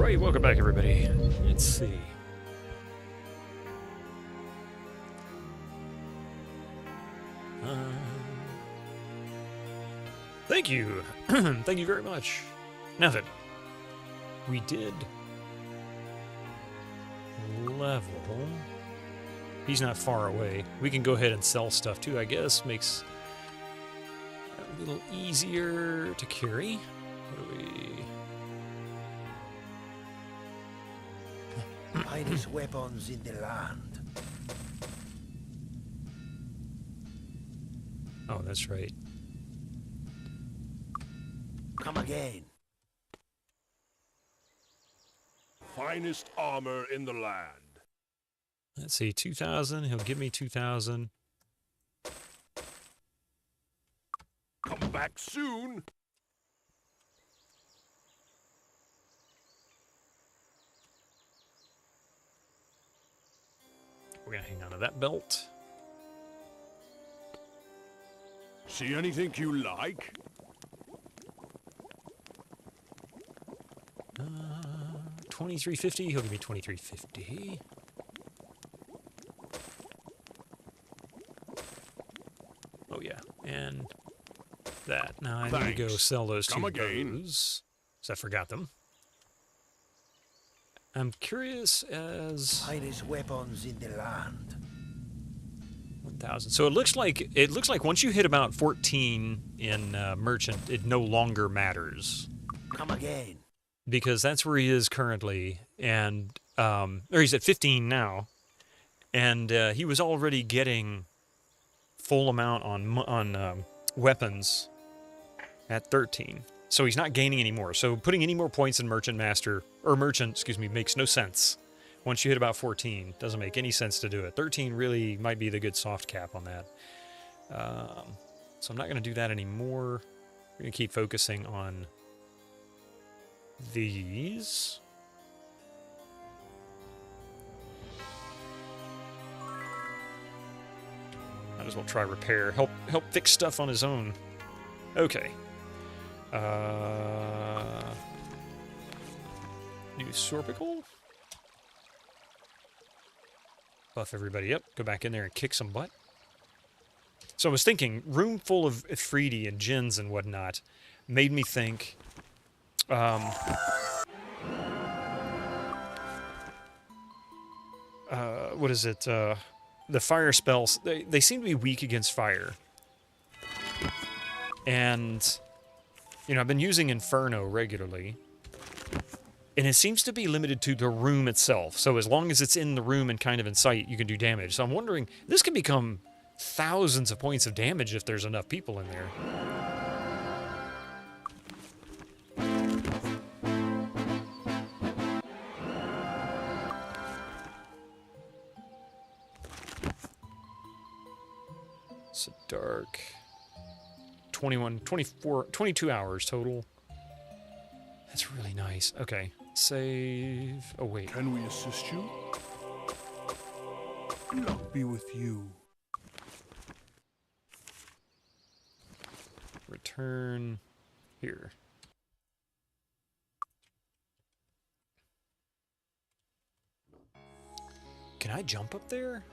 Alright, welcome back everybody. Let's see. Thank you. Thank you very much. Now then, we did level. He's not far away. We can go ahead and sell stuff too, I guess. Makes it a little easier to carry. What do we... Finest weapons in the land. Oh, that's right. Come again. Finest armor in the land. Let's see, 2,000. He'll give me 2,000. Come back soon. We're gonna hang on to that belt. See anything you like? 2350. He'll give me 2350. Oh yeah, and that. Now I need to go sell those two bows, so I forgot them. I'm curious as finest weapons in the land. 1,000. So it looks like once you hit about 14 in merchant, it no longer matters. Come again. Because that's where he is currently, and or he's at 15 now, and he was already getting full amount on weapons at 13. So he's not gaining any more. So putting any more points in Merchant Master, or Merchant, excuse me, makes no sense. Once you hit about 14, doesn't make any sense to do it. 13 really might be the good soft cap on that. So I'm not going to do that anymore. We're going to keep focusing on these. Might as well try repair. Help fix stuff on his own. Okay. New Sorpical. Buff everybody up. Go back in there and kick some butt. So I was thinking, room full of Ifriti and Djinns and whatnot made me think... what is it? The fire spells, they seem to be weak against fire. And, you know, I've been using Inferno regularly. And it seems to be limited to the room itself. So as long as it's in the room and kind of in sight, you can do damage. So I'm wondering, this can become thousands of points of damage if there's enough people in there. It's dark. 21, 24, 22 hours total. That's really nice. Okay. Save. Oh, wait. Can we assist you? Luck be with you. Return here. Can I jump up there?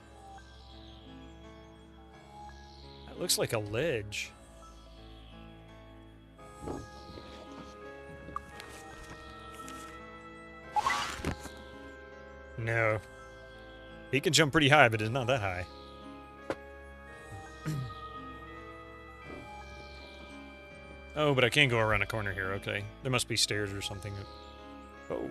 That looks like a ledge. No. He can jump pretty high, but it's not that high. Oh, but I can go around a corner here. Okay. There must be stairs or something. Oh.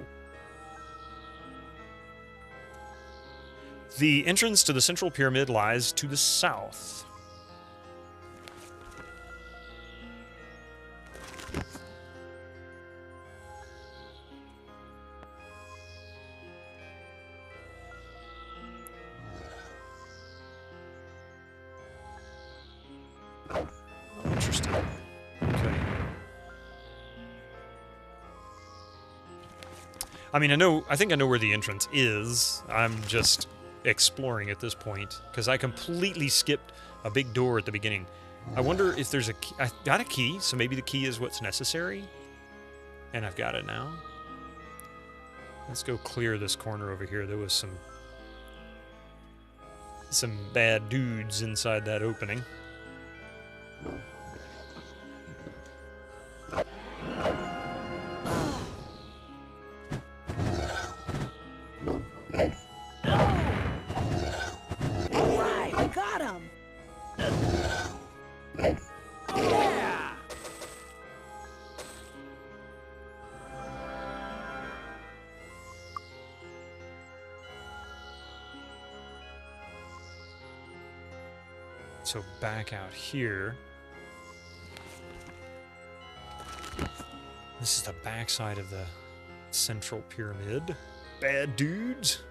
The entrance to the central pyramid lies to the south. Interesting. Okay. I mean, I think I know where the entrance is. I'm just exploring at this point, because I completely skipped a big door at the beginning. I wonder if there's a key. I got a key, so maybe the key is what's necessary. And I've got it now. Let's go clear this corner over here. There was some bad dudes inside that opening. Alright, we got him! Yeah! So back out here. This is the backside of the central pyramid. Bad dudes.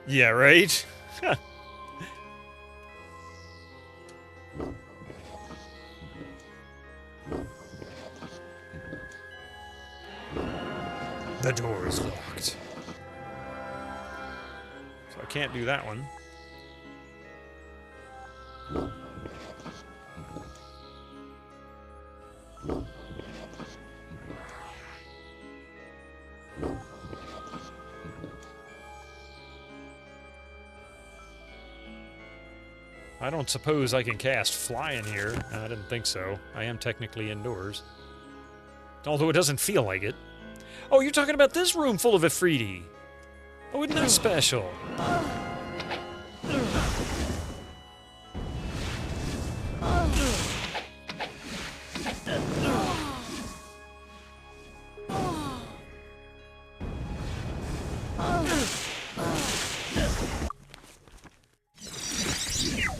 Yeah, right? The door is locked. So I can't do that one. I don't suppose I can cast fly in here. I didn't think so. I am technically indoors. Although it doesn't feel like it. Oh, you're talking about this room full of Ifriti. Oh, isn't that special?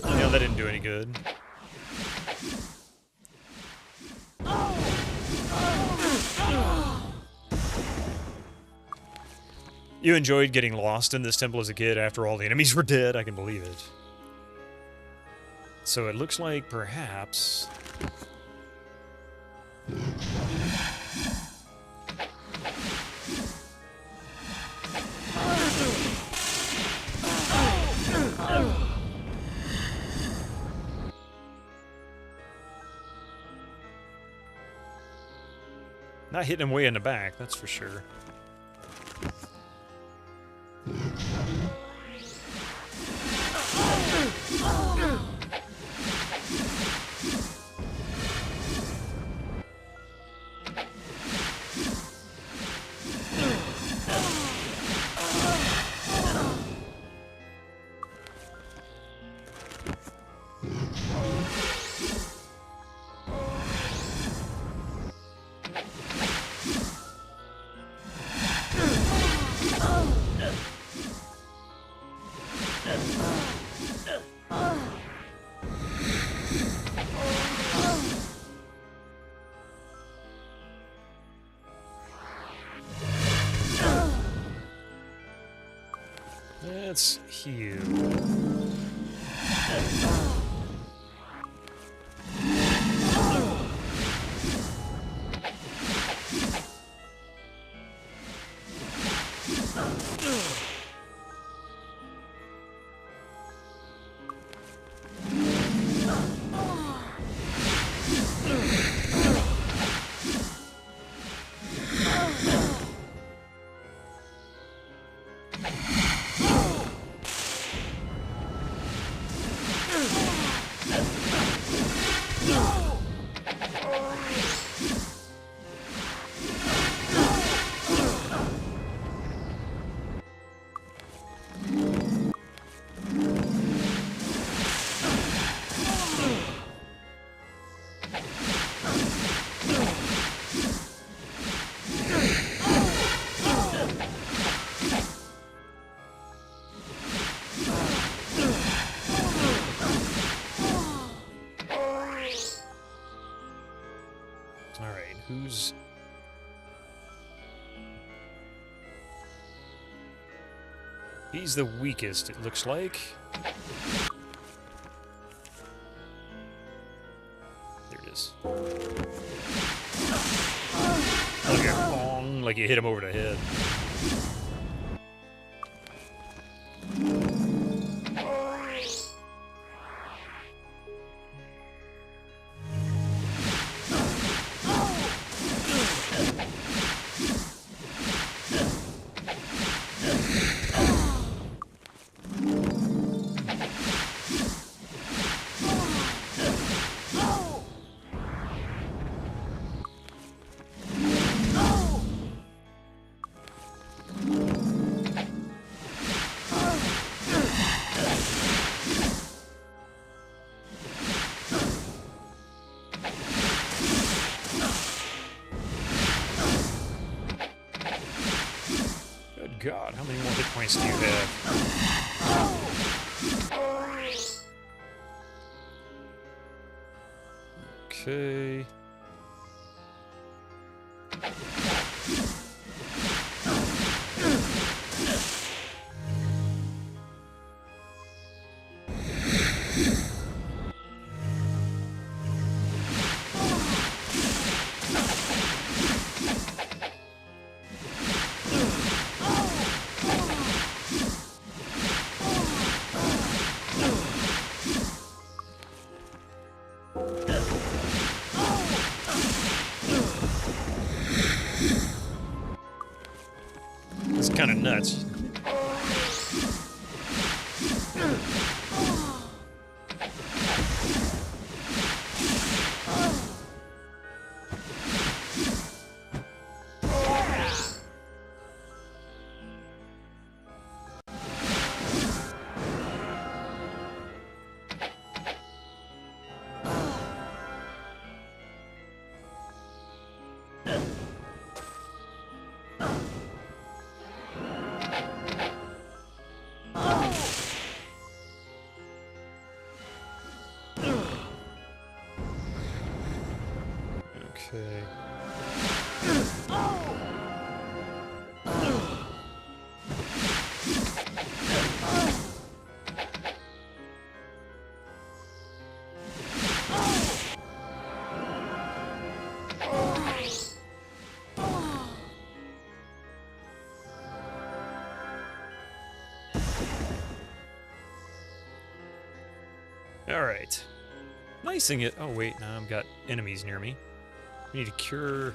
Yeah, that didn't do any good. You enjoyed getting lost in this temple as a kid after all the enemies were dead? I can believe it. So it looks like perhaps... Not hitting him way in the back, that's for sure. Let's heal. Alright, who's... He's the weakest, it looks like. There it is. Like a bong, like you hit him over the head. points do you have? Okay. It's kind of nuts. Okay. All right. Nice thing it. Oh wait, now I've got enemies near me. I need to cure.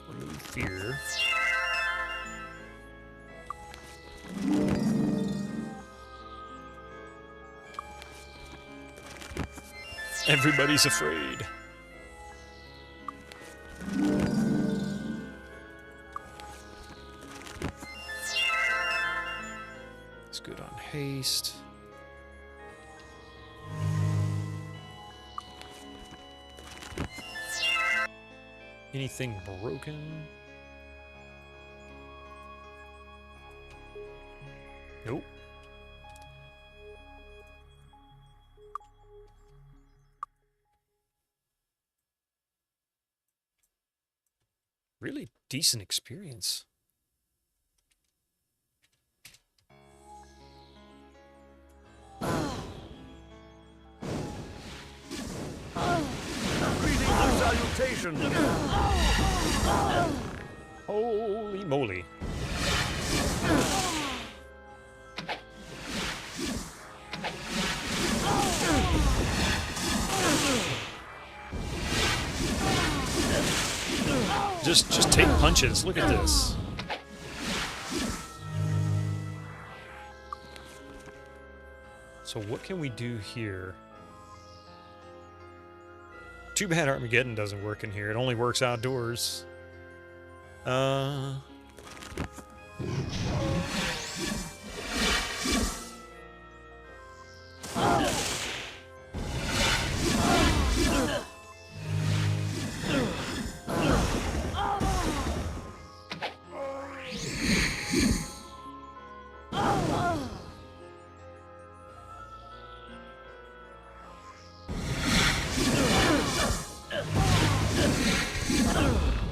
Remove fear. Everybody's afraid. It's good on haste. Anything broken? Nope. Really decent experience. Greetings and salutations. Holy moly. Just take punches. Look at this. So what can we do here? Too bad Armageddon doesn't work in here. It only works outdoors.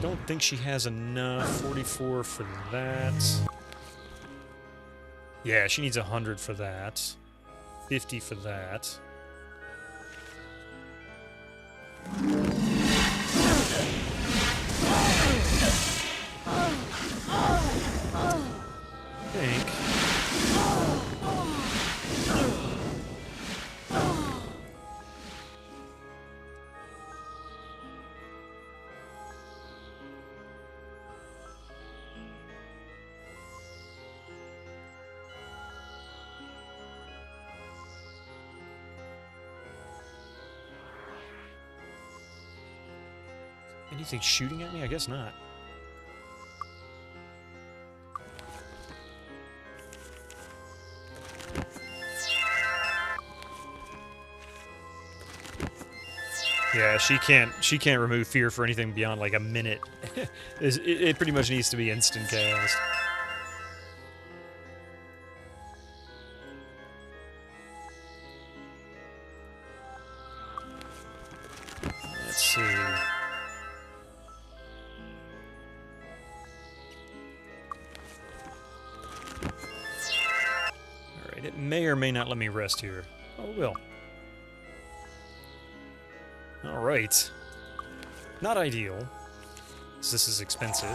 Don't think she has enough. 44 for that. Yeah, she needs 100 for that. 50 for that. Think. Anything shooting at me? I guess not. Yeah, she can't remove fear for anything beyond like a minute. It pretty much needs to be instant cast. see. Alright, it may or may not let me rest here. Oh, it will. Alright. Not ideal, 'cause this is expensive.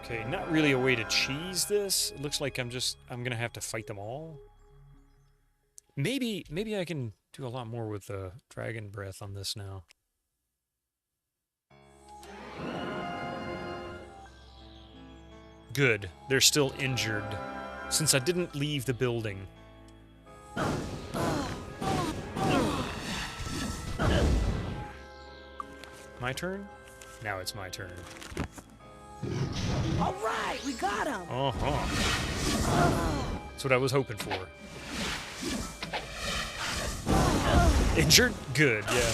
Okay, not really a way to cheese this. It looks like I'm gonna have to fight them all. Maybe I can do a lot more with the dragon breath on this now. Good. They're still injured, since I didn't leave the building. My turn? Now it's my turn. All right, we got him. Uh-huh. That's what I was hoping for. Injured? Good, yeah.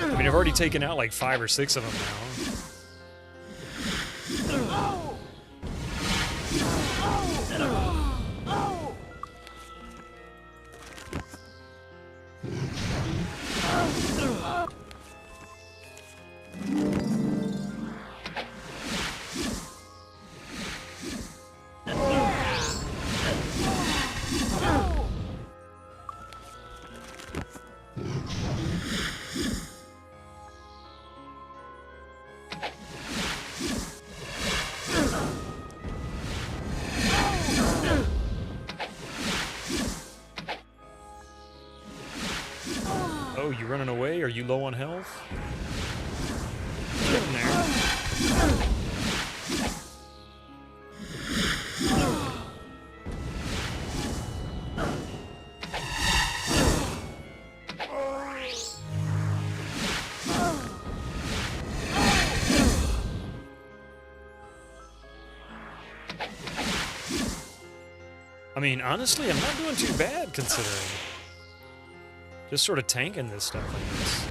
I mean, I've already taken out like 5 or 6 of them now. Oh, you running away? Are you low on health? Getting there. I mean, honestly, I'm not doing too bad considering. Just sort of tanking this stuff, I guess.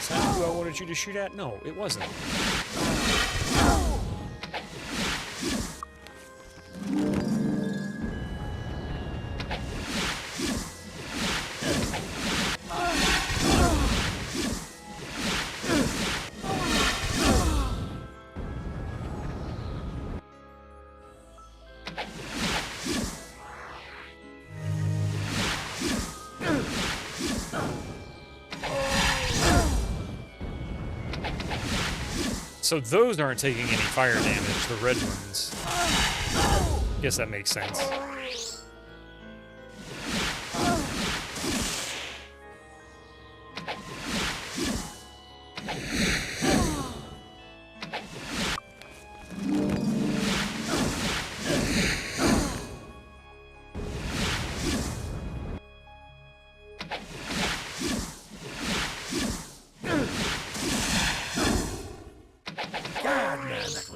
Is that who I wanted you to shoot at? No, it wasn't. So those aren't taking any fire damage, the red ones. Guess that makes sense.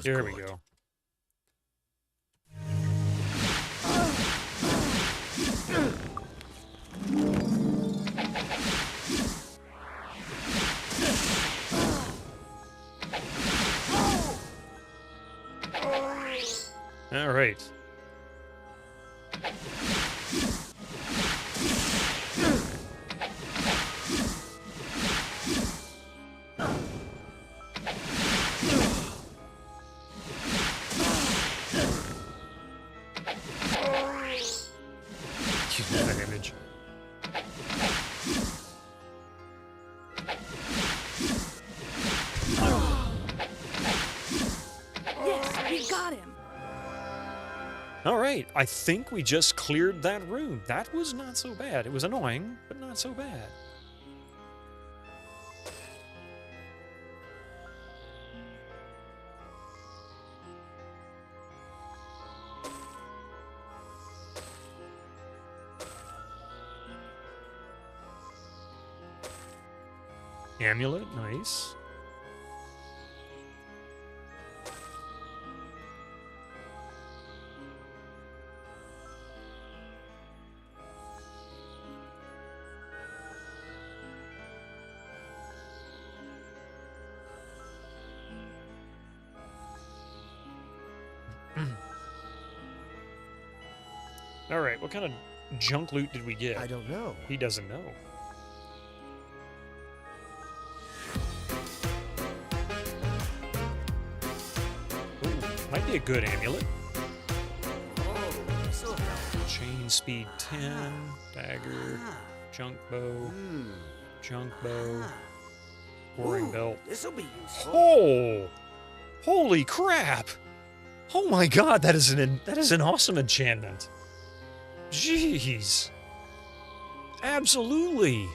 There we go. All right. Image. Yes, we got him. All right, I think we just cleared that room. That was not so bad. It was annoying, but not so bad. Amulet, nice. All right, what kind of junk loot did we get? I don't know. He doesn't know. Ooh, might be a good amulet. Chain speed 10, dagger, junk bow, junk bow, boring belt. This'll be useful. Oh! Holy crap! Oh my god, that is an awesome enchantment. Jeez. Absolutely.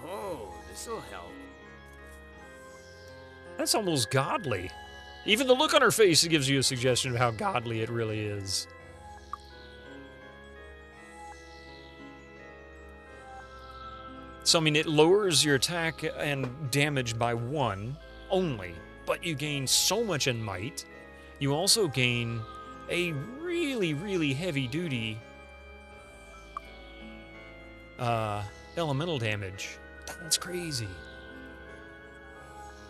Oh, this'll help. That's almost godly. Even the look on her face gives you a suggestion of how godly it really is. So, I mean, it lowers your attack and damage by 1 only, but you gain so much in might. You also gain a really, really heavy-duty elemental damage. That's crazy.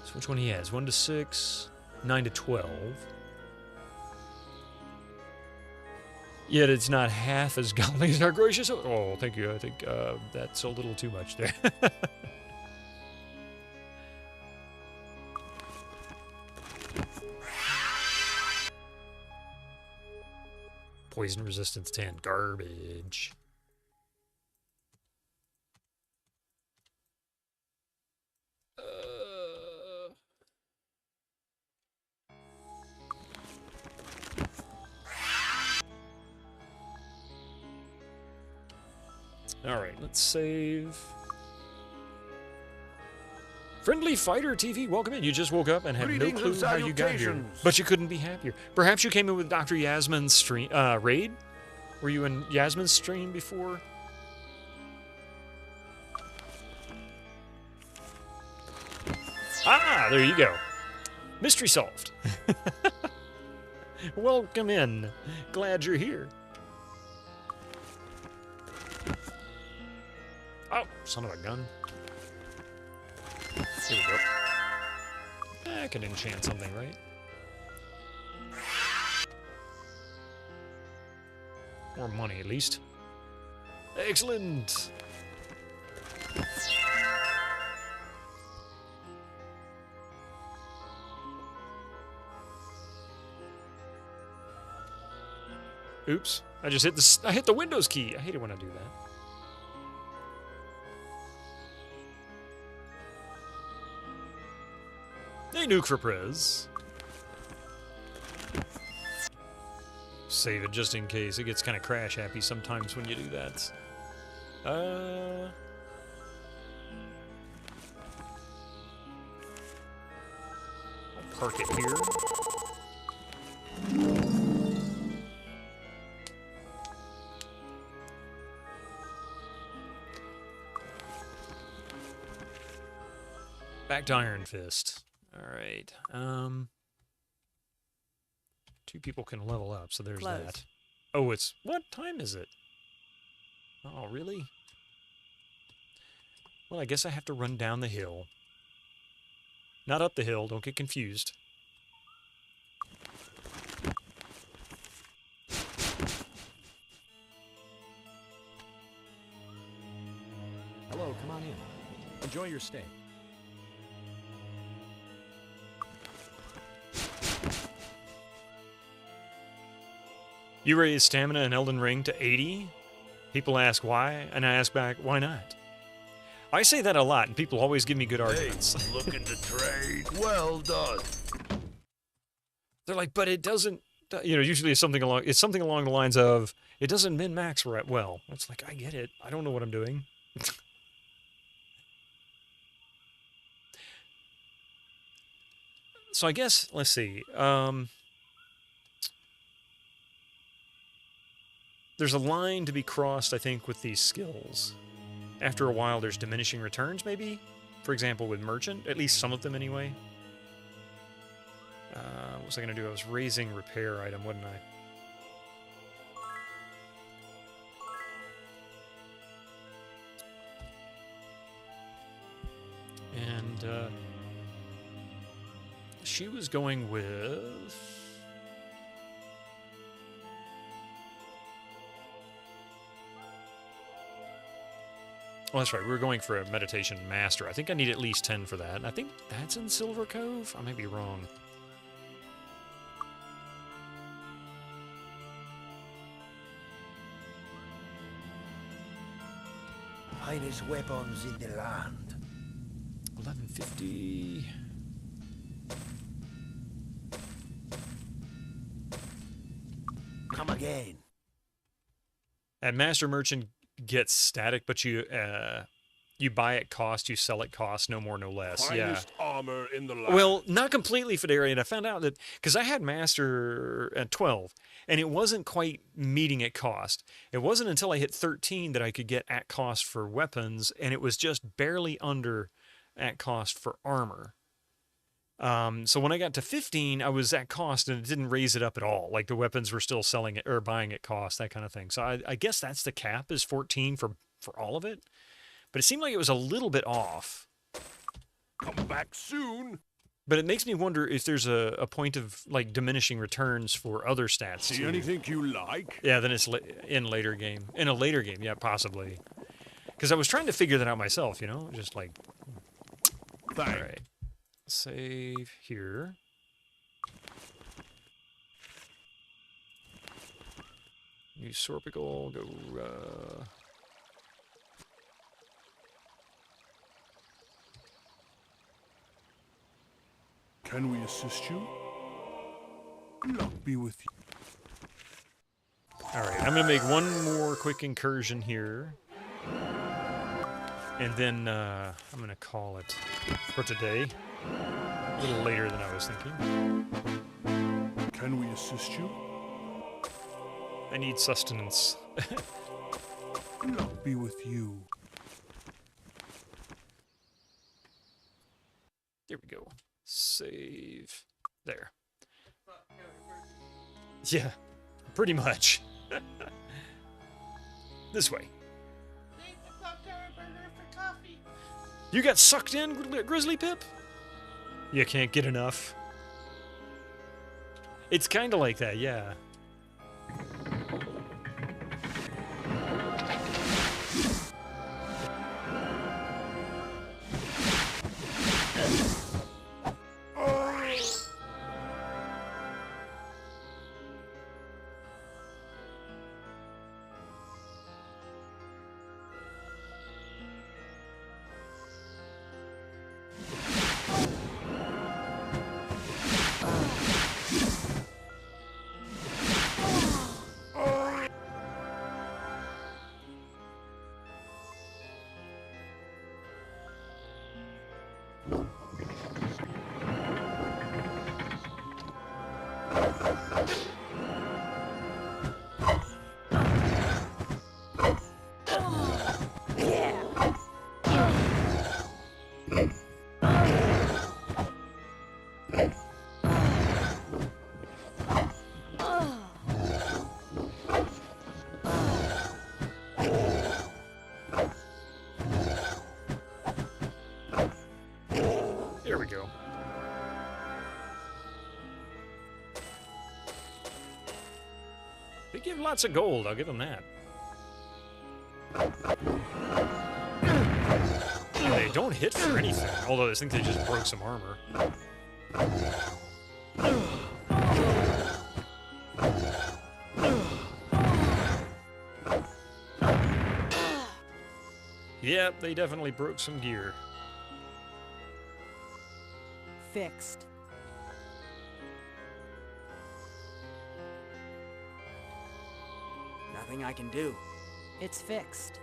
So which one he has? 1 to 6, 9 to 12. Yet it's not half as godly as our gracious. Oh, thank you. I think that's a little too much there. Poison resistance 10. Garbage. Alright, let's save. Friendly Fighter TV, welcome in. You just woke up and have no Greetings clue and how you got here. salutations. But you couldn't be happier. Perhaps you came in with Dr. Yasmin's stream, raid? Were you in Yasmin's stream before? Ah, there you go. Mystery solved. Welcome in. Glad you're here. Oh, son of a gun. Here we go. I can enchant something, right? More money, at least. Excellent! Oops. I just hit the I hit the Windows key. I hate it when I do that. Hey, nuke for Prez. Save it just in case. It gets kind of crash happy sometimes when you do that. I'll park it here. Back to Iron Fist. Alright, 2 people can level up, so there's Close. that. Oh, it's... What time is it? Oh, really? Well, I guess I have to run down the hill. Not up the hill, don't get confused. Hello, come on in. Enjoy your stay. You raise stamina in Elden Ring to 80? People ask why, and I ask back, why not? I say that a lot, and people always give me good arguments. Hey, looking to trade? Well done. They're like, but it doesn't, you know, usually it's something along the lines of, it doesn't min-max right well. It's like, I get it. I don't know what I'm doing. So I guess, let's see. There's a line to be crossed, I think, with these skills. After a while, there's diminishing returns, maybe? For example, with Merchant, at least some of them anyway. What was I going to do? I was raising repair item, wasn't I? And she was going with... Oh, that's right. We were going for a meditation master. I think I need at least 10 for that. I think that's in Silver Cove. I might be wrong. Finest weapons in the land. 1150. Come again. At Master Merchant gets static, but you buy at cost, you sell at cost, no more, no less. Finest armor in the land. Well, not completely Federa, and I found out that because I had Master at 12, and it wasn't quite meeting at cost. It wasn't until I hit 13 that I could get at cost for weapons, and it was just barely under at cost for armor. So when I got to 15, I was at cost, and it didn't raise it up at all. Like the weapons were still selling it or buying at cost, that kind of thing. So I guess that's the cap, is 14 for all of it. But it seemed like it was a little bit off. Come back soon. But it makes me wonder if there's a point of like diminishing returns for other stats. See too. anything you like? Yeah, then it's in later game. In a later game, yeah, possibly. Because I was trying to figure that out myself, you know, just like. All right, save here. Use Sorpical. Go. Can we assist you? Luck be with you. All right, I'm gonna make one more quick incursion here, and then I'm gonna call it for today. A little later than I was thinking. Can we assist you? I need sustenance. Luck be with you. There we go. Save. There. Yeah, pretty much. This way. You got sucked in, Grizzly Pip? You can't get enough. It's kind of like that, yeah. There we go. They give lots of gold, I'll give them that. They don't hit for anything, although I think they just broke some armor. Yep, they definitely broke some gear. Fixed. Nothing I can do. It's fixed.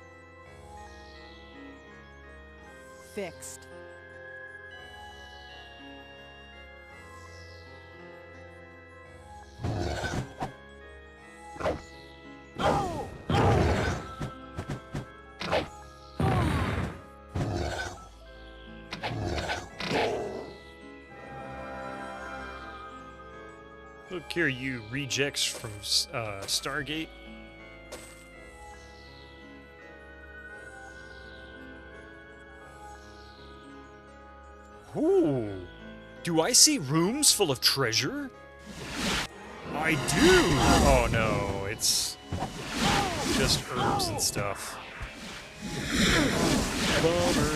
Fixed. Here, you rejects from Stargate. Ooh. Do I see rooms full of treasure? I do! Oh no, it's just herbs and stuff. Bummer.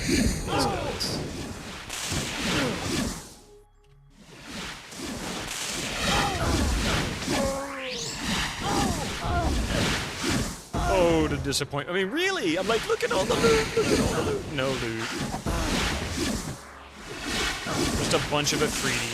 These guys. Oh, the disappointment. I mean, really? I'm like, look at all the loot, look at all the loot. No loot. Just a bunch of it freely.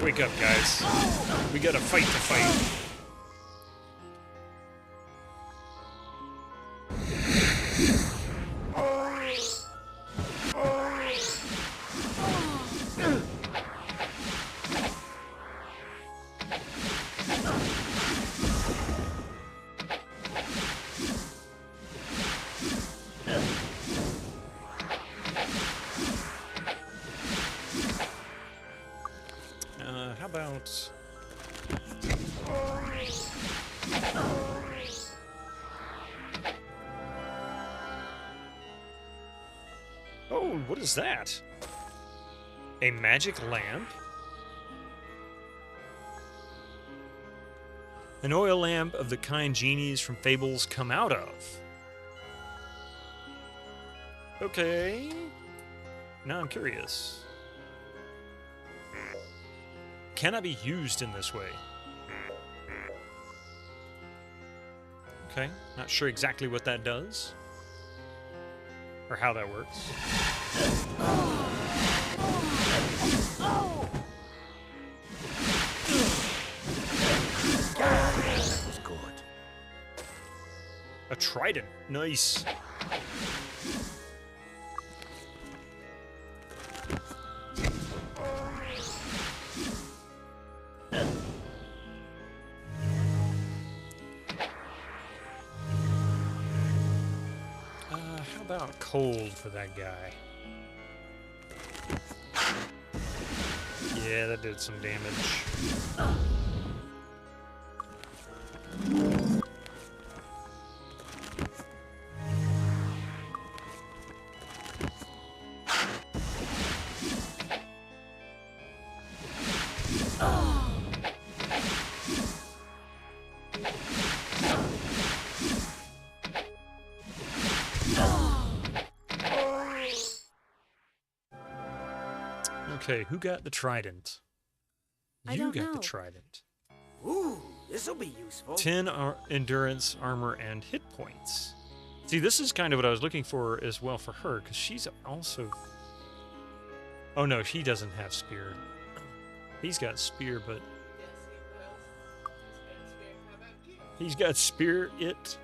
Wake up, guys. We got a fight to fight. How about... Oh, what is that? A magic lamp? An oil lamp of the kind genies from fables come out of. Okay. Now I'm curious. Cannot be used in this way. Okay, not sure exactly what that does. Or how that works. That was good. A trident. Nice. How about cold for that guy? Yeah, that did some damage. Okay, who got the trident? You got the trident. Ooh, this'll be useful. 10 endurance, armor, and hit points. See, this is kind of what I was looking for as well for her, because she's also... Oh no, she doesn't have spear. He's got spear, but... He's got spear it.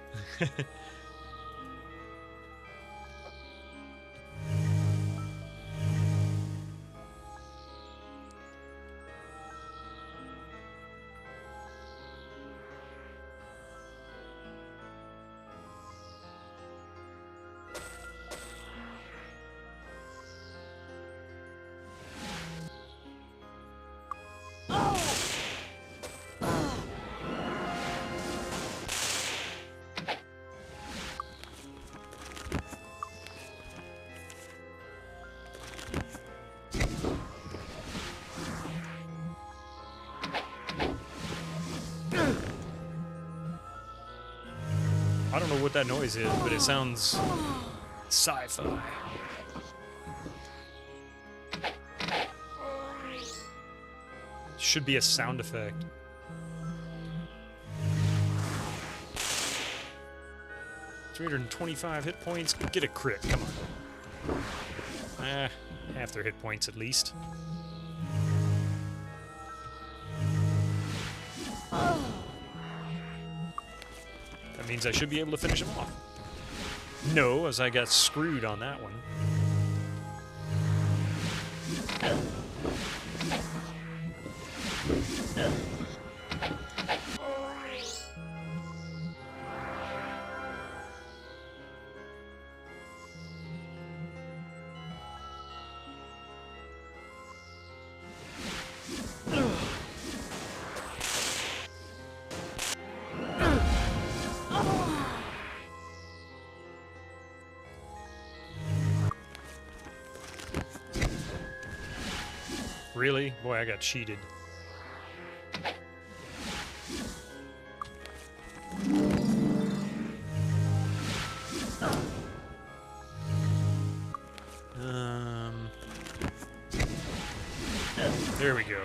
I don't know what that noise is, but it sounds sci-fi. Should be a sound effect. $325 hit points. Get a crit. Come on. Half their hit points at least. That means I should be able to finish him off. No, as I got screwed on that one. Really? Boy, I got cheated. There we go.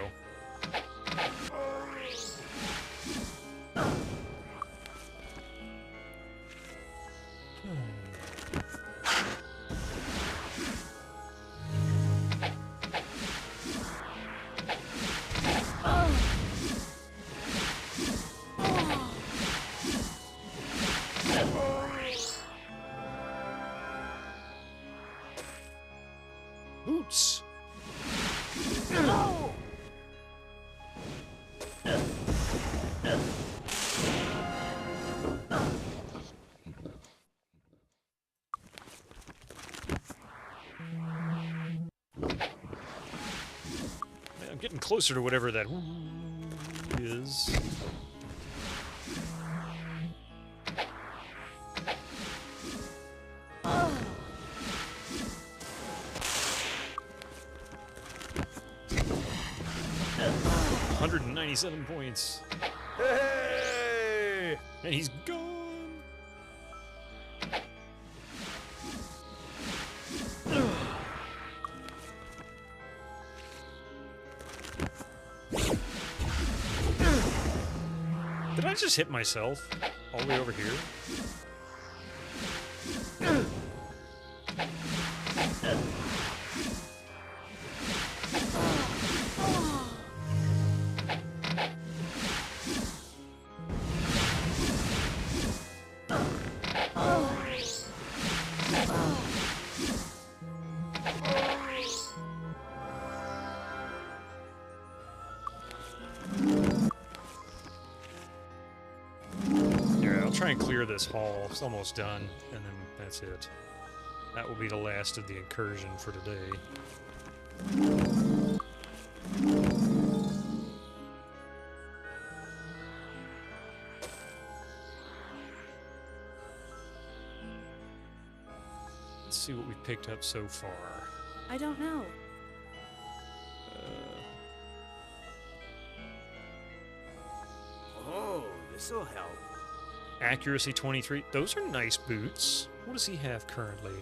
Boots. I'm getting closer to whatever that is. $197 points. Hey! And he's gone. Did I just hit myself all the way over here? Try and clear this hall. It's almost done, and then that's it. That will be the last of the incursion for today. Let's see what we've picked up so far. I don't know. Oh, this'll help. Accuracy 23. Those are nice boots. What does he have currently?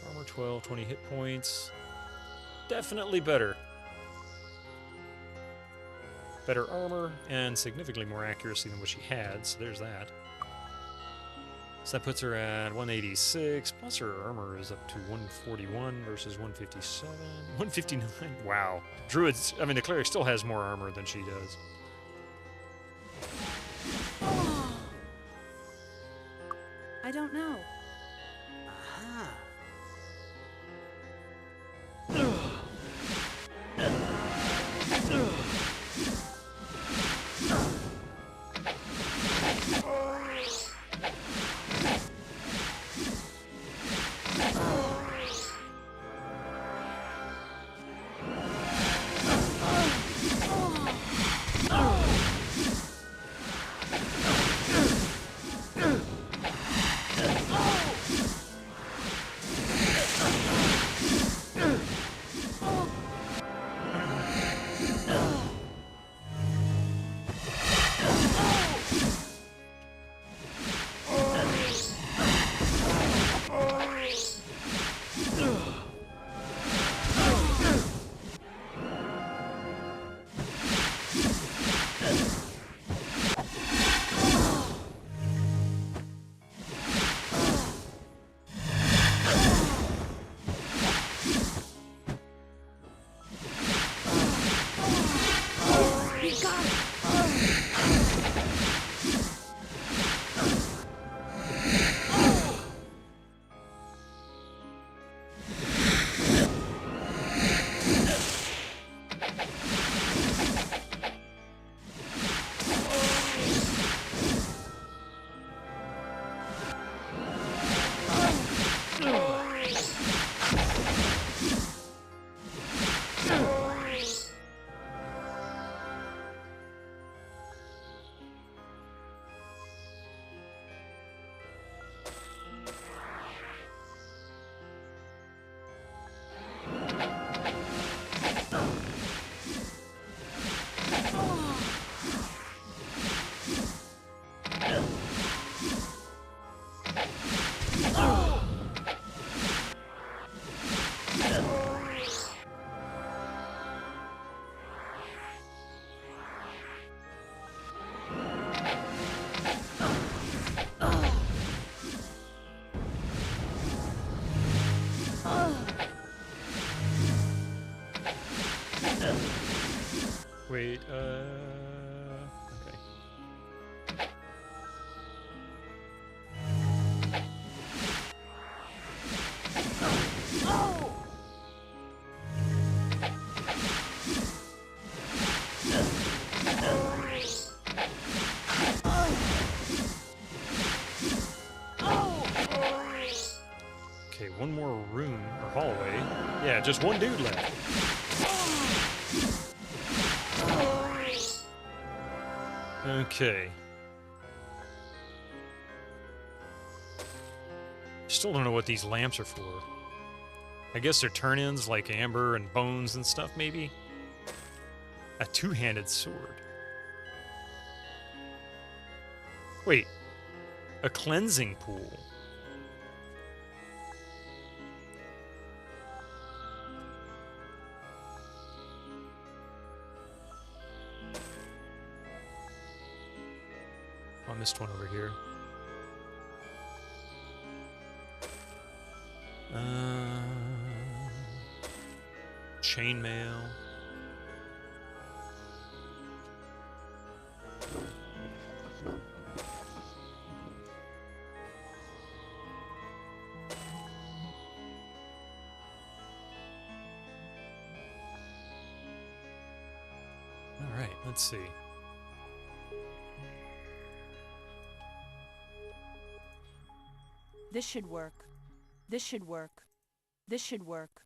Armor 12, 20 hit points. Definitely better. Better armor and significantly more accuracy than what she had, so there's that. So that puts her at 186, plus her armor is up to 141 versus 157. 159. Wow. Druids, I mean, the cleric still has more armor than she does. I don't know. Aha. we got him. Wait, okay. Okay, one more room or hallway. Yeah, just one dude left. Okay. Still don't know what these lamps are for. I guess they're turn-ins like amber and bones and stuff, maybe? A two-handed sword. Wait. A cleansing pool. I missed one over here. Chainmail. All right, let's see. This should work. This should work. This should work.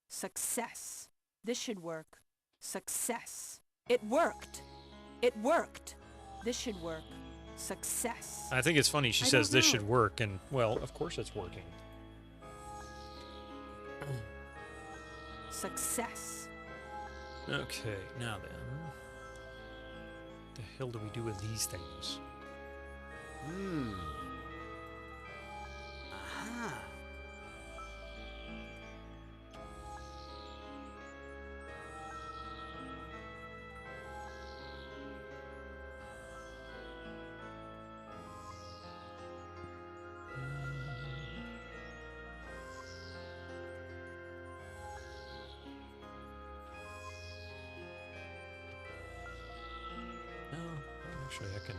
Success. This should work. Success. It worked. It worked. This should work. Success. I think it's funny she says this should work, and, well, of course it's working. Success. Okay, now then. What the hell do we do with these things? Aha. Actually, I can...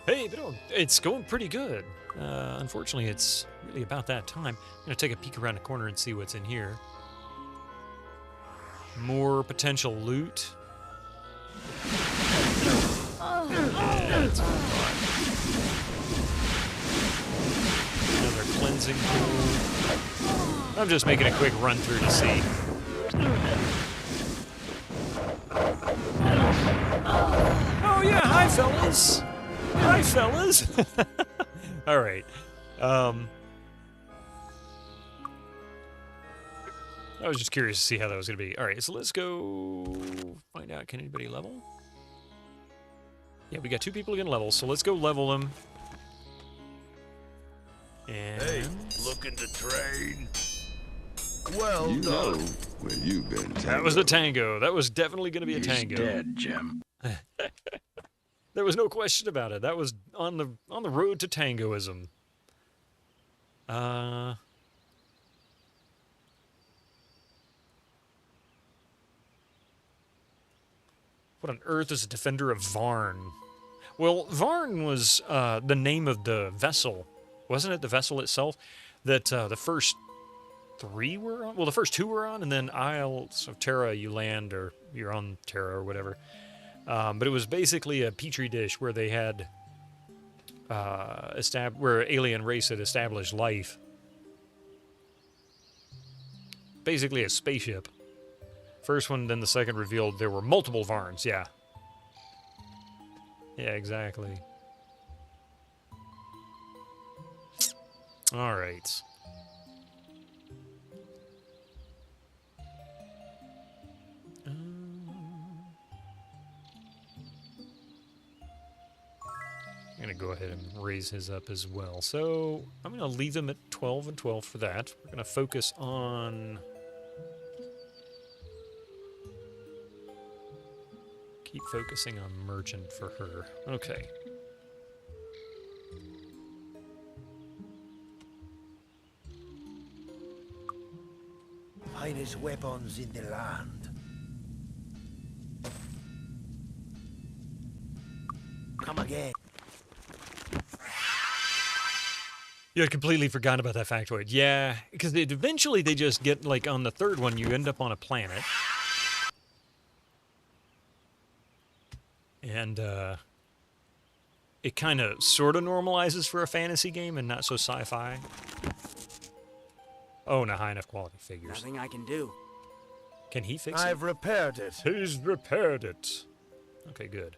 Hey, but it's going pretty good. Unfortunately, it's really about that time. I'm going to take a peek around the corner and see what's in here. More potential loot. That's another cleansing pool. I'm just making a quick run through to see. Oh yeah, hi fellas. Hi fellas. All right. I was just curious to see how that was going to be. All right, so let's go find out. Can anybody level? Yeah, we got 2 people who can level, so let's go level them. And hey, looking to train? Well you done. know where you've been, Tango. That was a tango. That was definitely going to be a tango. Dead, Jim. There was no question about it. That was on the road to tangoism. What on earth is a defender of Varn? Well, Varn was the name of the vessel. Wasn't it the vessel itself that the first 3 were on? Well, the first 2 were on, and then Isles of Terra you land, or you're on Terra or whatever. But it was basically a petri dish where they had where alien race had established life. Basically a spaceship. First one, then the second revealed there were multiple Varns. Yeah. Yeah, exactly. All right. I'm going to go ahead and raise his up as well. So I'm going to leave them at 12 and 12 for that. We're going to focus on... Keep focusing on Merchant for her. Okay. Finest weapons in the land. Come again. Yeah, I completely forgot about that factoid. Yeah, because eventually they just get, like, on the third one, you end up on a planet. And, it kind of sort of normalizes for a fantasy game and not so sci-fi. Oh, not high enough quality figures. Nothing I can do. Can he fix it? I've repaired it. He's repaired it. Okay, good.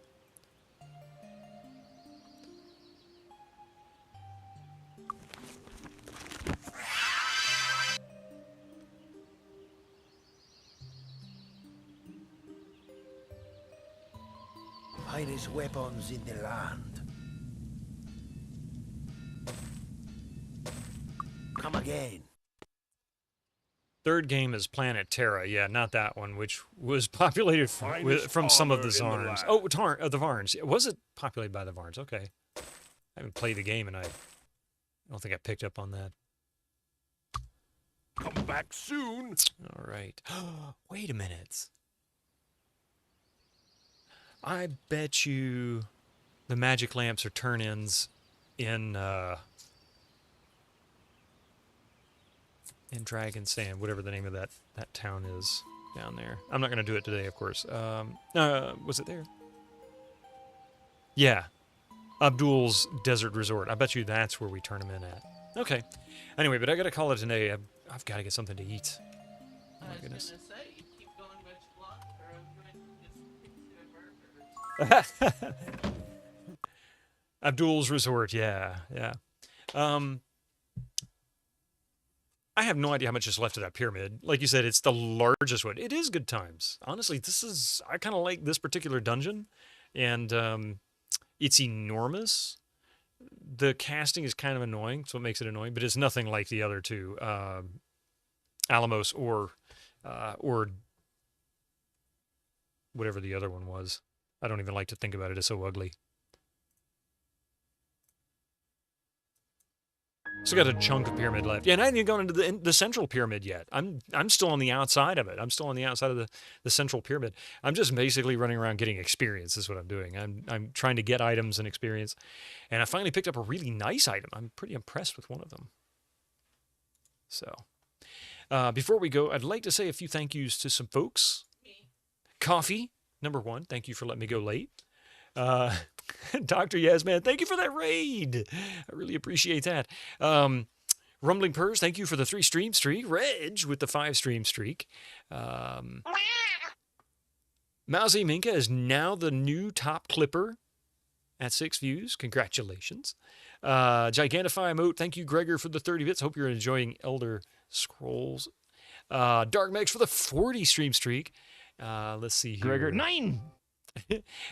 Finest weapons in the land. Come again. Third game is Planet Terra. Yeah, not that one, which was populated from some of the Zarns. Oh, the Varns. Was it populated by the Varns? Okay. I haven't played the game, and I don't think I picked up on that. Come back soon. All right. Wait a minute. I bet you the magic lamps are turn-ins in Dragon Sand, whatever the name of that town is down there. I'm not going to do it today, of course. Was it there? Yeah. Abdul's Desert Resort. I bet you that's where we turn them in at. Okay. Anyway, but I got to call it today. I've got to get something to eat. Oh, my goodness. Abdul's Resort, yeah. I have no idea how much is left of that pyramid. Like you said, it's the largest one. It is good times. Honestly, I kind of like this particular dungeon, and it's enormous. The casting is kind of annoying, so it makes it annoying, but it's nothing like the other two, Alamos or whatever the other one was. I don't even like to think about it. It's so ugly. So got a chunk of pyramid left. Yeah, and I haven't even gone into the central pyramid yet. I'm still on the outside of it. I'm still on the outside of the central pyramid. I'm just basically running around getting experience is what I'm doing. I'm trying to get items and experience. And I finally picked up a really nice item. I'm pretty impressed with one of them. So, before we go, I'd like to say a few thank yous to some folks. Coffee, number 1. Thank you for letting me go late. Dr. Yasman, thank you for that raid. I really appreciate that. Rumbling Purrs, thank you for the 3 stream streak. Reg with the 5 stream streak. Mousy Minka is now the new top clipper at 6 views. Congratulations. Gigantify Emote, thank you, Gregor, for the 30 bits. Hope you're enjoying Elder Scrolls. Dark Megs for the 40 stream streak. Let's see here. Gregor, 9!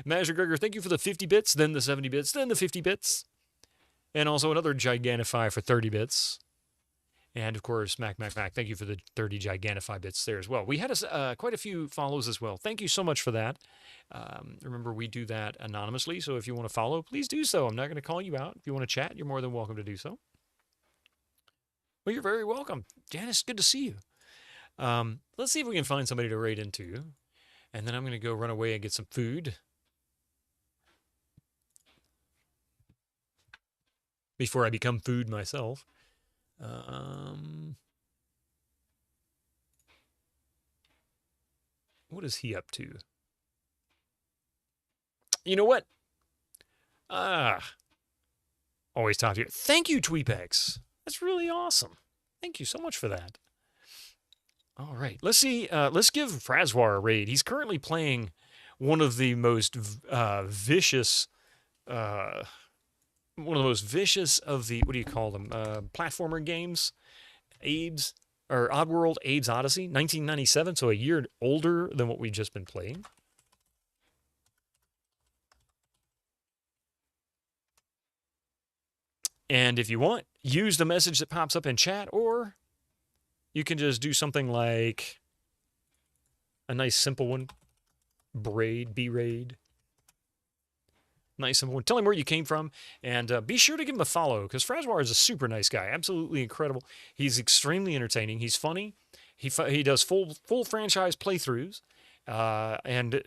Master Gregor, thank you for the 50 bits, then the 70 bits, then the 50 bits. And also another Gigantify for 30 bits. And, of course, Mac, thank you for the 30 Gigantify bits there as well. We had quite a few follows as well. Thank you so much for that. Remember, we do that anonymously, so if you want to follow, please do so. I'm not going to call you out. If you want to chat, you're more than welcome to do so. Well, you're very welcome. Janice, good to see you. Let's see if we can find somebody to raid into. And then I'm going to go run away and get some food. Before I become food myself. What is he up to? You know what? Always talk to you. Thank you, Tweepex. That's really awesome. Thank you so much for that. All right. Let's see. Let's give Frazwar a raid. He's currently playing one of the most vicious... one of the most vicious of the, what do you call them, platformer games, AIDS, or Oddworld AIDS Odyssey, 1997, so a year older than what we've just been playing. And if you want, use the message that pops up in chat, or you can just do something like a nice simple one, B-raid. Nice simple one. Tell him where you came from, and be sure to give him a follow, because Frazwar is a super nice guy. Absolutely incredible. He's extremely entertaining. He's funny. He does full franchise playthroughs, and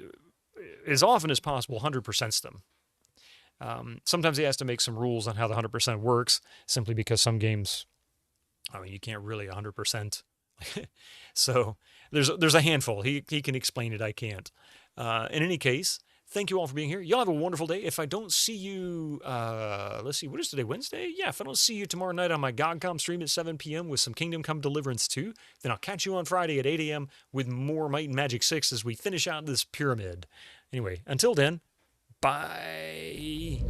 as often as possible, 100%s them. Sometimes he has to make some rules on how the 100% works, simply because some games, I mean, you can't really 100%. So there's a handful. He can explain it. I can't. In any case, thank you all for being here. Y'all have a wonderful day. If I don't see you, let's see, what is today, Wednesday? Yeah, if I don't see you tomorrow night on my GOGcom stream at 7 p.m. with some Kingdom Come Deliverance 2, then I'll catch you on Friday at 8 a.m. with more Might and Magic 6 as we finish out this pyramid. Anyway, until then, bye.